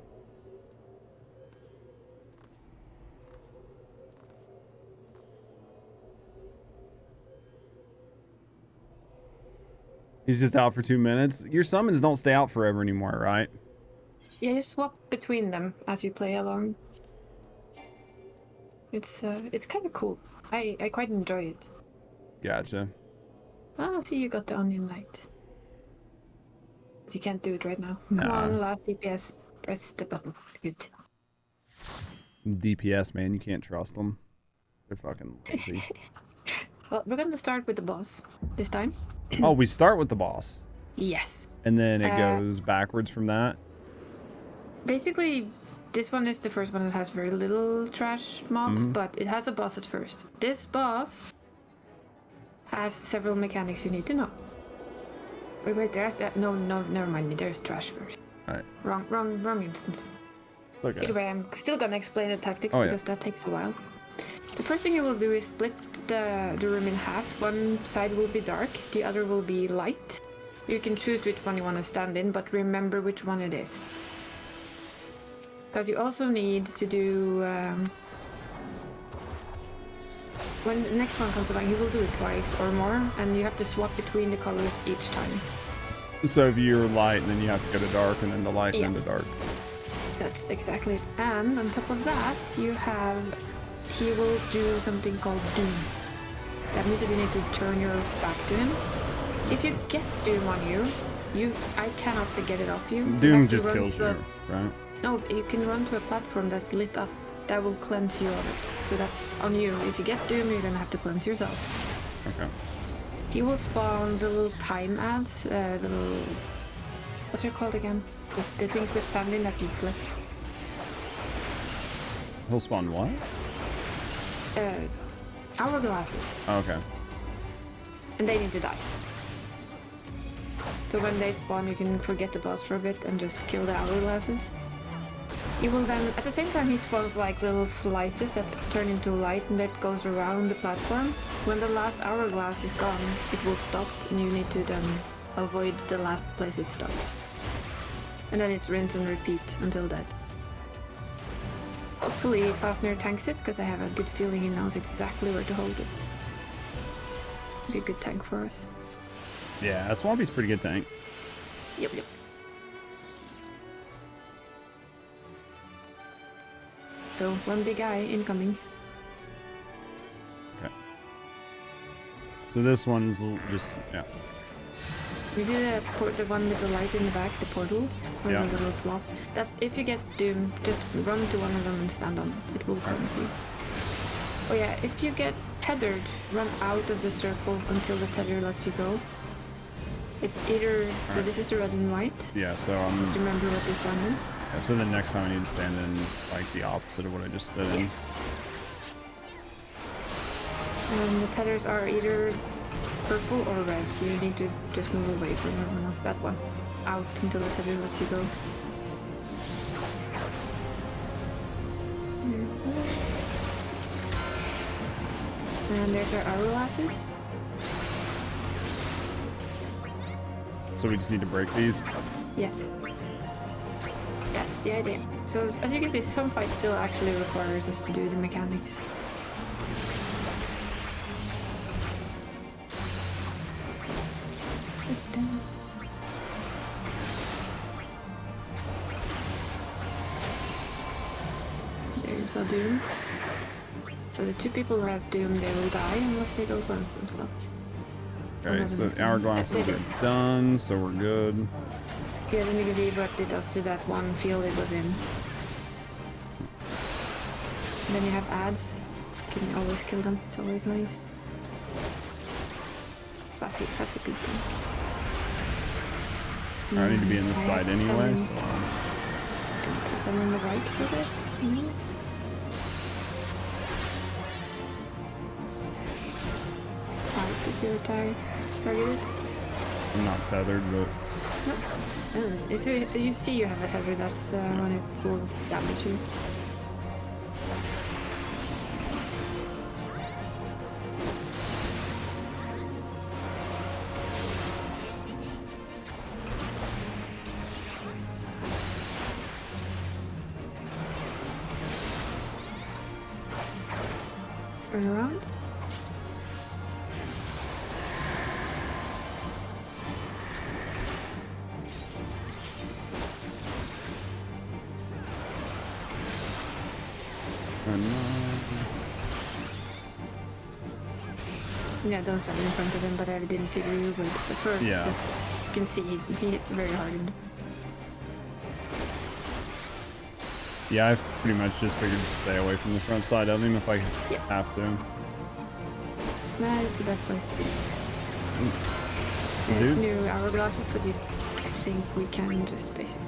He's just out for 2 minutes. Your summons don't stay out forever anymore, right? Yeah, you swap between them as you play along. It's kind of cool. I quite enjoy it. Gotcha. Ah, see, you got the onion light. But you can't do it right now. Nah. Come on, last DPS. Press the button. Good. DPS, man, you can't trust them. They're fucking lazy. Well, we're gonna start with the boss this time. Oh, we start with the boss. Yes. And then it goes backwards from that? Basically, this one is the first one that has very little trash mobs, but it has a boss at first. This boss has several mechanics you need to know. Wait, there's... no, never mind. There's trash first. Alright. Wrong instance. Okay. Anyway, I'm still gonna explain the tactics because that takes a while. The first thing you will do is split the room in half. One side will be dark, the other will be light. You can choose which one you want to stand in, but remember which one it is. Because you also need to do... when the next one comes along, you will do it twice or more, and you have to swap between the colors each time. So if you're light, then you have to go to dark, and then the light, and then the dark. That's exactly it. And on top of that, you have... He will do something called Doom. That means that you need to turn your back to him. If you get Doom on you, I cannot get it off you. Doom just kills you, right? No, you can run to a platform that's lit up. That will cleanse you of it. So that's on you. If you get Doom, you're gonna have to cleanse yourself. Okay. He will spawn the little time ads, the little... What's it called again? The things with sand in that you flip. He'll spawn what? hourglasses, Okay. and they need to die. So when they spawn, you can forget the boss for a bit and just kill the hourglasses. He will then, at the same time, he spawns like little slices that turn into light and that goes around the platform. When the last hourglass is gone, it will stop, and you need to then avoid the last place it stops. And then it's rinse and repeat until that. Hopefully Fafnir tanks it, because I have a good feeling he knows exactly where to hold it. Be a good tank for us. Yeah, Swampy's a pretty good tank. Yep. So, one big eye incoming. Okay. So this one's just, yeah. You see the one with the light in the back, the portal? Or Yeah. the little flop? That's, if you get Doom, just run to one of them and stand on it. It will come and see. Oh yeah, if you get tethered, run out of the circle until the tether lets you go. It's either, so this is the red and white. Yeah, so Do you remember what you stand in? Yeah, so the next time I need to stand in like the opposite of what I just stood in. Yes. And the tethers are either purple or red, so you need to just move away from them. That one. Out until the tether lets you go. And there's our hourglasses. So we just need to break these? Yes. That's the idea. So as you can see, some fights still actually requires us to do the mechanics. There's a Doom. So the two people who has Doom, they will die unless they go cleanse themselves. Okay, so the hourglasses are done, so we're good. Yeah, then you can see what it does to that one field it was in. And then you have ads. You can always kill them, it's always nice. Buffy good thing. I need to be on this side anyway, so... To stand on the right for this? If you're targeted. I'm not tethered, but... Nope. If you see you have a tether, that's when it will damage you. Turn around. Yeah, those are in front of him, but I didn't figure you would. But first, yeah. Just, you can see he hits very hard. Yeah, I pretty much just figured to stay away from the front side of him if I have to. That is the best place to be. There's new hourglasses, but I think we can just basically...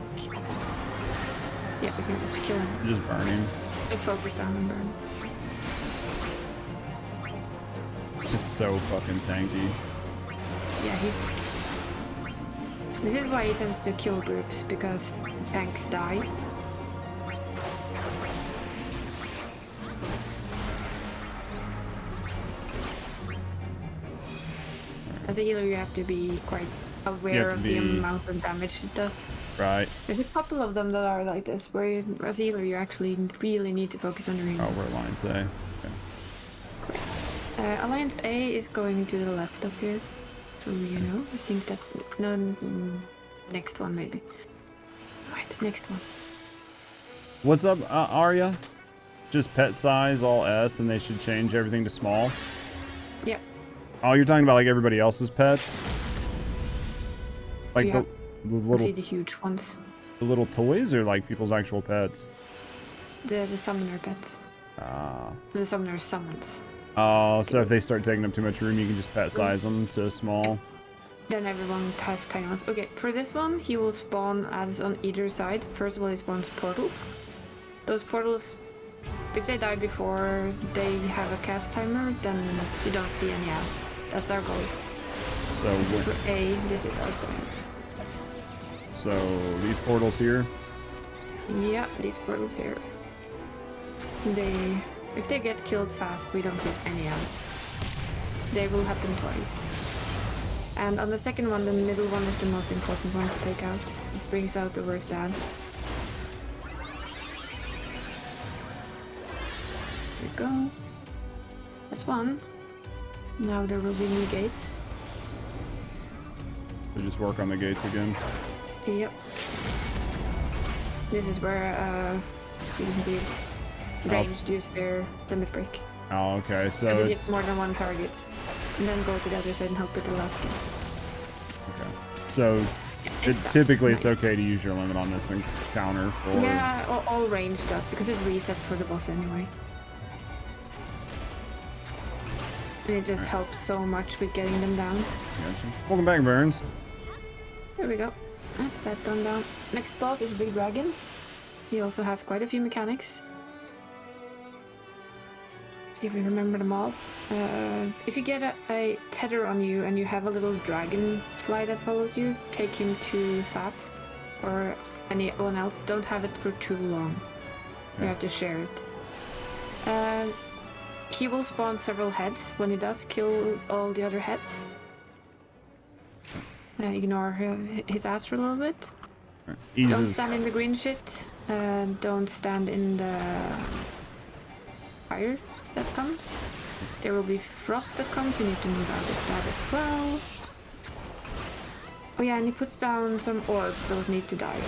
Yeah, we can just kill him. Just burn him. Just focus down and burn. It's just so fucking tanky. Yeah, he's... This is why he tends to kill groups, because tanks die. As a healer, you have to be quite aware of the amount of damage it does. Right. There's a couple of them that are like this, where you, as a healer, you actually really need to focus on your healing. Oh, we're Alliance A. Okay. Great. Alliance A is going to the left up here. So, you know, I think that's... No, next one, maybe. Right, next one. What's up, Arya? Just pet size, all S, and they should change everything to small? Yeah. Oh, you're talking about like everybody else's pets? Like yeah. the little... See the huge ones. The little toys or like people's actual pets? The summoner pets. Ah. The summoner summons. Oh, so if they start taking up too much room, you can just pet size them to small? Then everyone has tiny ones. Okay, for this one, he will spawn ads on either side. First of all, he spawns portals. Those portals If they die before they have a cast timer, then you don't see any ads. That's our goal. So this is for A, this is our side. So these portals here? Yeah, these portals here. If they get killed fast, we don't get any ads. They will happen twice. And on the second one, the middle one is the most important one to take out. It brings out the worst ad. There we go. That's one. Now there will be new gates. So just work on the gates again. Yep. This is where you can see ranged use their limit break. Oh, okay. So because it hits more than one target. And then go to the other side and help with the last kill. Okay. So typically it's okay to use your limit on this encounter for... Yeah, all range does, because it resets for the boss anyway. And it just helps so much with getting them down. Gotcha. Welcome back, Burns. There we go. That's that done down. Next boss is a big dragon. He also has quite a few mechanics. Let's see if we remember them all. If you get a tether on you and you have a little dragonfly that follows you, take him to Faf or anyone else. Don't have it for too long. You have to share it. He will spawn several heads. When he does, kill all the other heads. Ignore his ass for a little bit. Don't stand in the green shit. Don't stand in the fire that comes. There will be frost that comes. You need to move out of that as well. Oh yeah, and he puts down some orbs. Those need to die.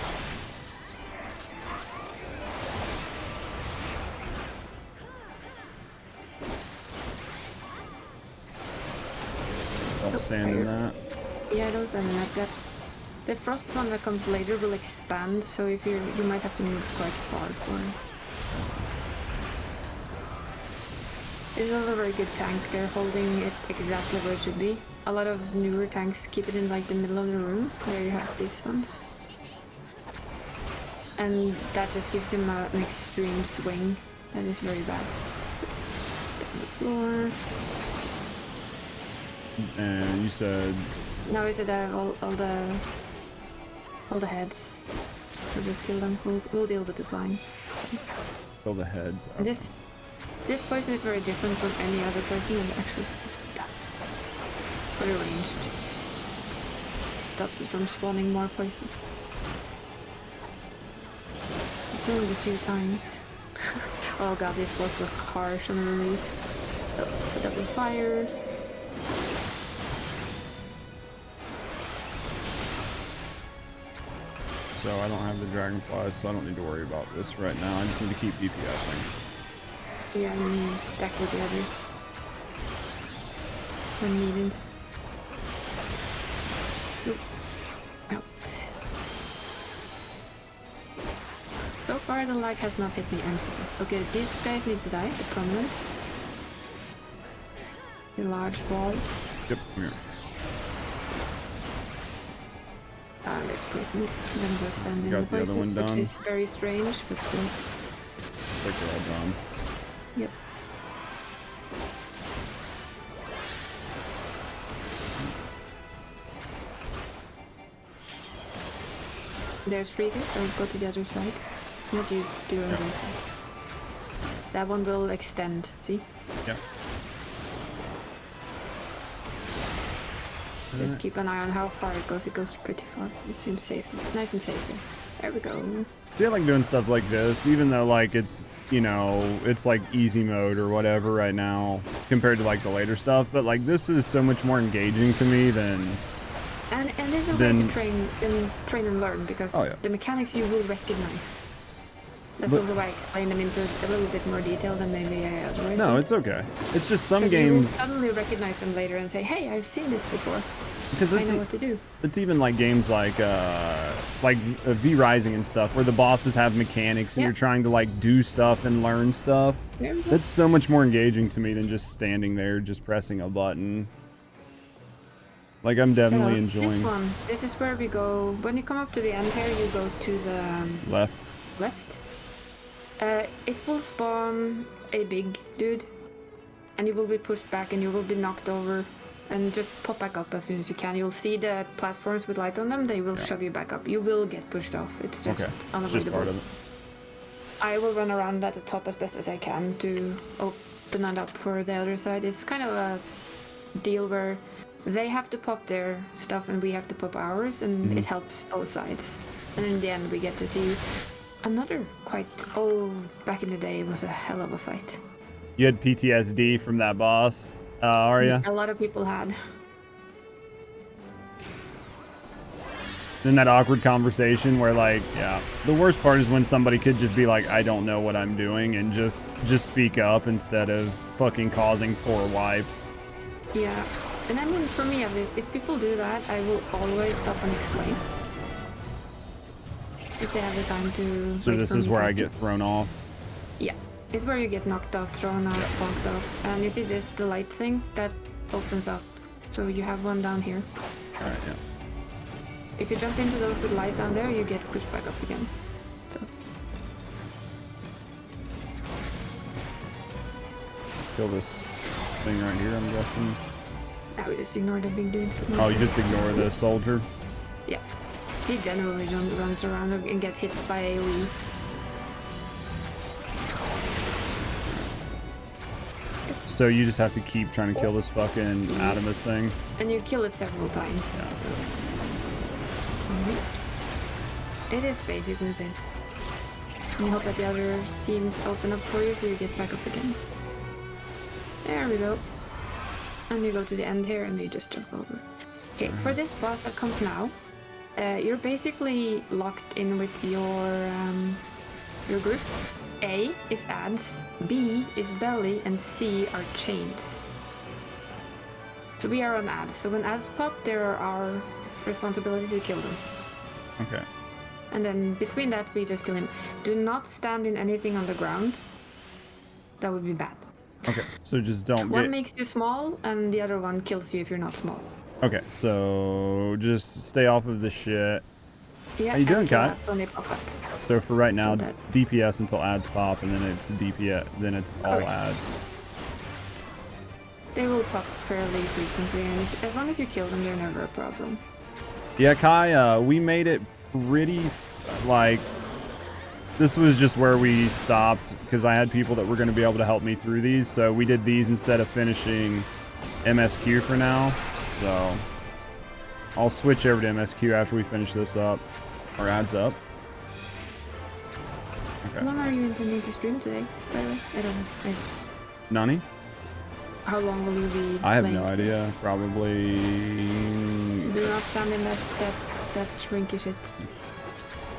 Don't stand in that. Yeah, don't stand in that. The frost one that comes later will expand, so if you might have to move quite far for it. It's also a very good tank. They're holding it exactly where it should be. A lot of newer tanks keep it in like the middle of the room, where you have these ones. And that just gives him an extreme swing. That is very bad. Step on the floor. And you said... Now is it all the heads. So just kill them. We'll deal with the slimes. Kill the heads. Okay. This poison is very different from any other poison you're actually supposed to stop. Very ranged. Stops it from spawning more poison. It's only a few times. Oh god, this boss was harsh on the release. Oh, double fire. So I don't have the dragonflies, so I don't need to worry about this right now. I just need to keep DPSing. Yeah, and then you stack with the others when needed. Oop. Out. So far the lag has not hit me, I'm surprised. Okay, these guys need to die, the prominents. The large walls. Yep, come here. There's poison. Then go stand in Got the the other poison, one done. which is very strange, but still. Like they're all done. Yep. There's freezing, so go to the other side. Not you, do on the other side. That one will extend, see? Yep. Just keep an eye on how far it goes. It goes pretty far. It seems safe. Nice and safe here. There we go. See, I like doing stuff like this, even though like it's, you know, it's like easy mode or whatever right now compared to like the later stuff. But like this is so much more engaging to me than. And there's a way to train and learn, because the mechanics you will recognize. That's also why I explained them into a little bit more detail than maybe I otherwise No, would. it's okay. It's just some You will games. suddenly recognize them later and say, "Hey, I've seen this before. Because I know what to do." It's even like games like V Rising and stuff, where the bosses have mechanics and you're trying to like do stuff and learn stuff. That's so much more engaging to me than just standing there, just pressing a button. Like I'm definitely enjoying. This one. This is where we go. When you come up to the end here, you go to the left. Left. It will spawn a big dude, and you will be pushed back and you will be knocked over, and just pop back up as soon as you can. You'll see the platforms with light on them, they will shove you back up. You will get pushed off. It's just unavoidable. It's just part of it. I will run around at the top as best as I can to open it up for the other side. It's kind of a deal where they have to pop their stuff and we have to pop ours, and it helps both sides. And in the end, we get to see another quite back in the day, it was a hell of a fight. You had PTSD from that boss, Arya? A lot of people had. In that awkward conversation where, like, the worst part is when somebody could just be like, I don't know what I'm doing, and just speak up instead of fucking causing 4 wipes. Yeah, and I mean, for me at least, if people do that, I will always stop and explain. If they have the time to. So this is where I get thrown off? Yeah, it's where you get knocked off, thrown off, bonked off. And you see this, the light thing, that opens up. So you have one down here. Alright, yeah. If you jump into those with lights down there, you get pushed back up again. So. Kill this thing right here, I'm guessing. I would just ignore the big dude. Oh, you just ignore the soldier? Yeah. He generally runs around and gets hit by AoE. So you just have to keep trying to kill this fucking Adamus thing? And you kill it several times. Yeah. So. It is basically this. And you hope that the other teams open up for you so you get back up again. There we go. And you go to the end here and you just jump over. Okay, for this boss that comes now, you're basically locked in with your group. A is ads, B is belly, and C are chains. So we are on ads. So when ads pop, they're our responsibility to kill them. Okay. And then between that, we just kill him. Do not stand in anything on the ground. That would be bad. Okay, so just don't One makes you small, and the other one kills you if you're not small. Okay, so just stay off of this shit. Yeah, how you doing, Kai? When they pop up. So for right now, So that- DPS until ads pop, and then it's DPS, then it's all ads. They will pop fairly frequently, and as long as you kill them, they're never a problem. Yeah, Kai, we made it pretty, like, this was just where we stopped, because I had people that were going to be able to help me through these, so we did these instead of finishing MSQ for now, so I'll switch over to MSQ after we finish this up, or ads up. Okay. How long are you intending to stream today, by the way? I don't know. Nani? How long will you be I have playing no today? idea. Probably. Do not stand in that shrinky shit.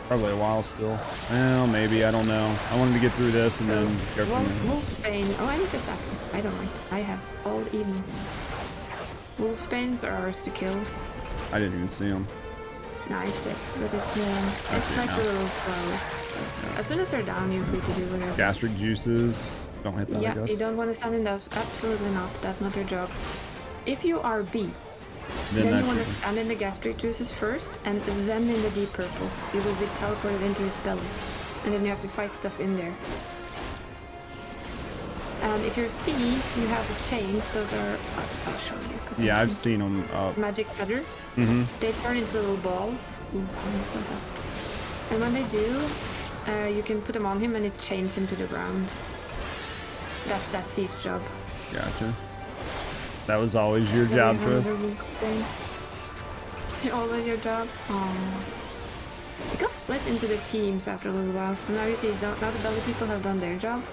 Probably a while still. Well, maybe. I don't know. I wanted to get through this and then go from there. Wolfsbane. Oh, I'm just asking. I don't mind. I have all evening. Wolfsbanes are ours to kill. I didn't even see them. No, it's dead. But it's see it like now. the little flowers. So as soon as they're down, you're free to do whatever. Gastric juices. Don't hit that, I Yeah, guess. you don't want to stand in those. Absolutely not. That's not your job. If you are B, then that you want to should be- stand in the gastric juices first, and then in the deep purple. You will be teleported into his belly. And then you have to fight stuff in there. And if you're C, you have the chains. Those are... I'll show you. 'cause Yeah, I've I've seen them up. magic feathers. Mm-hmm. They turn into little balls. And when they do, you can put them on him and it chains him to the ground. That's C's job. Gotcha. That was always your Very job, hunger Tris. weeks thing. Always your job. Oh. It got split into the teams after a little while, so now you see, now the belly people have done their job.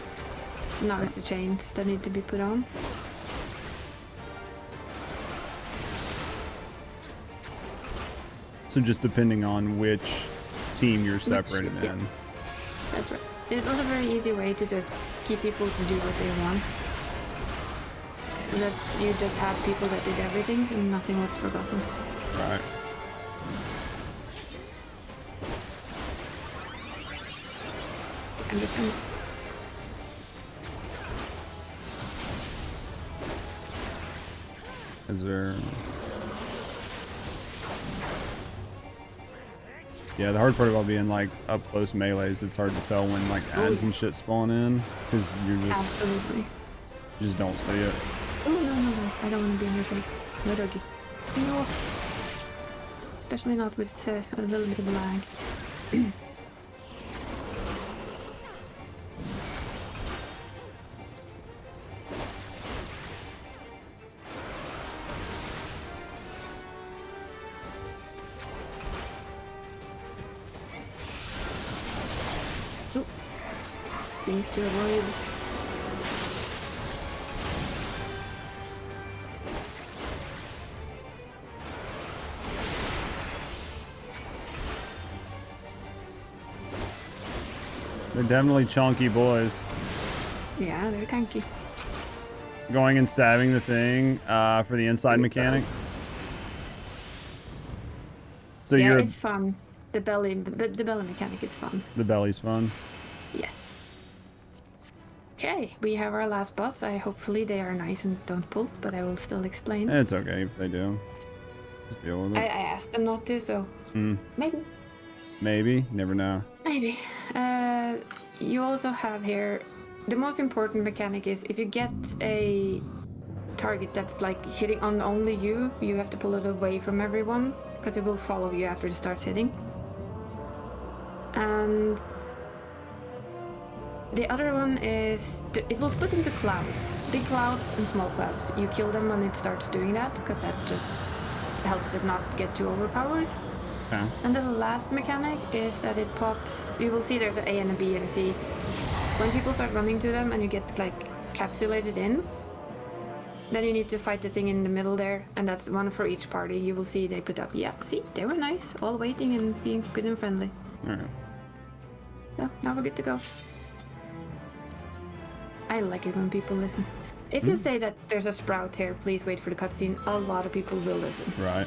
So now it's the chains that need to be put on. So just depending on which team you're separated yeah. in. That's right. It was a very easy way to just keep people to do what they want. So that you just had people that did everything and nothing was forgotten. Right. I'm just gonna... Is there... Yeah, the hard part about being like up close melees, it's hard to tell when like ads and shit spawn in because you're just Absolutely. you just don't see it. Oh no! I don't want to be in your face. No doggy. No. Especially not with a little bit of lag. Things to avoid. They're definitely chunky boys. Yeah, they're tanky. Going and stabbing the thing for the inside mechanic. So yeah, you're it's fun. The belly mechanic is fun. the belly's fun. Yes. Okay, we have our last boss. Hopefully they are nice and don't pull, but I will still explain. It's okay if they do. Just deal with I it. asked them not to, so maybe. Maybe. Never know. Maybe. You also have here, the most important mechanic is if you get a target that's like hitting on only you, you have to pull it away from everyone, because it will follow you after it starts hitting. And the other one is, it will split into clouds. Big clouds and small clouds. You kill them when it starts doing that, because that just helps it not get too overpowered. Okay. And the last mechanic is that it pops, you will see there's an A and a B and a C. When people start running to them and you get like capsulated in, then you need to fight the thing in the middle there, and that's one for each party. You will see they put up, yeah, see, they were nice, all waiting and being good and friendly. Alright. So, now we're good to go. I like it when people listen. If you say that there's a sprout here, please wait for the cutscene, a lot of people will listen. Right.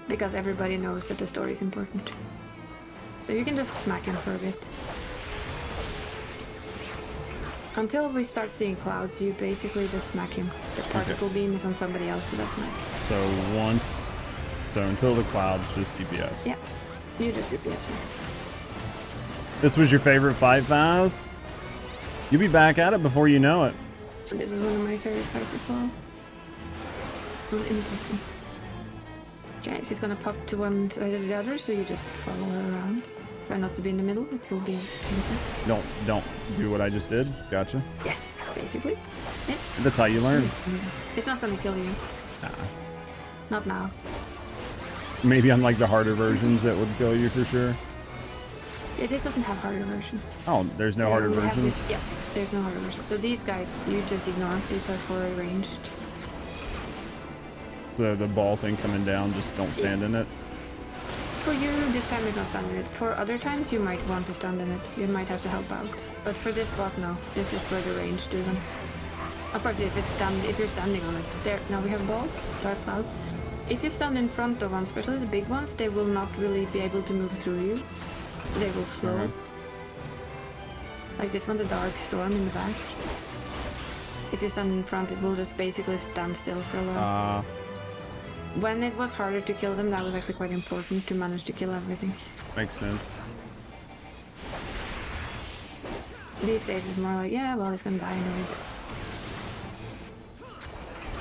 Because everybody knows that the story is important. So you can just smack him for a bit. Until we start seeing clouds, you basically just smack him. The particle beam is on somebody else, so that's nice. So until the clouds, just DPS. Yeah, you just DPS him. This was your favorite fight, Faz? You'll be back at it before you know it. This was one of my favorite fights as well. It was interesting. Okay, she's gonna pop to one side or the other, so you just follow her around. Try not to be in the middle, it will be painful. Don't do what I just did. Gotcha. Yes, basically. That's how you learn. It's not gonna kill you. Nah. Not now. Maybe on like the harder versions that would kill you for sure. Yeah, this doesn't have harder versions. Oh, there's no harder versions? Yeah, there's no harder versions. So these guys, you just ignore. These are for ranged. So the ball thing coming down, just don't stand in it. For you, this time is not stand in it. For other times, you might want to stand in it. You might have to help out. But for this boss, no. This is where the range do them. Of course, if you're standing on it. There, now we have balls, dark clouds. If you stand in front of one, especially the big ones, they will not really be able to move through you. They will slow. Like this one, the dark storm in the back. If you stand in front, it will just basically stand still for a while. When it was harder to kill them, that was actually quite important to manage to kill everything. Makes sense. These days it's more like, yeah, well, it's gonna die anyway.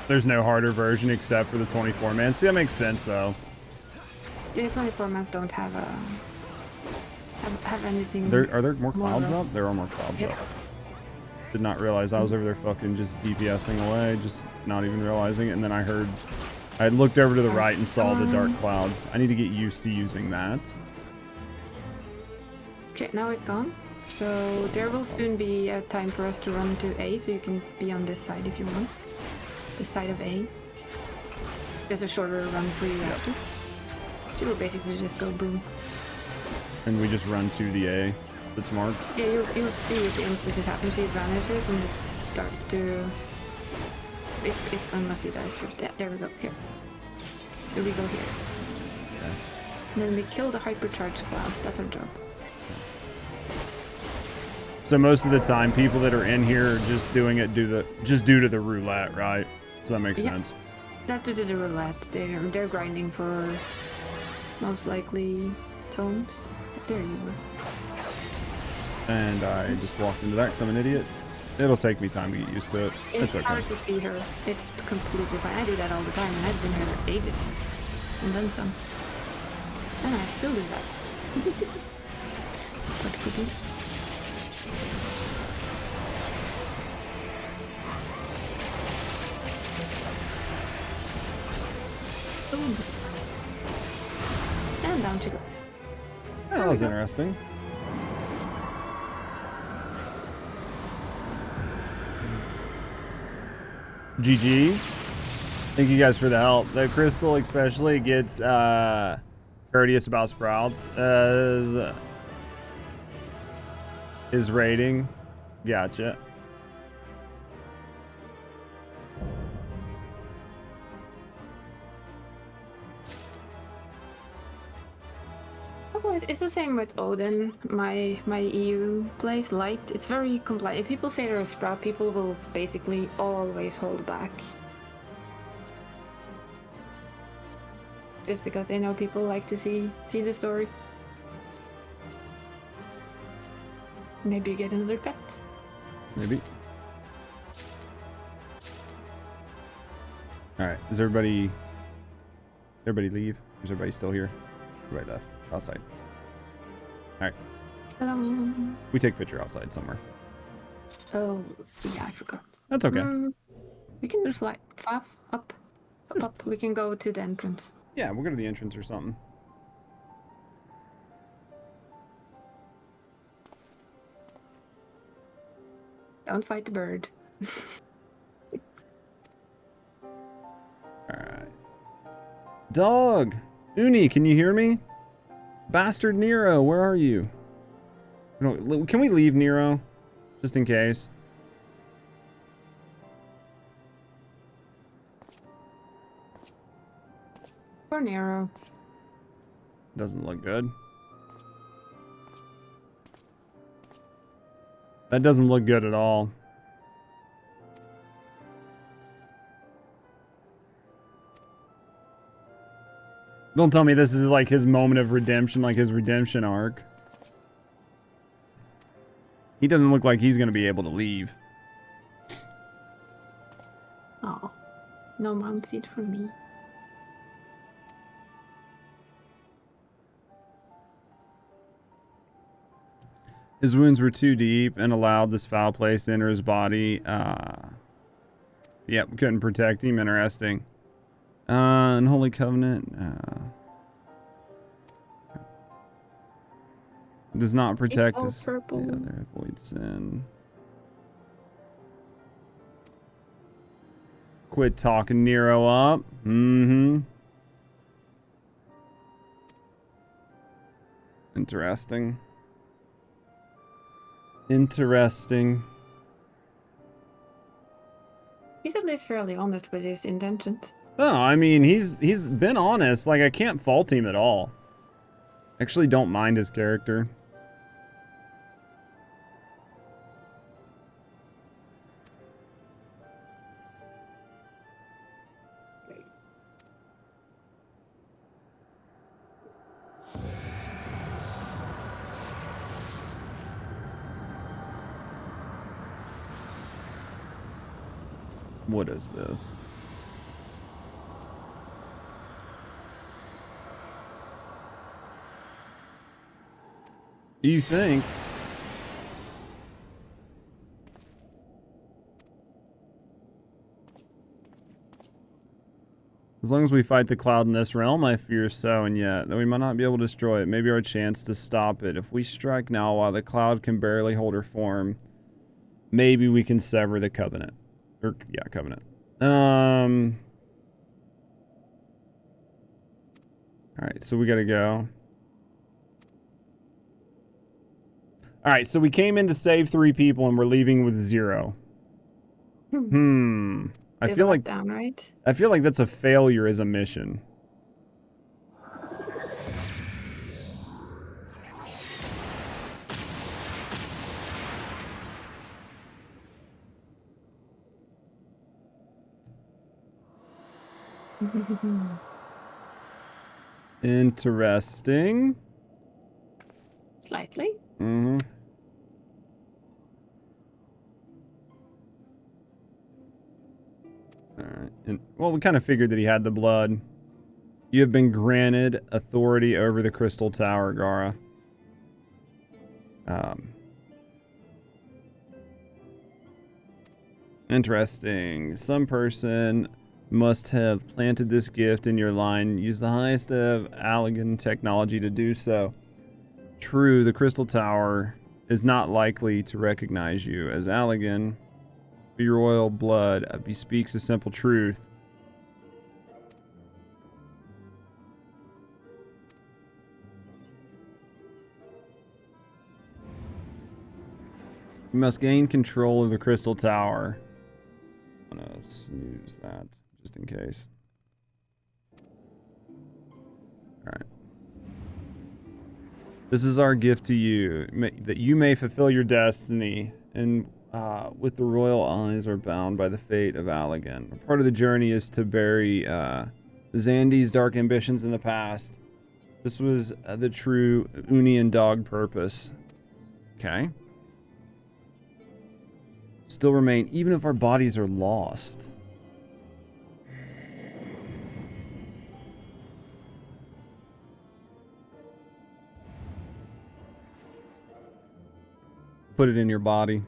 There's no harder version except for the 24-man. See, that makes sense though. The 24-mans don't have anything. Are there more clouds up? There are more clouds Yep. up. Did not realize I was over there fucking just DPSing away, just not even realizing it. And then I looked over to the right and saw the dark clouds. I need to get used to using that. Okay, now it's gone. So there will soon be a time for us to run to A, so you can be on this side if you want. This side of A. There's a shorter run for you after. So you'll basically just go boom. And we just run to the A that's marked. Yeah, you'll see if the instances happen. See it vanishes and it starts to... unless you die first. Yeah, there we go. Here. Here we go here. Okay. And then we kill the hypercharged cloud. That's our job. So most of the time, people that are in here are just doing it just due to the roulette, right? So that makes sense. That's due to the roulette. They're grinding for most likely tomes. There you were. And I just walked into that because I'm an idiot. It'll take me time to get used to it. It's okay. hard to see her. It's completely fine. I do that all the time, and I've been here for ages. And then some. And I still do that. What could be? Boom. And down she goes. Yeah, that was interesting. GG. Thank you guys for the help. The crystal especially gets courteous about sprouts as his rating. Gotcha. It's the same with Odin, my EU plays light. It's very compliant. If people say they're a sprout, people will basically always hold back. Just because they know people like to see the story. Maybe you get another pet. Maybe. Alright, is everybody leave? Is everybody still here? Everybody left. Outside. Alright. We take picture outside somewhere. Oh, yeah, I forgot. That's okay. We can fly up. We can go to the entrance. Yeah, we'll go to the entrance or something. Don't fight the bird. Alright. Dog! Uni, can you hear me? Bastard Nero, where are you? Can we leave Nero? Just in case. Poor Nero. Doesn't look good. That doesn't look good at all. Don't tell me this is like his moment of redemption, like his redemption arc. He doesn't look like he's going to be able to leave. Oh, no mount seat for me. His wounds were too deep and allowed this foul place to enter his body. Yep, couldn't protect him. Interesting. Unholy Covenant. Does not protect us. Purple. Yeah, there, avoid sin. Quit talking Nero up. Mm-hmm. Interesting. Interesting. He's at least fairly honest with his intentions. No, I mean, he's been honest. Like, I can't fault him at all. Actually don't mind his character. What is this? You think? As long as we fight the cloud in this realm, I fear so, and yet, though we might not be able to destroy it, maybe our chance to stop it. If we strike now while the cloud can barely hold her form, maybe we can sever the covenant. Or, yeah, covenant. Alright, so we gotta go. Alright, so we came in to save 3 people and we're leaving with 0. I feel like down, right? I feel like that's a failure as a mission. Interesting. Slightly. Mm-hmm. Alright. And, well, we kind of figured that he had the blood. You have been granted authority over the Crystal Tower, Gara. Interesting. Some person must have planted this gift in your line. Use the highest of Allegan technology to do so. True, the Crystal Tower is not likely to recognize you as Allegan. But your royal blood bespeaks a simple truth. You must gain control of the Crystal Tower. I'm gonna snooze that, just in case. Alright. This is our gift to you, that you may fulfill your destiny, and with the royal eyes are bound by the fate of Allegan. Part of the journey is to bury Zandy's dark ambitions in the past. This was the true Union dog purpose. Okay. Still remain, even if our bodies are lost. Put it in your body.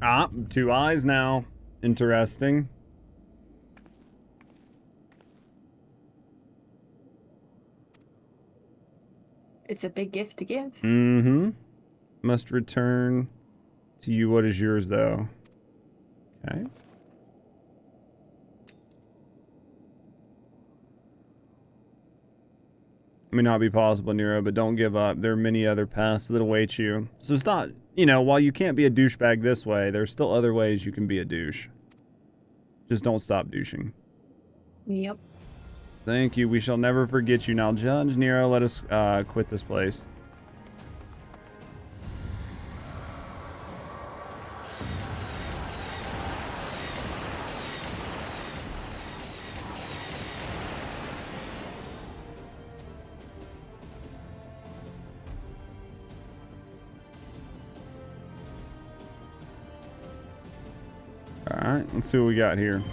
Ah, 2 eyes now. Interesting. It's a big gift to give. Mm-hmm. Must return to you what is yours, though. Okay. May not be possible, Nero, but don't give up. There are many other paths that await you. So it's not, you know, while you can't be a douchebag this way, there's still other ways you can be a douche. Just don't stop douching. Yep. Thank you. We shall never forget you. Now, Judge Nero, let us quit this place. Alright, let's see what we got here.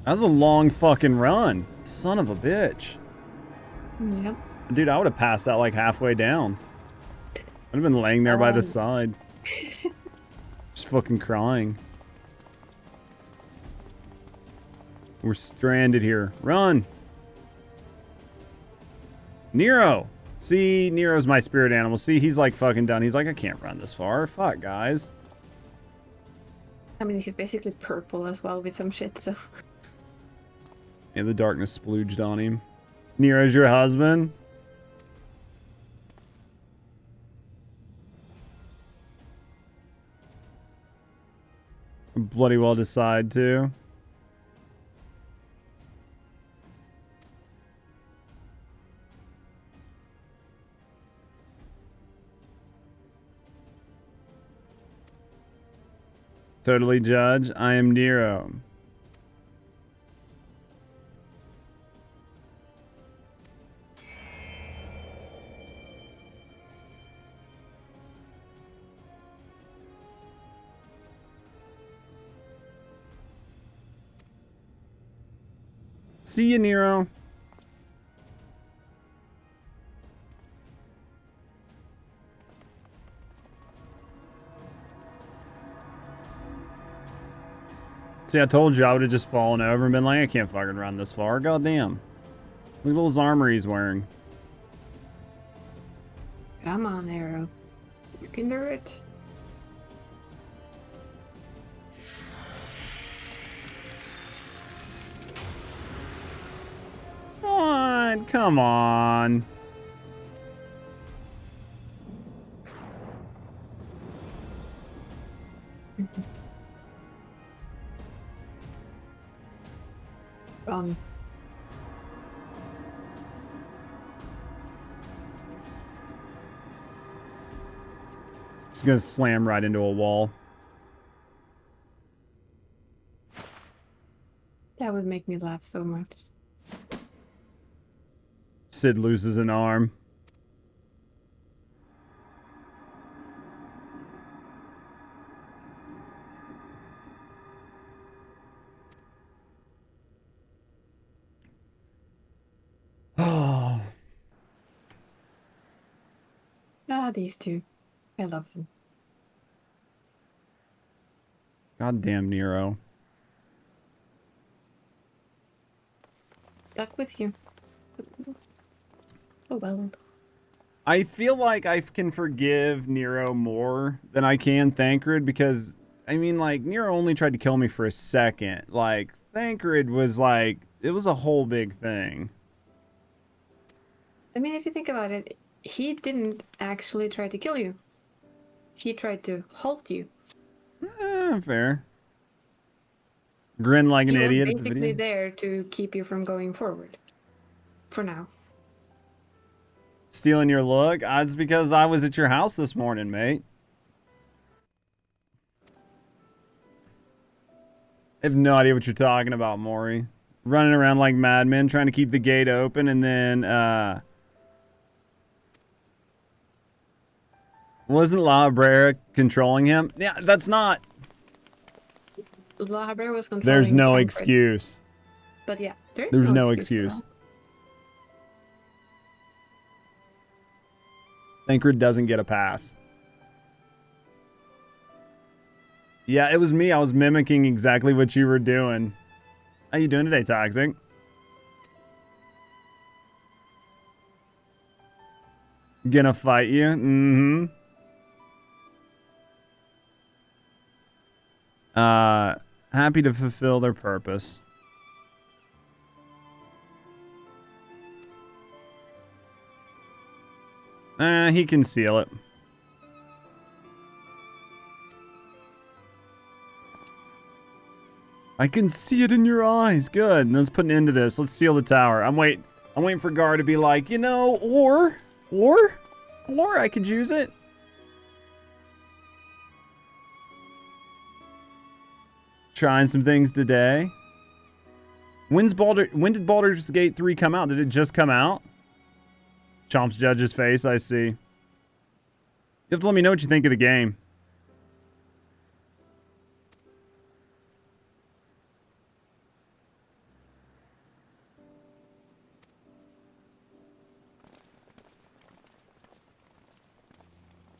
That's a long fucking run. Son of a bitch. Yep. Dude, I would have passed out like halfway down. I'd have been laying there by the side. Just fucking crying. We're stranded here. Run! Nero! See, Nero's my spirit animal. See, he's like fucking done. He's like, I can't run this far. Fuck, guys. I mean, he's basically purple as well with some shit, so... Yeah, the darkness splooged on him. Nero's your husband? Bloody well decide to. Totally, Judge. I am Nero. See you, Nero. See, I told you I would have just fallen over and been like, I can't fucking run this far. God damn. Look at all his armor he's wearing. Come on, Arrow. You can do it. Come on, come on. Run. It's gonna slam right into a wall. That would make me laugh so much. Sid loses an arm. Oh. Ah, these two. I love them. Goddamn Nero. Back with you. Oh well. I feel like I can forgive Nero more than I can Thancred because, I mean, like, Nero only tried to kill me for a second. Like, Thancred was like, it was a whole big thing. I mean, if you think about it, he didn't actually try to kill you. He tried to halt you. Fair. Grin like an He was idiot at the basically video. there to keep you from going forward. For now. Stealing your look? It's because I was at your house this morning, mate. I have no idea what you're talking about, Maury. Running around like madmen, trying to keep the gate open, and then, wasn't La Brera controlling him? Yeah, that's not... La Habra was controlling There's no Tancred. excuse. But yeah, There's no for excuse. that. Thancred doesn't get a pass. Yeah, it was me. I was mimicking exactly what you were doing. How you doing today, Toxic? Gonna fight you? Mm-hmm. Happy to fulfill their purpose. He can seal it. I can see it in your eyes. Good. Let's put an end to this. Let's seal the tower. I'm waiting for Gar to be like, you know, or I could use it. Trying some things today. When did Baldur's Gate 3 come out? Did it just come out? Chomps Judge's face, I see. You have to let me know what you think of the game.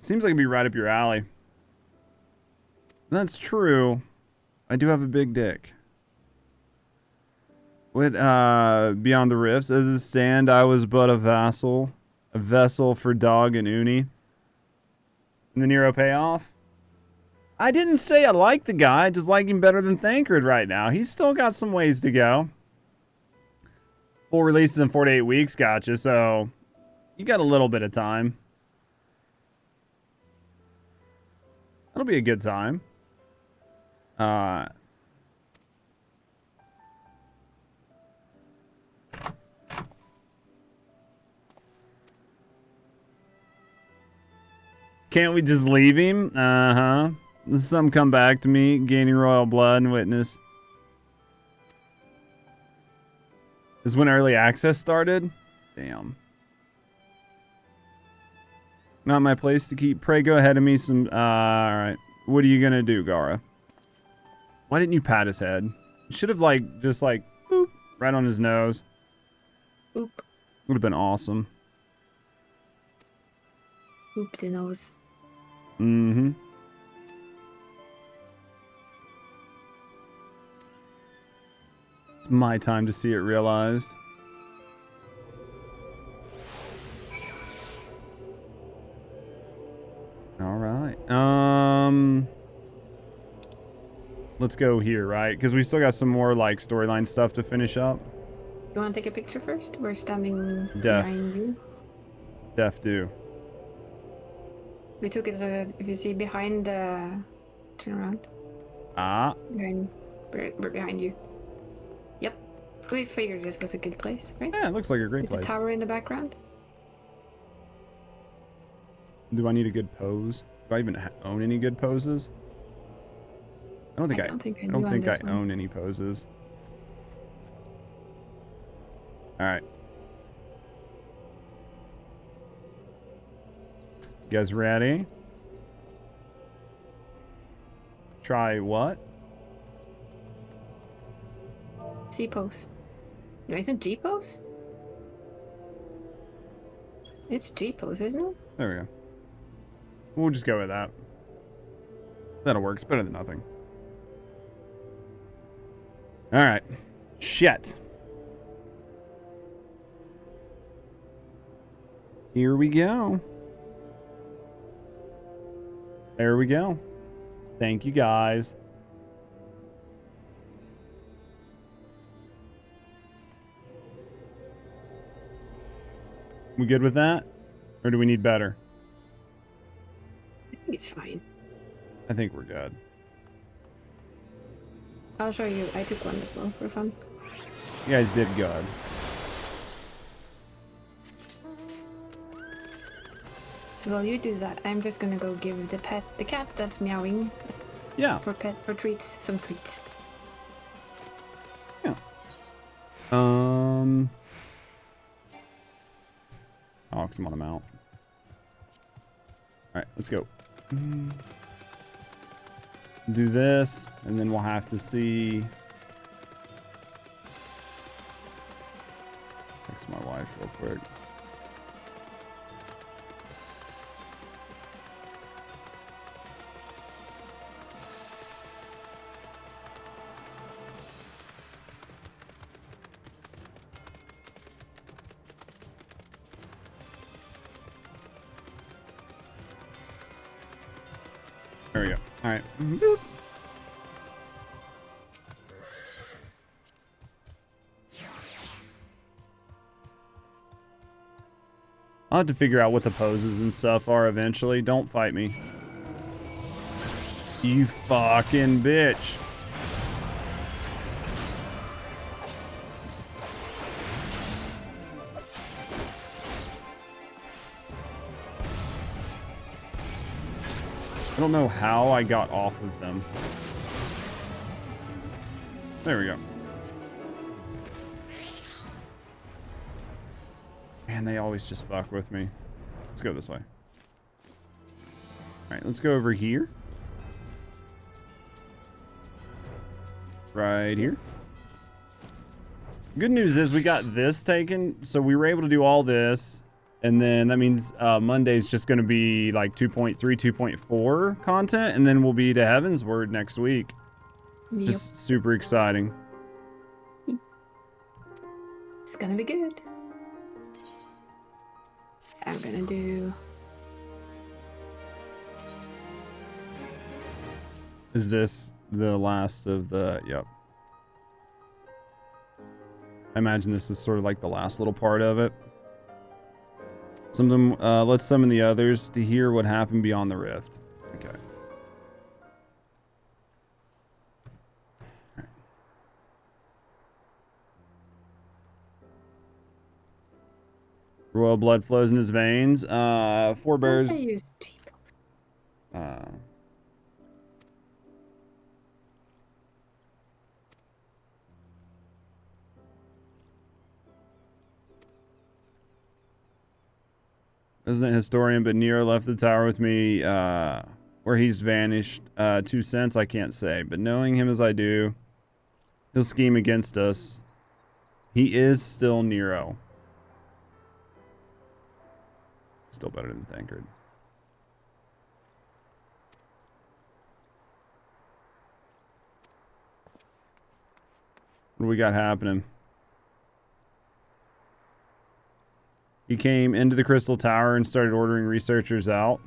Seems like it'd be right up your alley. That's true. I do have a big dick. With Beyond the Rifts, as it stand, I was but a vessel for Dog and Uni. And the Nero payoff. I didn't say I like the guy, I just like him better than Thancred right now. He's still got some ways to go. Full releases in 4 to 8 weeks, gotcha. So you got a little bit of time. That'll be a good time. Can't we just leave him? Uh-huh. Some come back to me, gaining royal blood and witness. Is when early access started? Damn. Not my place to keep. Pray go ahead of me some... alright. What are you gonna do, Gara? Why didn't you pat his head? You should have, like, just, like, boop, right on his nose. Boop. Would have been awesome. Boop the nose. Mm-hmm. It's my time to see it realized. All right. Let's go here, right? Because we still got some more like storyline stuff to finish up. You want to take a picture first? We're standing Def. behind you. Def do. We took it so if you see behind the... Turn around. Ah. Behind, we're behind you. Yep. We figured this was a good place, right? Yeah, it looks like a great With place. the tower in the background. Do I need a good pose? Do I even own any good poses? I don't think I don't think I own any poses. All right. You guys ready? Try what? C pose. No, isn't G pose? It's G pose, isn't it? There we go. We'll just go with that. That'll work. It's better than nothing. All right. Shit. Here we go. There we go. Thank you, guys. We good with that? Or do we need better? I think it's fine. I think we're good. I'll show you. I took one as well for fun. You guys did good. So while you do that, I'm just gonna go give the cat that's meowing. Yeah. For treats, some treats. Yeah. Oh, 'cause I'm on a mount. All right, let's go. Do this, and then we'll have to see. Text my wife real quick. There we go. All right. Boop. I'll have to figure out what the poses and stuff are eventually. Don't fight me. You fucking bitch. I don't know how I got off of them. There we go. Man, they always just fuck with me. Let's go this way. Alright, let's go over here. Right here. Good news is we got this taken, so we were able to do all this. And then that means Monday's just going to be like 2.3, 2.4 content. And then we'll be to Heaven's Word next week. Yep. Just super exciting. It's gonna be good. I'm gonna do... Is this the last of the... Yep. I imagine this is sort of like the last little part of it. Some of them, let's summon the others to hear what happened beyond the rift. Okay. Right. Royal blood flows in his veins. Forebears. Resident historian, but Nero left the tower with me. Where he's vanished. 2 cents, I can't say. But knowing him as I do, he'll scheme against us. He is still Nero. Still better than Thancred. What do we got happening? He came into the Crystal Tower and started ordering researchers out.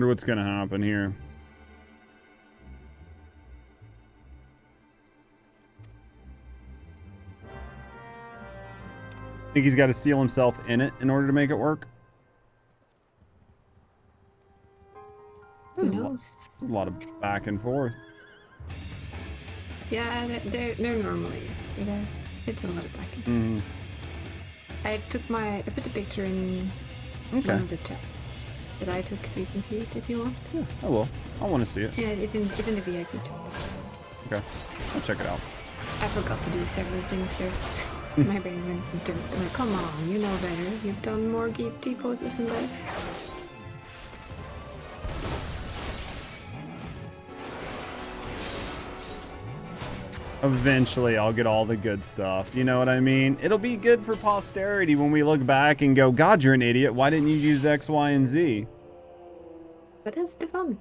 Wonder what's gonna happen here. Think he's got to seal himself in it in order to make it work? This is a lot of back and forth. Yeah, they're normally yes, because it's a lot of back and forth. I put the picture in one of the chat that I took, so you can see it if you want. Yeah, I will. I want to see it. Yeah, it's in the VIP chat. Okay, I'll check it out. I forgot to do several things there. My brain went dirt. I'm like, come on, you know better. You've done more G poses than this. Eventually, I'll get all the good stuff. You know what I mean? It'll be good for posterity when we look back and go, God, you're an idiot. Why didn't you use X, Y, and Z? But that's the fun.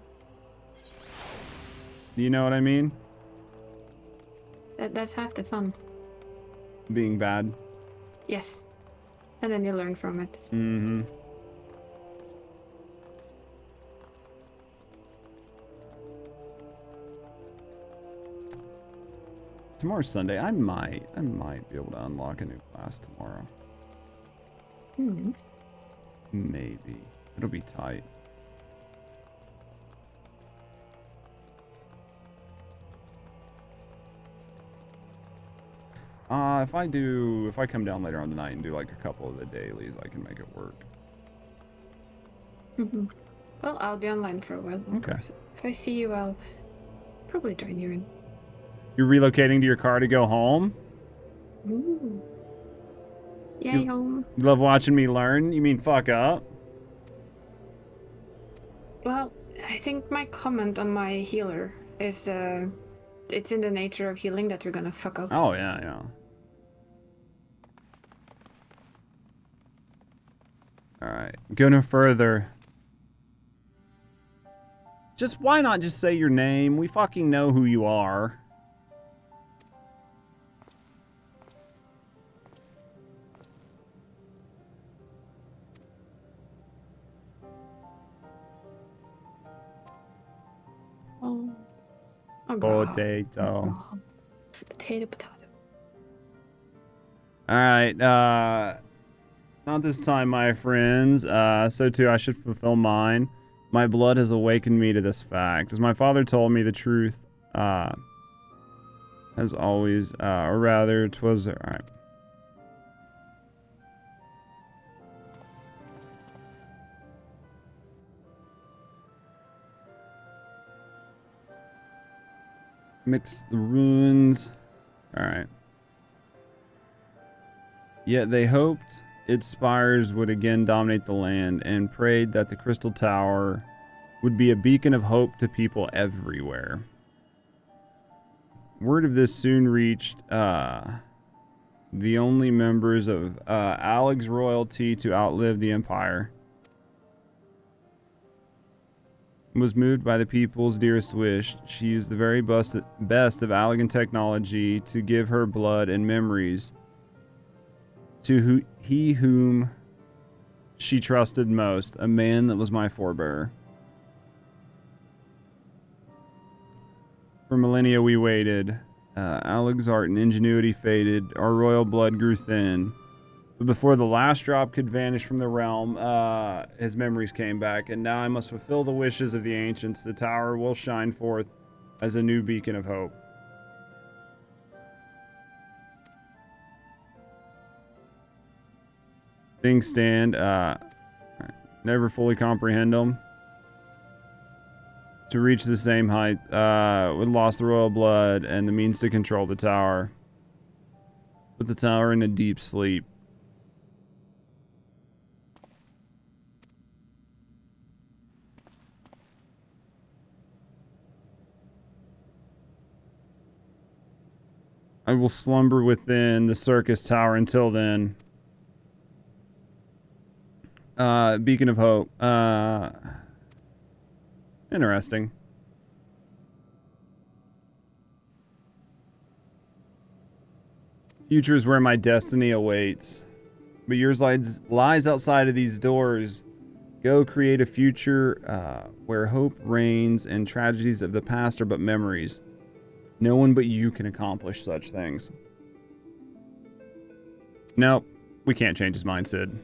Do you know what I mean? That's half the fun. Being bad. Yes. And then you learn from it. Mm-hmm. Tomorrow's Sunday. I might be able to unlock a new class tomorrow. Maybe. It'll be tight. If I come down later on tonight and do like a couple of the dailies, I can make it work. Well, I'll be online for a while. Okay. So if I see you, I'll probably join you in. You're relocating to your car to go home? Ooh. Yay, home. You love watching me learn? You mean fuck up? Well, I think my comment on my healer is, it's in the nature of healing that you're gonna fuck up. Oh, yeah. Alright, go no further. Why not just say your name? We fucking know who you are. Oh, Potato. Potato. Alright, not this time, my friends. So too, I should fulfill mine. My blood has awakened me to this fact. As my father told me the truth, as always, or rather, 'twas... Alright. Mix the runes. Alright. Yet they hoped its spires would again dominate the land and prayed that the Crystal Tower would be a beacon of hope to people everywhere. Word of this soon reached the only members of Aleg's royalty to outlive the Empire. Was moved by the people's dearest wish. She used the very best of Allegan technology to give her blood and memories to he whom she trusted most, a man that was my forebearer. For millennia we waited. Aleg's art and ingenuity faded. Our royal blood grew thin. But before the last drop could vanish from the realm, his memories came back, and now I must fulfill the wishes of the ancients. The tower will shine forth as a new beacon of hope. Things stand, never fully comprehend them. To reach the same height, we lost the royal blood and the means to control the tower. Put the tower in a deep sleep. I will slumber within the circus tower until then. Beacon of Hope. Interesting. Future is where my destiny awaits. But yours lies outside of these doors. Go create a future where hope reigns and tragedies of the past are but memories. No one but you can accomplish such things. Nope, we can't change his mind, Sid.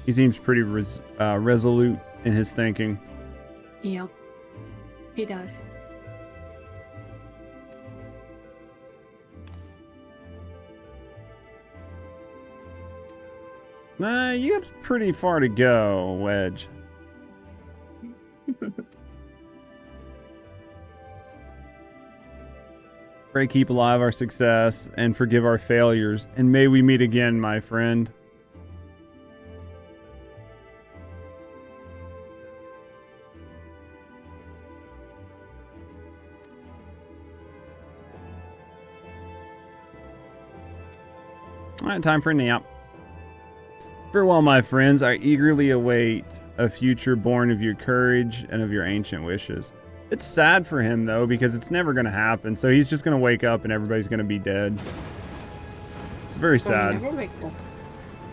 He seems pretty resolute in his thinking. Yep, he does. Nah, you got pretty far to go, Wedge. Pray keep alive our success and forgive our failures, and may we meet again, my friend. Alright, time for a nap. Farewell, my friends. I eagerly await a future born of your courage and of your ancient wishes. It's sad for him, though, because it's never going to happen. So he's just going to wake up and everybody's going to be dead. It's very sad. He never wakes up.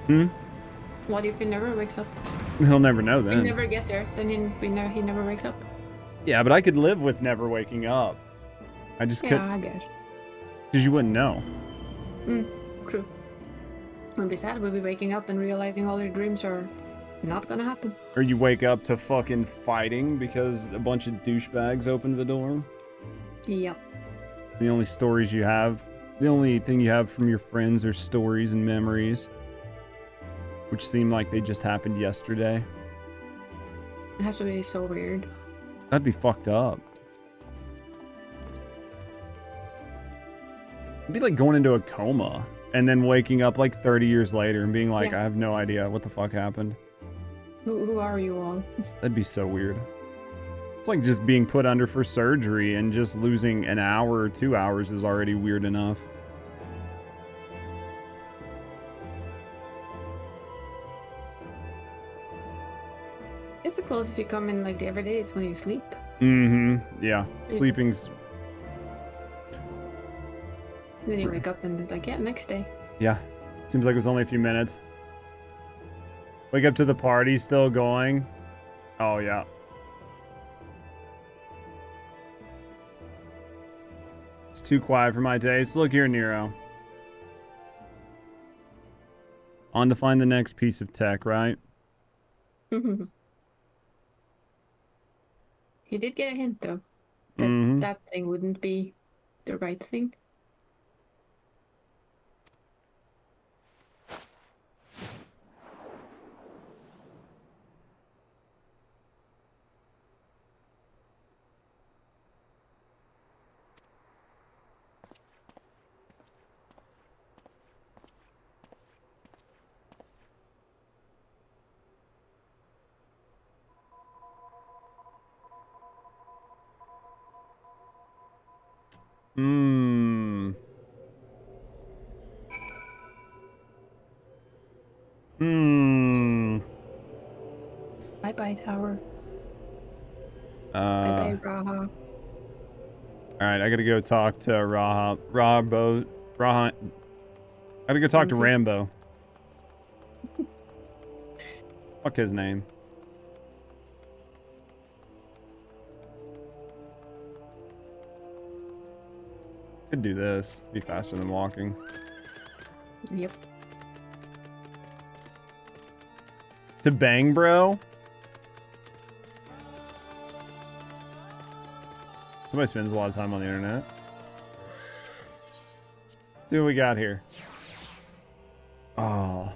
Hmm? What if he never wakes up? He'll never know then. We never get there. Then he never wakes up. Yeah, but I could live with never waking up. I just couldn't. Yeah, I guess. Because you wouldn't know. True. It would be sad. We'll be waking up and realizing all your dreams are not gonna happen. Or you wake up to fucking fighting because a bunch of douchebags opened the door. Yep. The only stories you have, the only thing you have from your friends are stories and memories, which seem like they just happened yesterday. It has to be so weird. That'd be fucked up. It'd be like going into a coma and then waking up like 30 years later and being like, Yeah. I have no idea what the fuck happened. Who are you all? That'd be so weird. It's like just being put under for surgery and just losing an hour or 2 hours is already weird enough. It's the closest you come in like the everyday is when you sleep. Mm-hmm. Yeah. Sleeping's... Then you wake up and it's like, yeah, next day. Yeah. Seems like it was only a few minutes. Wake up to the party still going. Oh, yeah. It's too quiet for my taste. Look here, Nero. On to find the next piece of tech, right? He did get a hint though. That that thing wouldn't be the right thing. Bye bye, tower. Bye bye, Raha. Alright, I gotta go talk to Raha. I gotta go talk to Rambo. Fuck his name. Could do this. Be faster than walking. Yep. To bang, bro? Somebody spends a lot of time on the internet. Let's see what we got here. Oh.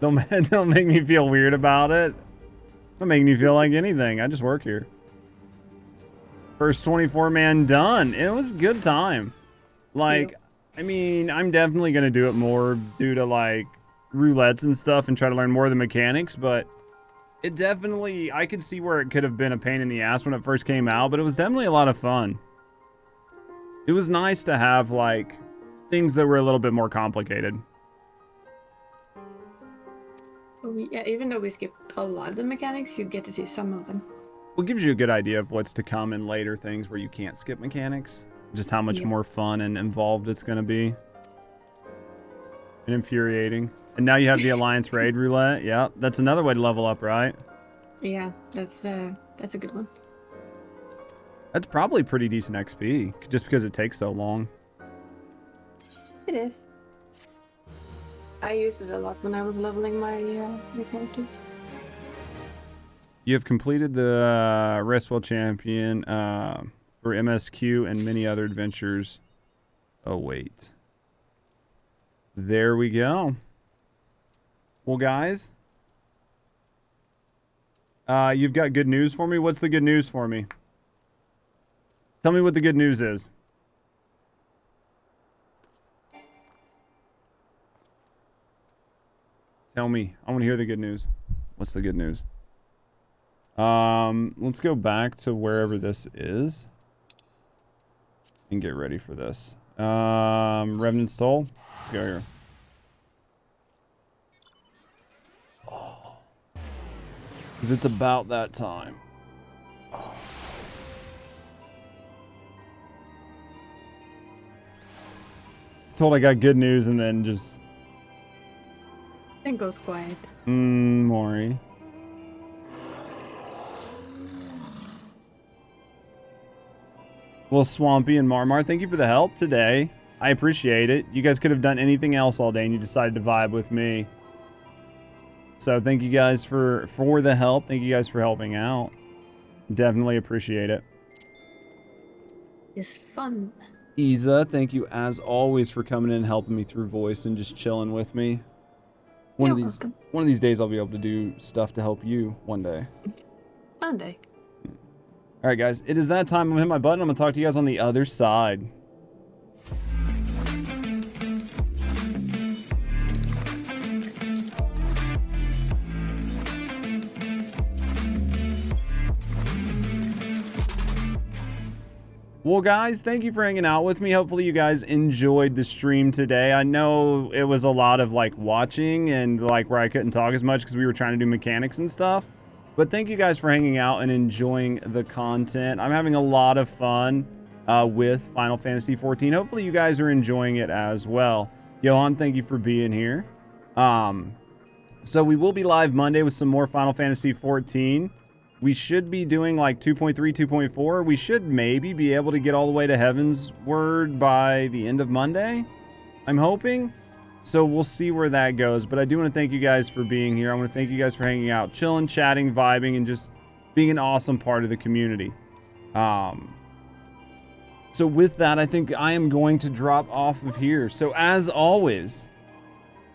Don't make me feel weird about it. Don't make me feel like anything. I just work here. First 24-man done. It was a good time. Like, I mean, I'm definitely going to do it more due to, like, roulettes and stuff and try to learn more of the mechanics, but it definitely, I could see where it could have been a pain in the ass when it first came out, but it was definitely a lot of fun. It was nice to have, like, things that were a little bit more complicated. Yeah, even though we skipped a lot of the mechanics, you get to see some of them. Well, it gives you a good idea of what's to come in later things where you can't skip mechanics. Just how much more fun and involved it's going to be. And infuriating. And now you have the Alliance Raid Roulette. Yeah, that's another way to level up, right? Yeah, that's a good one. That's probably pretty decent XP, just because it takes so long. It is. I used it a lot when I was leveling my characters. You have completed the Restwell Champion for MSQ and many other adventures. Oh, wait. There we go. Well, guys, you've got good news for me. What's the good news for me? Tell me what the good news is. Tell me. I want to hear the good news. What's the good news? Let's go back to wherever this is and get ready for this. Revenant's Toll. Let's go here. Oh. 'Cause it's about that time. Oh. Told I got good news and then just... Then goes quiet. Maury. Well, Swampy and Marmar, thank you for the help today. I appreciate it. You guys could have done anything else all day and you decided to vibe with me. So thank you guys for the help. Thank you guys for helping out. Definitely appreciate it. It's fun. Isa, thank you as always for coming in and helping me through voice and just chilling with me. One of these days I'll be able to do stuff to help you one day. One day. All right, guys, it is that time. I'm gonna hit my button. I'm gonna talk to you guys on the other side. Well, guys, thank you for hanging out with me. Hopefully you guys enjoyed the stream today. I know it was a lot of like watching and like where I couldn't talk as much because we were trying to do mechanics and stuff. But thank you guys for hanging out and enjoying the content. I'm having a lot of fun with Final Fantasy XIV. Hopefully you guys are enjoying it as well. Johan, thank you for being here. So we will be live Monday with some more Final Fantasy XIV. We should be doing like 2.3, 2.4. We should maybe be able to get all the way to Heaven's Word by the end of Monday, I'm hoping. So we'll see where that goes. But I do want to thank you guys for being here. I want to thank you guys for hanging out, chilling, chatting, vibing, and just being an awesome part of the community. So with that, I think I am going to drop off of here. So as always,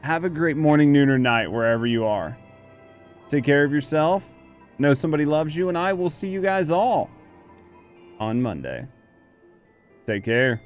have a great morning, noon, or night, wherever you are. Take care of yourself. Know somebody loves you, and I will see you guys all on Monday. Take care.